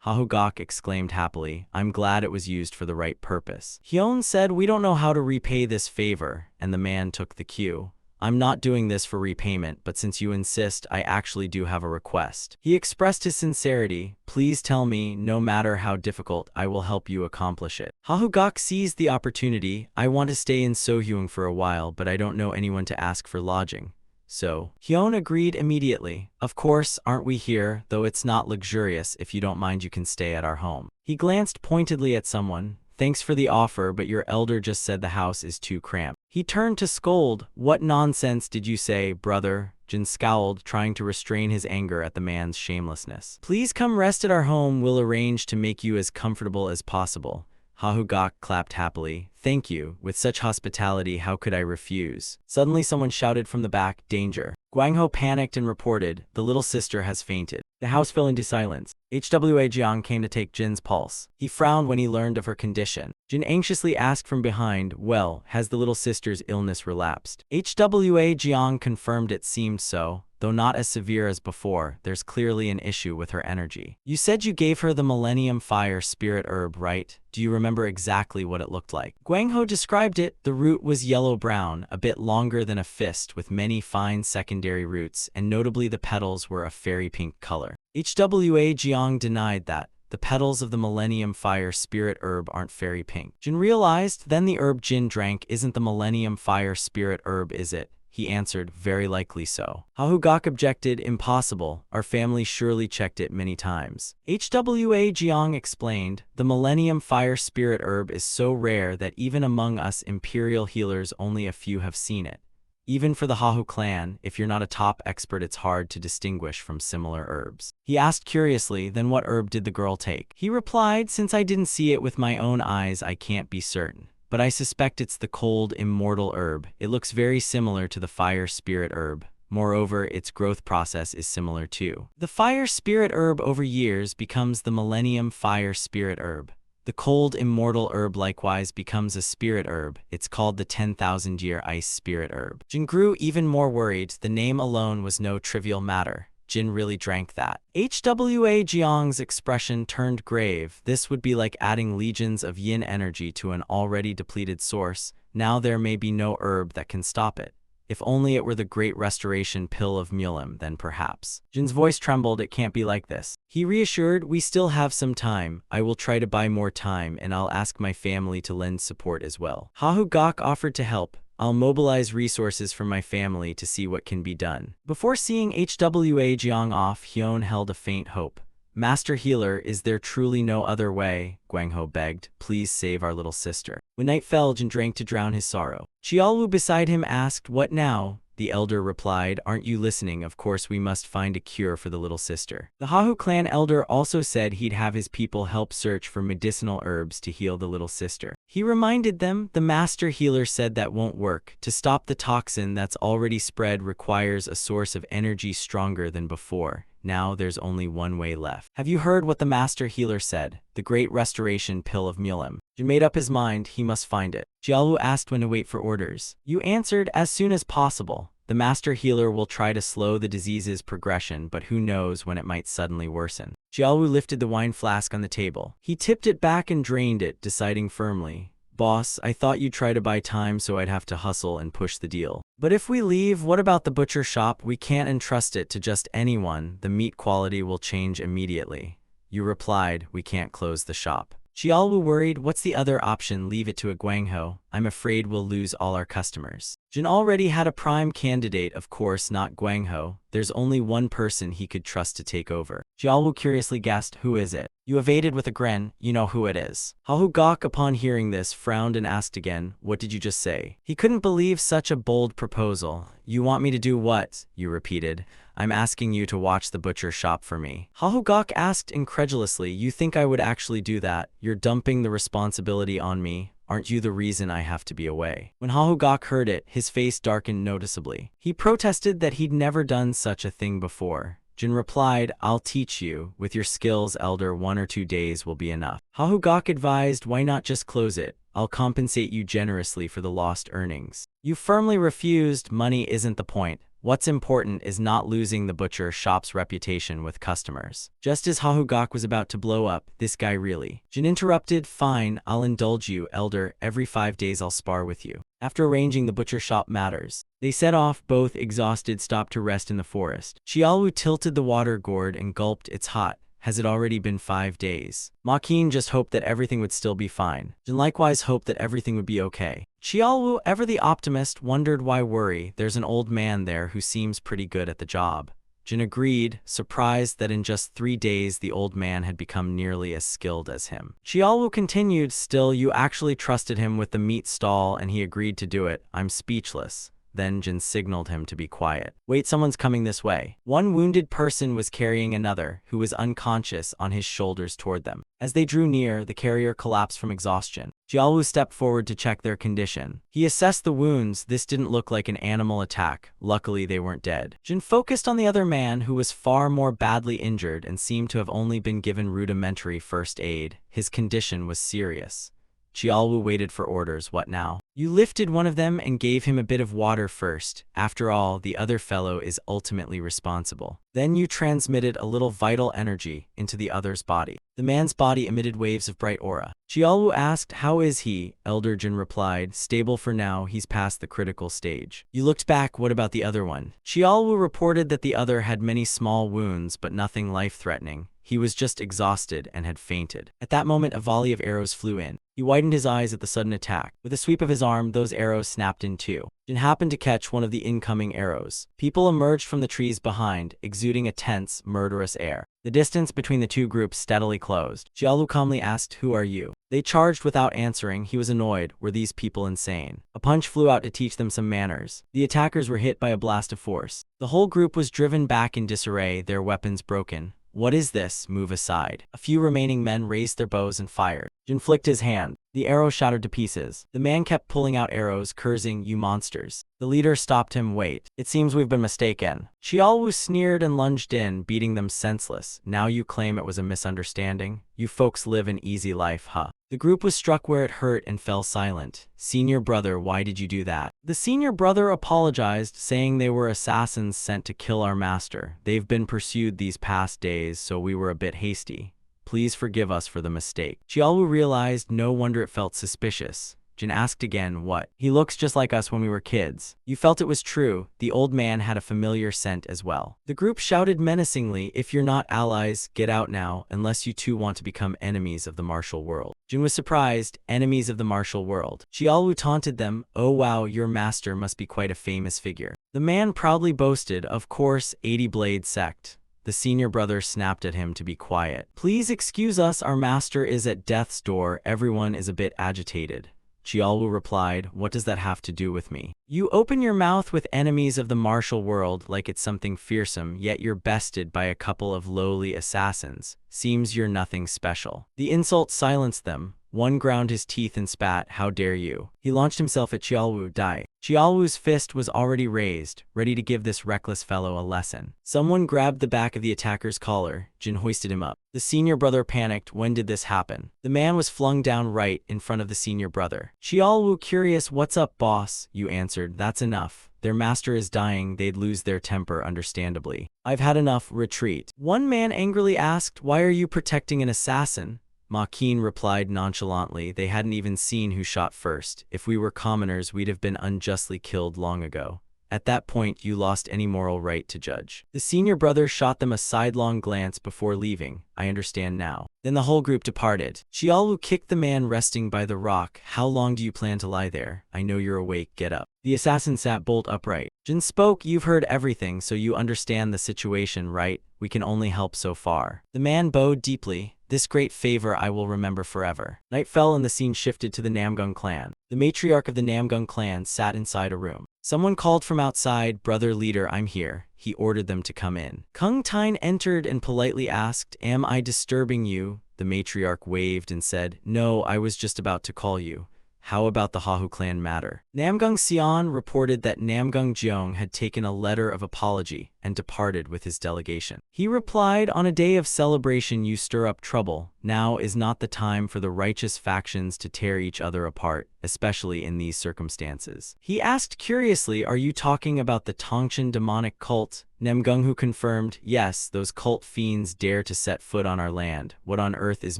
Hahugak exclaimed happily, I'm glad it was used for the right purpose. Hyun said, we don't know how to repay this favor, and the man took the cue. I'm not doing this for repayment, but since you insist, I actually do have a request. He expressed his sincerity. Please tell me, no matter how difficult, I will help you accomplish it. Hahugak seized the opportunity. I want to stay in Sohyung for a while, but I don't know anyone to ask for lodging. So, Hyun agreed immediately. Of course, aren't we here? Though it's not luxurious, if you don't mind you can stay at our home. He glanced pointedly at someone. Thanks for the offer, but your elder just said the house is too cramped. He turned to scold. What nonsense did you say, brother? Jin scowled, trying to restrain his anger at the man's shamelessness. Please come rest at our home. We'll arrange to make you as comfortable as possible. Hahugak clapped happily. Thank you. With such hospitality, how could I refuse? Suddenly someone shouted from the back, danger. Guangho panicked and reported, the little sister has fainted. The house fell into silence. Hwa Jiang came to take Jin's pulse. He frowned when he learned of her condition. Jin anxiously asked from behind, well, has the little sister's illness relapsed? Hwa Jiang confirmed it seemed so. Though not as severe as before, there's clearly an issue with her energy. You said you gave her the Millennium Fire Spirit Herb, right? Do you remember exactly what it looked like? Guangho described it. The root was yellow-brown, a bit longer than a fist with many fine secondary roots, and notably the petals were a fairy pink color. Hwa Jiang denied that. The petals of the Millennium Fire Spirit Herb aren't fairy pink. Jin realized then the herb Jin drank isn't the Millennium Fire Spirit Herb, is it? He answered, very likely so. Hahugak objected, impossible. Our family surely checked it many times. Hwa Jiang explained, the Millennium Fire Spirit Herb is so rare that even among us imperial healers only a few have seen it. Even for the Hahu clan, if you're not a top expert, it's hard to distinguish from similar herbs. He asked curiously, then what herb did the girl take? He replied, since I didn't see it with my own eyes, I can't be certain. But I suspect it's the cold, immortal herb. It looks very similar to the fire spirit herb. Moreover, its growth process is similar too. The fire spirit herb over years becomes the Millennium Fire Spirit Herb. The cold, immortal herb likewise becomes a spirit herb. It's called the 10,000-year ice spirit herb. Jin grew even more worried. The name alone was no trivial matter. Jin really drank that. Hwa Jiang's expression turned grave. This would be like adding legions of yin energy to an already depleted source. Now there may be no herb that can stop it. If only it were the great restoration pill of Mulim, then perhaps. Jin's voice trembled. It can't be like this. He reassured, we still have some time. I will try to buy more time, and I'll ask my family to lend support as well. Hahugak offered to help. I'll mobilize resources from my family to see what can be done. Before seeing Hwa Jiang off, Hyun held a faint hope. Master Healer, is there truly no other way? Guangho begged. Please save our little sister. When night fell, Jin drank to drown his sorrow. Chiaolu beside him asked, what now? The elder replied, aren't you listening? Of course we must find a cure for the little sister. The Hahu clan elder also said he'd have his people help search for medicinal herbs to heal the little sister. He reminded them, the master healer said that won't work. To stop the toxin that's already spread requires a source of energy stronger than before. Now there's only one way left. Have you heard what the master healer said? The great restoration pill of Mulim. Jin made up his mind, he must find it. Jiaolu asked when to wait for orders. You answered, as soon as possible. The master healer will try to slow the disease's progression, but who knows when it might suddenly worsen. Jiaolu lifted the wine flask on the table. He tipped it back and drained it, deciding firmly. Boss, I thought you'd try to buy time so I'd have to hustle and push the deal. But if we leave, what about the butcher shop? We can't entrust it to just anyone. The meat quality will change immediately. You replied, we can't close the shop. Chiaolu worried, what's the other option? Leave it to a Guangho. I'm afraid we'll lose all our customers. Jin already had a prime candidate, of course not Guangho. There's only one person he could trust to take over. Chiaolu curiously guessed, who is it? You evaded with a grin, you know who it is. Hahugak upon hearing this frowned and asked again, what did you just say? He couldn't believe such a bold proposal. You want me to do what? You repeated. I'm asking you to watch the butcher shop for me. Hahugak asked incredulously, you think I would actually do that? You're dumping the responsibility on me. Aren't you the reason I have to be away? When Hahugak heard it, his face darkened noticeably. He protested that he'd never done such a thing before. Jin replied, I'll teach you. With your skills, elder, 1 or 2 days will be enough. Hahugak advised, why not just close it? I'll compensate you generously for the lost earnings. You firmly refused. Money isn't the point. What's important is not losing the butcher shop's reputation with customers. Just as Hahugak was about to blow up, this guy really. Jin interrupted, fine, I'll indulge you, elder. Every 5 days I'll spar with you. After arranging the butcher shop matters, they set off, both exhausted, stopped to rest in the forest. Chiaolu tilted the water gourd and gulped, it's hot. Has it already been 5 days? Makin just hoped that everything would still be fine. Jin likewise hoped that everything would be okay. Chiaolu, ever the optimist, wondered why worry. There's an old man there who seems pretty good at the job. Jin agreed, surprised that in just 3 days the old man had become nearly as skilled as him. Chiaolu continued, still, you actually trusted him with the meat stall and he agreed to do it. I'm speechless. Then Jin signaled him to be quiet. Wait, someone's coming this way. One wounded person was carrying another, who was unconscious, on his shoulders toward them. As they drew near, the carrier collapsed from exhaustion. Jiaolu stepped forward to check their condition. He assessed the wounds. This didn't look like an animal attack. Luckily, they weren't dead. Jin focused on the other man, who was far more badly injured and seemed to have only been given rudimentary first aid. His condition was serious. Jiaolu waited for orders. What now? You lifted one of them and gave him a bit of water first. After all, the other fellow is ultimately responsible. Then you transmitted a little vital energy into the other's body. The man's body emitted waves of bright aura. Jiaolu asked, how is he? Elder Jin replied, stable for now, he's past the critical stage. You looked back, what about the other one? Jiaolu reported that the other had many small wounds, but nothing life-threatening. He was just exhausted and had fainted. At that moment, a volley of arrows flew in. He widened his eyes at the sudden attack. With a sweep of his arm, those arrows snapped in two. Jin happened to catch one of the incoming arrows. People emerged from the trees behind, exuding a tense, murderous air. The distance between the two groups steadily closed. Jiaolu calmly asked, who are you? They charged without answering. He was annoyed. Were these people insane? A punch flew out to teach them some manners. The attackers were hit by a blast of force. The whole group was driven back in disarray, their weapons broken. What is this? Move aside. A few remaining men raised their bows and fired. Jin flicked his hand. The arrow shattered to pieces. The man kept pulling out arrows, cursing, you monsters. The leader stopped him. Wait. It seems we've been mistaken. Jiaolu sneered and lunged in, beating them senseless. Now you claim it was a misunderstanding? You folks live an easy life, huh? The group was struck where it hurt and fell silent. Senior brother, why did you do that? The senior brother apologized, saying they were assassins sent to kill our master. They've been pursued these past days, so we were a bit hasty. Please forgive us for the mistake. Jiaolu realized, no wonder it felt suspicious. Jin asked again, what? He looks just like us when we were kids. You felt it was true. The old man had a familiar scent as well. The group shouted menacingly, if you're not allies, get out now, unless you too want to become enemies of the martial world. Jin was surprised. Enemies of the martial world. Jiaolu taunted them, oh wow, your master must be quite a famous figure. The man proudly boasted, of course, 80 Blade Sect. The senior brother snapped at him to be quiet. Please excuse us, our master is at death's door. Everyone is a bit agitated. Jiaolu replied, what does that have to do with me? You open your mouth with enemies of the martial world like it's something fearsome, yet you're bested by a couple of lowly assassins. Seems you're nothing special. The insult silenced them. One ground his teeth and spat, how dare you? He launched himself at Jiaolu. Die. Jiaolu's fist was already raised, ready to give this reckless fellow a lesson. Someone grabbed the back of the attacker's collar. Jin hoisted him up. The senior brother panicked. When did this happen? The man was flung down right in front of the senior brother. Jiaolu, curious, what's up, boss? You answered, that's enough. Their master is dying, they'd lose their temper understandably. I've had enough, retreat. One man angrily asked, why are you protecting an assassin? Ma Qin replied nonchalantly, they hadn't even seen who shot first. If we were commoners, we'd have been unjustly killed long ago. At that point, you lost any moral right to judge. The senior brother shot them a sidelong glance before leaving. I understand now. Then the whole group departed. Jiaolu kicked the man resting by the rock. How long do you plan to lie there? I know you're awake, get up. The assassin sat bolt upright. Jin spoke, you've heard everything, so you understand the situation, right? We can only help so far. The man bowed deeply. This great favor I will remember forever. Night fell and the scene shifted to the Namgung clan. The matriarch of the Namgung clan sat inside a room. Someone called from outside, brother leader, I'm here. He ordered them to come in. Kung Tine entered and politely asked, am I disturbing you? The matriarch waved and said, no, I was just about to call you. How about the Hahu clan matter? Namgung Xian reported that Namgung Jeong had taken a letter of apology and departed with his delegation. He replied, on a day of celebration you stir up trouble. Now is not the time for the righteous factions to tear each other apart, especially in these circumstances. He asked curiously, are you talking about the Tongchen demonic cult? Namgung who confirmed, yes, those cult fiends dare to set foot on our land. What on earth is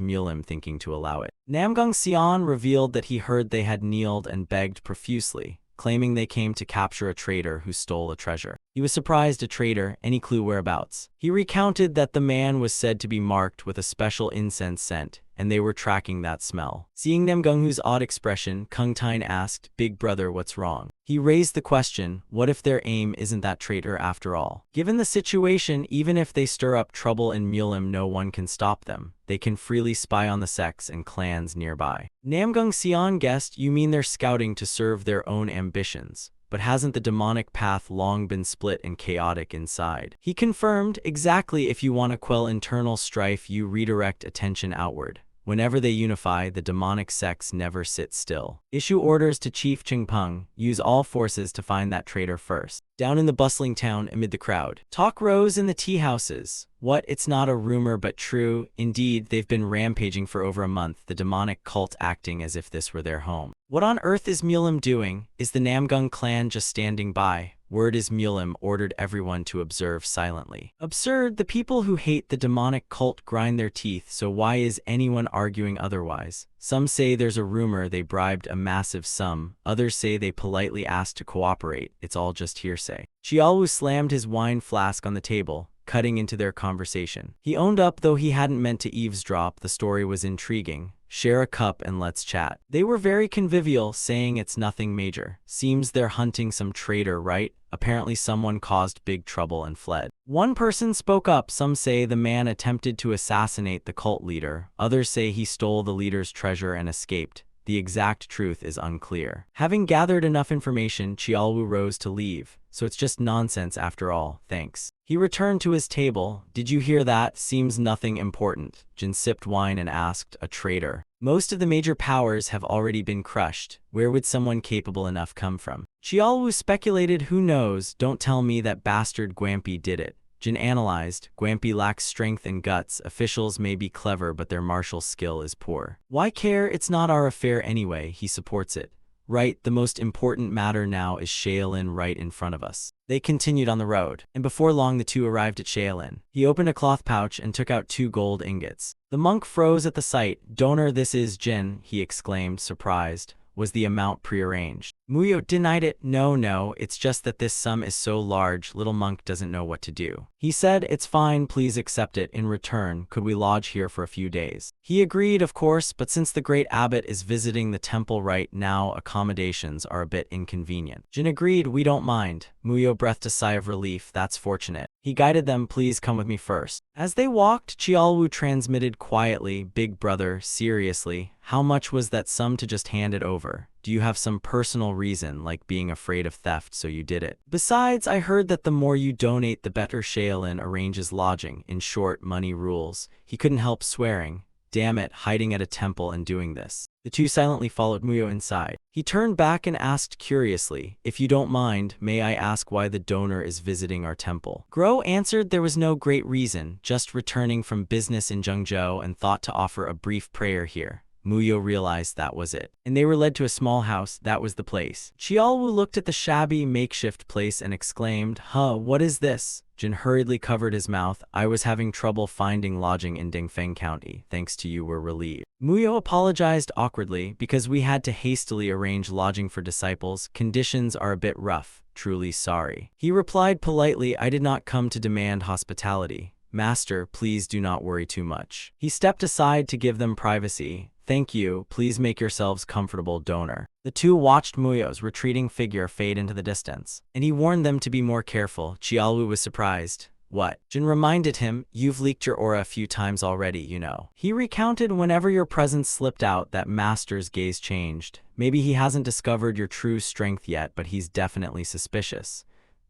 Mulim thinking to allow it? Namgung Xian revealed that he heard they had kneeled and begged profusely, claiming they came to capture a traitor who stole a treasure. He was surprised, a traitor, any clue whereabouts? He recounted that the man was said to be marked with a special incense scent, and they were tracking that smell. Seeing Namgunghu's odd expression, Kung Tine asked, big brother, what's wrong? He raised the question, what if their aim isn't that traitor after all? Given the situation, even if they stir up trouble in Mulim, no one can stop them. They can freely spy on the sects and clans nearby. Namgung Xian guessed, you mean they're scouting to serve their own ambitions. but hasn't the demonic path long been split and chaotic inside? He confirmed, exactly. If you want to quell internal strife, you redirect attention outward. Whenever they unify, the demonic sects never sit still. Issue orders to Chief Chingpeng, use all forces to find that traitor first. Down in the bustling town, amid the crowd, talk rose in the tea houses. What, it's not a rumor but true. Indeed, they've been rampaging for over a month, the demonic cult acting as if this were their home. What on earth is Mulim doing? Is the Namgung clan just standing by? Word is Mulim ordered everyone to observe silently. Absurd, the people who hate the demonic cult grind their teeth, so why is anyone arguing otherwise? Some say there's a rumor they bribed a massive sum, others say they politely asked to cooperate. It's all just hearsay. Xiaolu slammed his wine flask on the table, cutting into their conversation. He owned up, though he hadn't meant to eavesdrop. The story was intriguing. Share a cup and let's chat. They were very convivial, saying it's nothing major. Seems they're hunting some traitor, right? Apparently someone caused big trouble and fled. One person spoke up. Some say the man attempted to assassinate the cult leader. Others say he stole the leader's treasure and escaped. The exact truth is unclear. Having gathered enough information, Qiaolu rose to leave. So it's just nonsense after all, thanks. He returned to his table. Did you hear that? Seems nothing important. Jin sipped wine and asked, a traitor. Most of the major powers have already been crushed. Where would someone capable enough come from? Qiaolu speculated, who knows? Don't tell me that bastard Guampi did it. Jin analyzed, Guampi lacks strength and guts. Officials may be clever, but their martial skill is poor. Why care? It's not our affair anyway. He supports it. Right, the most important matter now is Shaolin right in front of us. They continued on the road, and before long the two arrived at Shaolin. He opened a cloth pouch and took out 2 gold ingots. The monk froze at the sight. Donor, this is Jin, he exclaimed, surprised. Was the amount prearranged? Muyo denied it. No, it's just that this sum is so large, little monk doesn't know what to do. He said, it's fine, please accept it. In return, could we lodge here for a few days? He agreed, of course, but since the great abbot is visiting the temple right now, accommodations are a bit inconvenient. Jin agreed, we don't mind. Muyo breathed a sigh of relief, that's fortunate. He guided them, please come with me first. As they walked, Qiaolu transmitted quietly, big brother, seriously, how much was that sum to just hand it over? Do you have some personal reason, like being afraid of theft, so you did it? Besides, I heard that the more you donate, the better Shaolin arranges lodging. In short, money rules. He couldn't help swearing. Damn it, hiding at a temple and doing this. The two silently followed Muyo inside. He turned back and asked curiously, if you don't mind, may I ask why the donor is visiting our temple? Guo answered there was no great reason, just returning from business in Zhengzhou and thought to offer a brief prayer here. Muyo realized that was it. And they were led to a small house. That was the place. Qiaolu looked at the shabby makeshift place and exclaimed, what is this? Jin hurriedly covered his mouth. I was having trouble finding lodging in Dingfeng County. Thanks to you, we're relieved. Muyo apologized awkwardly, because we had to hastily arrange lodging for disciples. Conditions are a bit rough. Truly sorry. He replied politely, I did not come to demand hospitality. Master, please do not worry too much. He stepped aside to give them privacy. Thank you, please make yourselves comfortable, donor. The two watched Muyo's retreating figure fade into the distance, and he warned them to be more careful. Qiaolu was surprised. What? Jin reminded him, you've leaked your aura a few times already, you know. He recounted whenever your presence slipped out, that master's gaze changed. Maybe he hasn't discovered your true strength yet, but he's definitely suspicious.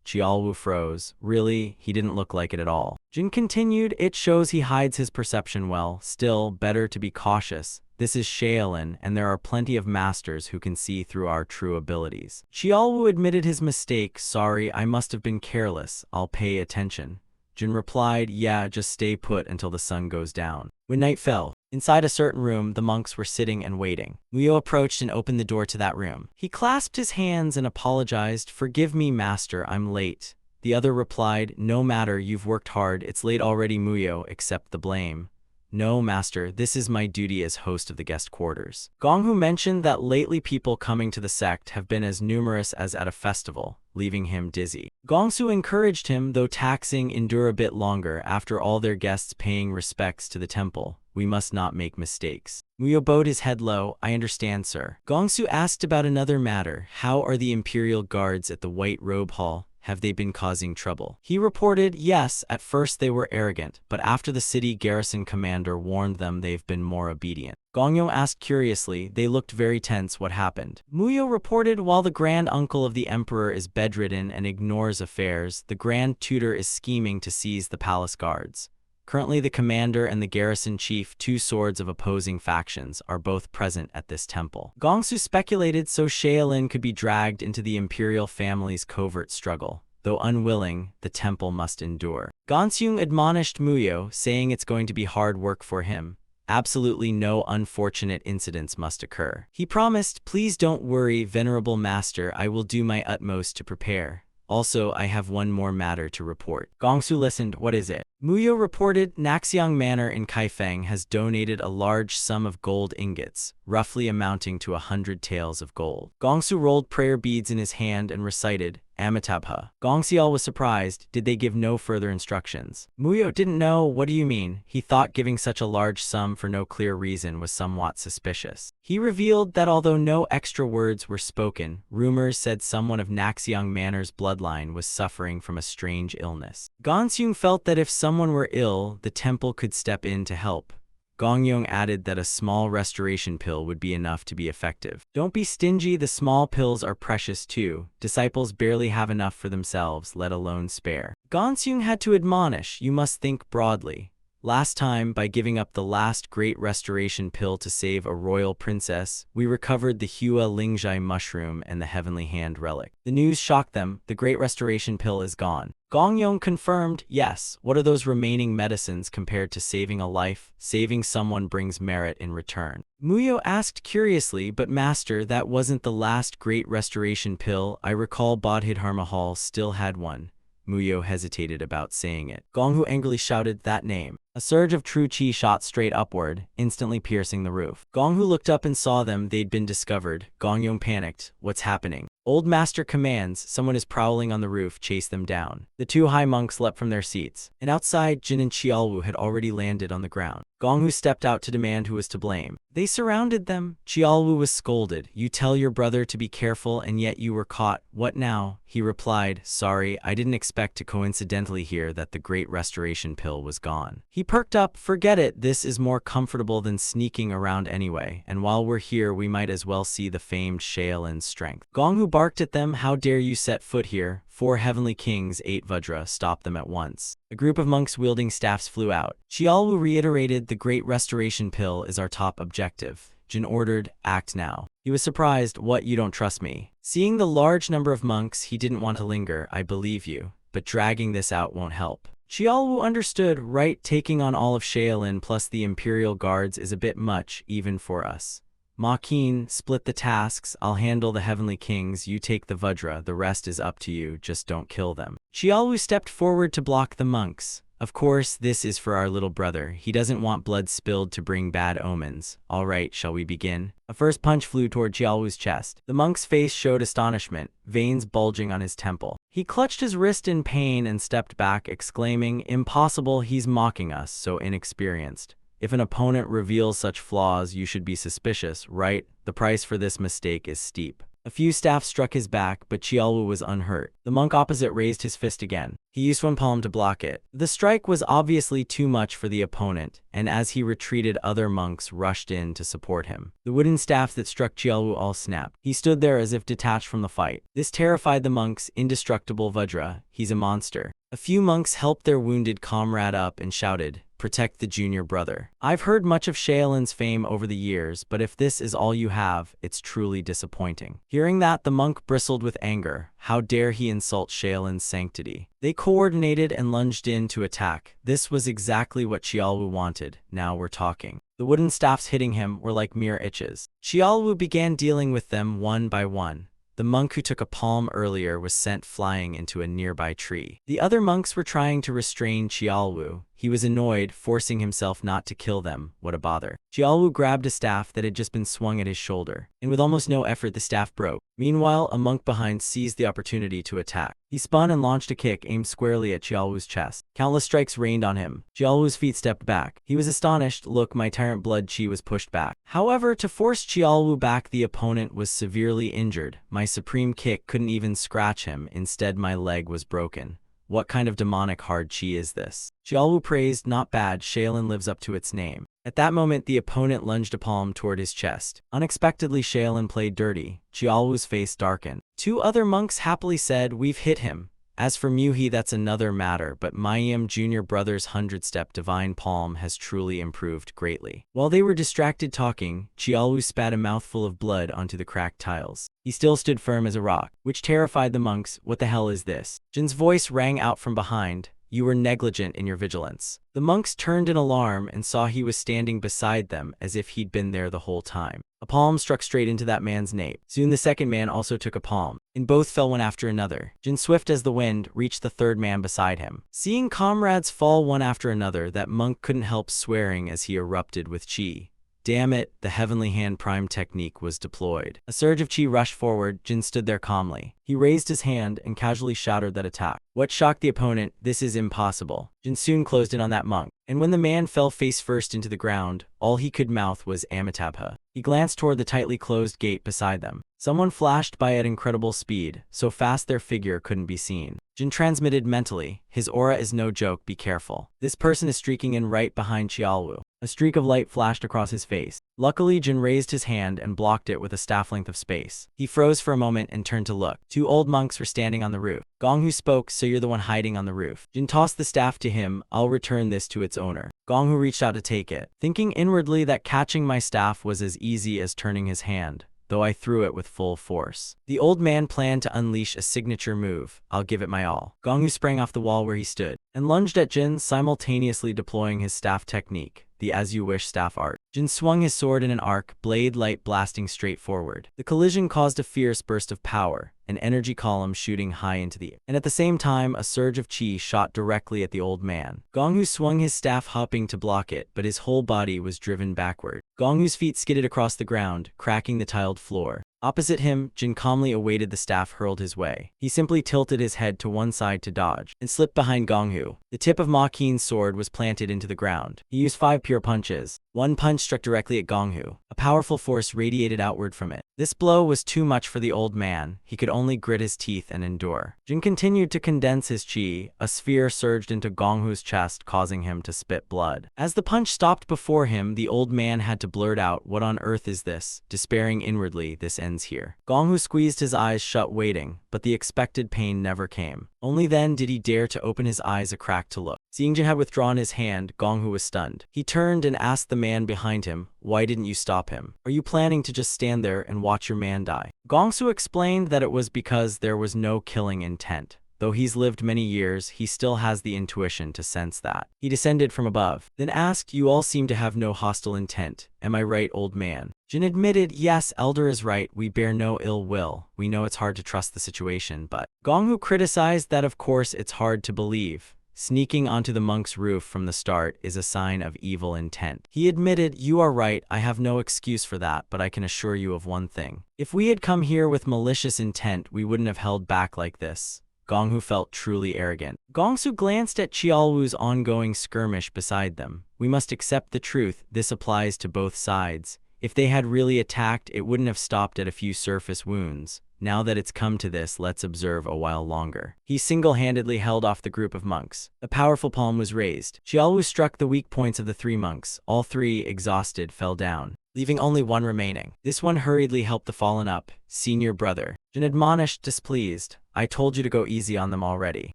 Qiaolu froze. Really? He didn't look like it at all. Jin continued, it shows he hides his perception well. Still, better to be cautious. This is Shaolin, and there are plenty of masters who can see through our true abilities. Qiaolu admitted his mistake. Sorry, I must have been careless. I'll pay attention. Jin replied, yeah, just stay put until the sun goes down. When night fell, inside a certain room, the monks were sitting and waiting. Muyo approached and opened the door to that room. He clasped his hands and apologized. Forgive me, master, I'm late. The other replied, no matter, you've worked hard. It's late already, Muyo, accept the blame. No, master, this is my duty as host of the guest quarters. Gonghu mentioned that lately people coming to the sect have been as numerous as at a festival, leaving him dizzy. Gongsu encouraged him, though taxing, endure a bit longer. After all, their guests paying respects to the temple. We must not make mistakes. Muyo bowed his head low. I understand, sir. Gongsu asked about another matter. How are the imperial guards at the White Robe Hall? Have they been causing trouble? He reported, yes, at first they were arrogant, but after the city garrison commander warned them, they've been more obedient. Gongyong asked curiously. They looked very tense. What happened? Muyo reported. While the grand uncle of the emperor is bedridden and ignores affairs, the grand tutor is scheming to seize the palace guards. Currently, the commander and the garrison chief, two swords of opposing factions, are both present at this temple. Gongsu speculated so Shaolin could be dragged into the imperial family's covert struggle. Though unwilling, the temple must endure. Gongsu admonished Muyo, saying it's going to be hard work for him. Absolutely no unfortunate incidents must occur. He promised, please don't worry, venerable master, I will do my utmost to prepare. Also, I have one more matter to report. Gongsu listened. What is it? Muyo reported, Naxiang Manor in Kaifeng has donated a large sum of gold ingots, roughly amounting to 100 taels of gold. Gongsu rolled prayer beads in his hand and recited, Amitabha. Gongxiao was surprised. Did they give no further instructions? Muyo didn't know. What do you mean? He thought giving such a large sum for no clear reason was somewhat suspicious. He revealed that although no extra words were spoken, rumors said someone of Naxiang Manor's bloodline was suffering from a strange illness. Gongxiang felt that if someone were ill, the temple could step in to help. Gongyong added that a small restoration pill would be enough to be effective. Don't be stingy, the small pills are precious too. Disciples barely have enough for themselves, let alone spare. Gongsyung had to admonish, you must think broadly. Last time, by giving up the last great restoration pill to save a royal princess, we recovered the Hua Lingjai mushroom and the heavenly hand relic. The news shocked them. The great restoration pill is gone. Gongyong confirmed, yes, what are those remaining medicines compared to saving a life? Saving someone brings merit in return. Muyo asked curiously, but master, that wasn't the last great restoration pill. I recall Bodhidharma Mahal still had one. Muyo hesitated about saying it. Gonghu angrily shouted that name. A surge of true chi shot straight upward, instantly piercing the roof. Gonghu looked up and saw them. They'd been discovered. Gongyong panicked. What's happening? Old master commands, someone is prowling on the roof, chase them down. The two high monks leapt from their seats, and outside, Jin and Qiaowu had already landed on the ground. Gonghu stepped out to demand who was to blame. They surrounded them. Qiaowu was scolded. You tell your brother to be careful and yet you were caught. What now? He replied, sorry, I didn't expect to coincidentally hear that the great restoration pill was gone. He perked up, forget it, this is more comfortable than sneaking around anyway, and while we're here we might as well see the famed Shaolin's strength. Gonghu barked at them, how dare you set foot here? 4 heavenly kings, 8 Vajra, stopped them at once. A group of monks wielding staffs flew out. Qiaowu reiterated, the great restoration pill is our top objective. Jin ordered, act now. He was surprised, what, you don't trust me? Seeing the large number of monks, he didn't want to linger, I believe you, but dragging this out won't help. Qiaowu understood, right, taking on all of Shaolin plus the Imperial Guards is a bit much, even for us. Ma Qin, split the tasks, I'll handle the heavenly kings, you take the Vajra, the rest is up to you, just don't kill them. Qiaowu stepped forward to block the monks. Of course, this is for our little brother, he doesn't want blood spilled to bring bad omens. Alright, shall we begin? A first punch flew toward Qiaowu's chest. The monk's face showed astonishment, veins bulging on his temple. He clutched his wrist in pain and stepped back, exclaiming, impossible, he's mocking us, so inexperienced. If an opponent reveals such flaws, you should be suspicious, right? The price for this mistake is steep. A few staffs struck his back, but Qiaowu was unhurt. The monk opposite raised his fist again. He used one palm to block it. The strike was obviously too much for the opponent, and as he retreated, other monks rushed in to support him. The wooden staff that struck Qiaowu all snapped. He stood there as if detached from the fight. This terrified the monks. Indestructible Vajra, he's a monster. A few monks helped their wounded comrade up and shouted, protect the junior brother. I've heard much of Shaolin's fame over the years, but if this is all you have, it's truly disappointing. Hearing that, the monk bristled with anger. How dare he insult Shaolin's sanctity? They coordinated and lunged in to attack. This was exactly what Qiaowu wanted. Now we're talking. The wooden staffs hitting him were like mere itches. Qiaowu began dealing with them one by one. The monk who took a palm earlier was sent flying into a nearby tree. The other monks were trying to restrain Qiaowu. He was annoyed, forcing himself not to kill them. What a bother. Qiaowu grabbed a staff that had just been swung at his shoulder, and with almost no effort the staff broke. Meanwhile, a monk behind seized the opportunity to attack. He spun and launched a kick aimed squarely at Qiaowu's chest. Countless strikes rained on him. Qiaowu's feet stepped back. He was astonished. Look, my tyrant blood chi was pushed back. However, to force Qiaowu back, the opponent was severely injured. My supreme kick couldn't even scratch him. Instead, my leg was broken. What kind of demonic hard chi is this? Qiaolu praised, not bad, Shaolin lives up to its name. At that moment, the opponent lunged a palm toward his chest. Unexpectedly, Shaolin played dirty. Qiaolu's face darkened. Two other monks happily said, we've hit him. As for Muhi, that's another matter, but Mayim Jr. Brother's 100-step divine palm has truly improved greatly. While they were distracted talking, Qiaolu spat a mouthful of blood onto the cracked tiles. He still stood firm as a rock, which terrified the monks. What the hell is this? Jin's voice rang out from behind. You were negligent in your vigilance. The monks turned in alarm and saw he was standing beside them as if he'd been there the whole time. A palm struck straight into that man's nape. Soon the second man also took a palm, and both fell one after another. Jin, swift as the wind, reached the third man beside him. Seeing comrades fall one after another, that monk couldn't help swearing as he erupted with chi. Damn it, the Heavenly Hand Prime technique was deployed. A surge of chi rushed forward. Jin stood there calmly. He raised his hand and casually shouted that attack. What shocked the opponent? This is impossible. Jin soon closed in on that monk, and when the man fell face first into the ground, all he could mouth was Amitabha. He glanced toward the tightly closed gate beside them. Someone flashed by at incredible speed, so fast their figure couldn't be seen. Jin transmitted mentally, his aura is no joke, be careful. This person is streaking in right behind Qiaolu. A streak of light flashed across his face. Luckily, Jin raised his hand and blocked it with a staff length of space. He froze for a moment and turned to look. Two old monks were standing on the roof. Gonghu spoke, so you're the one hiding on the roof. Jin tossed the staff to him. I'll return this to its owner. Gonghu reached out to take it, thinking inwardly that catching my staff was as easy as turning his hand, though I threw it with full force. The old man planned to unleash a signature move. I'll give it my all. Gonghu sprang off the wall where he stood and lunged at Jin, simultaneously deploying his staff technique, the as-you-wish staff art. Jin swung his sword in an arc, blade light blasting straight forward. The collision caused a fierce burst of power, an energy column shooting high into the air. And at the same time, a surge of chi shot directly at the old man. Gonghu swung his staff, hopping to block it, but his whole body was driven backward. Gonghu's feet skidded across the ground, cracking the tiled floor. Opposite him, Jin calmly awaited the staff hurled his way. He simply tilted his head to one side to dodge, and slipped behind Gonghu. The tip of Ma Qin's sword was planted into the ground. He used 5 pure punches. One punch struck directly at Gonghu. A powerful force radiated outward from it. This blow was too much for the old man. He could only grit his teeth and endure. Jin continued to condense his chi. A sphere surged into Gonghu's chest, causing him to spit blood. As the punch stopped before him, the old man had to blurt out, "What on earth is this?" Despairing inwardly, this ends here. Gonghu squeezed his eyes shut, waiting, but the expected pain never came. Only then did he dare to open his eyes a crack to look. Seeing Jin had withdrawn his hand, Gonghu was stunned. He turned and asked the man behind him, "Why didn't you stop him? Are you planning to just stand there and watch your man die?" Gongsu explained that it was because there was no killing intent. Though he's lived many years, he still has the intuition to sense that. He descended from above, then asked, "You all seem to have no hostile intent. Am I right, old man?" Jin admitted, "Yes, Elder is right. We bear no ill will. We know it's hard to trust the situation, but..." Gonghu criticized that of course it's hard to believe. Sneaking onto the monk's roof from the start is a sign of evil intent. He admitted, "You are right, I have no excuse for that, but I can assure you of one thing. If we had come here with malicious intent, we wouldn't have held back like this." Gonghu felt truly arrogant. Gongsu glanced at Qiaolu's ongoing skirmish beside them. "We must accept the truth, this applies to both sides. If they had really attacked, it wouldn't have stopped at a few surface wounds. Now that it's come to this, let's observe a while longer." He single-handedly held off the group of monks. A powerful palm was raised. Qiaolu struck the weak points of the 3 monks. All 3, exhausted, fell down, leaving only one remaining. This one hurriedly helped the fallen up. "Senior brother." Jin admonished, displeased, "I told you to go easy on them already."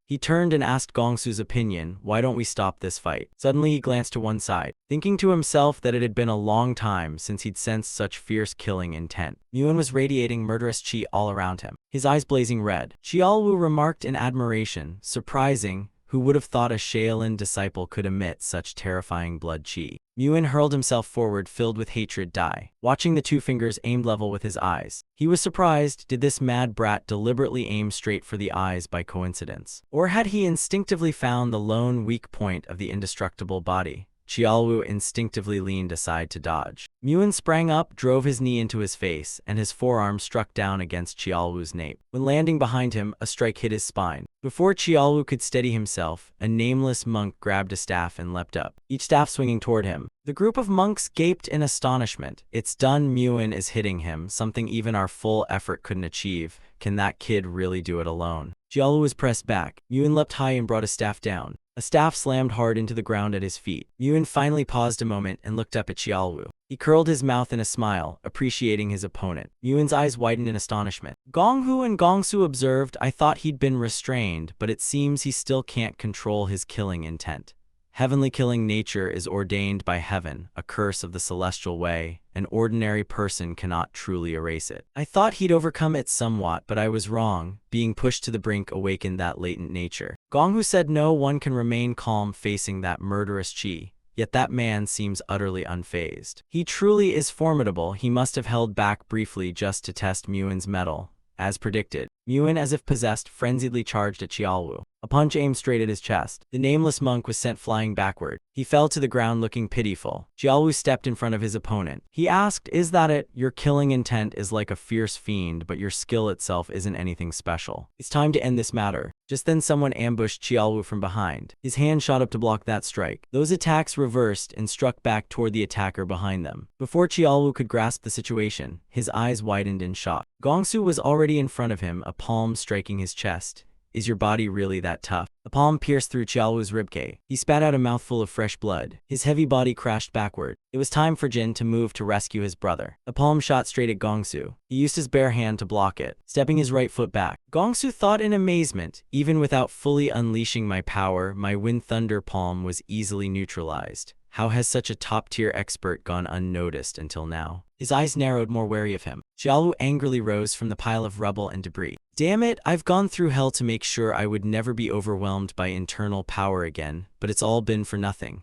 He turned and asked Gongsu's opinion, "Why don't we stop this fight?" Suddenly he glanced to one side, thinking to himself that it had been a long time since he'd sensed such fierce killing intent. Muin was radiating murderous chi all around him, his eyes blazing red. Qiaolu remarked in admiration, "Surprising, who would have thought a Shaolin disciple could emit such terrifying blood chi?" Muin hurled himself forward, filled with hatred, watching the 2 fingers aimed level with his eyes. He was surprised. Did this mad brat deliberately aim straight for the eyes by coincidence? Or had he instinctively found the lone weak point of the indestructible body? Qiaolu instinctively leaned aside to dodge. Muin sprang up, drove his knee into his face, and his forearm struck down against Qiaolu's nape. When landing behind him, a strike hit his spine. Before Qiaolu could steady himself, a nameless monk grabbed a staff and leapt up, each staff swinging toward him. The group of monks gaped in astonishment. It's done, Muin is hitting him, something even our full effort couldn't achieve. Can that kid really do it alone? Qiaolu was pressed back. Muin leapt high and brought a staff down. A staff slammed hard into the ground at his feet. Muin finally paused a moment and looked up at Qiaolu. He curled his mouth in a smile, appreciating his opponent. Muin's eyes widened in astonishment. Gonghu and Gongsu observed. I thought he'd been restrained, but it seems he still can't control his killing intent. Heavenly killing nature is ordained by heaven, a curse of the celestial way. An ordinary person cannot truly erase it. I thought he'd overcome it somewhat, but I was wrong. Being pushed to the brink awakened that latent nature. Gonghu said no one can remain calm facing that murderous chi. Yet that man seems utterly unfazed. He truly is formidable. He must have held back briefly just to test Muin's mettle. As predicted, Muin, as if possessed, frenziedly charged at Qiaolu. A punch aimed straight at his chest. The nameless monk was sent flying backward. He fell to the ground looking pitiful. Qiaolu stepped in front of his opponent. He asked, "Is that it? Your killing intent is like a fierce fiend, but your skill itself isn't anything special. It's time to end this matter." Just then someone ambushed Qiaolu from behind. His hand shot up to block that strike. Those attacks reversed and struck back toward the attacker behind them. Before Qiaolu could grasp the situation, his eyes widened in shock. Gongsu was already in front of him, a palm striking his chest. Is your body really that tough? The palm pierced through Qiaolu's ribcage. He spat out a mouthful of fresh blood. His heavy body crashed backward. It was time for Jin to move to rescue his brother. The palm shot straight at Gongsu. He used his bare hand to block it, stepping his right foot back. Gongsu thought in amazement, even without fully unleashing my power, my wind thunder palm was easily neutralized. How has such a top-tier expert gone unnoticed until now? His eyes narrowed, more wary of him. Qiaolu angrily rose from the pile of rubble and debris. Damn it, I've gone through hell to make sure I would never be overwhelmed by internal power again, but it's all been for nothing.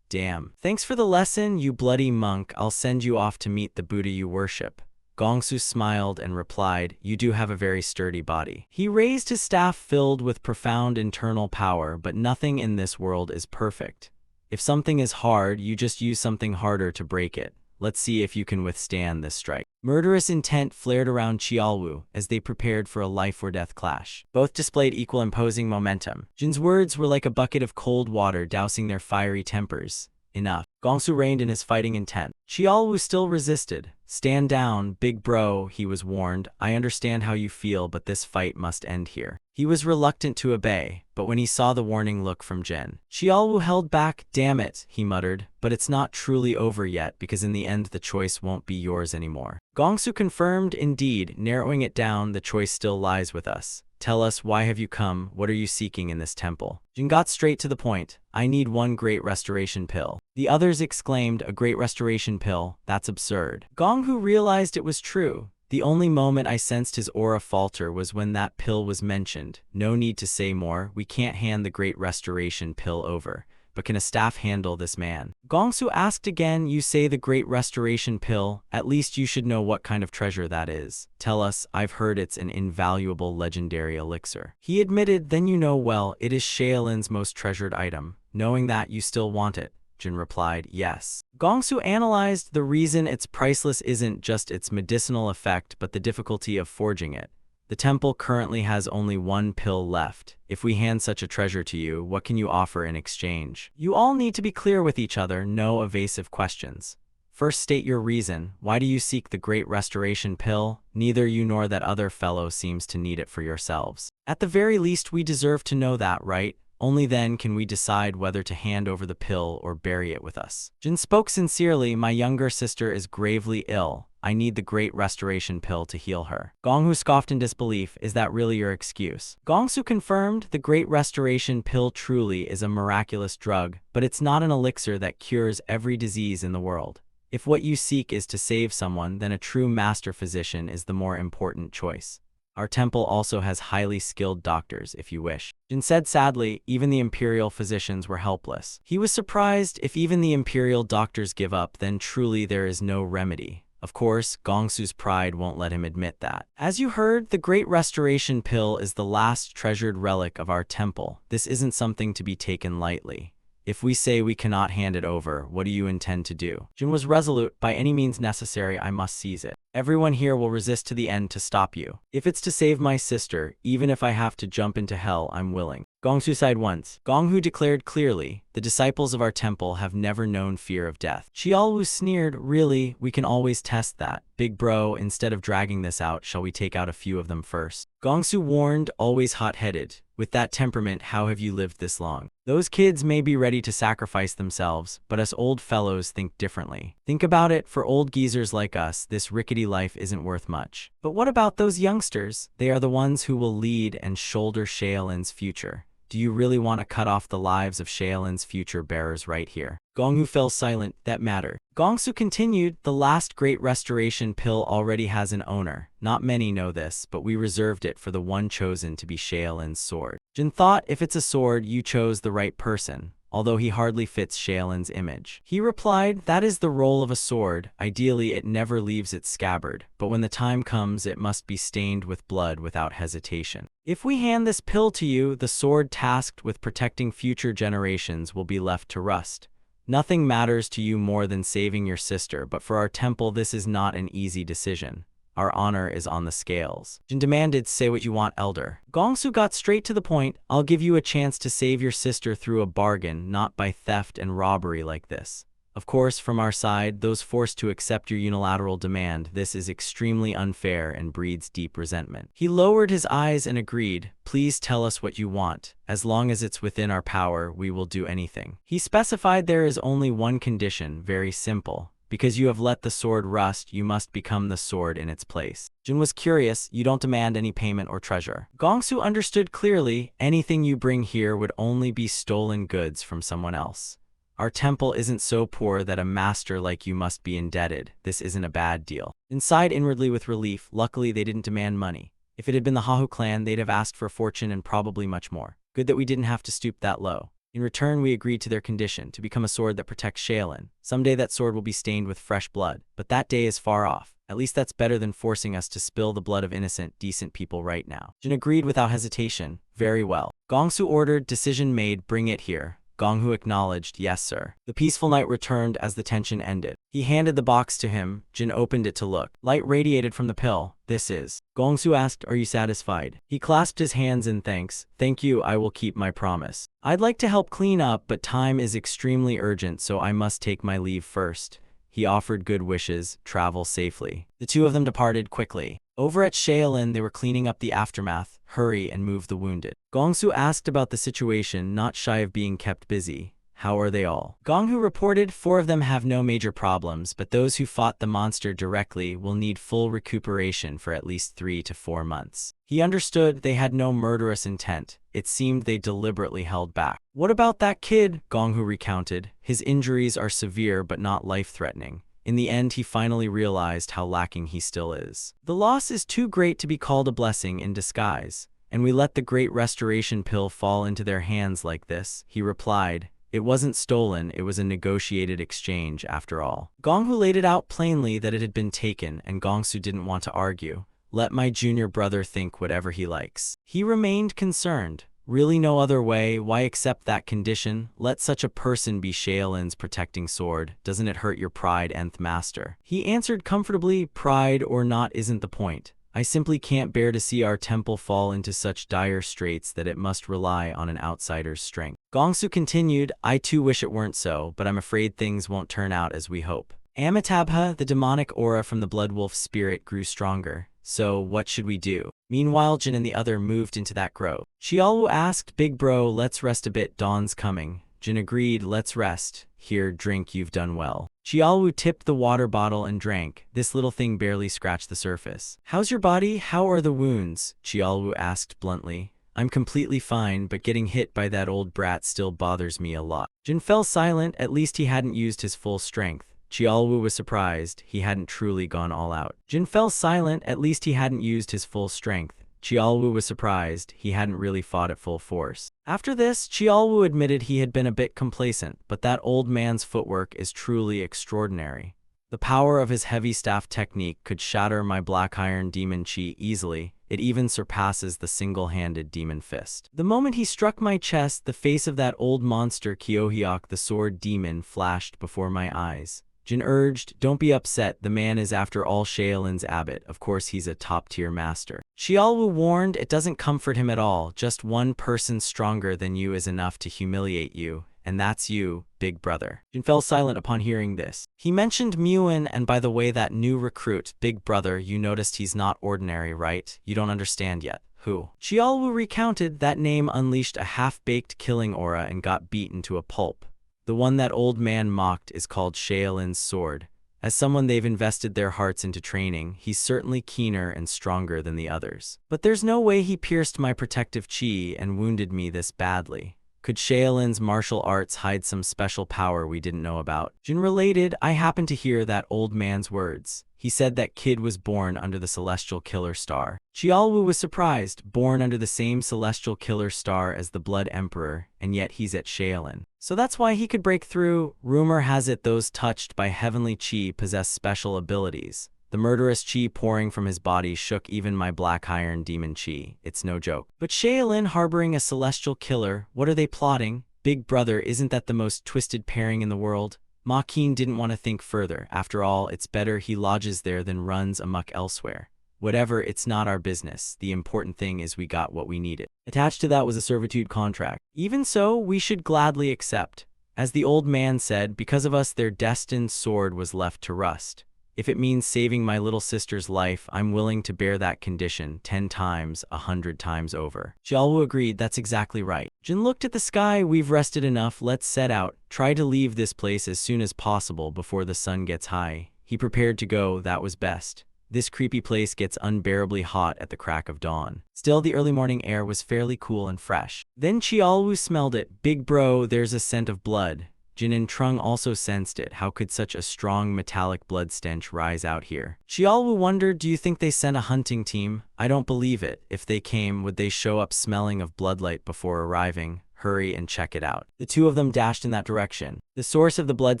Damn. Thanks for the lesson, you bloody monk. I'll send you off to meet the Buddha you worship. Gongsu smiled and replied, you do have a very sturdy body. He raised his staff filled with profound internal power, but nothing in this world is perfect. If something is hard, you just use something harder to break it. Let's see if you can withstand this strike. Murderous intent flared around Qiaolu as they prepared for a life-or-death clash. Both displayed equal imposing momentum. Jin's words were like a bucket of cold water dousing their fiery tempers. Enough. Gongsu reined in his fighting intent. Qiaolu still resisted. Stand down, big bro, he was warned. I understand how you feel, but this fight must end here. He was reluctant to obey, but when he saw the warning look from Jin, Qiaolu held back. Damn it, he muttered, but it's not truly over yet because in the end the choice won't be yours anymore. Gongsu confirmed, indeed, narrowing it down, the choice still lies with us. Tell us, why have you come? What are you seeking in this temple? Jin got straight to the point. I need one great restoration pill. The others exclaimed, a great restoration pill? That's absurd. Gonghu realized it was true. The only moment I sensed his aura falter was when that pill was mentioned. No need to say more. We can't hand the great restoration pill over. But can a staff handle this man? Gongsu asked again, you say the great restoration pill, at least you should know what kind of treasure that is. Tell us, I've heard it's an invaluable legendary elixir. He admitted, then you know well, it is Shaolin's most treasured item. Knowing that, you still want it. Jin replied, yes. Gongsu analyzed, the reason it's priceless isn't just its medicinal effect but the difficulty of forging it. The temple currently has only one pill left. If we hand such a treasure to you, what can you offer in exchange? You all need to be clear with each other, no evasive questions. First state your reason. Why do you seek the great restoration pill? Neither you nor that other fellow seems to need it for yourselves. At the very least we deserve to know that, right? Only then can we decide whether to hand over the pill or bury it with us. Jin spoke sincerely, my younger sister is gravely ill. I need the great restoration pill to heal her. Gonghu scoffed in disbelief, is that really your excuse? Gongsu confirmed, the great restoration pill truly is a miraculous drug, but it's not an elixir that cures every disease in the world. If what you seek is to save someone, then a true master physician is the more important choice. Our temple also has highly skilled doctors, if you wish. Jin said sadly, even the imperial physicians were helpless. He was surprised, if even the imperial doctors give up, then truly there is no remedy. Of course, Gongsu's pride won't let him admit that. As you heard, the great restoration pill is the last treasured relic of our temple. This isn't something to be taken lightly. If we say we cannot hand it over, what do you intend to do? Jin was resolute. By any means necessary, I must seize it. Everyone here will resist to the end to stop you. If it's to save my sister, even if I have to jump into hell, I'm willing. Gongsu sighed once. Gonghu declared clearly, the disciples of our temple have never known fear of death. Xiaolu sneered, really, we can always test that. Big bro, instead of dragging this out, shall we take out a few of them first? Gongsu warned, always hot-headed. With that temperament, how have you lived this long? Those kids may be ready to sacrifice themselves, but us old fellows think differently. Think about it, for old geezers like us, this rickety life isn't worth much. But what about those youngsters? They are the ones who will lead and shoulder Shaolin's future. Do you really want to cut off the lives of Shaolin's future bearers right here? Gonghu fell silent. That mattered. Gongsu continued, the last great restoration pill already has an owner. Not many know this, but we reserved it for the one chosen to be Shaolin's sword. Jin thought, if it's a sword, you chose the right person, although he hardly fits Shaolin's image. He replied, that is the role of a sword. Ideally, it never leaves its scabbard, but when the time comes, it must be stained with blood without hesitation. If we hand this pill to you, the sword tasked with protecting future generations will be left to rust. Nothing matters to you more than saving your sister, but for our temple, this is not an easy decision. Our honor is on the scales. Jin demanded, say what you want, elder. Gongsu got straight to the point. I'll give you a chance to save your sister through a bargain, not by theft and robbery like this. Of course, from our side, those forced to accept your unilateral demand, this is extremely unfair and breeds deep resentment. He lowered his eyes and agreed, please tell us what you want. As long as it's within our power, we will do anything. He specified there is only one condition, very simple. Because you have let the sword rust, you must become the sword in its place. Jin was curious, you don't demand any payment or treasure. Gongsu understood clearly, anything you bring here would only be stolen goods from someone else. Our temple isn't so poor that a master like you must be indebted. This isn't a bad deal. Jin sighed inwardly with relief. Luckily, they didn't demand money. If it had been the Hahu clan, they'd have asked for a fortune and probably much more. Good that we didn't have to stoop that low. In return, we agreed to their condition, to become a sword that protects Shaolin. Someday that sword will be stained with fresh blood, but that day is far off. At least that's better than forcing us to spill the blood of innocent, decent people right now. Jin agreed without hesitation. Very well. Gongsu ordered, decision made, bring it here. Gonghu acknowledged, yes sir. The peaceful night returned as the tension ended. He handed the box to him. Jin opened it to look. Light radiated from the pill. This is. Gongsu asked, are you satisfied? He clasped his hands in thanks. Thank you, I will keep my promise. I'd like to help clean up, but time is extremely urgent, so I must take my leave first. He offered good wishes, travel safely. The two of them departed quickly. Over at Shaolin, they were cleaning up the aftermath, hurry and move the wounded. Gongsu asked about the situation, not shy of being kept busy. How are they all? Gonghu reported 4 of them have no major problems, but those who fought the monster directly will need full recuperation for at least 3 to 4 months. He understood they had no murderous intent. It seemed they deliberately held back. What about that kid? Gonghu recounted. His injuries are severe but not life-threatening. In the end, he finally realized how lacking he still is. The loss is too great to be called a blessing in disguise, and we let the great restoration pill fall into their hands like this, he replied. It wasn't stolen, it was a negotiated exchange after all. Gonghu laid it out plainly that it had been taken, and Gongsu didn't want to argue. Let my junior brother think whatever he likes. He remained concerned. Really no other way, why accept that condition? Let such a person be Shaolin's protecting sword. Doesn't it hurt your pride, nth master? He answered comfortably, pride or not isn't the point. I simply can't bear to see our temple fall into such dire straits that it must rely on an outsider's strength. Gongsu continued, I too wish it weren't so, but I'm afraid things won't turn out as we hope. Amitabha, the demonic aura from the blood wolf spirit, grew stronger. So, what should we do? Meanwhile, Jin and the other moved into that grove. Xiaolu asked, big bro, let's rest a bit, dawn's coming. Jin agreed, let's rest. Here, drink, you've done well. Xiaolu tipped the water bottle and drank. This little thing barely scratched the surface. How's your body? How are the wounds? Xiaolu asked bluntly. I'm completely fine, but getting hit by that old brat still bothers me a lot. Jin fell silent, at least he hadn't used his full strength. Qiaowu was surprised, he hadn't truly gone all out. Jin fell silent, at least he hadn't used his full strength. Qiaowu was surprised, he hadn't really fought at full force. After this, Qiaowu admitted he had been a bit complacent, but that old man's footwork is truly extraordinary. The power of his heavy staff technique could shatter my black iron demon chi easily. It even surpasses the single-handed demon fist. The moment he struck my chest, the face of that old monster Kyohyok, the sword demon, flashed before my eyes. Jin urged, "Don't be upset, the man is after all Shaolin's abbot. Of course he's a top-tier master." Xiaowu warned, "It doesn't comfort him at all. Just one person stronger than you is enough to humiliate you, and that's you, big brother." Jin fell silent upon hearing this. He mentioned Muin, and by the way, that new recruit, big brother, you noticed he's not ordinary, right? You don't understand yet. Who? Xiaowu recounted. That name unleashed a half-baked killing aura and got beaten to a pulp. The one that old man mocked is called Shaolin's sword. As someone they've invested their hearts into training, he's certainly keener and stronger than the others. But there's no way he pierced my protective chi and wounded me this badly. Could Shaolin's martial arts hide some special power we didn't know about? Jin related, "I happened to hear that old man's words. He said that kid was born under the celestial killer star." Xiaowu was surprised, born under the same celestial killer star as the Blood Emperor, and yet he's at Shaolin. So that's why he could break through. Rumor has it those touched by heavenly chi possess special abilities. The murderous chi pouring from his body shook even my black iron demon chi. It's no joke. But Shaolin harboring a celestial killer, what are they plotting? Big brother, isn't that the most twisted pairing in the world? Ma Qin didn't want to think further. After all, it's better he lodges there than runs amok elsewhere. Whatever, it's not our business. The important thing is we got what we needed. Attached to that was a servitude contract. Even so, we should gladly accept. As the old man said, because of us their destined sword was left to rust. If it means saving my little sister's life, I'm willing to bear that condition 10 times, 100 times over. Xiaowu agreed, that's exactly right. Jin looked at the sky, we've rested enough, let's set out. Try to leave this place as soon as possible before the sun gets high. He prepared to go, that was best. This creepy place gets unbearably hot at the crack of dawn. Still, the early morning air was fairly cool and fresh. Then Xiaowu smelled it. Big bro, there's a scent of blood. Jin and Trung also sensed it. How could such a strong metallic blood stench rise out here? Xiaowu wondered, do you think they sent a hunting team? I don't believe it. If they came, would they show up smelling of bloodlight before arriving? Hurry and check it out. The two of them dashed in that direction. The source of the blood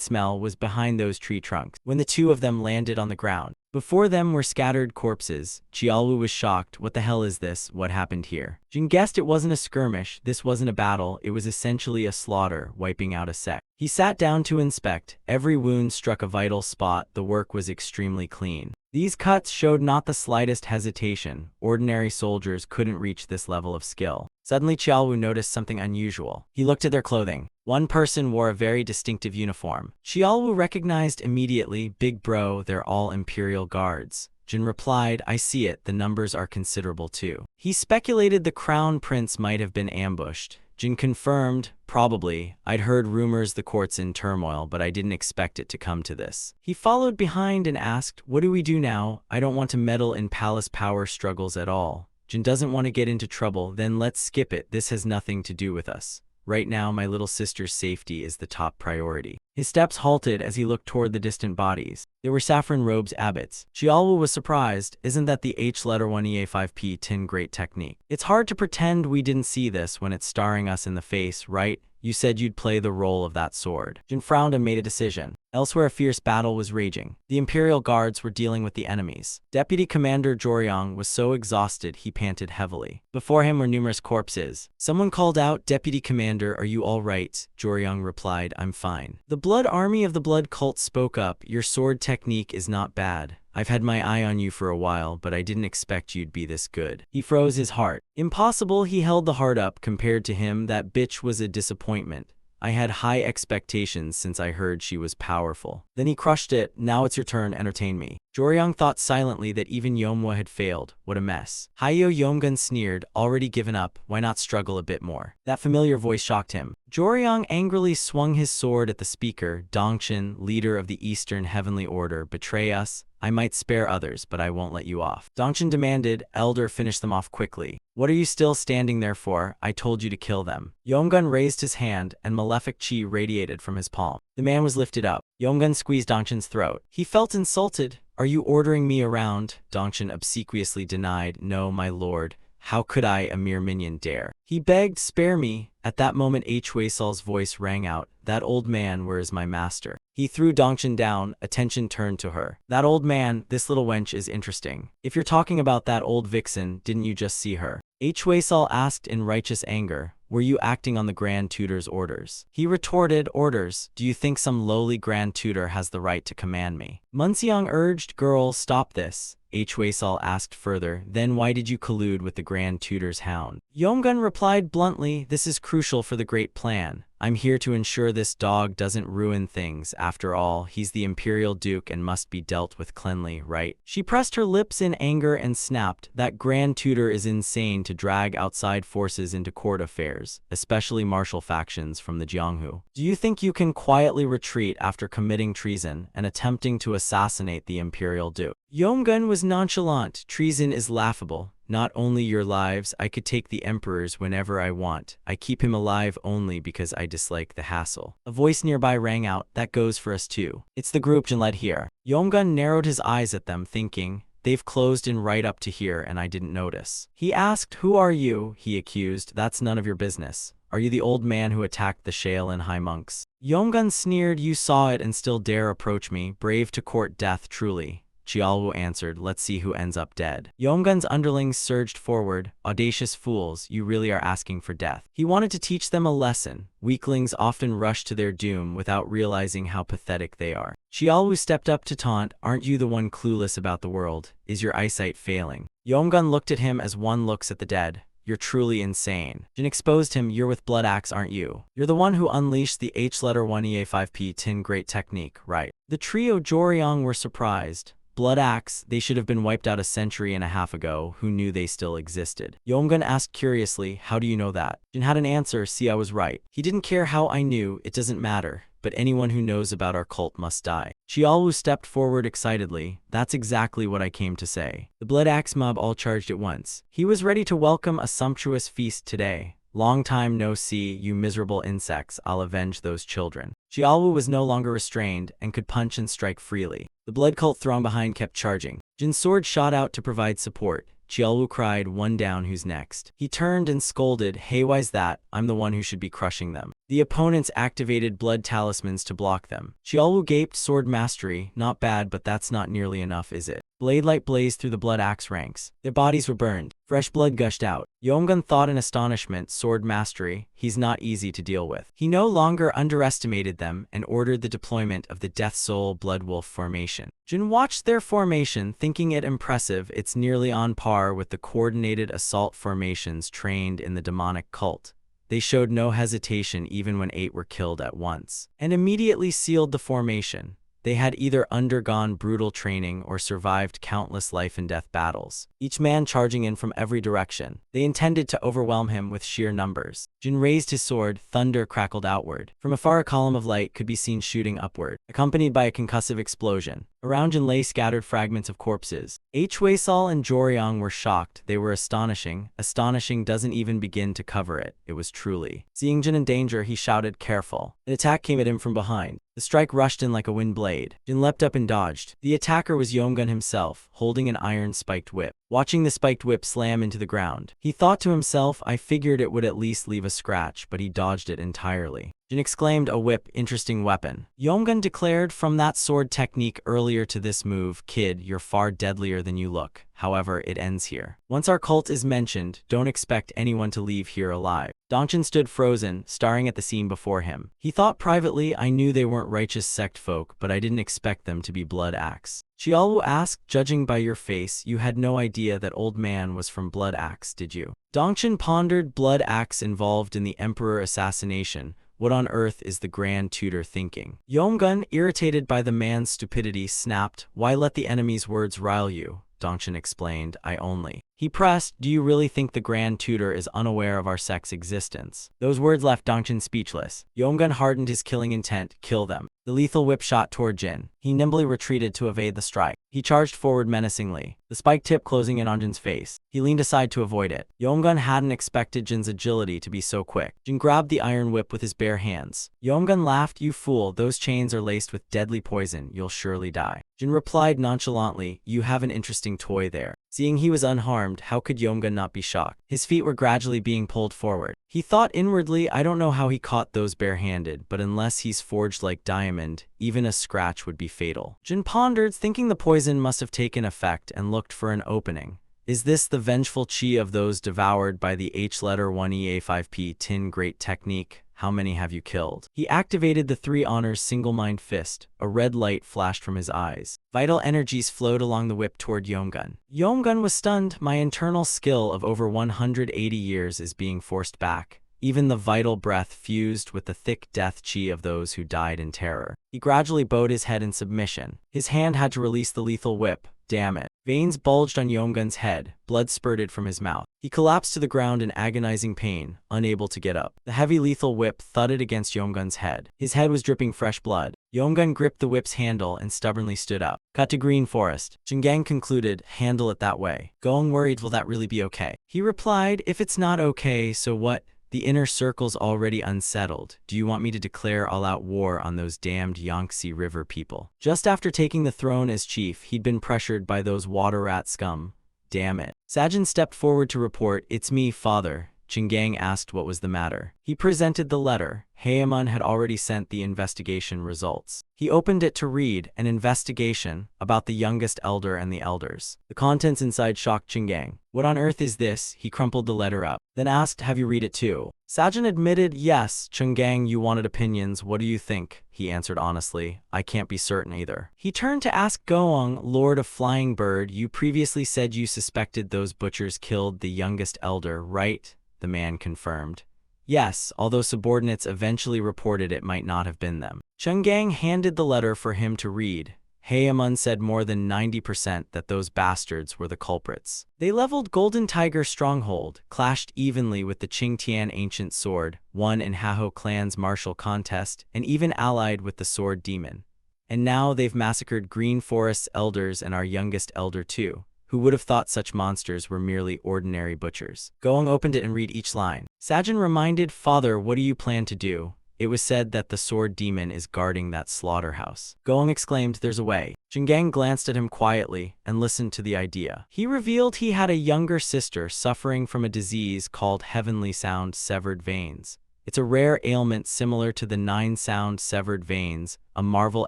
smell was behind those tree trunks. When the two of them landed on the ground, before them were scattered corpses. Xiaowu was shocked. What the hell is this? What happened here? Jin guessed it wasn't a skirmish. This wasn't a battle. It was essentially a slaughter, wiping out a sect. He sat down to inspect. Every wound struck a vital spot. The work was extremely clean. These cuts showed not the slightest hesitation. Ordinary soldiers couldn't reach this level of skill. Suddenly, Xiaowu noticed something unusual. He looked at their clothing. One person wore a very distinctive uniform. Xiaowu recognized immediately, big bro, they're all Imperial Guards. Jin replied, I see it, the numbers are considerable too. He speculated the crown prince might have been ambushed. Jin confirmed, probably. I'd heard rumors the court's in turmoil, but I didn't expect it to come to this. He followed behind and asked, what do we do now? I don't want to meddle in palace power struggles at all. Jin doesn't want to get into trouble, then let's skip it. This has nothing to do with us. Right now, my little sister's safety is the top priority. His steps halted as he looked toward the distant bodies. They were saffron robes abbots. Xiaowu was surprised. Isn't that the H-1EA5P 10 great technique? It's hard to pretend we didn't see this when it's staring us in the face, right? You said you'd play the role of that sword. Jin frowned and made a decision. Elsewhere, a fierce battle was raging. The Imperial Guards were dealing with the enemies. Deputy Commander Joryong was so exhausted he panted heavily. Before him were numerous corpses. Someone called out, Deputy Commander, are you all right? Joryong replied, I'm fine. The Blood Army of the Blood Cult spoke up, your sword technique is not bad. I've had my eye on you for a while, but I didn't expect you'd be this good. He froze his heart. Impossible, he held the heart up. Compared to him, that bitch was a disappointment. I had high expectations since I heard she was powerful. Then he crushed it. Now it's your turn, entertain me. Joryong thought silently that even Yomwa had failed. What a mess. Hayo Yomgun sneered, already given up, why not struggle a bit more? That familiar voice shocked him. Joryong angrily swung his sword at the speaker. Dongchen, leader of the Eastern Heavenly Order, betray us? I might spare others, but I won't let you off. Dongchen demanded, Elder, finish them off quickly. What are you still standing there for? I told you to kill them. Yomgun raised his hand, and malefic chi radiated from his palm. The man was lifted up. Yomgun squeezed Dongchen's throat. He felt insulted. Are you ordering me around? Dongchen obsequiously denied, no, my lord. How could I, a mere minion, dare? He begged, spare me. At that moment Huisol's voice rang out, "That old man, where is my master?" He threw Dongchen down, attention turned to her. "That old man, this little wench is interesting. If you're talking about that old vixen, didn't you just see her?" Huisol asked in righteous anger, "Were you acting on the Grand Tutor's orders?" He retorted, "Orders? Do you think some lowly Grand Tutor has the right to command me?" Munseong urged, "Girl, stop this." Huisol asked further, "Then why did you collude with the Grand Tutor's hound?" Yomgun replied bluntly, "This is crucial for the great plan. I'm here to ensure this dog doesn't ruin things. After all, he's the Imperial Duke and must be dealt with cleanly, right?" She pressed her lips in anger and snapped, "That Grand Tutor is insane to drag outside forces into court affairs, especially martial factions from the Jianghu. Do you think you can quietly retreat after committing treason and attempting to assassinate the Imperial Duke?" Yomgun was nonchalant. "Treason is laughable. Not only your lives, I could take the Emperor's whenever I want. I keep him alive only because I dislike the hassle." A voice nearby rang out, "That goes for us too. It's the group Jin led here." Yomgun narrowed his eyes at them, thinking, "They've closed in right up to here and I didn't notice." He asked, "Who are you?" He accused, "That's none of your business. Are you the old man who attacked the Shale and High Monks?" Yomgun sneered, "You saw it and still dare approach me, brave to court death truly." Chiaolu answered, "Let's see who ends up dead." Yomgun's underlings surged forward, "Audacious fools, you really are asking for death." He wanted to teach them a lesson. Weaklings often rush to their doom without realizing how pathetic they are. Chiaolu stepped up to taunt, "Aren't you the one clueless about the world? Is your eyesight failing?" Yomgun looked at him as one looks at the dead. "You're truly insane." Jin exposed him, "You're with Blood Axe, aren't you? You're the one who unleashed the H-1EA5P 10 great technique, right?" The trio Joryong were surprised. Blood Axe, they should have been wiped out a century and a half ago. Who knew they still existed? Yomgun asked curiously, "How do you know that?" Jin had an answer, "See, I was right. He didn't care how I knew, it doesn't matter. But anyone who knows about our cult must die." Chiaolu stepped forward excitedly, "That's exactly what I came to say." The Blood Axe mob all charged at once. He was ready to welcome a sumptuous feast today. "Long time no see, you miserable insects. I'll avenge those children." Chiaolu was no longer restrained and could punch and strike freely. The blood cult throng behind kept charging. Jin's sword shot out to provide support. Chiaolu cried, "One down, who's next?" He turned and scolded, "Hey, why's that? I'm the one who should be crushing them." The opponents activated blood talismans to block them. Chiaolu gaped, "Sword mastery, not bad, but that's not nearly enough, is it?" Blade light blazed through the Blood Axe ranks. Their bodies were burned. Fresh blood gushed out. Yomgun thought in astonishment, "Sword mastery, he's not easy to deal with." He no longer underestimated them and ordered the deployment of the Death Soul Blood Wolf formation. Jin watched their formation, thinking it impressive. It's nearly on par with the coordinated assault formations trained in the demonic cult. They showed no hesitation even when 8 were killed at once, and immediately sealed the formation. They had either undergone brutal training or survived countless life-and-death battles, each man charging in from every direction. They intended to overwhelm him with sheer numbers. Jin raised his sword, thunder crackled outward. From afar a column of light could be seen shooting upward, accompanied by a concussive explosion. Around Jin lay scattered fragments of corpses. Huisol and Joryong were shocked. They were astonishing. Astonishing doesn't even begin to cover it. It was truly. Seeing Jin in danger, he shouted, "Careful." An attack came at him from behind. The strike rushed in like a wind blade. Jin leapt up and dodged. The attacker was Yomgun himself, holding an iron spiked whip. Watching the spiked whip slam into the ground, he thought to himself, "I figured it would at least leave a scratch," but he dodged it entirely. Jin exclaimed, "A whip, interesting weapon." Yomgun declared, "From that sword technique earlier to this move, kid, you're far deadlier than you look. However, it ends here. Once our cult is mentioned, don't expect anyone to leave here alive." Dongchen stood frozen, staring at the scene before him. He thought privately, "I knew they weren't righteous sect folk, but I didn't expect them to be Blood Axe." Chiaolu asked, "Judging by your face, you had no idea that old man was from Blood Axe, did you?" Dongchen pondered, "Blood Axe involved in the Emperor assassination. What on earth is the Grand Tutor thinking?" Yomgun, irritated by the man's stupidity, snapped, "Why let the enemy's words rile you?" Dongchen explained, "I only." He pressed, "Do you really think the Grand Tutor is unaware of our sect's existence?" Those words left Dongchen speechless. Yomgun hardened his killing intent, "Kill them." The lethal whip shot toward Jin. He nimbly retreated to evade the strike. He charged forward menacingly, the spike tip closing in on Jin's face. He leaned aside to avoid it. Yomgun hadn't expected Jin's agility to be so quick. Jin grabbed the iron whip with his bare hands. Yomgun laughed, "You fool, those chains are laced with deadly poison. You'll surely die." Jin replied nonchalantly, "You have an interesting toy there." Seeing he was unharmed, how could Yomgun not be shocked? His feet were gradually being pulled forward. He thought inwardly, I don't know how he caught those barehanded, but unless he's forged like diamond, even a scratch would be fatal. Jin pondered, thinking the poison must have taken effect, and looked for an opening. Is this the vengeful chi of those devoured by the H-letter 1EA5P Tin Great Technique? How many have you killed? He activated the 3 honors single mind fist. A red light flashed from his eyes. Vital energies flowed along the whip toward Yomgun. Yomgun was stunned. My internal skill of over 180 years is being forced back. Even the vital breath fused with the thick death chi of those who died in terror. He gradually bowed his head in submission. His hand had to release the lethal whip. Damn it. Veins bulged on Yomgun's head. Blood spurted from his mouth. He collapsed to the ground in agonizing pain, unable to get up. The heavy lethal whip thudded against Yomgun's head. His head was dripping fresh blood. Yomgun gripped the whip's handle and stubbornly stood up. Cut to Green Forest. Jingang concluded, handle it that way. Going worried, will that really be okay? He replied, if it's not okay, so what? The inner circle's already unsettled. Do you want me to declare all-out war on those damned Yangtze River people? Just after taking the throne as chief, he'd been pressured by those water rat scum. Damn it. Sajin stepped forward to report, it's me, father. Jingang asked what was the matter. He presented the letter. Haemun had already sent the investigation results. He opened it to read, an investigation about the youngest elder and the elders. The contents inside shocked Jingang. What on earth is this? He crumpled the letter up, then asked, have you read it too? Sajin admitted, yes. Jingang, you wanted opinions. What do you think? He answered honestly, I can't be certain either. He turned to ask Goong, Lord of Flying Bird, you previously said you suspected those butchers killed the youngest elder, right? The man confirmed. Yes, although subordinates eventually reported it might not have been them. Chungang handed the letter for him to read. Haemun said more than 90% that those bastards were the culprits. They leveled Golden Tiger Stronghold, clashed evenly with the Qingtian Ancient Sword, won in Haho Clan's martial contest, and even allied with the Sword Demon. And now they've massacred Green Forest's elders and our youngest elder too. Who would have thought such monsters were merely ordinary butchers? Goong opened it and read each line. Sajin reminded, Father, what do you plan to do? It was said that the sword demon is guarding that slaughterhouse. Goong exclaimed, there's a way. Jingang glanced at him quietly and listened to the idea. He revealed he had a younger sister suffering from a disease called Heavenly Sound Severed Veins. It's a rare ailment similar to the 9-sound severed veins, a marvel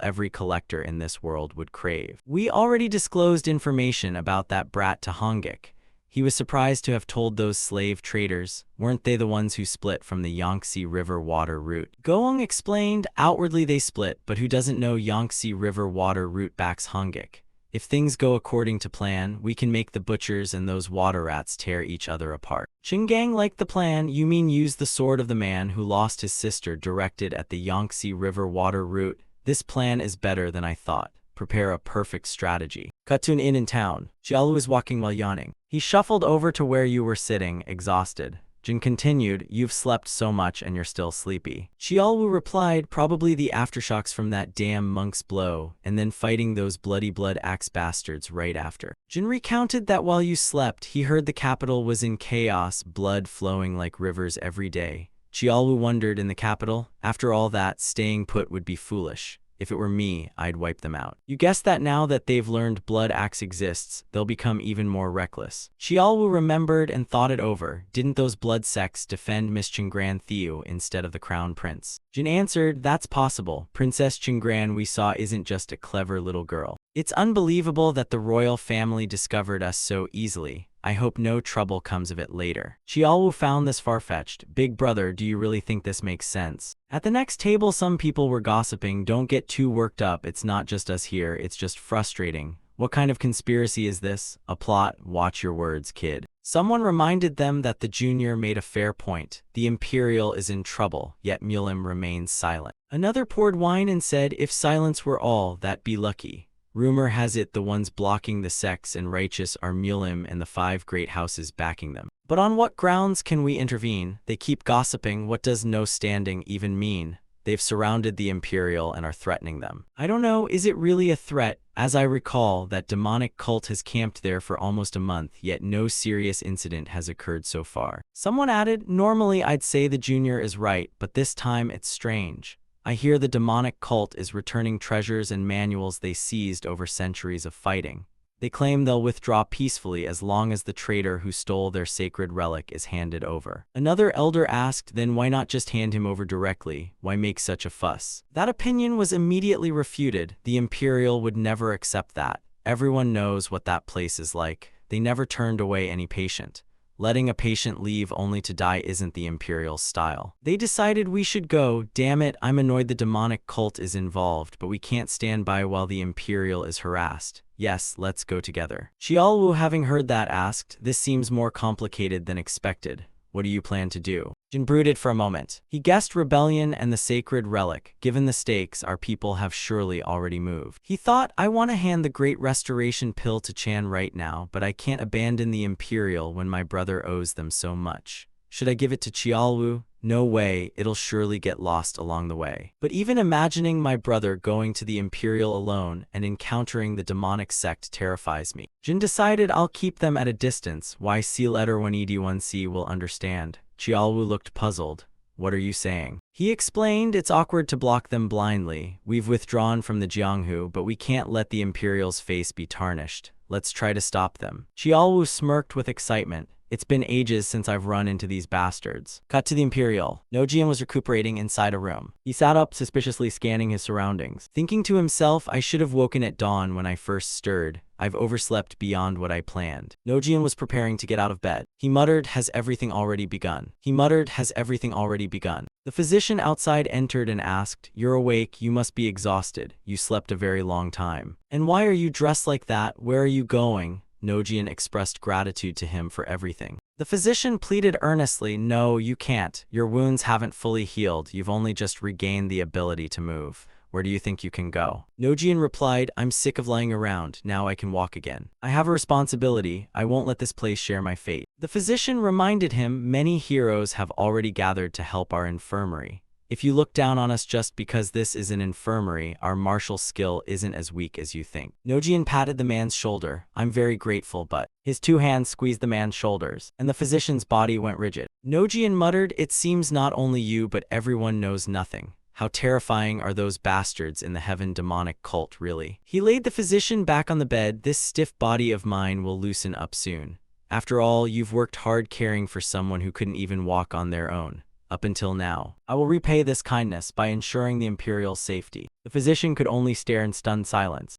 every collector in this world would crave. We already disclosed information about that brat to Hongik. He was surprised to have told those slave traders. Weren't they the ones who split from the Yangtze River water route? Goong explained, outwardly they split, but who doesn't know Yangtze River water route backs Hongik? If things go according to plan, we can make the butchers and those water rats tear each other apart. Chingang liked the plan. You mean use the sword of the man who lost his sister directed at the Yangtze River water route? This plan is better than I thought. Prepare a perfect strategy. Cut to an inn in town. Xiaolu was walking while yawning. He shuffled over to where you were sitting, exhausted. Jin continued, you've slept so much and you're still sleepy. Xiaolu replied, probably the aftershocks from that damn monk's blow, and then fighting those bloody blood axe bastards right after. Jin recounted that while you slept, he heard the capital was in chaos, blood flowing like rivers every day. Xiaolu wondered, in the capital? After all that, staying put would be foolish. If it were me, I'd wipe them out. You guess that now that they've learned Blood Axe exists, they'll become even more reckless. Xiaolu remembered and thought it over. Didn't those blood sects defend Miss Chingran Thieu instead of the crown prince? Jin answered, that's possible. Princess Chingran we saw isn't just a clever little girl. It's unbelievable that the royal family discovered us so easily. I hope no trouble comes of it later. Xiaolu found this far-fetched. Big brother, do you really think this makes sense? At the next table, some people were gossiping. Don't get too worked up. It's not just us here. It's just frustrating. What kind of conspiracy is this? A plot? Watch your words, kid. Someone reminded them that the junior made a fair point. The Imperial is in trouble, yet Mulim remains silent. Another poured wine and said, if silence were all, that'd be lucky. Rumor has it the ones blocking the sects and righteous are Mulim and the 5 great houses backing them. But on what grounds can we intervene? They keep gossiping. What does no standing even mean? They've surrounded the Imperial and are threatening them. I don't know, is it really a threat? As I recall, that demonic cult has camped there for almost a month, yet no serious incident has occurred so far. Someone added, normally I'd say the junior is right, but this time it's strange. I hear the demonic cult is returning treasures and manuals they seized over centuries of fighting. They claim they'll withdraw peacefully as long as the traitor who stole their sacred relic is handed over. Another elder asked, then why not just hand him over directly? Why make such a fuss? That opinion was immediately refuted. The Imperial would never accept that. Everyone knows what that place is like. They never turned away any patient. Letting a patient leave only to die isn't the Imperial style. They decided we should go. Damn it, I'm annoyed the demonic cult is involved, but we can't stand by while the Imperial is harassed. Yes, let's go together. Xiaolu, having heard that, asked, this seems more complicated than expected. What do you plan to do? Jin brooded for a moment. He guessed rebellion and the sacred relic. Given the stakes, our people have surely already moved. He thought, I want to hand the Great Restoration pill to Chan right now, but I can't abandon the Imperial when my brother owes them so much. Should I give it to Qiaolu? No way, it'll surely get lost along the way. But even imagining my brother going to the Imperial alone and encountering the demonic sect terrifies me. Jin decided I'll keep them at a distance. Why see letter 1ED1C will understand. Qiaolu looked puzzled. What are you saying? He explained, it's awkward to block them blindly. We've withdrawn from the Jianghu, but we can't let the Imperial's face be tarnished. Let's try to stop them. Qiaolu smirked with excitement. It's been ages since I've run into these bastards. Cut to the Imperial. Nojian was recuperating inside a room. He sat up, suspiciously scanning his surroundings. Thinking to himself, I should have woken at dawn when I first stirred. I've overslept beyond what I planned. Nojian was preparing to get out of bed. He muttered, has everything already begun? He muttered, has everything already begun? The physician outside entered and asked, you're awake, you must be exhausted. You slept a very long time. And why are you dressed like that? Where are you going? Nojian expressed gratitude to him for everything. The physician pleaded earnestly, no, you can't. Your wounds haven't fully healed. You've only just regained the ability to move. Where do you think you can go? Nojian replied, I'm sick of lying around. Now I can walk again. I have a responsibility. I won't let this place share my fate. The physician reminded him, many heroes have already gathered to help our infirmary. If you look down on us just because this is an infirmary, our martial skill isn't as weak as you think. Nojian patted the man's shoulder. I'm very grateful, but... His two hands squeezed the man's shoulders, and the physician's body went rigid. Nojian muttered, it seems not only you but everyone knows nothing. How terrifying are those bastards in the heaven demonic cult, really? He laid the physician back on the bed. This stiff body of mine will loosen up soon. After all, you've worked hard caring for someone who couldn't even walk on their own. Up until now. I will repay this kindness by ensuring the Imperial's safety. The physician could only stare in stunned silence.